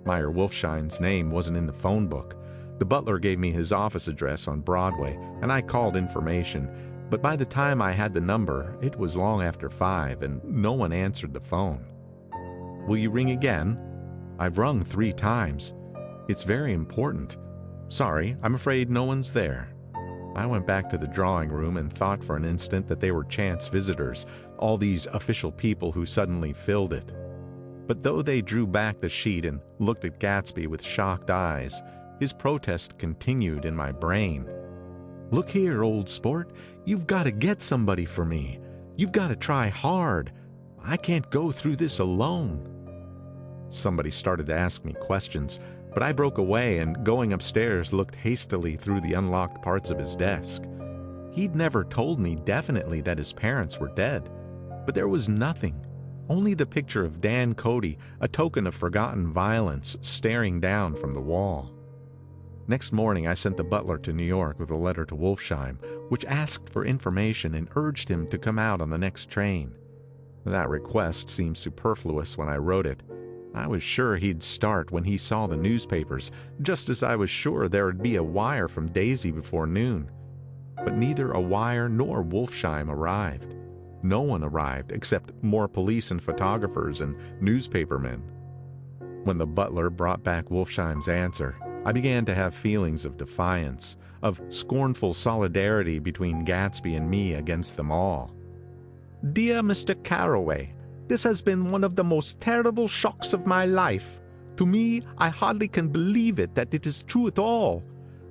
Meyer Wolfshine's name wasn't in the phone book. The butler gave me his office address on Broadway, and I called information. But by the time I had the number, it was long after 5, and no one answered the phone. Will you ring again? I've rung 3 times. It's very important. Sorry, I'm afraid no one's there. I went back to the drawing room and thought for an instant that they were chance visitors, all these official people who suddenly filled it. But though they drew back the sheet and looked at Gatsby with shocked eyes, his protest continued in my brain. Look here, old sport, you've got to get somebody for me. You've got to try hard. I can't go through this alone. Somebody started to ask me questions, but I broke away and, going upstairs, looked hastily through the unlocked parts of his desk. He'd never told me definitely that his parents were dead, but there was nothing, only the picture of Dan Cody, a token of forgotten violence, staring down from the wall. Next morning, I sent the butler to New York with a letter to Wolfsheim, which asked for information and urged him to come out on the next train. That request seemed superfluous when I wrote it. I was sure he'd start when he saw the newspapers, just as I was sure there would be a wire from Daisy before noon. But neither a wire nor Wolfsheim arrived. No one arrived except more police and photographers and newspapermen. When the butler brought back Wolfsheim's answer, I began to have feelings of defiance, of scornful solidarity between Gatsby and me against them all. Dear Mr. Carraway, this has been one of the most terrible shocks of my life. To me, I hardly can believe it that it is true at all.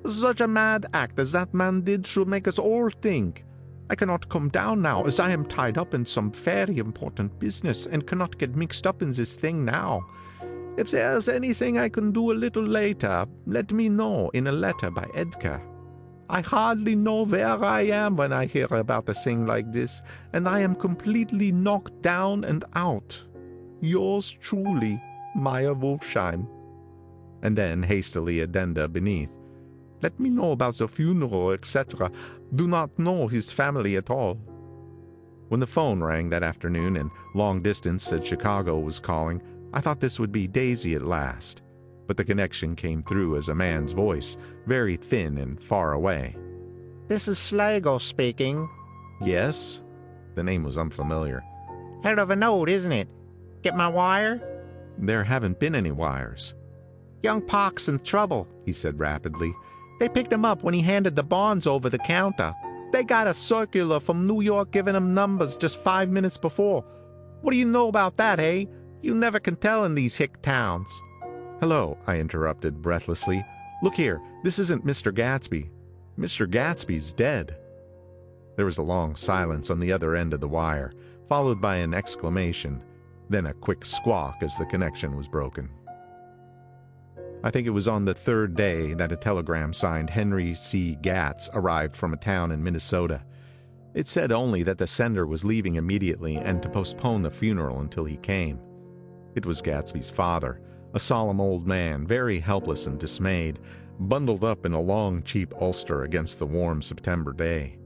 Such a mad act as that man did should make us all think. I cannot come down now, as I am tied up in some very important business and cannot get mixed up in this thing now. If there's anything I can do a little later, let me know in a letter by Edgar. I hardly know where I am when I hear about a thing like this, and I am completely knocked down and out. Yours truly, Meyer Wolfsheim. And then hastily addenda beneath. Let me know about the funeral, etc. Do not know his family at all. When the phone rang that afternoon and long distance said Chicago was calling, I thought this would be Daisy at last. But the connection came through as a man's voice, very thin and far away. This is Schlegel speaking. Yes? The name was unfamiliar. Hell of a note, isn't it? Get my wire? There haven't been any wires. Young Park's in trouble, he said rapidly. They picked him up when he handed the bonds over the counter. They got a circular from New York giving him numbers just 5 minutes before. What do you know about that, eh? You never can tell in these hick towns. Hello, I interrupted breathlessly. Look here, this isn't Mr. Gatsby. Mr. Gatsby's dead. There was a long silence on the other end of the wire, followed by an exclamation, then a quick squawk as the connection was broken. I think it was on the 3rd day that a telegram signed Henry C. Gatz arrived from a town in Minnesota. It said only that the sender was leaving immediately and to postpone the funeral until he came. It was Gatsby's father, a solemn old man, very helpless and dismayed, bundled up in a long, cheap ulster against the warm September day.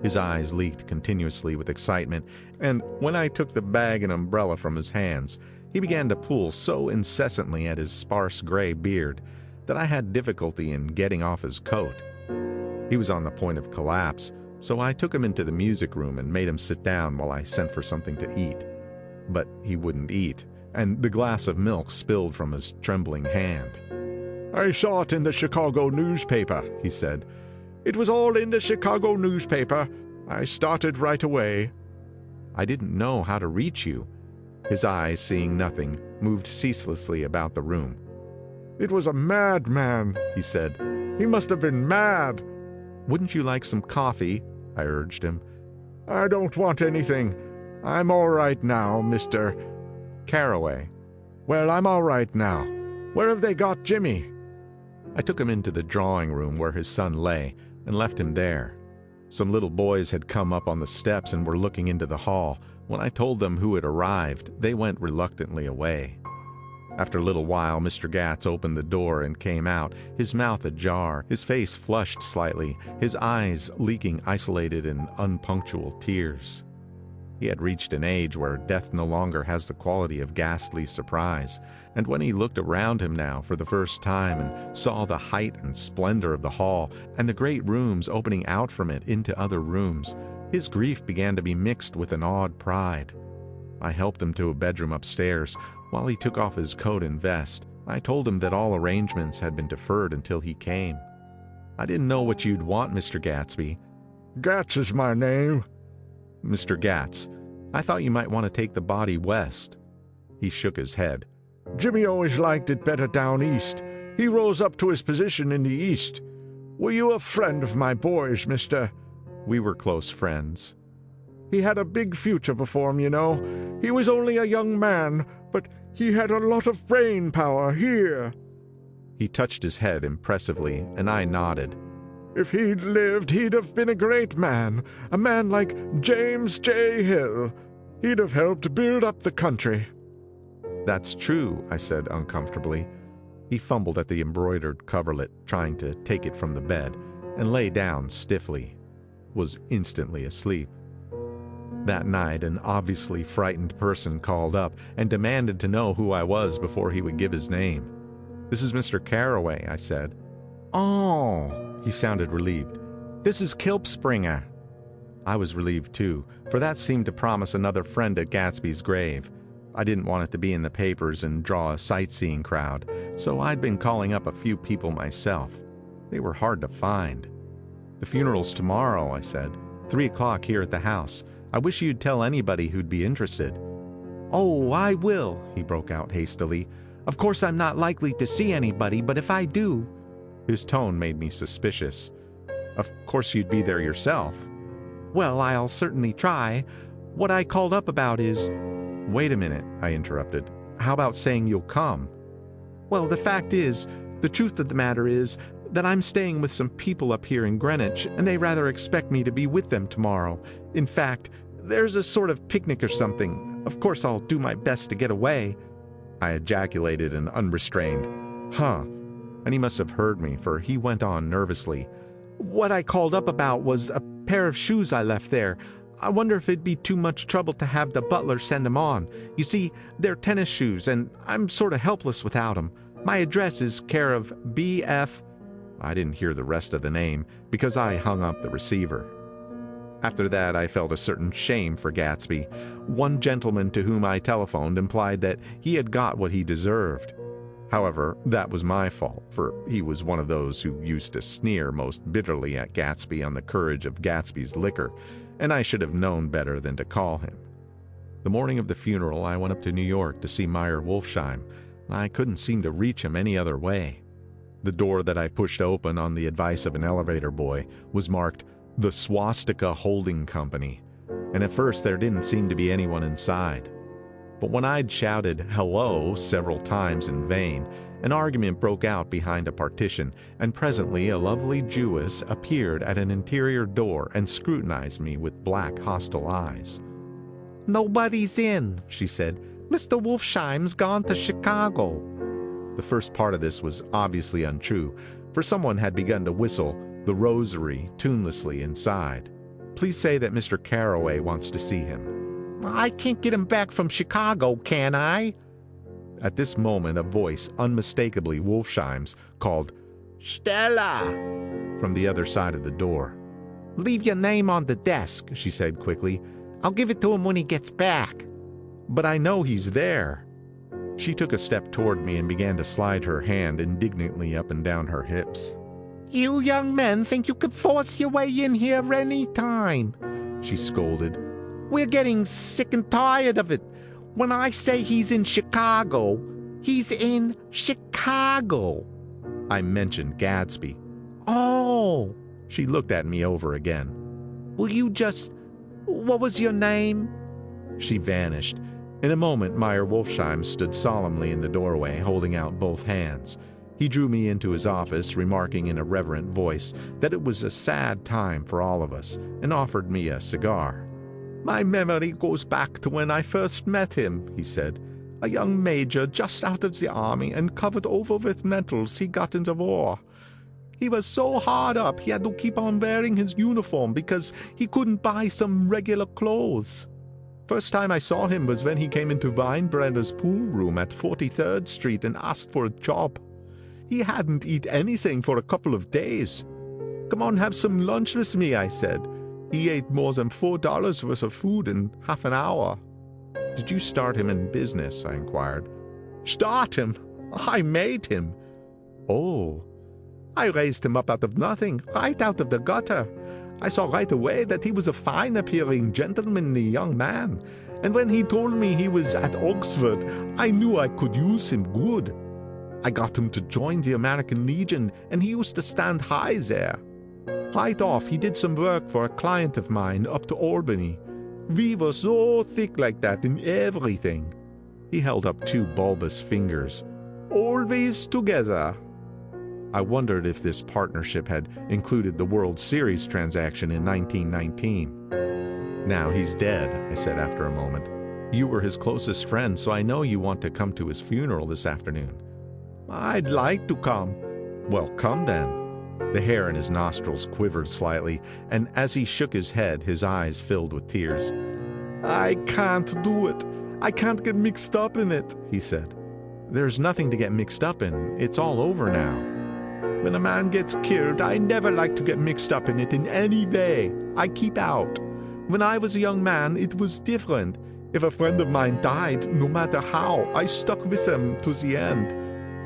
His eyes leaked continuously with excitement, and when I took the bag and umbrella from his hands, he began to pull so incessantly at his sparse gray beard that I had difficulty in getting off his coat. He was on the point of collapse, so I took him into the music room and made him sit down while I sent for something to eat. But he wouldn't eat, and the glass of milk spilled from his trembling hand. "I saw it in the Chicago newspaper," he said. "It was all in the Chicago newspaper. I started right away." "I didn't know how to reach you." His eyes, seeing nothing, moved ceaselessly about the room. "It was a madman," he said. "He must have been mad." "Wouldn't you like some coffee?" I urged him. "I don't want anything. I'm all right now, Mr. Carraway." "Well, I'm all right now. Where have they got Jimmy?" I took him into the drawing room where his son lay and left him there. Some little boys had come up on the steps and were looking into the hall. When I told them who had arrived, they went reluctantly away. After a little while, Mr. Gatz opened the door and came out, his mouth ajar, his face flushed slightly, his eyes leaking isolated and unpunctual tears. He had reached an age where death no longer has the quality of ghastly surprise, and when he looked around him now for the first time and saw the height and splendor of the hall and the great rooms opening out from it into other rooms, his grief began to be mixed with an awed pride. I helped him to a bedroom upstairs. While he took off his coat and vest, I told him that all arrangements had been deferred until he came. I didn't know what you'd want, Mr. Gatsby. Gatz is my name. Mr. Gatz, I thought you might want to take the body west. He shook his head. Jimmy always liked it better down east. He rose up to his position in the east. Were you a friend of my boy's, mister? We were close friends. He had a big future before him, you know. He was only a young man, but he had a lot of brain power here. He touched his head impressively, and I nodded. If he'd lived, he'd have been a great man, a man like James J. Hill. He'd have helped build up the country. That's true, I said uncomfortably. He fumbled at the embroidered coverlet, trying to take it from the bed, and lay down stiffly. Was instantly asleep. That night, an obviously frightened person called up and demanded to know who I was before he would give his name. This is Mr. Carraway, I said. Oh, He sounded relieved. this is 𝔾𝕒𝕦𝕝𝕝. I was relieved too, for that seemed to promise another friend at Gatsby's grave. I didn't want it to be in the papers and draw a sightseeing crowd, so I'd been calling up a few people myself. They were hard to find. The funeral's tomorrow, I said. 3 o'clock here at the house. I wish you'd tell anybody who'd be interested. Oh, I will, he broke out hastily. Of course I'm not likely to see anybody, but if I do... His tone made me suspicious. Of course you'd be there yourself. Well, I'll certainly try. What I called up about is... Wait a minute, I interrupted. How about saying you'll come? Well, the fact is, the truth of the matter is that I'm staying with some people up here in Greenwich, and they rather expect me to be with them tomorrow. In fact, there's a sort of picnic or something. Of course, I'll do my best to get away. I ejaculated an unrestrained, huh? And he must have heard me, for he went on nervously. What I called up about was a pair of shoes I left there. I wonder if it'd be too much trouble to have the butler send them on. You see, they're tennis shoes, and I'm sort of helpless without them. My address is care of B.F. I didn't hear the rest of the name, because I hung up the receiver. After that, I felt a certain shame for Gatsby. One gentleman to whom I telephoned implied that he had got what he deserved. However, that was my fault, for he was one of those who used to sneer most bitterly at Gatsby on the courage of Gatsby's liquor, and I should have known better than to call him. The morning of the funeral, I went up to New York to see Meyer Wolfsheim. I couldn't seem to reach him any other way. The door that I pushed open on the advice of an elevator boy was marked the Swastika Holding Company, and at first there didn't seem to be anyone inside. But when I'd shouted hello several times in vain, an argument broke out behind a partition, and presently a lovely Jewess appeared at an interior door and scrutinized me with black, hostile eyes. Nobody's in, she said. Mr. Wolfsheim's gone to Chicago. The first part of this was obviously untrue, for someone had begun to whistle The Rosary tunelessly inside. Please say that Mr. Carraway wants to see him. I can't get him back from Chicago, can I? At this moment, a voice, unmistakably Wolfsheim's, called, Stella! from the other side of the door. Leave your name on the desk, she said quickly. I'll give it to him when he gets back. But I know he's there. She took a step toward me and began to slide her hand indignantly up and down her hips. You young men think you could force your way in here any time, she scolded. We're getting sick and tired of it. When I say he's in Chicago, he's in Chicago. I mentioned Gatsby. Oh. She looked at me over again. Will you just... What was your name? She vanished. In a moment, Meyer Wolfsheim stood solemnly in the doorway, holding out both hands. He drew me into his office, remarking in a reverent voice that it was a sad time for all of us, and offered me a cigar. My memory goes back to when I first met him, he said. A young major just out of the army and covered over with medals he got in the war. He was so hard up he had to keep on wearing his uniform because he couldn't buy some regular clothes. First time I saw him was when he came into Weinbrenner's pool room at 43rd Street and asked for a job. He hadn't eaten anything for a couple of days. Come on, have some lunch with me, I said. He ate more than $4 worth of food in half an hour. Did you start him in business? I inquired. Start him? I made him. Oh. I raised him up out of nothing, right out of the gutter. I saw right away that he was a fine-appearing, gentlemanly young man, and when he told me he was at Oxford, I knew I could use him good. I got him to join the American Legion, and he used to stand high there. Right off, he did some work for a client of mine up to Albany. We were so thick like that in everything. He held up 2 bulbous fingers. Always together. I wondered if this partnership had included the World Series transaction in 1919. Now he's dead, I said after a moment. You were his closest friend, so I know you want to come to his funeral this afternoon. I'd like to come. Well, come then. The hair in his nostrils quivered slightly, and as he shook his head, his eyes filled with tears. I can't do it. I can't get mixed up in it, he said. There's nothing to get mixed up in. It's all over now. When a man gets killed, I never like to get mixed up in it in any way. I keep out. When I was a young man, it was different. If a friend of mine died, no matter how, I stuck with them to the end.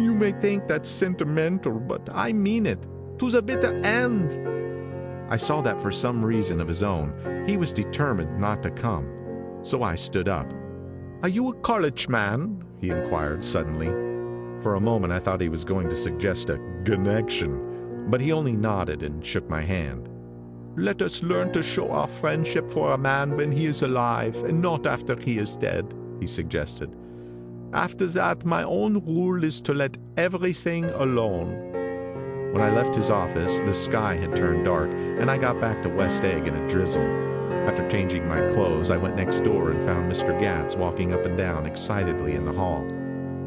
You may think that's sentimental, but I mean it. To the bitter end. I saw that for some reason of his own, he was determined not to come. So I stood up. Are you a college man? He inquired suddenly. For a moment I thought he was going to suggest a connection, but he only nodded and shook my hand. Let us learn to show our friendship for a man when he is alive and not after he is dead, he suggested. After that, my own rule is to let everything alone. When I left his office, the sky had turned dark, and I got back to West Egg in a drizzle. After changing my clothes, I went next door and found Mr. Gatz walking up and down excitedly in the hall.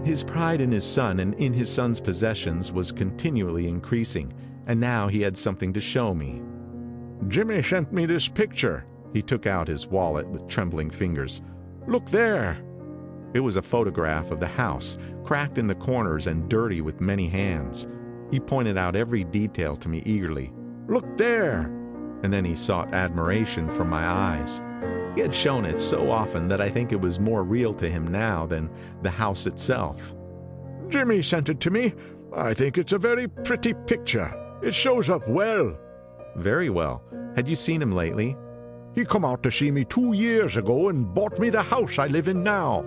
His pride in his son and in his son's possessions was continually increasing, and now he had something to show me. Jimmy sent me this picture. He took out his wallet with trembling fingers. Look there. It was a photograph of the house, cracked in the corners and dirty with many hands. He pointed out every detail to me eagerly. Look there. And then he sought admiration from my eyes. He had shown it so often that I think it was more real to him now than the house itself. Jimmy sent it to me. I think it's a very pretty picture. It shows up well. Very well. Had you seen him lately? He come out to see me 2 years ago and bought me the house I live in now.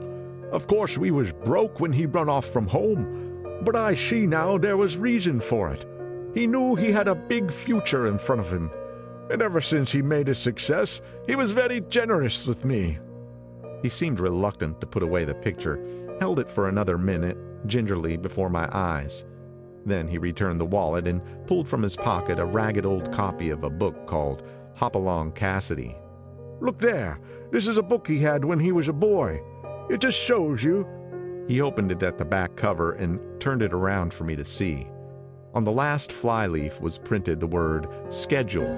Of course, we was broke when he run off from home, but I see now there was reason for it. He knew he had a big future in front of him, and ever since he made a success, he was very generous with me. He seemed reluctant to put away the picture, held it for another minute, gingerly before my eyes. Then he returned the wallet and pulled from his pocket a ragged old copy of a book called Hopalong Cassidy. Look there. This is a book he had when he was a boy. It just shows you. He opened it at the back cover and turned it around for me to see. On the last flyleaf was printed the word schedule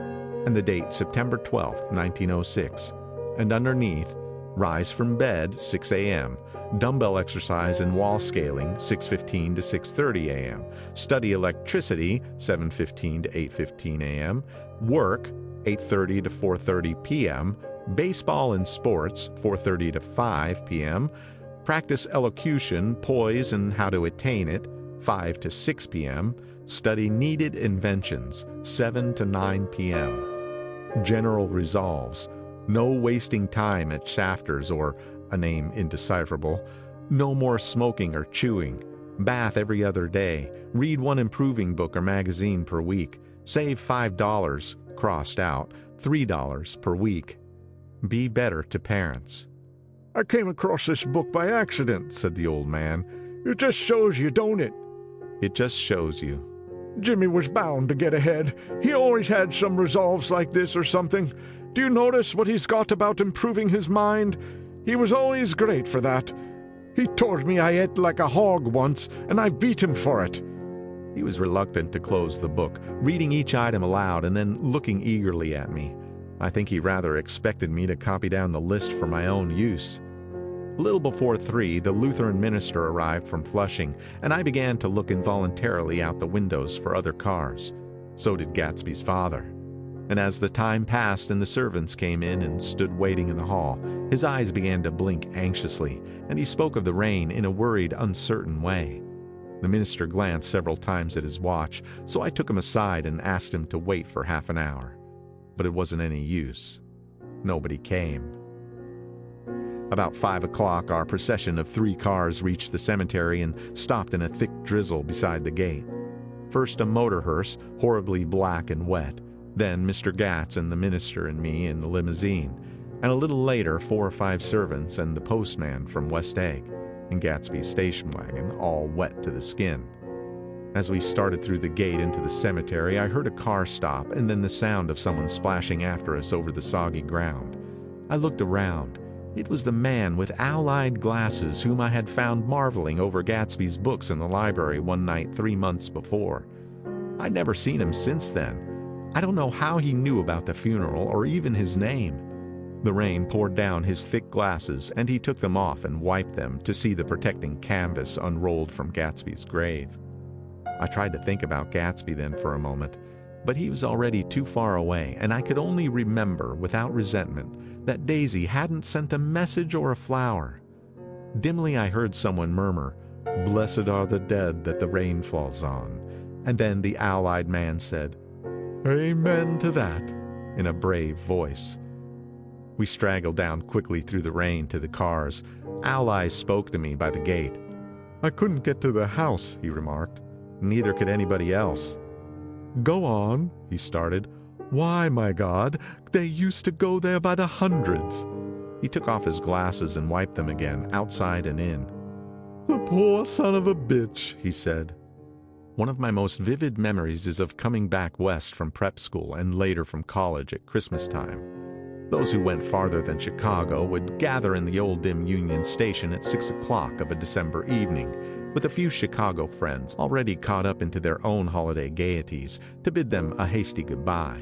and the date September 12th, 1906, and underneath, rise from bed 6 a.m., dumbbell exercise and wall scaling 6:15 to 6:30 a.m., study electricity 7:15 to 8:15 a.m., work 8:30 to 4:30 p.m., baseball and sports 4:30 to 5 p.m., practice elocution, poise and how to attain it 5 to 6 p.m., study needed inventions 7 to 9 p.m. General resolves: no wasting time at Shafter's or a name indecipherable, no more smoking or chewing, bath every other day, read one improving book or magazine per week, save $5, crossed out, $3 per week. Be better to parents. I came across this book by accident, said the old man. It just shows you, don't it? It just shows you. Jimmy was bound to get ahead. He always had some resolves like this or something. Do you notice what he's got about improving his mind? He was always great for that. He told me I ate like a hog once, and I beat him for it. He was reluctant to close the book, reading each item aloud and then looking eagerly at me. I think he rather expected me to copy down the list for my own use. A little before 3, the Lutheran minister arrived from Flushing, and I began to look involuntarily out the windows for other cars. So did Gatsby's father. And as the time passed and the servants came in and stood waiting in the hall, his eyes began to blink anxiously, and he spoke of the rain in a worried, uncertain way. The minister glanced several times at his watch, so I took him aside and asked him to wait for half an hour. But it wasn't any use. Nobody came. About 5 o'clock, our procession of 3 cars reached the cemetery and stopped in a thick drizzle beside the gate. First a motor hearse, horribly black and wet, then Mr. Gatz and the minister and me in the limousine, and a little later 4 or 5 servants and the postman from West Egg, in Gatsby's station wagon, all wet to the skin. As we started through the gate into the cemetery, I heard a car stop and then the sound of someone splashing after us over the soggy ground. I looked around. It was the man with owl-eyed glasses whom I had found marveling over Gatsby's books in the library one night 3 months before. I'd never seen him since then. I don't know how he knew about the funeral or even his name. The rain poured down his thick glasses, and he took them off and wiped them to see the protecting canvas unrolled from Gatsby's grave. I tried to think about Gatsby then for a moment, but he was already too far away, and I could only remember, without resentment, that Daisy hadn't sent a message or a flower. Dimly I heard someone murmur, "Blessed are the dead that the rain falls on," and then the owl-eyed man said, "Amen to that," in a brave voice. We straggled down quickly through the rain to the cars. Owl Eyes spoke to me by the gate. "I couldn't get to the house," he remarked. "Neither could anybody else." "Go on," he started. "Why, my God, they used to go there by the hundreds." He took off his glasses and wiped them again, outside and in. "The poor son of a bitch," he said. One of my most vivid memories is of coming back west from prep school and later from college at Christmas time. Those who went farther than Chicago would gather in the old dim Union Station at 6 o'clock of a December evening, with a few Chicago friends already caught up into their own holiday gaieties, to bid them a hasty goodbye.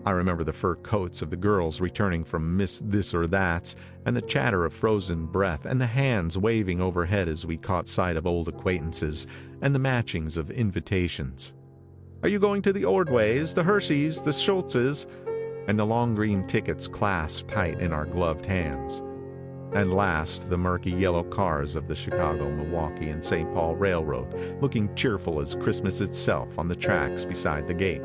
I remember the fur coats of the girls returning from Miss This or That's, and the chatter of frozen breath, and the hands waving overhead as we caught sight of old acquaintances, and the matchings of invitations. "Are you going to the Ordways, the Hershey's, the Schultz's?" and the long green tickets clasped tight in our gloved hands. And last, the murky yellow cars of the Chicago, Milwaukee, and St. Paul Railroad, looking cheerful as Christmas itself on the tracks beside the gate.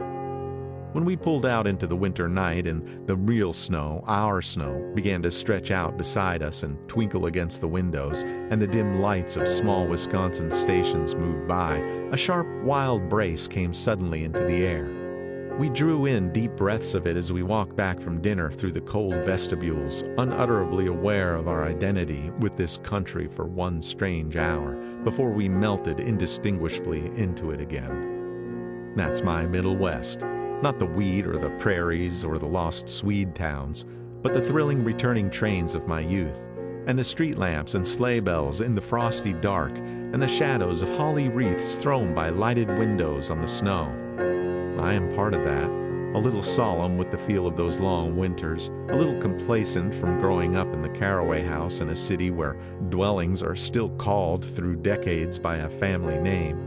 When we pulled out into the winter night and the real snow, our snow, began to stretch out beside us and twinkle against the windows, and the dim lights of small Wisconsin stations moved by, a sharp, wild brace came suddenly into the air. We drew in deep breaths of it as we walked back from dinner through the cold vestibules, unutterably aware of our identity with this country for one strange hour, before we melted indistinguishably into it again. That's my Middle West. Not the wheat or the prairies or the lost Swede towns, but the thrilling returning trains of my youth, and the street lamps and sleigh bells in the frosty dark, and the shadows of holly wreaths thrown by lighted windows on the snow. I am part of that, a little solemn with the feel of those long winters, a little complacent from growing up in the Carraway house in a city where dwellings are still called through decades by a family name.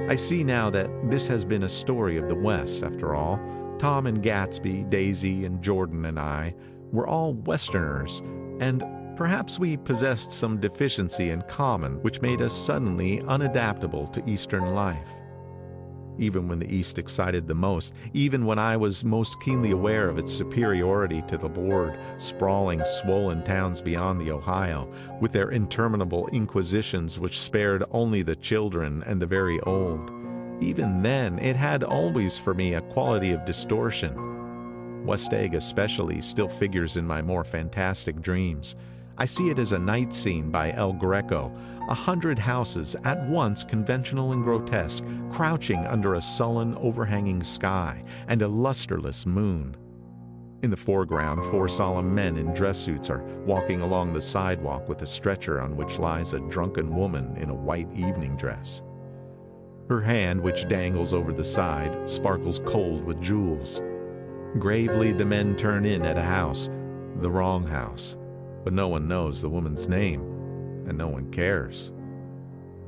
I see now that this has been a story of the West, after all. Tom and Gatsby, Daisy and Jordan and I were all Westerners, and perhaps we possessed some deficiency in common which made us suddenly unadaptable to Eastern life. Even when the East excited the most, even when I was most keenly aware of its superiority to the bored, sprawling, swollen towns beyond the Ohio, with their interminable inquisitions which spared only the children and the very old, even then it had always for me a quality of distortion. West Egg especially still figures in my more fantastic dreams. I see it as a night scene by El Greco, 100 houses, at once conventional and grotesque, crouching under a sullen, overhanging sky and a lusterless moon. In the foreground, 4 solemn men in dress suits are walking along the sidewalk with a stretcher on which lies a drunken woman in a white evening dress. Her hand, which dangles over the side, sparkles cold with jewels. Gravely the men turn in at a house, the wrong house, but no one knows the woman's name, and no one cares.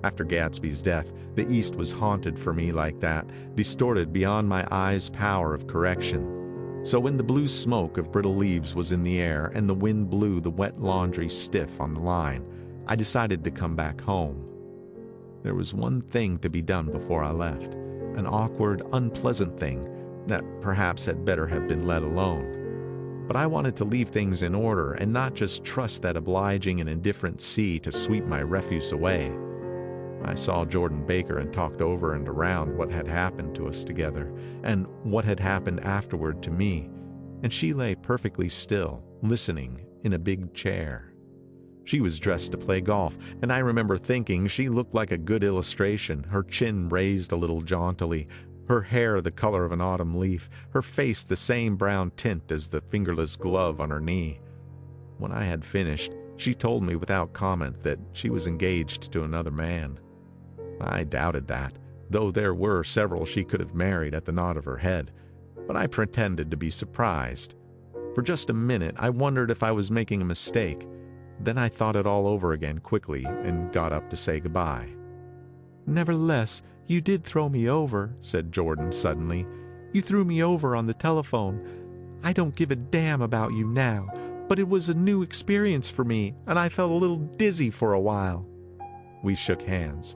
After Gatsby's death, the East was haunted for me like that, distorted beyond my eyes' power of correction. So when the blue smoke of brittle leaves was in the air and the wind blew the wet laundry stiff on the line, I decided to come back home. There was one thing to be done before I left, an awkward, unpleasant thing that perhaps had better have been let alone. But I wanted to leave things in order and not just trust that obliging and indifferent sea to sweep my refuse away. I saw Jordan Baker and talked over and around what had happened to us together, and what had happened afterward to me, and she lay perfectly still, listening, in a big chair. She was dressed to play golf, and I remember thinking she looked like a good illustration, her chin raised a little jauntily, her hair the color of an autumn leaf, her face the same brown tint as the fingerless glove on her knee. When I had finished, she told me without comment that she was engaged to another man. I doubted that, though there were several she could have married at the nod of her head, but I pretended to be surprised. For just a minute I wondered if I was making a mistake. Then I thought it all over again quickly and got up to say goodbye. "Nevertheless, you did throw me over," said Jordan suddenly. "You threw me over on the telephone. I don't give a damn about you now, but it was a new experience for me, and I felt a little dizzy for a while." We shook hands.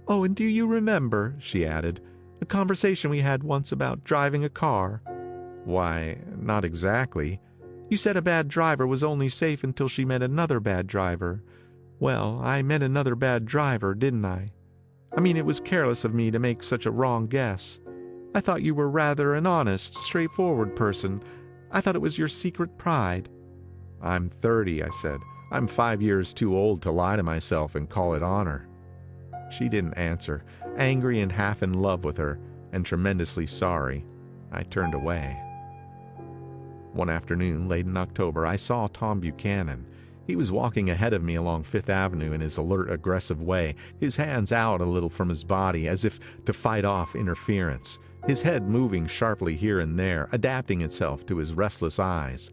"Oh, and do you remember," she added, "the conversation we had once about driving a car?" "Why, not exactly." "You said a bad driver was only safe until she met another bad driver. Well, I met another bad driver, didn't I? I mean, it was careless of me to make such a wrong guess. I thought you were rather an honest, straightforward person. I thought it was your secret pride." "I'm 30, I said. I'm 5 years too old to lie to myself and call it honor." She didn't answer, angry and half in love with her, and tremendously sorry. I turned away. One afternoon, late in October, I saw Tom Buchanan. He was walking ahead of me along Fifth Avenue in his alert, aggressive way, his hands out a little from his body as if to fight off interference, his head moving sharply here and there, adapting itself to his restless eyes.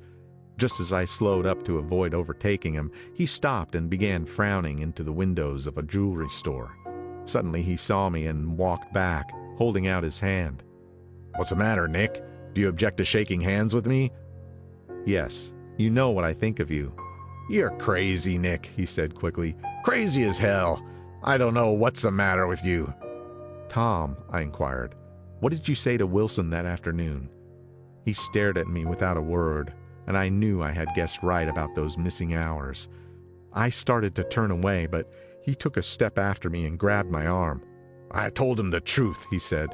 Just as I slowed up to avoid overtaking him, he stopped and began frowning into the windows of a jewelry store. Suddenly he saw me and walked back, holding out his hand. "What's the matter, Nick? Do you object to shaking hands with me?" "Yes. You know what I think of you." "You're crazy, Nick," he said quickly. "Crazy as hell. I don't know what's the matter with you." "Tom," I inquired, "what did you say to Wilson that afternoon?" He stared at me without a word, and I knew I had guessed right about those missing hours. I started to turn away, but he took a step after me and grabbed my arm. "I told him the truth," he said.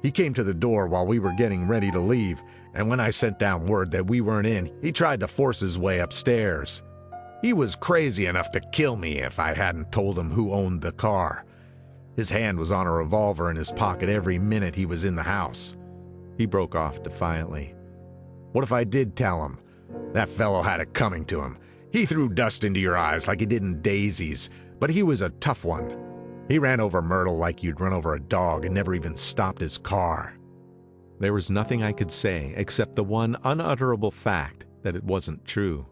"He came to the door while we were getting ready to leave, and when I sent down word that we weren't in, he tried to force his way upstairs. He was crazy enough to kill me if I hadn't told him who owned the car. His hand was on a revolver in his pocket every minute he was in the house." He broke off defiantly. "What if I did tell him? That fellow had it coming to him. He threw dust into your eyes like he did in Daisy's, but he was a tough one. He ran over Myrtle like you'd run over a dog and never even stopped his car." There was nothing I could say except the one unutterable fact that it wasn't true.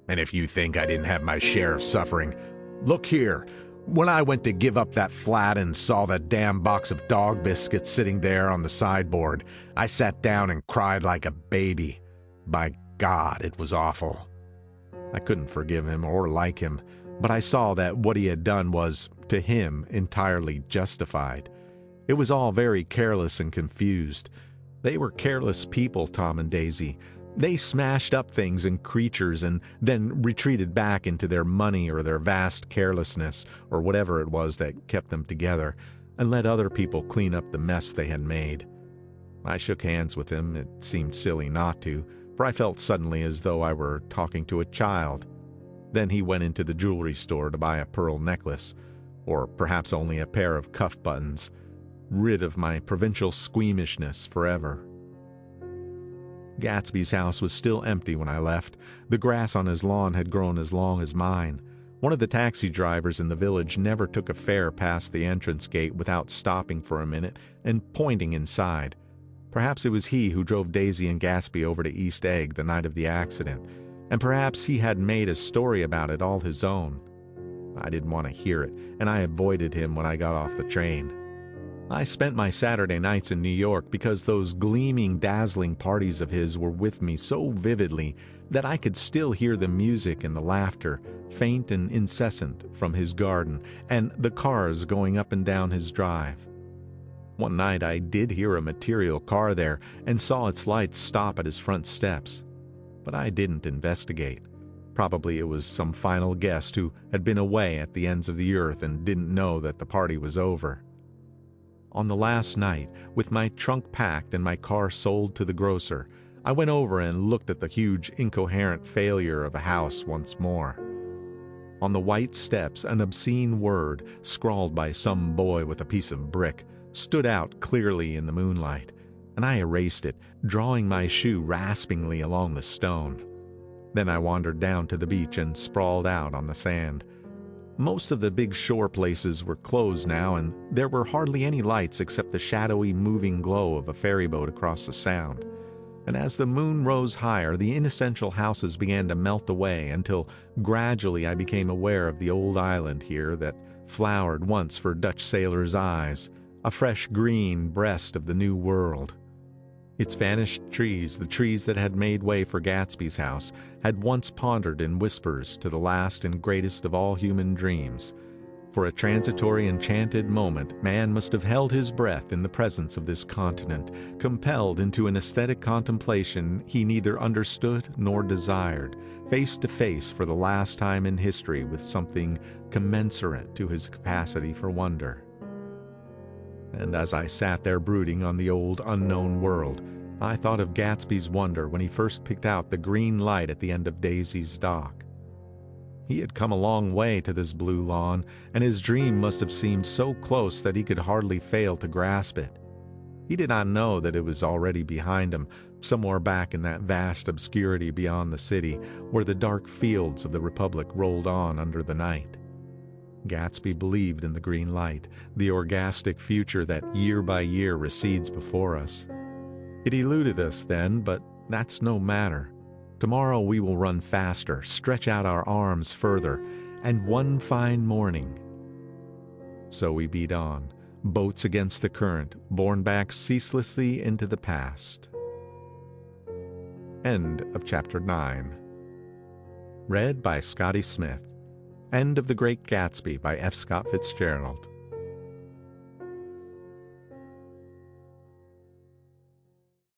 "And if you think I didn't have my share of suffering, look here. When I went to give up that flat and saw that damn box of dog biscuits sitting there on the sideboard, I sat down and cried like a baby. By God, it was awful." I couldn't forgive him or like him, but I saw that what he had done was, to him, entirely justified. It was all very careless and confused. They were careless people, Tom and Daisy. They smashed up things and creatures and then retreated back into their money or their vast carelessness or whatever it was that kept them together, and let other people clean up the mess they had made. I shook hands with him. It seemed silly not to, for I felt suddenly as though I were talking to a child. Then he went into the jewelry store to buy a pearl necklace, or perhaps only a pair of cuff buttons, rid of my provincial squeamishness forever. Gatsby's house was still empty when I left. The grass on his lawn had grown as long as mine. One of the taxi drivers in the village never took a fare past the entrance gate without stopping for a minute and pointing inside. Perhaps it was he who drove Daisy and Gatsby over to East Egg the night of the accident, and perhaps he had made a story about it all his own. I didn't want to hear it, and I avoided him when I got off the train. I spent my Saturday nights in New York because those gleaming, dazzling parties of his were with me so vividly that I could still hear the music and the laughter, faint and incessant, from his garden, and the cars going up and down his drive. One night I did hear a material car there and saw its lights stop at his front steps, but I didn't investigate. Probably it was some final guest who had been away at the ends of the earth and didn't know that the party was over. On the last night, with my trunk packed and my car sold to the grocer, I went over and looked at the huge incoherent failure of a house once more. On the white steps, an obscene word, scrawled by some boy with a piece of brick, stood out clearly in the moonlight, and I erased it, drawing my shoe raspingly along the stone. Then I wandered down to the beach and sprawled out on the sand. Most of the big shore places were closed now, and there were hardly any lights except the shadowy moving glow of a ferry boat across the sound. And as the moon rose higher, the inessential houses began to melt away until gradually I became aware of the old island here that flowered once for Dutch sailors' eyes, a fresh green breast of the new world. Its vanished trees, the trees that had made way for Gatsby's house, had once pondered in whispers to the last and greatest of all human dreams. For a transitory enchanted moment, man must have held his breath in the presence of this continent, compelled into an aesthetic contemplation he neither understood nor desired, face to face for the last time in history with something commensurate to his capacity for wonder. And as I sat there brooding on the old unknown world, I thought of Gatsby's wonder when he first picked out the green light at the end of Daisy's dock. He had come a long way to this blue lawn, and his dream must have seemed so close that he could hardly fail to grasp it. He did not know that it was already behind him, somewhere back in that vast obscurity beyond the city, where the dark fields of the Republic rolled on under the night. Gatsby believed in the green light, the orgastic future that year by year recedes before us. It eluded us then, but that's no matter. Tomorrow we will run faster, stretch out our arms further, and one fine morning. So we beat on, boats against the current, borne back ceaselessly into the past. End of Chapter 9. Read by Scotty Smith. End of The Great Gatsby by F. Scott Fitzgerald.